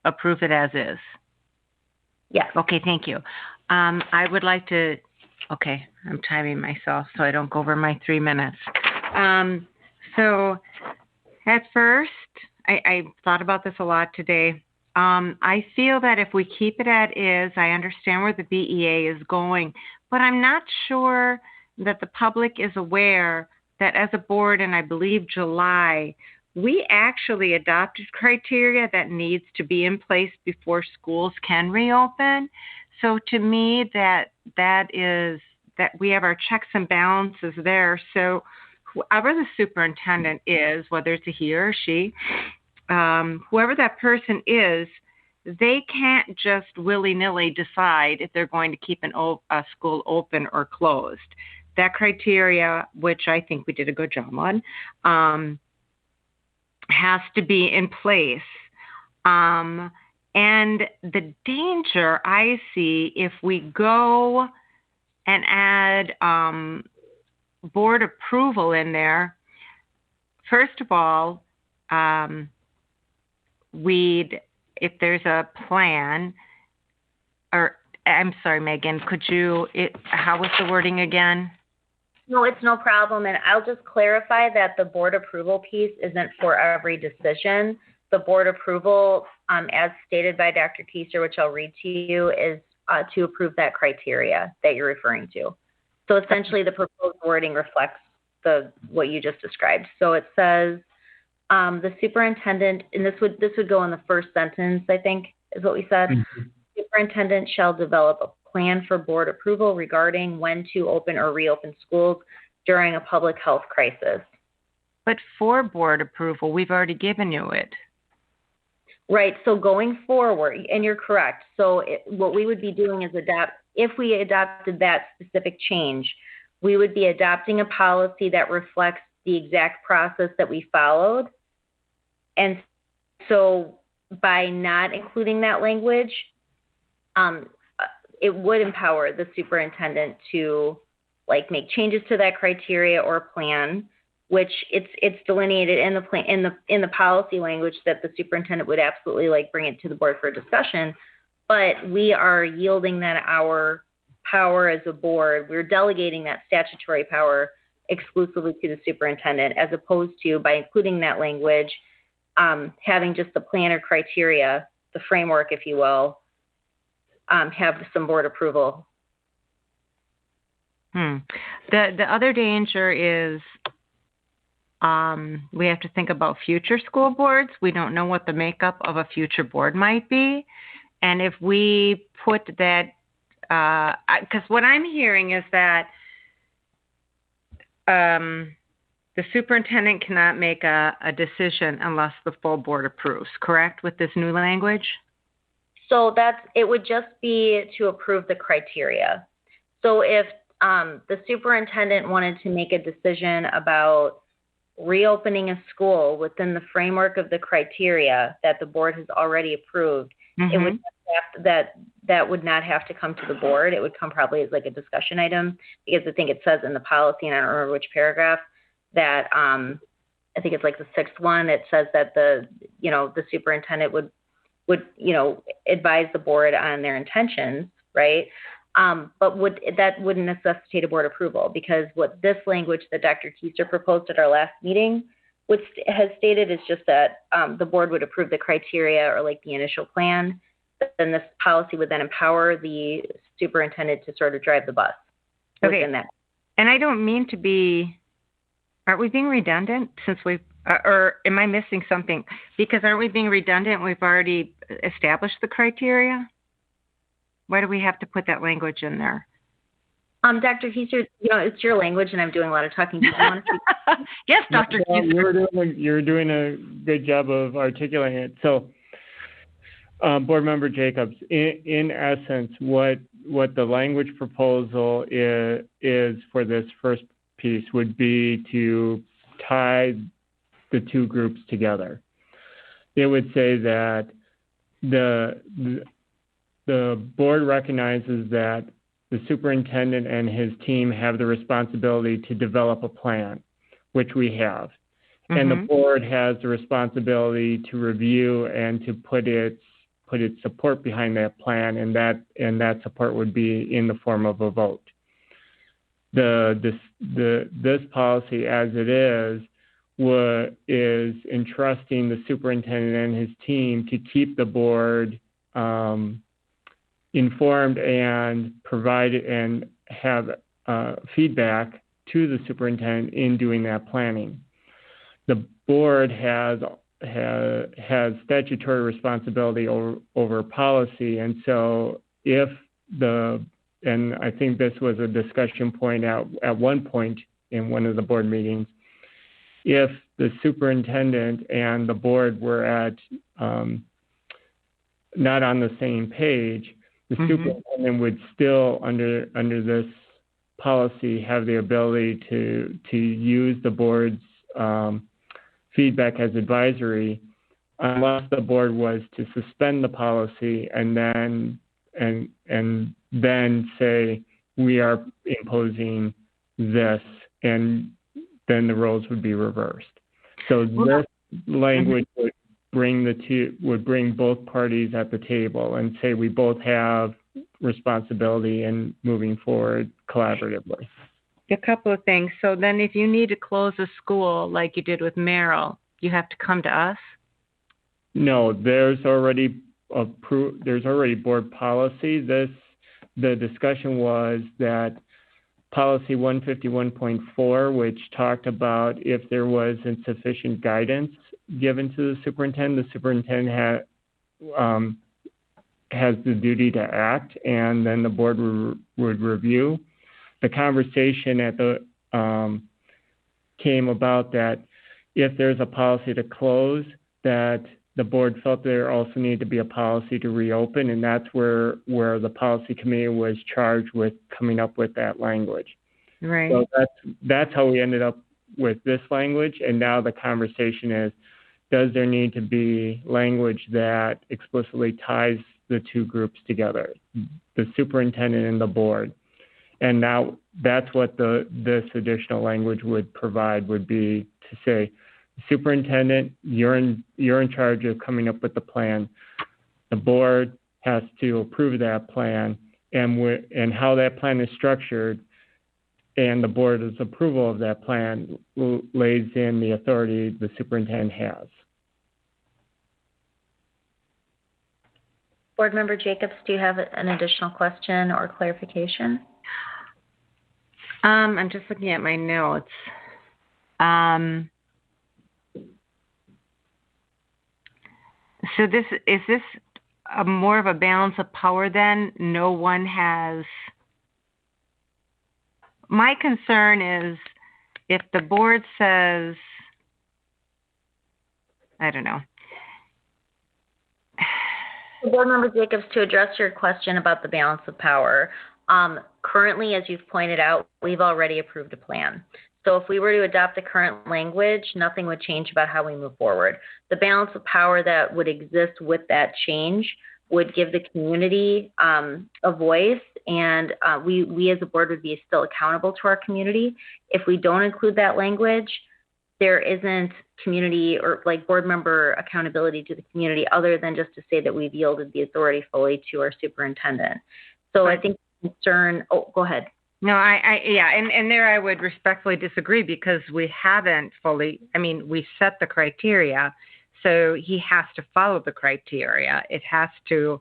approve it as is? Yes. Okay, thank you. I would like to, okay, I'm timing myself so I don't go over my 3 minutes. So at first, I thought about this a lot today. I feel that if we keep it as is, I understand where the BEA is going, but I'm not sure that the public is aware that as a board, and I believe July, we actually adopted criteria that needs to be in place before schools can reopen. So to me, that is that we have our checks and balances there. So whoever the superintendent is, whether it's a he or she, whoever that person is, they can't just willy-nilly decide if they're going to keep a school open or closed. That criteria, which I think we did a good job on, has to be in place. And the danger I see if we go and add board approval in there, first of all, if there's a plan, or I'm sorry, Megan, how was the wording again? No, it's no problem. And I'll just clarify that the board approval piece isn't for every decision. The board approval, as stated by Dr. Keiser, which I'll read to you, is to approve that criteria that you're referring to. So essentially the proposed wording reflects what you just described. So it says the superintendent, and this would go in the first sentence, I think, is what we said. Mm-hmm. Superintendent shall develop a plan for board approval regarding when to open or reopen schools during a public health crisis. But for board approval, we've already given you it. Right. So going forward, and you're correct. So what we would be doing is if we adopted that specific change, we would be adopting a policy that reflects the exact process that we followed. And so by not including that language, it would empower the superintendent to make changes to that criteria or plan, which it's delineated in the plan, in the policy language that the superintendent would absolutely bring it to the board for discussion. But we are yielding that our power as a board. We're delegating that statutory power exclusively to the superintendent, as opposed to, by including that language, having just the plan or criteria, the framework, if you will, have some board approval. The other danger is we have to think about future school boards. We don't know what the makeup of a future board might be. And if we put that, because what I'm hearing is that the superintendent cannot make a decision unless the full board approves, correct, with this new language? So it would just be to approve the criteria. So if the superintendent wanted to make a decision about reopening a school within the framework of the criteria that the board has already approved, it would that would not have to come to the board. It would come probably as a discussion item, because I think it says in the policy, and I don't remember which paragraph, that I think it's the sixth one. It says that the superintendent would advise the board on their intentions, right? But that wouldn't necessitate a board approval, because what this language that Dr. Keiser proposed at our last meeting has stated is just that the board would approve the criteria or the initial plan. Then this policy would then empower the superintendent to sort of drive the bus within that. And I don't mean to be, aren't we being redundant since we've, or am I missing something? Because aren't we being redundant? We've already established the criteria. Why do we have to put that language in there? Dr. Keiser, it's your language, and I'm doing a lot of talking. Do you want to speak? Yes, Dr. Keiser. You're doing a good job of articulating it. So, Board Member Jacobs, in essence, what the language proposal is for this first piece would be to tie the two groups together. It would say that the board recognizes that the superintendent and his team have the responsibility to develop a plan, which we have. Mm-hmm. And the board has the responsibility to review and to put its support behind that plan, and that support would be in the form of a vote. This policy, as it is entrusting the superintendent and his team to keep the board informed and provide and have feedback to the superintendent in doing that planning. The board has statutory responsibility over policy, and so and I think this was a discussion point at one point in one of the board meetings, if the superintendent and the board were not on the same page, the superintendent would still, under this policy, have the ability to use the board's feedback as advisory, unless the board was to suspend the policy and then say we are imposing this, and then the roles would be reversed. So language would bring both parties at the table and say we both have responsibility in moving forward collaboratively. A couple of things. So then if you need to close a school like you did with Merrill, you have to come to us? No, there's already board policy. The discussion was that policy 151.4, which talked about if there was insufficient guidance given to the superintendent has the duty to act, and then the board would review. The conversation at the came about that if there's a policy to close, that the board felt there also needed to be a policy to reopen, and that's where the policy committee was charged with coming up with that language. Right. So that's how we ended up with this language, and now the conversation is, does there need to be language that explicitly ties the two groups together, the superintendent and the board? And now that's what this additional language would provide, would be to say, superintendent, you're in charge of coming up with the plan. The board has to approve that plan, and how that plan is structured, and the board's approval of that plan lays in the authority the superintendent has. Board Member Jacobs, do you have an additional question or clarification? I'm just looking at my notes. So is this more of a balance of power then? No one has. My concern is if the board says, I don't know. Board Member Jacobs, to address your question about the balance of power, currently, as you've pointed out, we've already approved a plan. So if we were to adopt the current language, nothing would change about how we move forward. The balance of power that would exist with that change would give the community a voice, and we as a board would be still accountable to our community. If we don't include that language, there isn't community or like board member accountability to the community other than just to say that we've yielded the authority fully to our superintendent. So I think the concern, go ahead. No, and there I would respectfully disagree because we haven't fully, we set the criteria, so he has to follow the criteria. It has to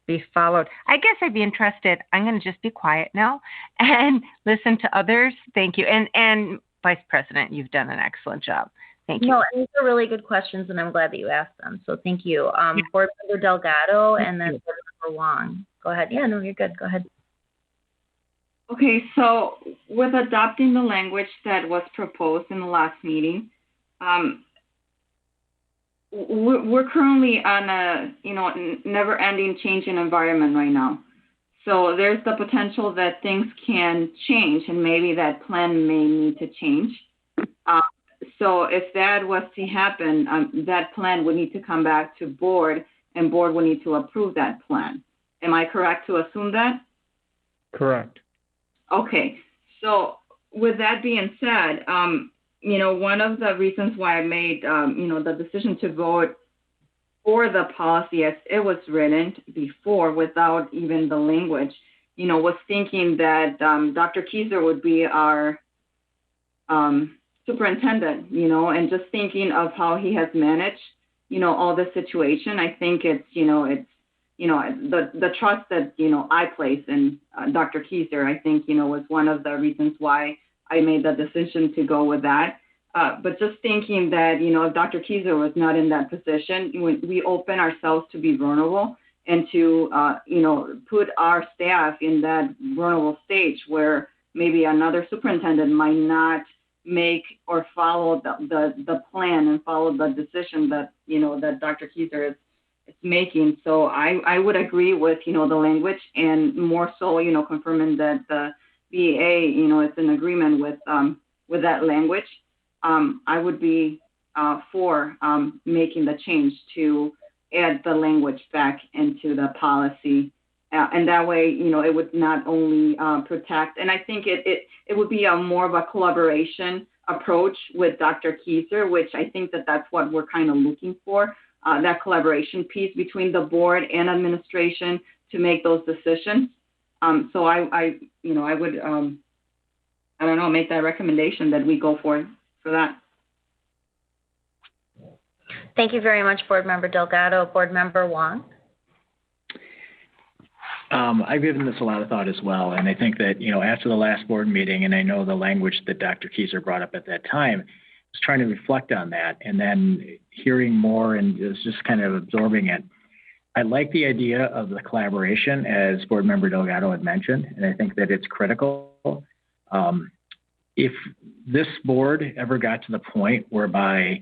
be followed. I guess I'd be interested, I'm going to just be quiet now and listen to others. Thank you. And Vice President, you've done an excellent job. Thank you. No, and these are really good questions, and I'm glad that you asked them. So thank you. Board Member Delgado and then Board Member Wong. Go ahead. Yeah, no, you're good. Go ahead. Okay, so with adopting the language that was proposed in the last meeting, we're currently on a never-ending changing environment right now. So there's the potential that things can change, and maybe that plan may need to change. So if that was to happen, that plan would need to come back to board, and board would need to approve that plan. Am I correct to assume that? Correct. Okay, so with that being said, one of the reasons why I made, the decision to vote for the policy as it was written before without even the language, was thinking that Dr. Keyser would be our superintendent, and just thinking of how he has managed, all this situation. I think it's the trust that, I place in Dr. Keyser, I think, was one of the reasons why I made the decision to go with that. But just thinking that, if Dr. Keyser was not in that position, we open ourselves to be vulnerable and to, put our staff in that vulnerable stage where maybe another superintendent might not make or follow the plan and follow the decision that, that Dr. Keyser is making. So I would agree with, the language, and more so, confirming that the BA, is in agreement with that language. I would be for making the change to add the language back into the policy. And that way, it would not only protect, and I think it would be more of a collaboration approach with Dr. Kieser, which I think that that's what we're kind of looking for, that collaboration piece between the board and administration to make those decisions. So I would, I don't know, make that recommendation that we go for that. Thank you very much, Board Member Delgado. Board Member Wong. I've given this a lot of thought as well, and I think that, after the last board meeting, and I know the language that Dr. Kieser brought up at that time, was trying to reflect on that, and then hearing more and just kind of absorbing it. I like the idea of the collaboration, as Board Member Delgado had mentioned, and I think that it's critical. If this board ever got to the point whereby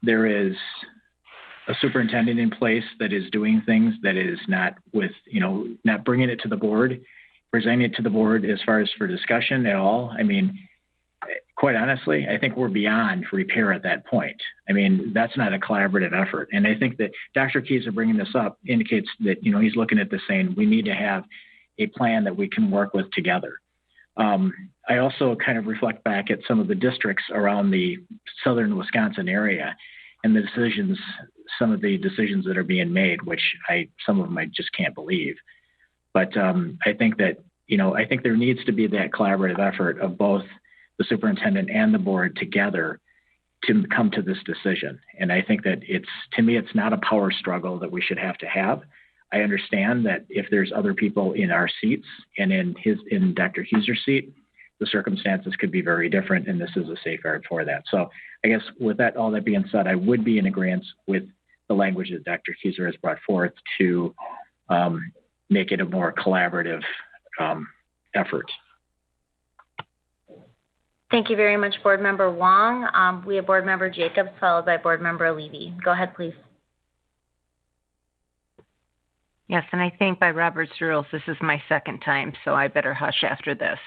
there is a superintendent in place that is doing things that is not with, not bringing it to the board, presenting it to the board as far as for discussion at all. I mean, quite honestly, I think we're beyond repair at that point. I mean, that's not a collaborative effort. And I think that Dr. Kieser bringing this up indicates that, he's looking at this saying we need to have a plan that we can work with together. I also kind of reflect back at some of the districts around the southern Wisconsin area and the decisions, some of the decisions that are being made, which some of them I just can't believe. But I think that, I think there needs to be that collaborative effort of both the superintendent and the board together to come to this decision. And I think that to me, it's not a power struggle that we should have to have. I understand that if there's other people in our seats and in Dr. Kieser's seat, the circumstances could be very different, and this is a safeguard for that. So I guess with that, all that being said, I would be in agreement with the language that Dr. Kieser has brought forth to make it a more collaborative effort. Thank you very much, Board Member Wong. We have Board Member Jacobs, followed by Board Member Levy. Go ahead, please. Yes, and I think by Robert's rules, this is my second time, so I better hush after this.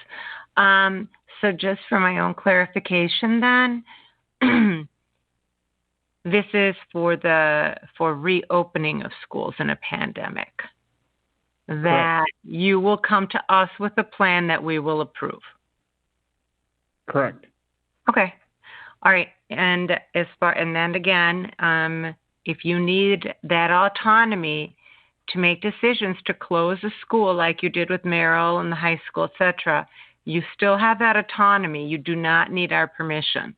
So just for my own clarification then, this is for reopening of schools in a pandemic, that you will come to us with a plan that we will approve. Correct. Okay. All right. And then again, if you need that autonomy to make decisions to close a school like you did with Merrill and the high school, etc., you still have that autonomy. You do not need our permission.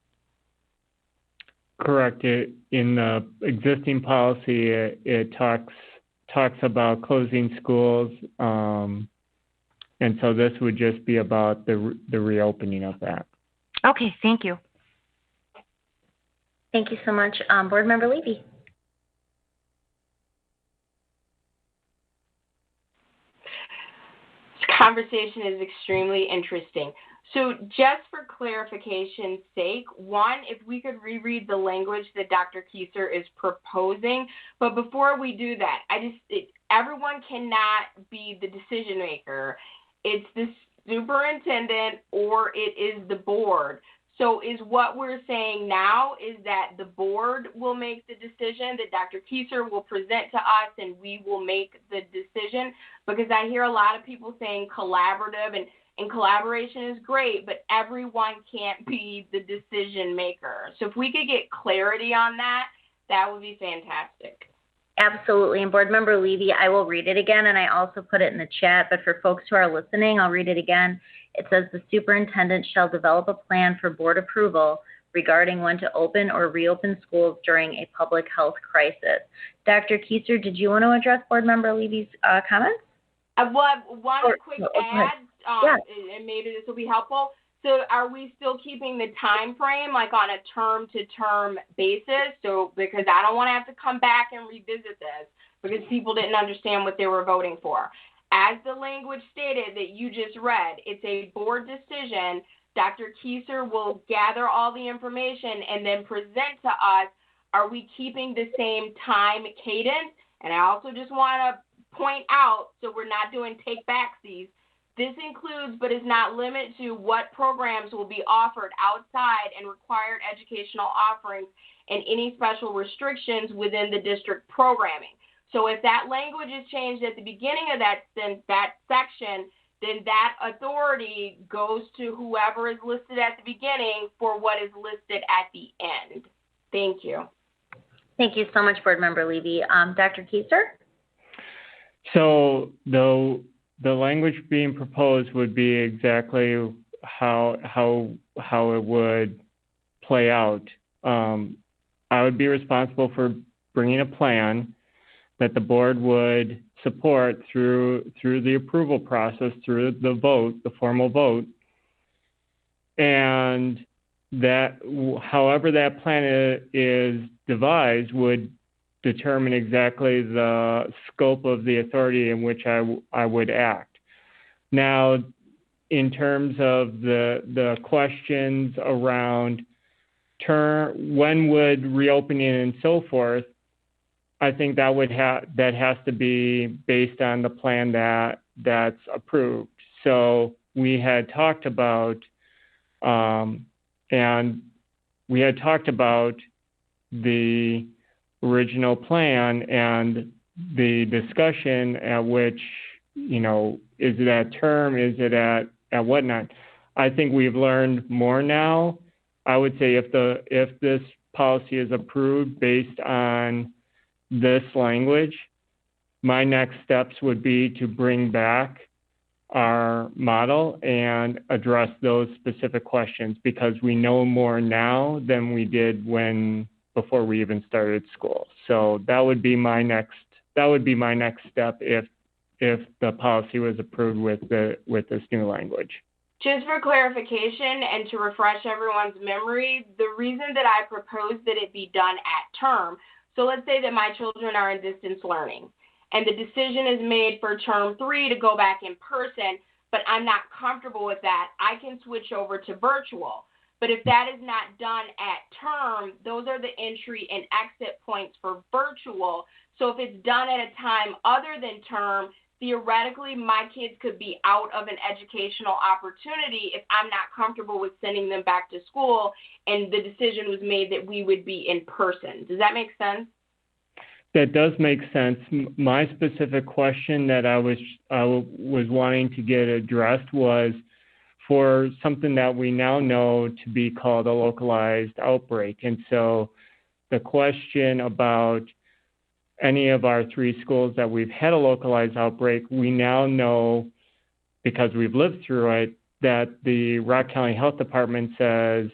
Correct. In the existing policy, it talks about closing schools, and so this would just be about the reopening of that. Okay, thank you. Thank you so much. Board Member Levy. Conversation is extremely interesting. So just for clarification's sake, one, if we could reread the language that Dr. Kieser is proposing, but before we do that, everyone cannot be the decision maker. It's the superintendent or it is the board. So is what we're saying now is that the board will make the decision, that Dr. Kieser will present to us and we will make the decision? Because I hear a lot of people saying collaborative, and collaboration is great, but everyone can't be the decision maker. So if we could get clarity on that, that would be fantastic. Absolutely. And Board Member Levy, I will read it again, and I also put it in the chat, but for folks who are listening, I'll read it again. It says the superintendent shall develop a plan for board approval regarding when to open or reopen schools during a public health crisis. Dr. Kieser, did you want to address Board Member Levy's comments? One quick add, and maybe this will be helpful. So are we still keeping the time frame like on a term-to-term basis? So because I don't want to have to come back and revisit this because people didn't understand what they were voting for. As the language stated that you just read, it's a board decision. Dr. Kieser will gather all the information and then present to us, are we keeping the same time cadence? And I also just want to point out, so we're not doing take-backsies, this includes but is not limited to what programs will be offered outside and required educational offerings and any special restrictions within the district programming. So if that language is changed at the beginning of that section, then that authority goes to whoever is listed at the beginning for what is listed at the end. Thank you. Thank you so much, Board Member Levy. Dr. Keiser? So the language being proposed would be exactly how it would play out. I would be responsible for bringing a plan that the board would support through the approval process, through the vote, the formal vote, and that however that plan is devised would determine exactly the scope of the authority in which I would act. Now, in terms of the questions around when would reopening and so forth, I think that has to be based on the plan that's approved. So we had talked about the original plan and the discussion at which, is it at term, is it at whatnot. I think we've learned more now. I would say if this policy is approved based on this language, my next steps would be to bring back our model and address those specific questions, because we know more now than we did before we even started school. So that would be my next step if the policy was approved with this new language. Just for clarification and to refresh everyone's memory, the reason that I proposed that it be done at term, so let's say that my children are in distance learning and the decision is made for term 3 to go back in person, but I'm not comfortable with that, I can switch over to virtual. But if that is not done at term, those are the entry and exit points for virtual. So if it's done at a time other than term, theoretically, my kids could be out of an educational opportunity if I'm not comfortable with sending them back to school and the decision was made that we would be in person. Does that make sense? That does make sense. My specific question that I was wanting to get addressed was for something that we now know to be called a localized outbreak. And so the question about any of our 3 schools that we've had a localized outbreak, we now know, because we've lived through it, that the Rock County Health Department says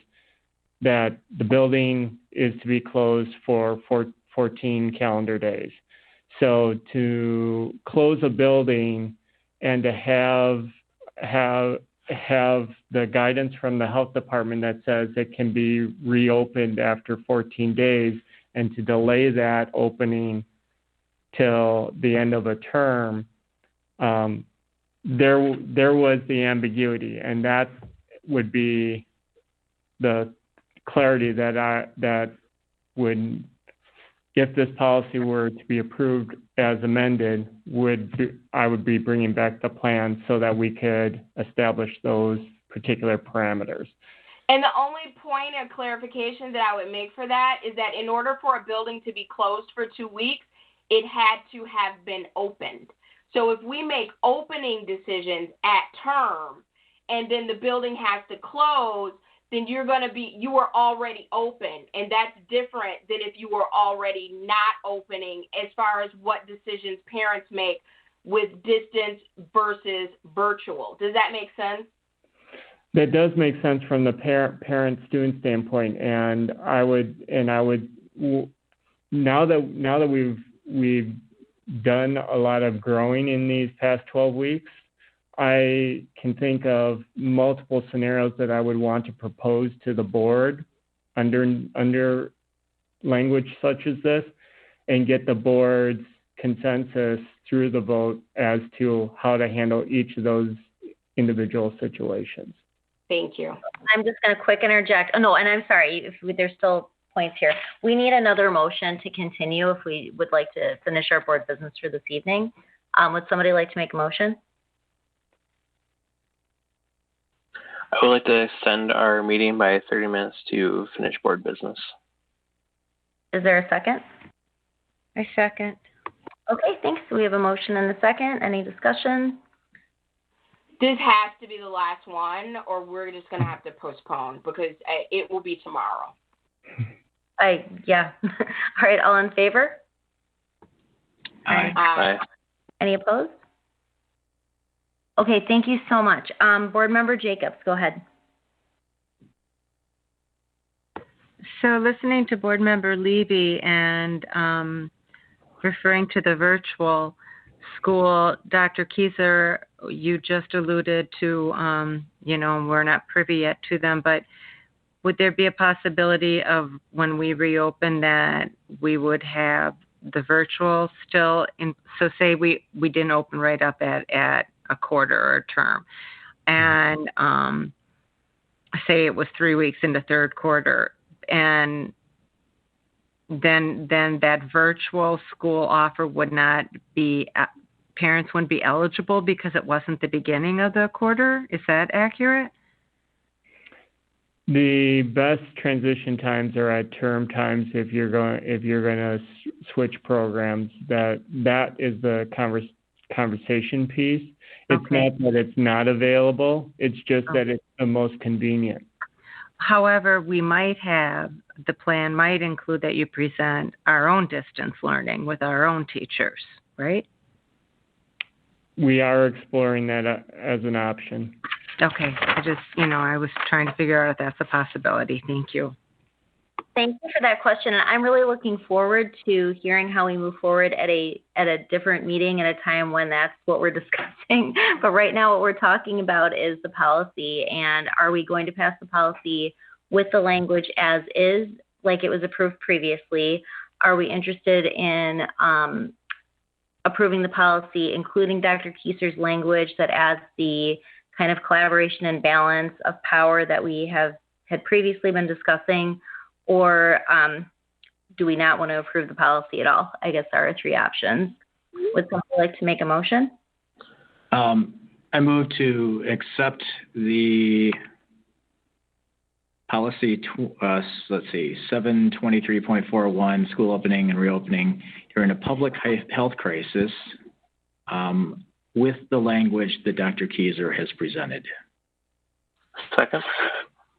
that the building is to be closed for 14 calendar days. So to close a building and to have the guidance from the health department that says it can be reopened after 14 days, and to delay that opening till the end of a term, there was the ambiguity, and that would be the clarity that would, if this policy were to be approved as amended, I would be bringing back the plan so that we could establish those particular parameters. And the only point of clarification that I would make for that is that in order for a building to be closed for 2 weeks, it had to have been opened. So if we make opening decisions at term and then the building has to close, then you were already open, and that's different than if you were already not opening as far as what decisions parents make with distance versus virtual. Does that make sense? That does make sense from the parent-student standpoint, and I would now that we've done a lot of growing in these past 12 weeks, I can think of multiple scenarios that I would want to propose to the board under language such as this, and get the board's consensus through the vote as to how to handle each of those individual situations. Thank you. I'm just going to quick interject. Oh, no, and I'm sorry, if there's still points here. We need another motion to continue if we would like to finish our board business for this evening. Would somebody like to make a motion? I would like to extend our meeting by 30 minutes to finish board business. Is there a second? I second. Okay, thanks. We have a motion and a second. Any discussion? This has to be the last one, or we're just going to have to postpone because it will be tomorrow. Yeah. All right, all in favor? Aye. Aye. Any opposed? Okay, thank you so much. Board Member Jacobs, go ahead. So listening to Board Member Levy and referring to the virtual school, Dr. Kieser, you just alluded to, we're not privy yet to them, but would there be a possibility of when we reopen that we would have the virtual still in? So say we didn't open right up at a quarter or a term, and say it was 3 weeks into third quarter, and then that virtual school offer would not be, parents wouldn't be eligible because it wasn't the beginning of the quarter. Is that accurate? The best transition times are at term times if you're going to switch programs. That is the conversation piece. It's not that it's not available. It's just that it's the most convenient. However, the plan might include that you present our own distance learning with our own teachers, right? We are exploring that as an option. Okay. I was trying to figure out if that's a possibility. Thank you. Thank you for that question. And I'm really looking forward to hearing how we move forward at a different meeting at a time when that's what we're discussing. But right now what we're talking about is the policy, and are we going to pass the policy with the language as is, like it was approved previously? Are we interested in approving the policy, including Dr. Kieser's language that adds the kind of collaboration and balance of power that we had previously been discussing? Or do we not want to approve the policy at all? I guess there are three options. Would somebody like to make a motion? I move to accept the policy, 723.41, school opening and reopening during a public health crisis, with the language that Dr. Kieser has presented. Second.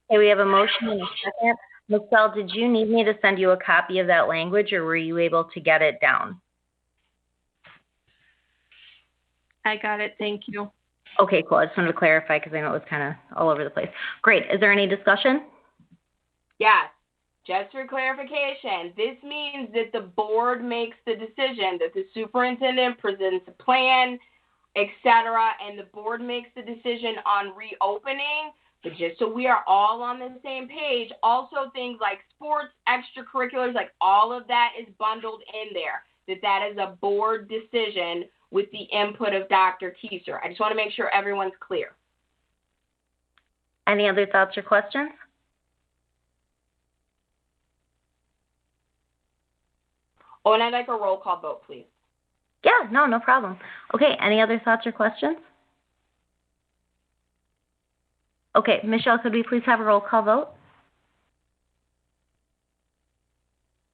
Okay, we have a motion and a second. Michelle, did you need me to send you a copy of that language, or were you able to get it down? I got it. Thank you. Okay, cool. I just wanted to clarify because I know it was kind of all over the place. Great. Is there any discussion? Yes. Just for clarification, this means that the board makes the decision, that the superintendent presents a plan, etc., and the board makes the decision on reopening. But just so we are all on the same page, also things like sports, extracurriculars, like all of that is bundled in there, that is a board decision with the input of Dr. Kieser. I just want to make sure everyone's clear. Any other thoughts or questions? Oh, and I'd like a roll call vote, please. Yeah, no problem. Okay, any other thoughts or questions? Okay, Michelle, could we please have a roll call vote?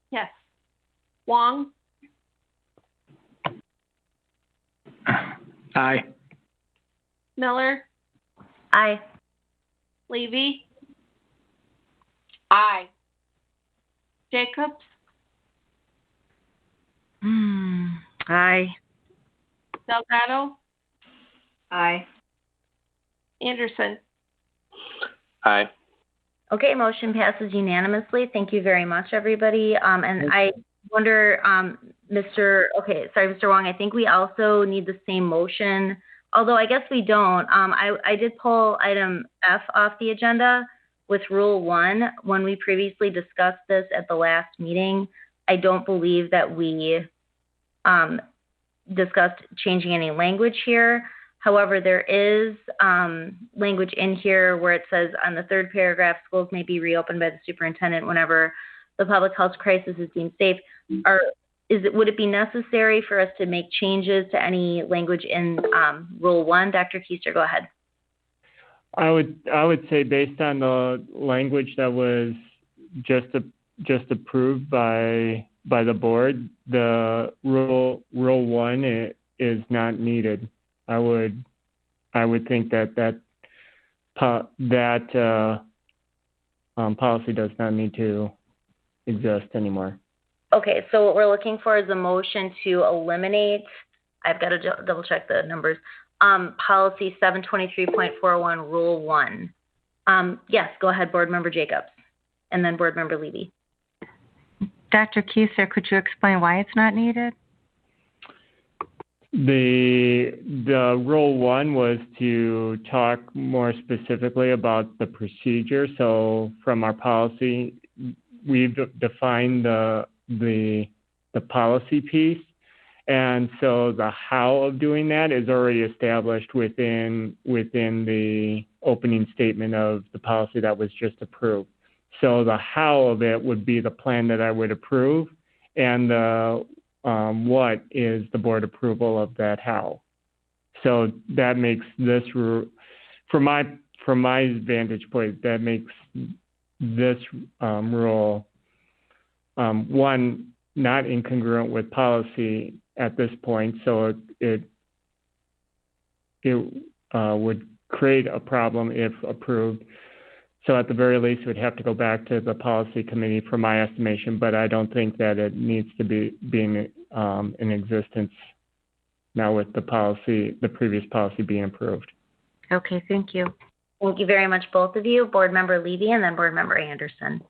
Yes. Wong? Aye. Miller? Aye. Levy? Aye. Jacobs? Aye. Delgado? Aye. Anderson? Aye. Okay, motion passes unanimously. Thank you very much, everybody. And I wonder, Mr. Wong, I think we also need the same motion, although I guess we don't. I did pull item F off the agenda with Rule 1. When we previously discussed this at the last meeting, I don't believe that we discussed changing any language here. However, there is language in here where it says on the third paragraph, schools may be reopened by the superintendent whenever the public health crisis is deemed safe. Would it be necessary for us to make changes to any language in Rule 1? Dr. Kieser, go ahead. I would say based on the language that was just approved by the board, the Rule 1 is not needed. I would I would think that policy does not need to exist anymore. Okay, so what we're looking for is a motion to eliminate, I've got to double check the numbers, policy 723.41, Rule 1. Yes, go ahead, Board Member Jacobs, and then Board Member Levy. Dr. Kieser, could you explain why it's not needed? The Rule 1 was to talk more specifically about the procedure. So from our policy, we've defined the policy piece. And so the how of doing that is already established within the opening statement of the policy that was just approved. So the how of it would be the plan that I would approve, and the what is the board approval of that how. So that makes this, from my vantage point, that makes this rule, one, not incongruent with policy at this point, so it would create a problem if approved. So at the very least, it would have to go back to the policy committee for my estimation, but I don't think that it needs to be in existence now with the previous policy being approved. Okay, thank you. Thank you very much, both of you. Board Member Levy and then Board Member Anderson.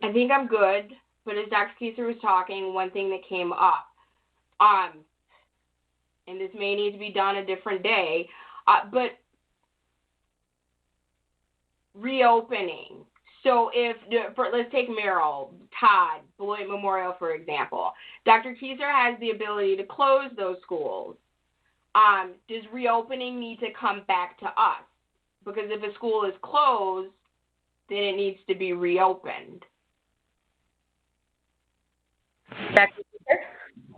I think I'm good, but as Dr. Kieser was talking, one thing that came up, and this may need to be done a different day, but reopening. So let's take Merrill, Todd, Beloit Memorial, for example. Dr. Kieser has the ability to close those schools. Does reopening need to come back to us? Because if a school is closed, then it needs to be reopened. Dr. Kieser?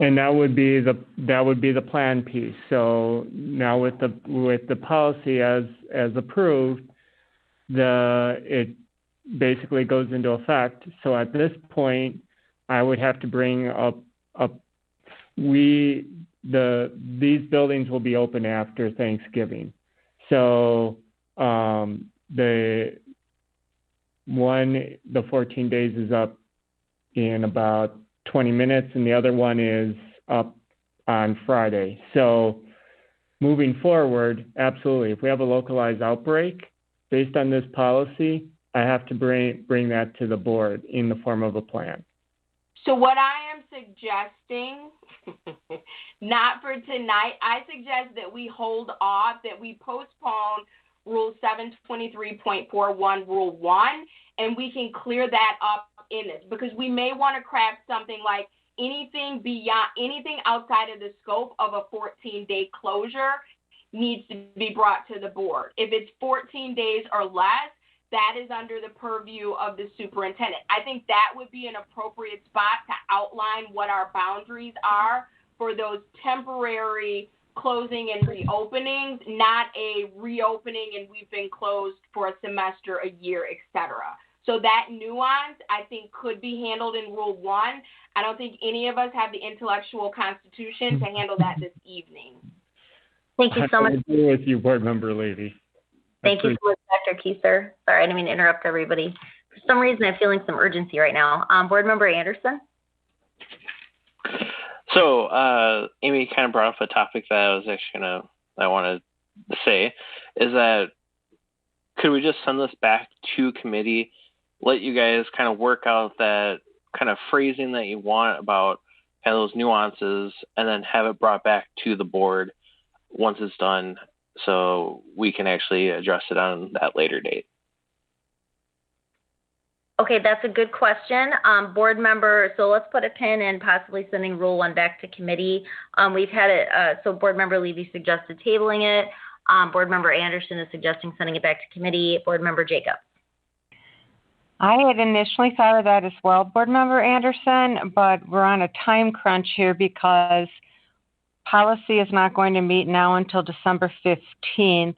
And that would be the plan piece. So now with the policy as approved, it basically goes into effect. So at this point, I would have to bring up these buildings will be open after Thanksgiving. So the 14 days is up in about 20 minutes, and the other one is up on Friday. So moving forward, absolutely, if we have a localized outbreak based on this policy, I have to bring that to the board in the form of a plan. So what I am suggesting, not for tonight, I suggest that we hold off, that we postpone Rule 723.41, Rule 1, and we can clear that up in this, because we may want to craft something like anything outside of the scope of a 14-day closure needs to be brought to the board. If it's 14 days or less, that is under the purview of the superintendent. I think that would be an appropriate spot to outline what our boundaries are for those temporary closing and reopenings, not a reopening and we've been closed for a semester, a year, etc. So that nuance, I think, could be handled in Rule 1. I don't think any of us have the intellectual constitution to handle that this evening. Thank you so much. I agree with you, Board Member Levy. Thank you so much, Dr. Kieser. Sorry, I didn't mean to interrupt everybody. For some reason, I'm feeling some urgency right now. Board Member Anderson? So, Amy kind of brought up a topic that I wanted to say, is that could we just send this back to committee, let you guys kind of work out that kind of phrasing that you want about kind of those nuances, and then have it brought back to the board once it's done, so we can actually address it on that later date? Okay, that's a good question. Board member, so let's put a pin in possibly sending Rule 1 back to committee. We've had it, so Board Member Levy suggested tabling it. Board Member Anderson is suggesting sending it back to committee. Board Member Jacobs. I had initially thought of that as well, Board Member Anderson, but we're on a time crunch here because policy is not going to meet now until December 15th.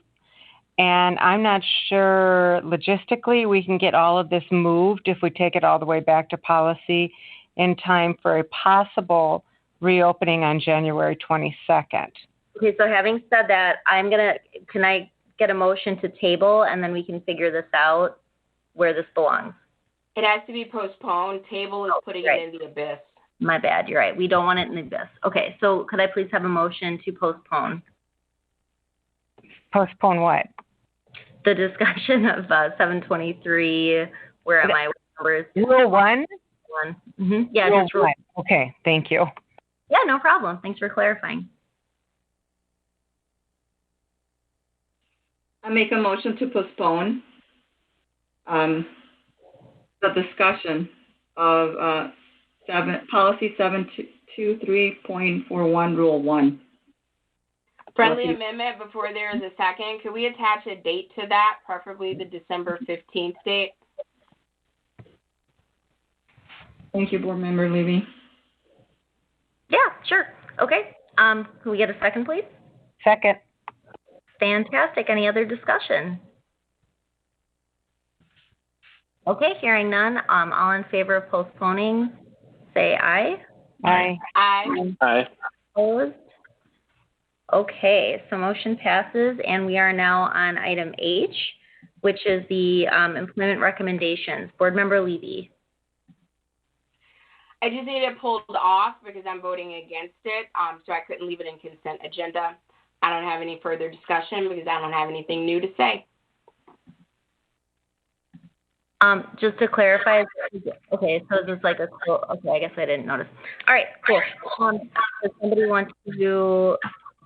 And I'm not sure logistically we can get all of this moved if we take it all the way back to policy in time for a possible reopening on January 22nd. Okay, so having said that, can I get a motion to table and then we can figure this out where this belongs? It has to be postponed. Table is putting it in the abyss. My bad, you're right. We don't want it in the abyss. Okay, so could I please have a motion to postpone? Postpone what? The discussion of 723, where am I? What numbers? Rule 1? Yeah, Rule just rule. 1. Okay, thank you. Yeah, no problem. Thanks for clarifying. I make a motion to postpone the discussion of policy 723.41 rule 1. Friendly amendment before there is a second. Could we attach a date to that, preferably the December 15th date? Thank you, Board Member Levy. Yeah, sure. Okay. Can we get a second, please? Second. Fantastic. Any other discussion? Okay, hearing none. All in favor of postponing, say aye. Aye. Aye. Aye. Opposed? Okay, so motion passes, and we are now on item H, which is the employment recommendations. Board Member Levy. I just need it pulled off because I'm voting against it, so I couldn't leave it in consent agenda. I don't have any further discussion because I don't have anything new to say. Just to clarify, okay, so this is like a, okay, I guess I didn't notice. All right, cool. Does somebody want to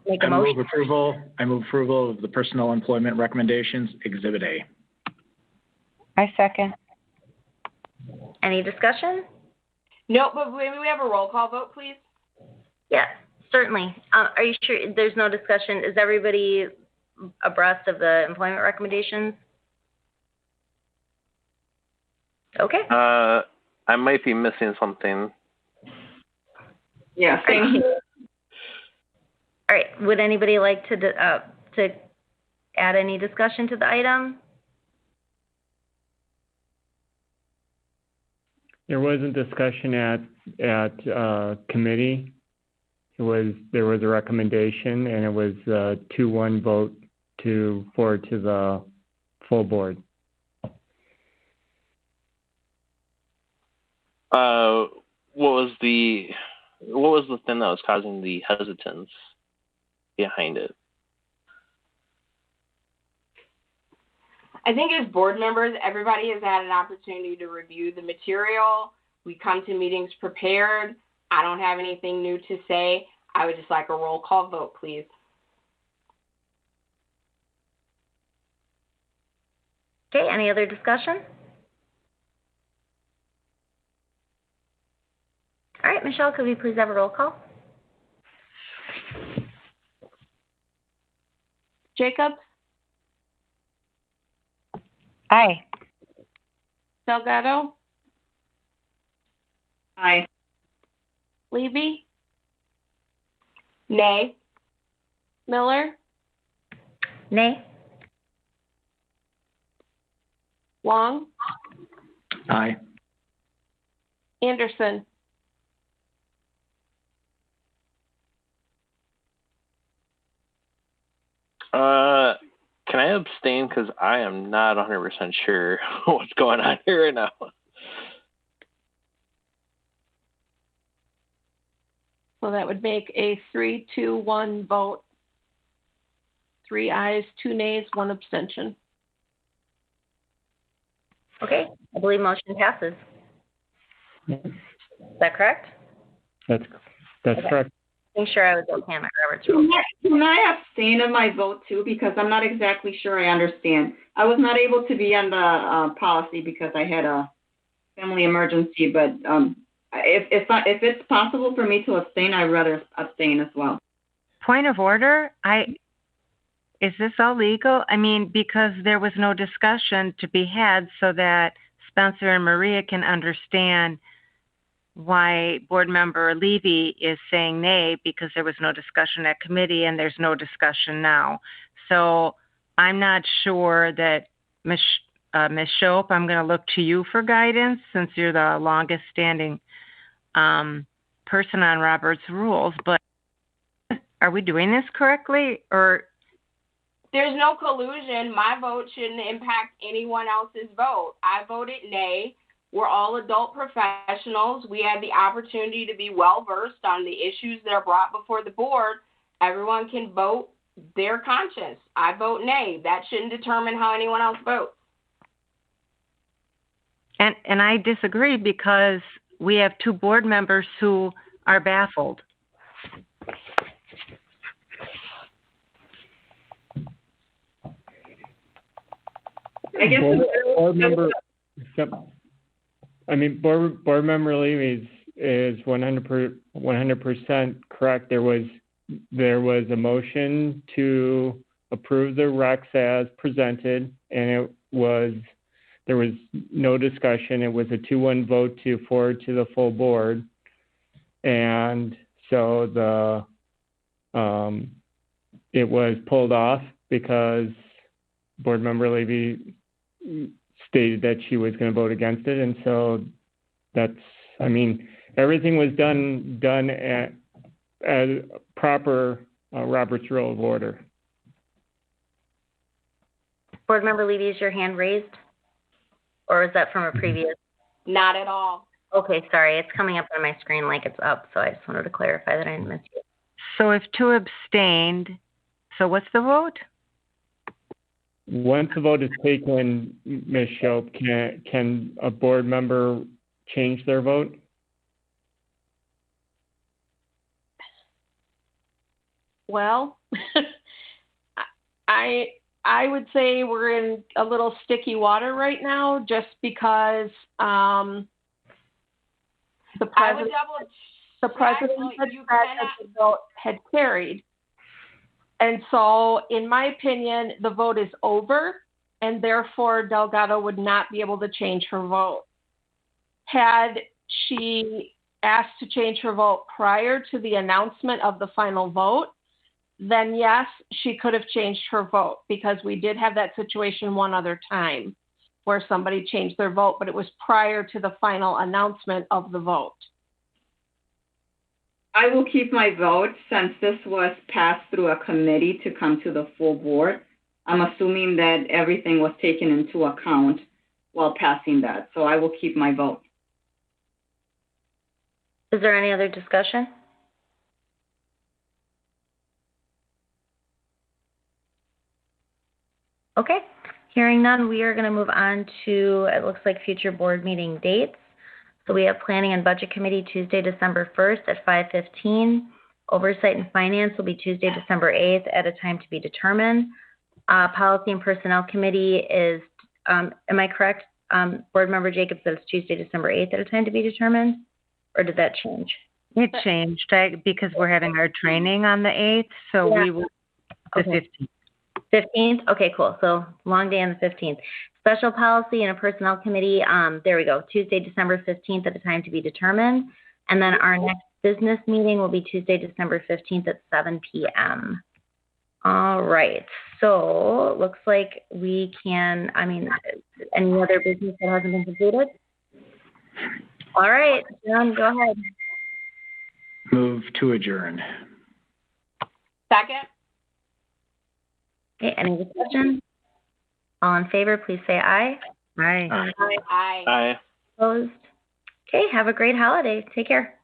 make a motion? I move approval of the personnel employment recommendations, Exhibit A. I second. Any discussion? No, but maybe we have a roll call vote, please. Yeah, certainly. Are you sure there's no discussion? Is everybody abreast of the employment recommendations? Okay. I might be missing something. Yeah, same here. All right. Would anybody like to add any discussion to the item? There wasn't discussion at committee. There was a recommendation, and it was a 2-1 vote to forward to the full board. What was the thing that was causing the hesitance behind it? I think as board members, everybody has had an opportunity to review the material. We come to meetings prepared. I don't have anything new to say. I would just like a roll call vote, please. Okay, any other discussion? All right, Michelle, could we please have a roll call? Jacobs? Aye. Delgado? Aye. Levy? Nay. Miller? Nay. Long? Aye. Anderson? Can I abstain because I am not 100% sure what's going on here right now. So that would make a 3-2-1 vote. 3 ayes, 2 nays, 1 abstention. Okay, I believe motion passes. Is that correct? That's Okay. correct. I'm sure I was okay on my Robert's rule. Can I abstain on my vote too, because I'm not exactly sure I understand. I was not able to be on the policy because I had a family emergency, but if it's possible for me to abstain, I'd rather abstain as well. Point of order, is this all legal? I mean, because there was no discussion to be had so that Spencer and Maria can understand why Board Member Levy is saying nay, because there was no discussion at committee and there's no discussion now. So I'm not sure that Ms. Shope, I'm going to look to you for guidance since you're the longest standing person on Robert's rules. But are we doing this correctly? Or There's no collusion. My vote shouldn't impact anyone else's vote. I voted nay. We're all adult professionals. We had the opportunity to be well-versed on the issues that are brought before the board. Everyone can vote their conscience. I vote nay. That shouldn't determine how anyone else votes. and I disagree because we have two board members who are baffled. I guess board member. Board member Levy is 100% correct. There was a motion to approve the recs as presented, and there was no discussion. It was a 2-1 vote to forward to the full board, and so it was pulled off because board member Levy stated that she was going to vote against it, and so everything was done at proper Robert's Rule of Order. Board Member Levy, is your hand raised? Or is that from a previous? Not at all. Okay, sorry. It's coming up on my screen like it's up, so I just wanted to clarify that I didn't miss you. So if 2 abstained, so what's the vote? Once the vote is taken, Ms. Shope, can a board member change their vote? Well, I would say we're in a little sticky water right now, just because the president had said that the vote had carried. And so, in my opinion, the vote is over, and therefore Delgado would not be able to change her vote. Had she asked to change her vote prior to the announcement of the final vote, then yes, she could have changed her vote, because we did have that situation one other time where somebody changed their vote, but it was prior to the final announcement of the vote. I will keep my vote since this was passed through a committee to come to the full board. I'm assuming that everything was taken into account while passing that, so I will keep my vote. Is there any other discussion? Okay, hearing none, we are going to move on to, it looks like, future board meeting dates. So we have Planning and Budget Committee Tuesday, December 1st at 5:15. Oversight and Finance will be Tuesday, December 8th at a time to be determined. Policy and Personnel Committee is, am I correct, Board Member Jacobs, that it's Tuesday, December 8th at a time to be determined? Or did that change? It changed because we're having our training on the 8th, so Yeah. we will, the Okay. 15th. 15th? Okay, cool. So long day on the 15th. Special Policy and a Personnel Committee, there we go, Tuesday, December 15th at a time to be determined. And then our next business meeting will be Tuesday, December 15th at 7 p.m. All right. So it looks like we can, any other business that hasn't been completed? All right, John, go ahead. Move to adjourn. Second? Okay, any discussion? All in favor, please say aye. Aye. Aye. Aye. Opposed? Okay, have a great holiday. Take care.